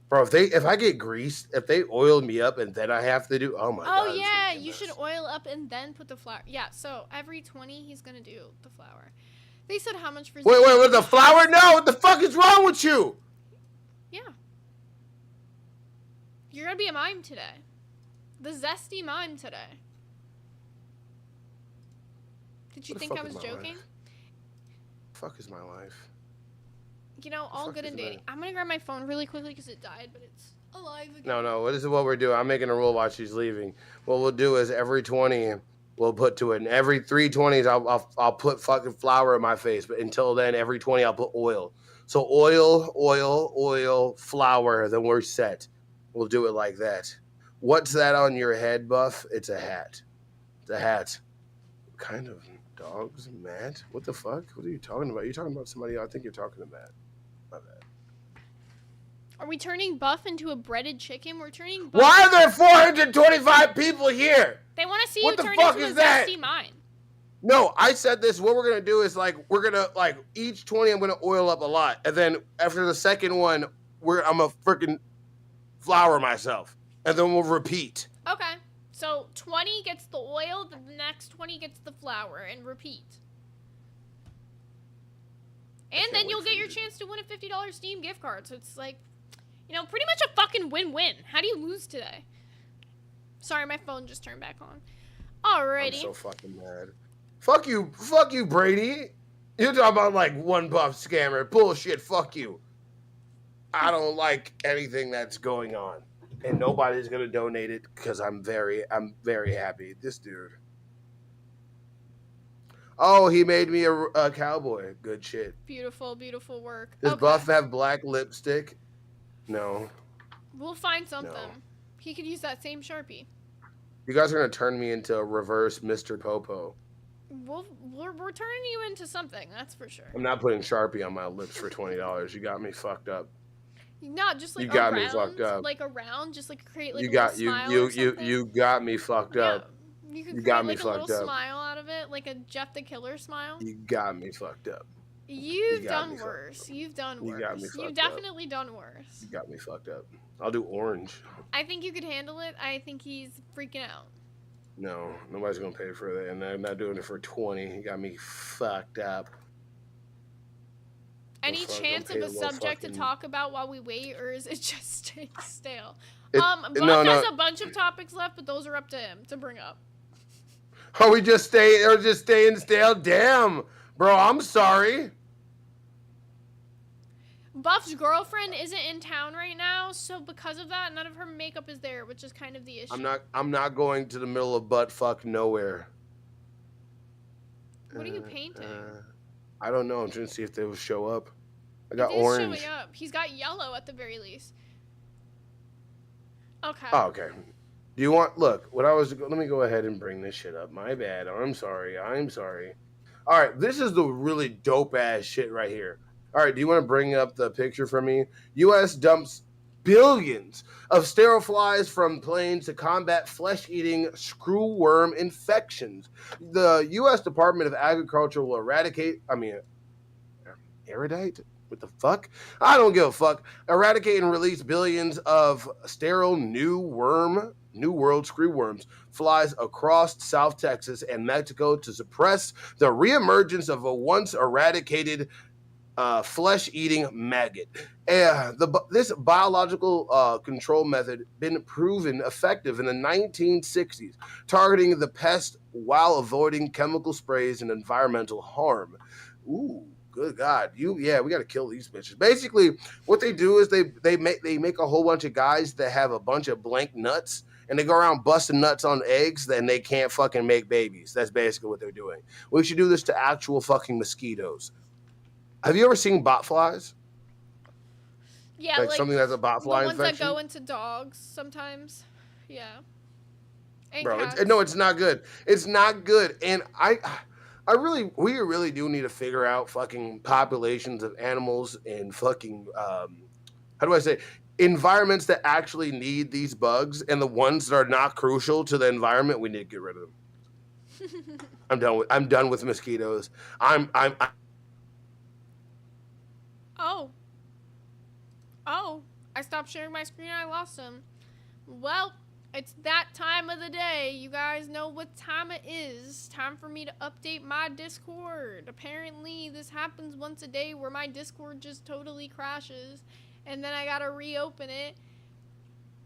Bro, if I get greased, if they oil me up and then I have to do, oh my god. Oh yeah, you should oil up and then put the flour. Yeah, so every 20 he's gonna do the flour. They said how much for. Wait, with the flour? No, what the fuck is wrong with you? Yeah. You're gonna be a mime today. The zesty mime today. Did you think I was joking? Fuck is my life. You know, all good and dandy. I'm gonna grab my phone really quickly because it died, but it's alive again. No, this is what we're doing. I'm making a rule while she's leaving. What we'll do is every 20, we'll put to it. And every 3 20s, I'll put fucking flour in my face. But until then, every 20, I'll put oil. So oil, flour, then we're set. We'll do it like that. What's that on your head, Buff? It's a hat. It's a hat. What kind of dogs, Matt? What the fuck? What are you talking about? You're talking about somebody. I think you're talking to Matt. My bad. Are we turning Buff into a breaded chicken? We're turning Buff. Why are there 425 people here? They want to see what you the turn fuck into is a that? zesty mime. No, I said this. What we're going to do is we're going to each 20, I'm going to oil up a lot. And then after the second one, I'm going to freaking flour myself. And then we'll repeat. Okay. So 20 gets the oil, the next 20 gets the flour, and repeat. And then you'll get your chance to win a $50 Steam gift card. So it's like, pretty much a fucking win-win. How do you lose today? Sorry, my phone just turned back on. Alrighty. I'm so fucking mad. Fuck you, Brady. You're talking about one Buff scammer. Bullshit, fuck you. I don't like anything that's going on. And nobody's gonna donate it because I'm very happy. This dude. Oh, he made me a cowboy. Good shit. Beautiful, beautiful work. Does Buff have black lipstick? No. We'll find something. No. He could use that same Sharpie. You guys are gonna turn me into a reverse Mr. Popo. We're turning you into something, that's for sure. I'm not putting Sharpie on my lips for $20. You got me fucked up. Not just you got me fucked up. Around, just create a little smile you got me fucked up. You could create a little smile out of it, like a Jeff the Killer smile. You got me fucked up. You've done worse. You've done worse. You got me fucked up. You've definitely done worse. You got me fucked up. I'll do orange. I think you could handle it. I think he's freaking out. No, nobody's gonna pay for that, and I'm not doing it for 20. You got me fucked up. Any chance of a subject to talk about while we wait, or is it just staying stale? Buff has a bunch of topics left, but those are up to him to bring up. Are we just staying stale? Damn, bro, I'm sorry. Buff's girlfriend isn't in town right now, so because of that, none of her makeup is there, which is kind of the issue. I'm not going to the middle of butt fuck nowhere. What are you painting? I don't know. I'm trying to see if they will show up. I got orange. Showing up. He's got yellow at the very least. Okay. Oh, okay. Do you want? Look, let me go ahead and bring this shit up. My bad. I'm sorry. All right, this is the really dope ass shit right here. All right, do you want to bring up the picture for me? U.S. dumps billions of sterile flies from planes to combat flesh-eating screwworm infections. The U.S. Department of Agriculture will eradicate what the fuck? I don't give a fuck. Eradicate and release billions of sterile New World screwworms flies across South Texas and Mexico to suppress the reemergence of a once eradicated flesh-eating maggot. This biological control method been proven effective in the 1960s, targeting the pest while avoiding chemical sprays and environmental harm. Ooh, good God! We got to kill these bitches. Basically, what they do is they make a whole bunch of guys that have a bunch of blank nuts, and they go around busting nuts on eggs, then they can't fucking make babies. That's basically what they're doing. We should do this to actual fucking mosquitoes. Have you ever seen bot flies? Yeah, like something that's a bot fly infection. The ones that go into dogs sometimes. Yeah. And bro, cats. No, it's not good. It's not good, and we really do need to figure out fucking populations of animals and fucking how do I say environments that actually need these bugs, and the ones that are not crucial to the environment, we need to get rid of them. I'm done with mosquitoes. Oh. Oh. I stopped sharing my screen and I lost him. Well, it's that time of the day. You guys know what time it is. Time for me to update my Discord. Apparently, this happens once a day where my Discord just totally crashes. And then I gotta reopen it.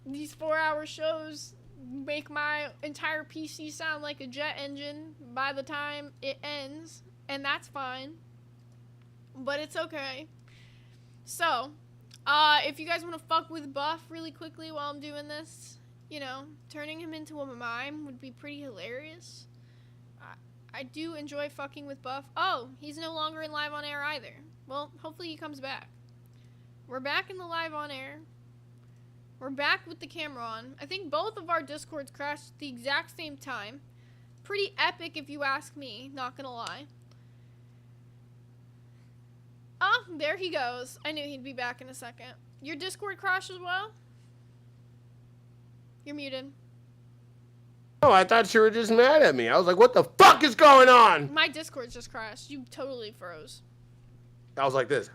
These 4-hour shows make my entire PC sound like a jet engine by the time it ends. And that's fine. But it's okay. So, if you guys want to fuck with Buff really quickly while I'm doing this, you know, turning him into a mime would be pretty hilarious. I do enjoy fucking with Buff. Oh, he's no longer in live on air either. Well, hopefully he comes back. We're back in the live on air. We're back with the camera on. I think both of our Discords crashed at the exact same time. Pretty epic if you ask me, not gonna lie. Oh, there he goes. I knew he'd be back in a second. Your Discord crashed as well? You're muted. Oh, I thought you were just mad at me. I was like, what the fuck is going on? My Discord just crashed. You totally froze. I was like this.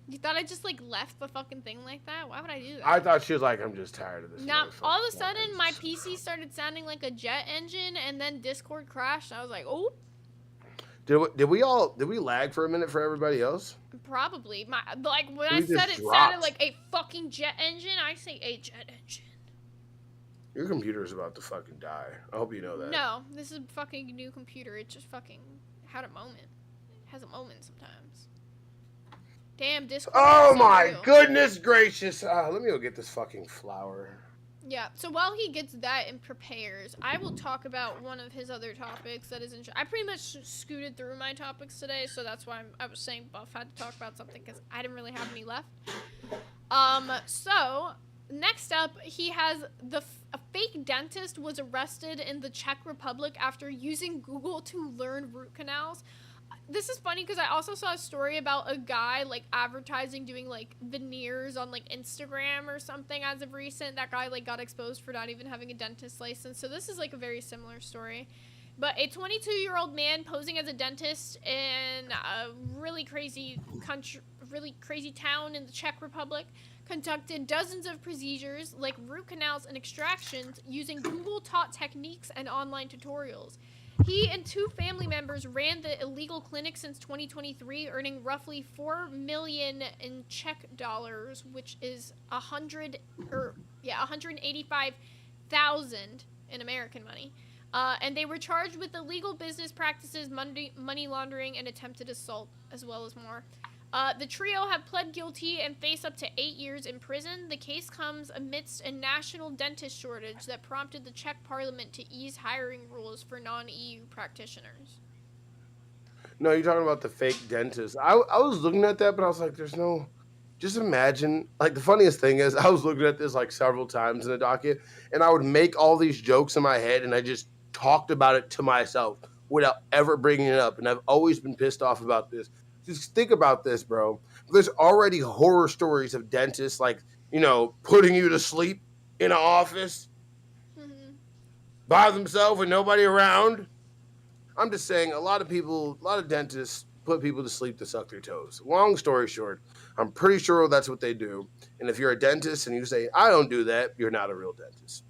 You thought I just like left the fucking thing like that? Why would I do that? I thought she was like, I'm just tired of this. Now, all of a sudden, my PC started sounding like a jet engine, and then Discord crashed. And I was like, oh. Did we lag for a minute for everybody else? Probably. When I said it sounded like a fucking jet engine, I say a jet engine. Your computer's about to fucking die. I hope you know that. No, this is a fucking new computer. It just fucking had a moment. It has a moment sometimes. Damn, Discord. Oh my goodness gracious. Let me go get this fucking flower. Yeah, so while he gets that and prepares, I will talk about one of his other topics that is I pretty much scooted through my topics today, so that's why I was saying Buff had to talk about something, because I didn't really have any left. So, next up, he has a fake dentist was arrested in the Czech Republic after using Google to learn root canals. This is funny because I also saw a story about a guy like advertising doing like veneers on like Instagram or something as of recent. That guy like got exposed for not even having a dentist license. So this is like a very similar story. But a 22-year-old man posing as a dentist in a really crazy country, really crazy town in the Czech Republic conducted dozens of procedures like root canals and extractions using Google-taught techniques and online tutorials. He and 2 family members ran the illegal clinic since 2023, earning roughly $4 million in Czech dollars, which is 185,000 in American money. And they were charged with illegal business practices, money laundering, and attempted assault, as well as more. The trio have pled guilty and face up to 8 years in prison. The case comes amidst a national dentist shortage that prompted the Czech parliament to ease hiring rules for non-EU practitioners. No, you're talking about the fake dentist. I was looking at that, but I was like, there's no... Just imagine, like, the funniest thing is I was looking at this like several times in the docket, and I would make all these jokes in my head, and I just talked about it to myself without ever bringing it up, and I've always been pissed off about this. Just think about this, bro. There's already horror stories of dentists, like, you know, putting you to sleep in an office by themselves with nobody around. I'm just saying, a lot of dentists put people to sleep to suck their toes. Long story short, I'm pretty sure that's what they do. And if you're a dentist and you say, I don't do that, you're not a real dentist.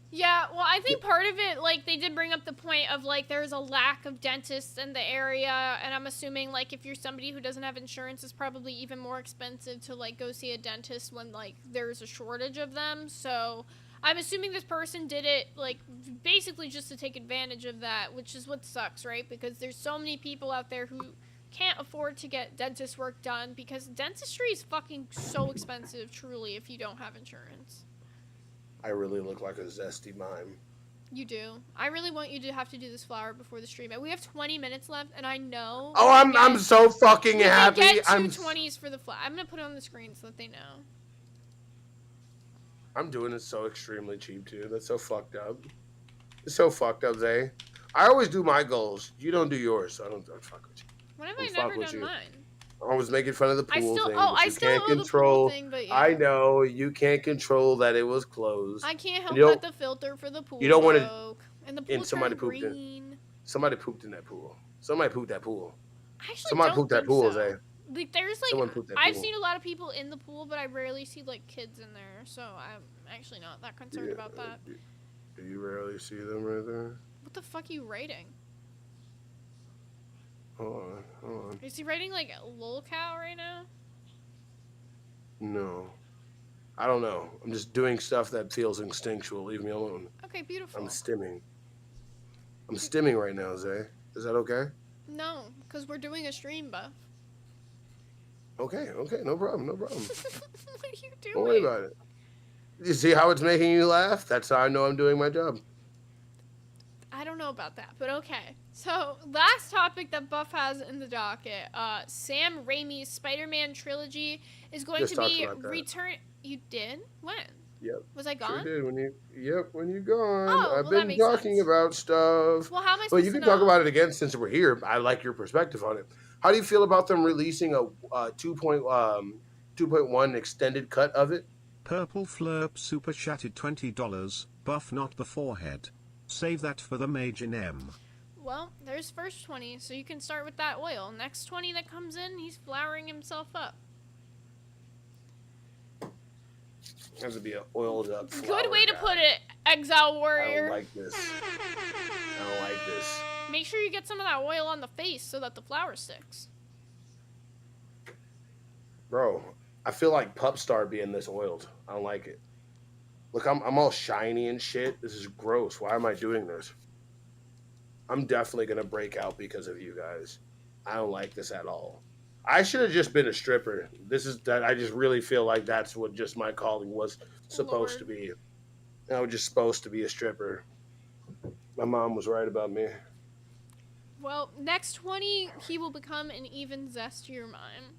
Yeah, well, I think part of it, like, they did bring up the point of, like, there's a lack of dentists in the area, and I'm assuming, like, if you're somebody who doesn't have insurance, it's probably even more expensive to, like, go see a dentist when, like, there's a shortage of them. So I'm assuming this person did it, like, basically just to take advantage of that, which is what sucks, right? Because there's so many people out there who can't afford to get dentist work done because dentistry is fucking so expensive, truly, if you don't have insurance. I really look like a zesty mime. You do. I really want you to have to do this flower before the stream. We have 20 minutes left, and I know. Oh, I'm so fucking happy. Get 220s for the flower. I'm gonna put it on the screen so that they know. I'm doing it so extremely cheap too. That's so fucked up. It's so fucked up, Zay. I always do my goals. You don't do yours, so I don't fuck with you. When have I never done mine? I was making fun of the pool thing. I still owe the pool thing, but yeah. I know you can't control that it was closed. I can't help that the filter for the pool. You don't want to. And the pool turned green. Somebody pooped in that pool. Somebody pooped that pool. Actually, somebody don't pooped that think pool, so. Zay. Like, there's Someone like, put that I've pool. seen a lot of people in the pool, but I rarely see like kids in there, so I'm actually not that concerned about that. Do you rarely see them right there? What the fuck are you writing? Hold on. Is he writing like lolcow right now? No. I don't know. I'm just doing stuff that feels instinctual. Leave me alone. Okay, beautiful. I'm stimming. I'm stimming right now, Zay. Is that okay? No, because we're doing a stream, Buff. Okay, no problem. What are you doing? Don't worry about it. You see how it's making you laugh? That's how I know I'm doing my job. I don't know about that, but okay. So, last topic that Buff has in the docket. Sam Raimi's Spider-Man trilogy is going Just to be talked about that. return. You did? When? Yep. Was I gone? Sure did. when you're gone. Oh, I've well, that been makes talking about stuff. Well, how am I But supposed you to can talk know? about it again since we're here. I like your perspective on it. How do you feel about them releasing a 2.1 extended cut of it? Purple Flurp super chatted $20. Buff not the forehead. Save that for the Major M. Well, there's first 20, so you can start with that oil. Next 20 that comes in, he's flouring himself up. Has to be an oiled up flower Good way to guy. put it, Exile I Warrior. don't like this. I don't like this. Make sure you get some of that oil on the face so that the flower sticks. Bro, I feel like Pup Star being this oiled. I don't like it. Look, I'm all shiny and shit. This is gross. Why am I doing this? I'm definitely going to break out because of you guys. I don't like this at all. I should have just been a stripper. I just really feel like that's what just my calling was supposed to be. I was just supposed to be a stripper. My mom was right about me. Well, next 20, he will become an even zestier mime.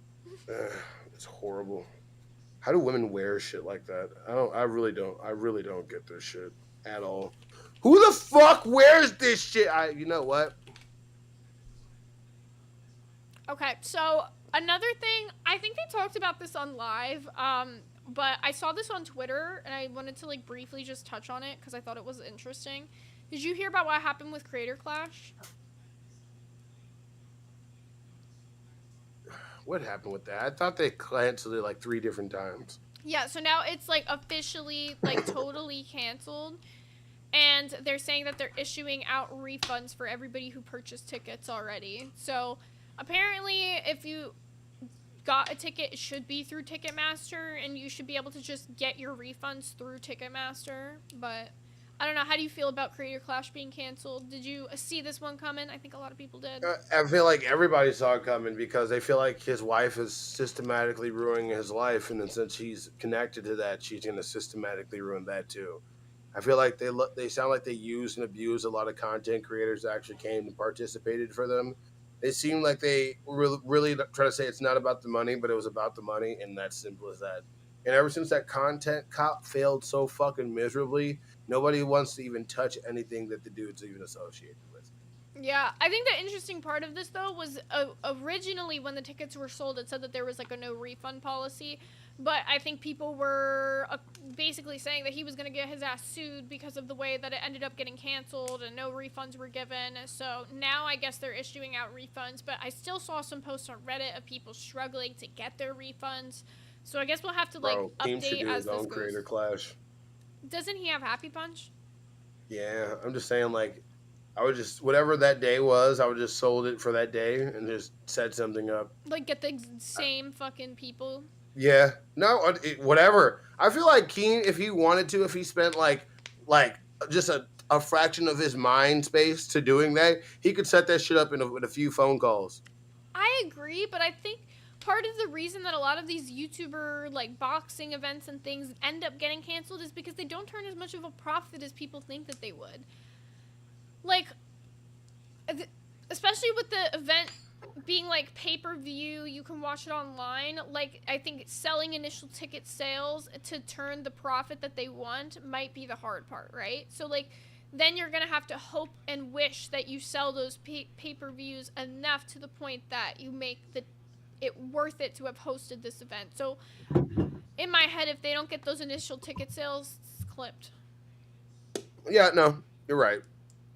It's horrible. How do women wear shit like that? I really don't get this shit at all. Who the fuck wears this shit? You know what? Okay, so another thing, I think they talked about this on live, but I saw this on Twitter, and I wanted to like briefly just touch on it because I thought it was interesting. Did you hear about what happened with Creator Clash? What happened with that? I thought they canceled it like 3 different times. Yeah, so now it's like officially like totally canceled. And they're saying that they're issuing out refunds for everybody who purchased tickets already. So apparently if you got a ticket, it should be through Ticketmaster, and you should be able to just get your refunds through Ticketmaster. But I don't know. How do you feel about Creator Clash being canceled? Did you see this one coming? I think a lot of people did. I feel like everybody saw it coming because they feel like his wife is systematically ruining his life, and then since he's connected to that, she's going to systematically ruin that too. I feel like they sound like they used and abused a lot of content creators that actually came and participated for them. It seemed like they were really trying to say it's not about the money, but it was about the money, and that's simple as that. And ever since that content cop failed so fucking miserably, nobody wants to even touch anything that the dude's even associated with. Yeah, I think the interesting part of this, though, was originally when the tickets were sold, it said that there was, like, a no refund policy. But I think people were basically saying that he was going to get his ass sued because of the way that it ended up getting canceled and no refunds were given. So now I guess they're issuing out refunds. But I still saw some posts on Reddit of people struggling to get their refunds. So I guess we'll have to, like, Team should update do as his this own goes. Creator Clash. Doesn't he have Happy Punch? Yeah, I'm just saying, like, I would just, whatever that day was, I would just sold it for that day and just set something up. Like, get the same fucking people? Yeah, no, whatever. I feel like Keen, if he wanted to, if he spent like just a fraction of his mind space to doing that, he could set that shit up in a few phone calls. I agree, but I think part of the reason that a lot of these YouTuber like boxing events and things end up getting canceled is because they don't turn as much of a profit as people think that they would. Like, especially with the event being like pay-per-view, you can watch it online. Like, I think selling initial ticket sales to turn the profit that they want might be the hard part, right? So like, then you're gonna have to hope and wish that you sell those pay-per-views enough to the point that you make it worth it to have hosted this event. So in my head, if they don't get those initial ticket sales, it's clipped. Yeah, no, you're right.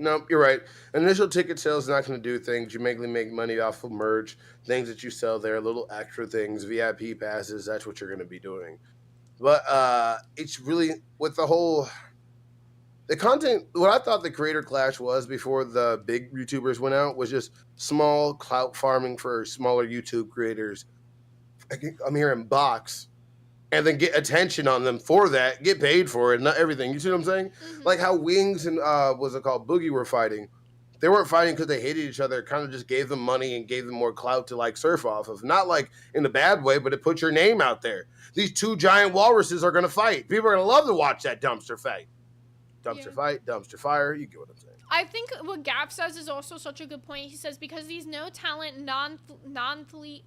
No, you're right. Initial ticket sales is not going to do things. You mainly make money off of merch, things that you sell there, little extra things, VIP passes. That's what you're going to be doing. But it's really with the content. What I thought the creator clash was before the big YouTubers went out was just small clout farming for smaller YouTube creators. I'm hearing box. And then get attention on them for that, get paid for it, not everything. You see what I'm saying? Like how Wings and what's it called, Boogie were fighting. They weren't fighting because they hated each other. It kind of just gave them money and gave them more clout to like surf off of. Not like in a bad way, but it put your name out there. These two giant walruses are gonna fight. People are gonna love to watch that dumpster fight. Dumpster fight, dumpster fire. You get what I'm saying? I think what Gap says is also such a good point. He says because these no talent non-fleet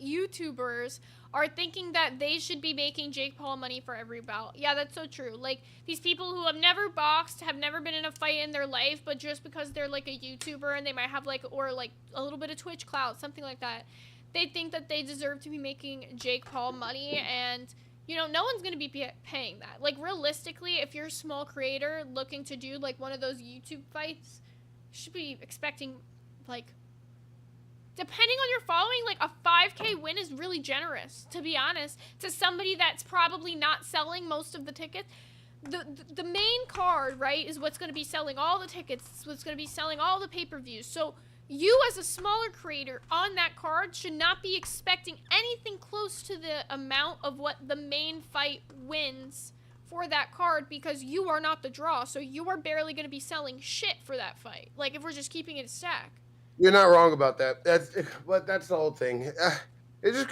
YouTubers are thinking that they should be making Jake Paul money for every bout. Yeah, that's so true. Like, these people who have never boxed, have never been in a fight in their life, but just because they're like a YouTuber and they might have like, or like a little bit of Twitch clout, something like that, they think that they deserve to be making Jake Paul money, and you know, no one's going to be paying that. Like, realistically, if you're a small creator looking to do like one of those YouTube fights, you should be expecting like, depending on your following, like a 5K win is really generous, to be honest, to somebody that's probably not selling most of the tickets. The main card, right, is what's going to be selling all the tickets, it's what's going to be selling all the pay-per-views. So you as a smaller creator on that card should not be expecting anything close to the amount of what the main fight wins for that card, because you are not the draw. So you are barely going to be selling shit for that fight. Like, if we're just keeping it a stack. You're not wrong about that. That's the whole thing. It's just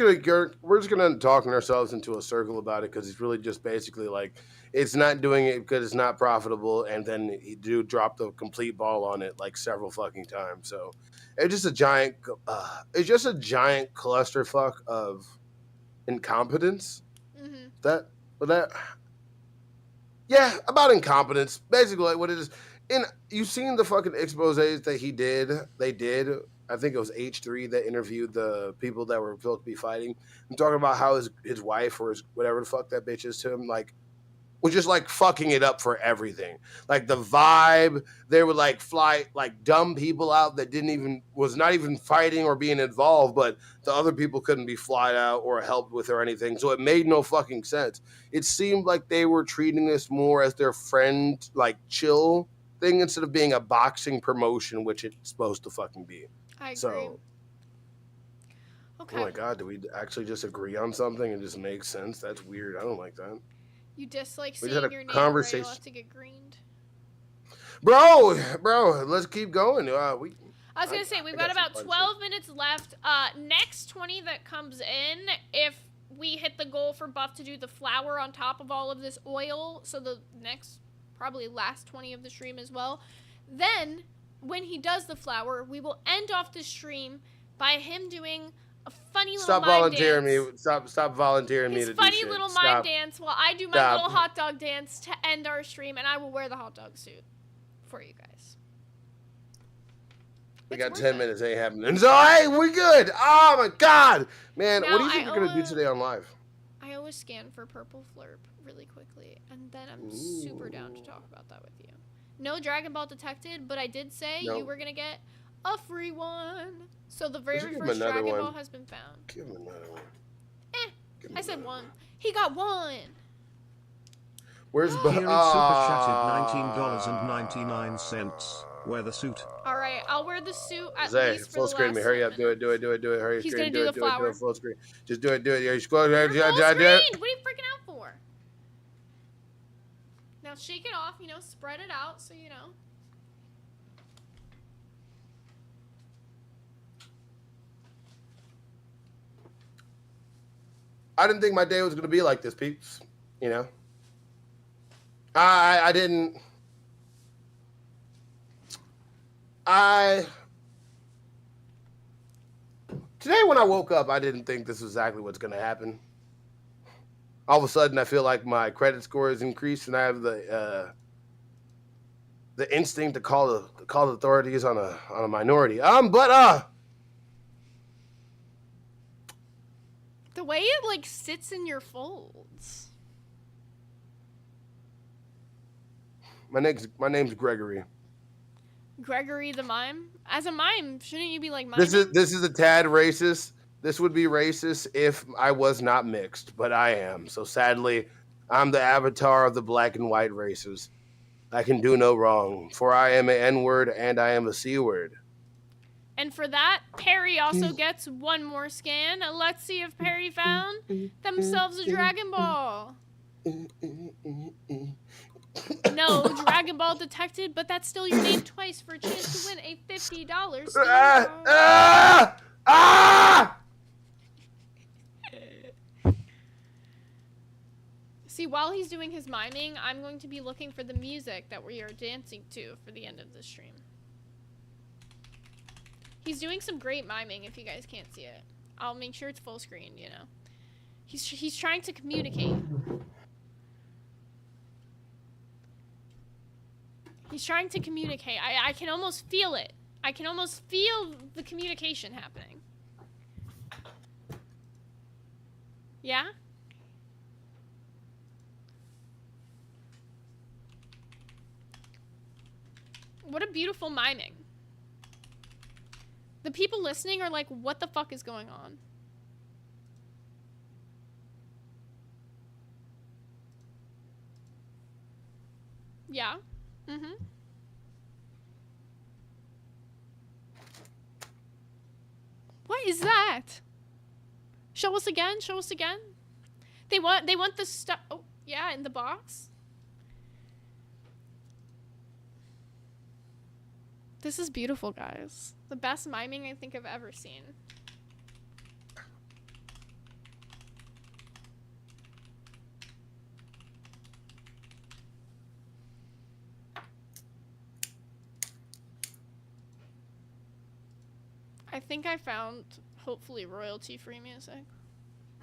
we're just gonna talk ourselves into a circle about it because it's really just basically like it's not doing it because it's not profitable, and then he do drop the complete ball on it like several fucking times. So it's just a giant clusterfuck of incompetence. Yeah, about incompetence. Basically, like what it is. And you've seen the fucking exposés that they did. I think it was H3 that interviewed the people that were supposed to be fighting. I'm talking about how his wife or his whatever the fuck that bitch is to him, like, was just like fucking it up for everything. Like the vibe, they would like fly like dumb people out that was not even fighting or being involved, but the other people couldn't be flied out or helped with or anything. So it made no fucking sense. It seemed like they were treating this more as their friend, like chill thing instead of being a boxing promotion, which it's supposed to fucking be. I agree. So, okay. Oh my god, do we actually just agree on something and just make sense? That's weird. I don't like that. You dislike We seeing just had a your name conversation. where you'll have to get greened. Bro, let's keep going. I was gonna say we've got about 12 minutes left. Next 20 that comes in, if we hit the goal for Buff to do the flour on top of all of this oil, so the next probably last 20 of the stream as well, then when he does the flour, we will end off the stream by him doing a funny little Stop mime volunteering dance. me. Stop volunteering me His to do funny shit. little Stop. mime dance while I do my Stop. little hot dog dance to end our stream, and I will wear the hot dog suit for you guys. We got 10 minutes. Ain't happening. So, hey, we good. Oh my god, man. Now, What do you think we're gonna do today on live? I always scan for purple flurp really quickly, and then I'm super down to talk about that with you. No Dragon Ball detected, but I did say you were gonna get a free one. So the very first Dragon Ball has been found. Give him another one. I said one. He got one. Where's Here is super chatted $19.99. Wear the suit. All right, I'll wear the suit at Zay, least for full the screen last me. Hurry up. Do it. Hurry. He's screen. gonna do the Do flower. it. Full screen. Just do it. You're full Full screen. screen. What are you freaking out for? Now shake it off. Spread it out so you know. I didn't think my day was gonna be like this, peeps. I didn't. Today when I woke up, I didn't think this was exactly what's gonna happen. All of a sudden, I feel like my credit score has increased, and I have the instinct to call the authorities on a minority. The way it like sits in your folds. My name's Gregory. Gregory the mime? As a mime, shouldn't you be like miming? This is a tad racist. This would be racist if I was not mixed, but I am. So sadly, I'm the avatar of the black and white races. I can do no wrong, for I am an N-word and I am a C-word. And for that, Perry also gets one more scan. Let's see if Perry found themselves a Dragon Ball. No, Dragon Ball detected, but that's still your name twice for a chance to win a $50 scan. See, while he's doing his miming, I'm going to be looking for the music that we are dancing to for the end of the stream. He's doing some great miming if you guys can't see it. I'll make sure it's full screen, you know. He's trying to communicate. He's trying to communicate. I can almost feel it. I can almost feel the communication happening. Yeah? What a beautiful miming. The people listening are like, what the fuck is going on? Yeah. Mm-hmm. What is that? Show us again. Show us again. They want the stuff. Oh, yeah, in the box. This is beautiful, guys. The best miming I think I've ever seen. I think I found, hopefully, royalty-free music.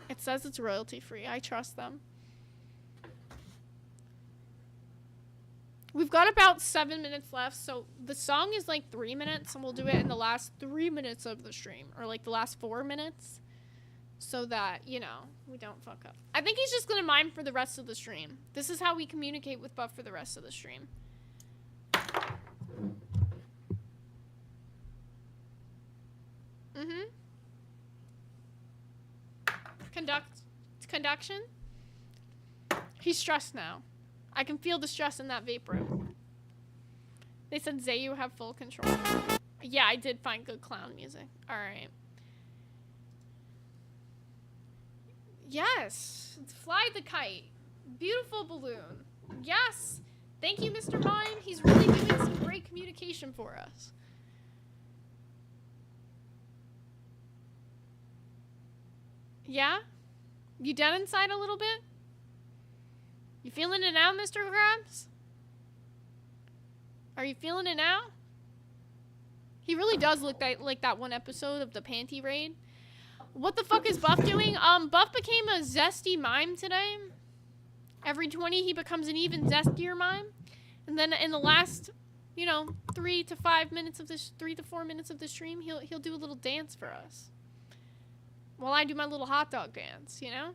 It says it's royalty-free. I trust them. We've got about 7 minutes left, so the song is like 3 minutes, and we'll do it in the last 3 minutes of the stream, or like the last 4 minutes, so that, you know, we don't fuck up. I think he's just gonna mime for the rest of the stream. This is how we communicate with Buff for the rest of the stream. Mm-hmm. Conduction? He's stressed now. I can feel the stress in that vapor. They said Zayu have full control. Yeah, I did find good clown music. Alright. Yes! Fly the kite. Beautiful balloon. Yes! Thank you, Mr. Mime. He's really doing some great communication for us. Yeah? You dead inside a little bit? You feeling it now, Mr. Krabs? Are you feeling it now? He really does look like that one episode of the Panty Raid. What the fuck is Buff doing? Buff became a zesty mime today. Every 20 he becomes an even zestier mime. And then in the last, you know, 3 to 4 minutes of the stream, he'll do a little dance for us. While I do my little hot dog dance, you know?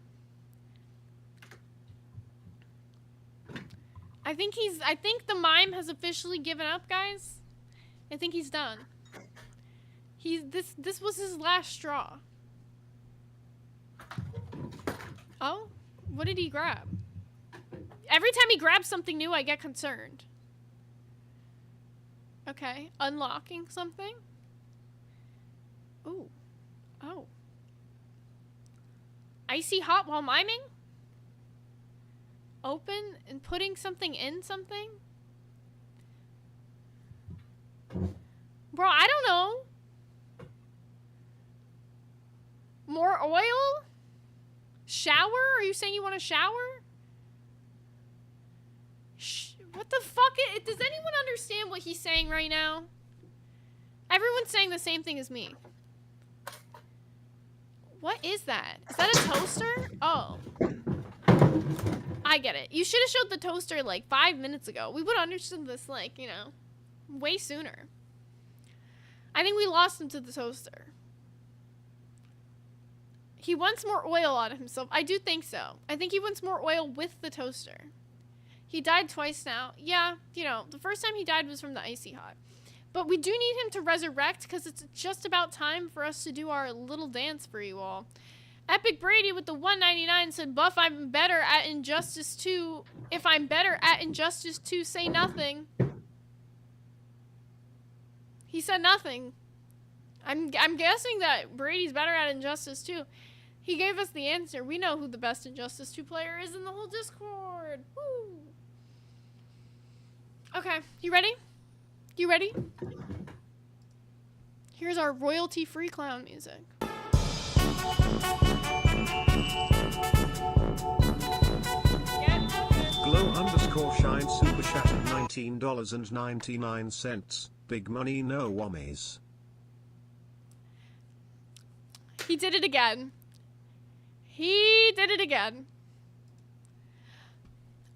I think the mime has officially given up, guys. I think he's done. This was his last straw. Oh? What did he grab? Every time he grabs something new, I get concerned. Okay, unlocking something. Ooh. Oh. Icy hot while miming? Open and putting something in something? Bro, I don't know. More oil? Shower? Are you saying you want to shower? What the fuck? Does anyone understand what he's saying right now? Everyone's saying the same thing as me. What is that? Is that a toaster? Oh. I get it. You should have showed the toaster like 5 minutes ago. We would have understood this like, you know, way sooner. I think we lost him to the toaster. He wants more oil out of himself. I do think so. I think he wants more oil with the toaster. He died twice now. Yeah, you know, the first time he died was from the icy hot. But we do need him to resurrect because it's just about time for us to do our little dance for you all. Epic Brady with the 199 said, Buff, I'm better at Injustice 2. If I'm better at Injustice 2, say nothing. He said nothing. I'm guessing that Brady's better at Injustice 2. He gave us the answer. We know who the best Injustice 2 player is in the whole Discord. Woo! Okay, you ready? You ready? Here's our royalty-free clown music. Glow_shine super chat at $19.99. Big money, no whammies. He did it again. He did it again.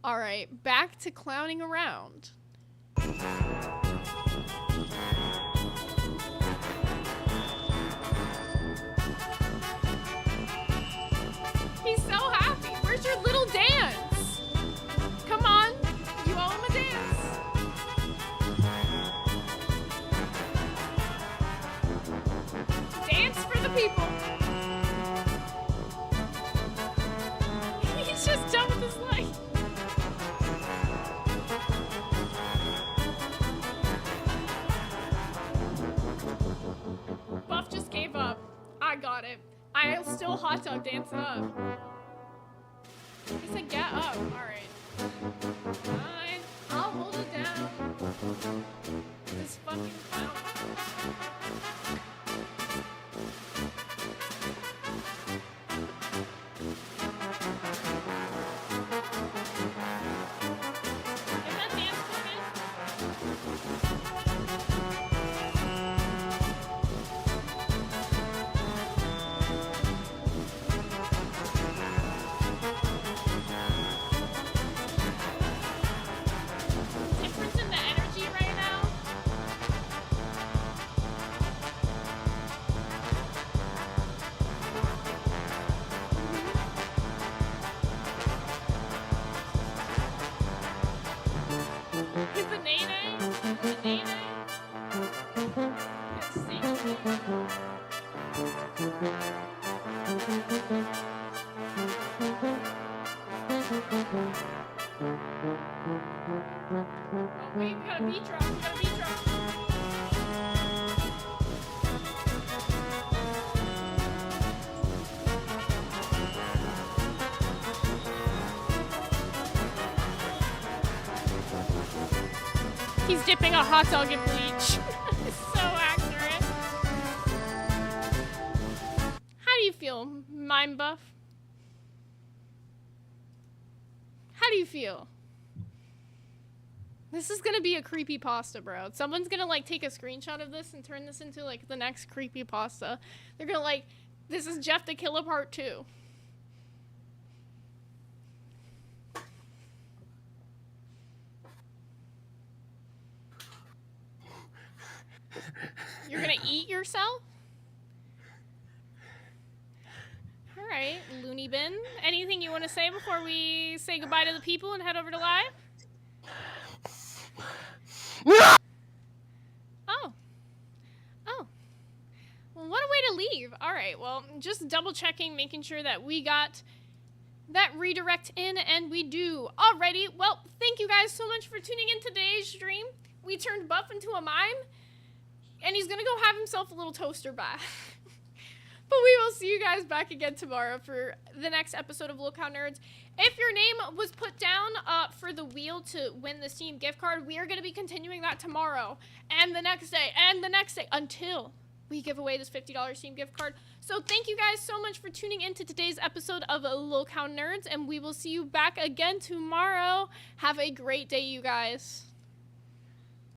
All right, back to clowning around. He's so happy. Where's your little dance? Come on, you owe him a dance. Dance for the people. He's just done with his life. Buff just gave up. I got it. I'll still hot dog dance up. He said get up. Alright. Fine. I'll hold it down. This fucking clown. Is that dance coming? Difference in the energy right now. Is the nene? The nene? Oh wait, we got a beat drop. We got a beat drop. He's dipping a hot dog in bleach. So accurate. How do you feel, Mime Buff? How do you feel? This is gonna be a creepypasta, bro. Someone's gonna like take a screenshot of this and turn this into like the next creepypasta. They're gonna like, this is Jeff the Killer Part 2. You're gonna eat yourself? Alright, Looney Bin. Anything you want to say before we say goodbye to the people and head over to live? Oh. Oh. Well, what a way to leave. Alright, well, just double checking, making sure that we got that redirect in, and we do. Alrighty, well, thank you guys so much for tuning in today's stream. We turned Buff into a mime, and he's gonna go have himself a little toaster bath. But we will see you guys back again tomorrow for the next episode of Locale Nerds. If your name was put down for the wheel to win the Steam gift card, we are going to be continuing that tomorrow and the next day and the next day until we give away this $50 Steam gift card. So thank you guys so much for tuning in to today's episode of Locale Nerds, and we will see you back again tomorrow. Have a great day, you guys.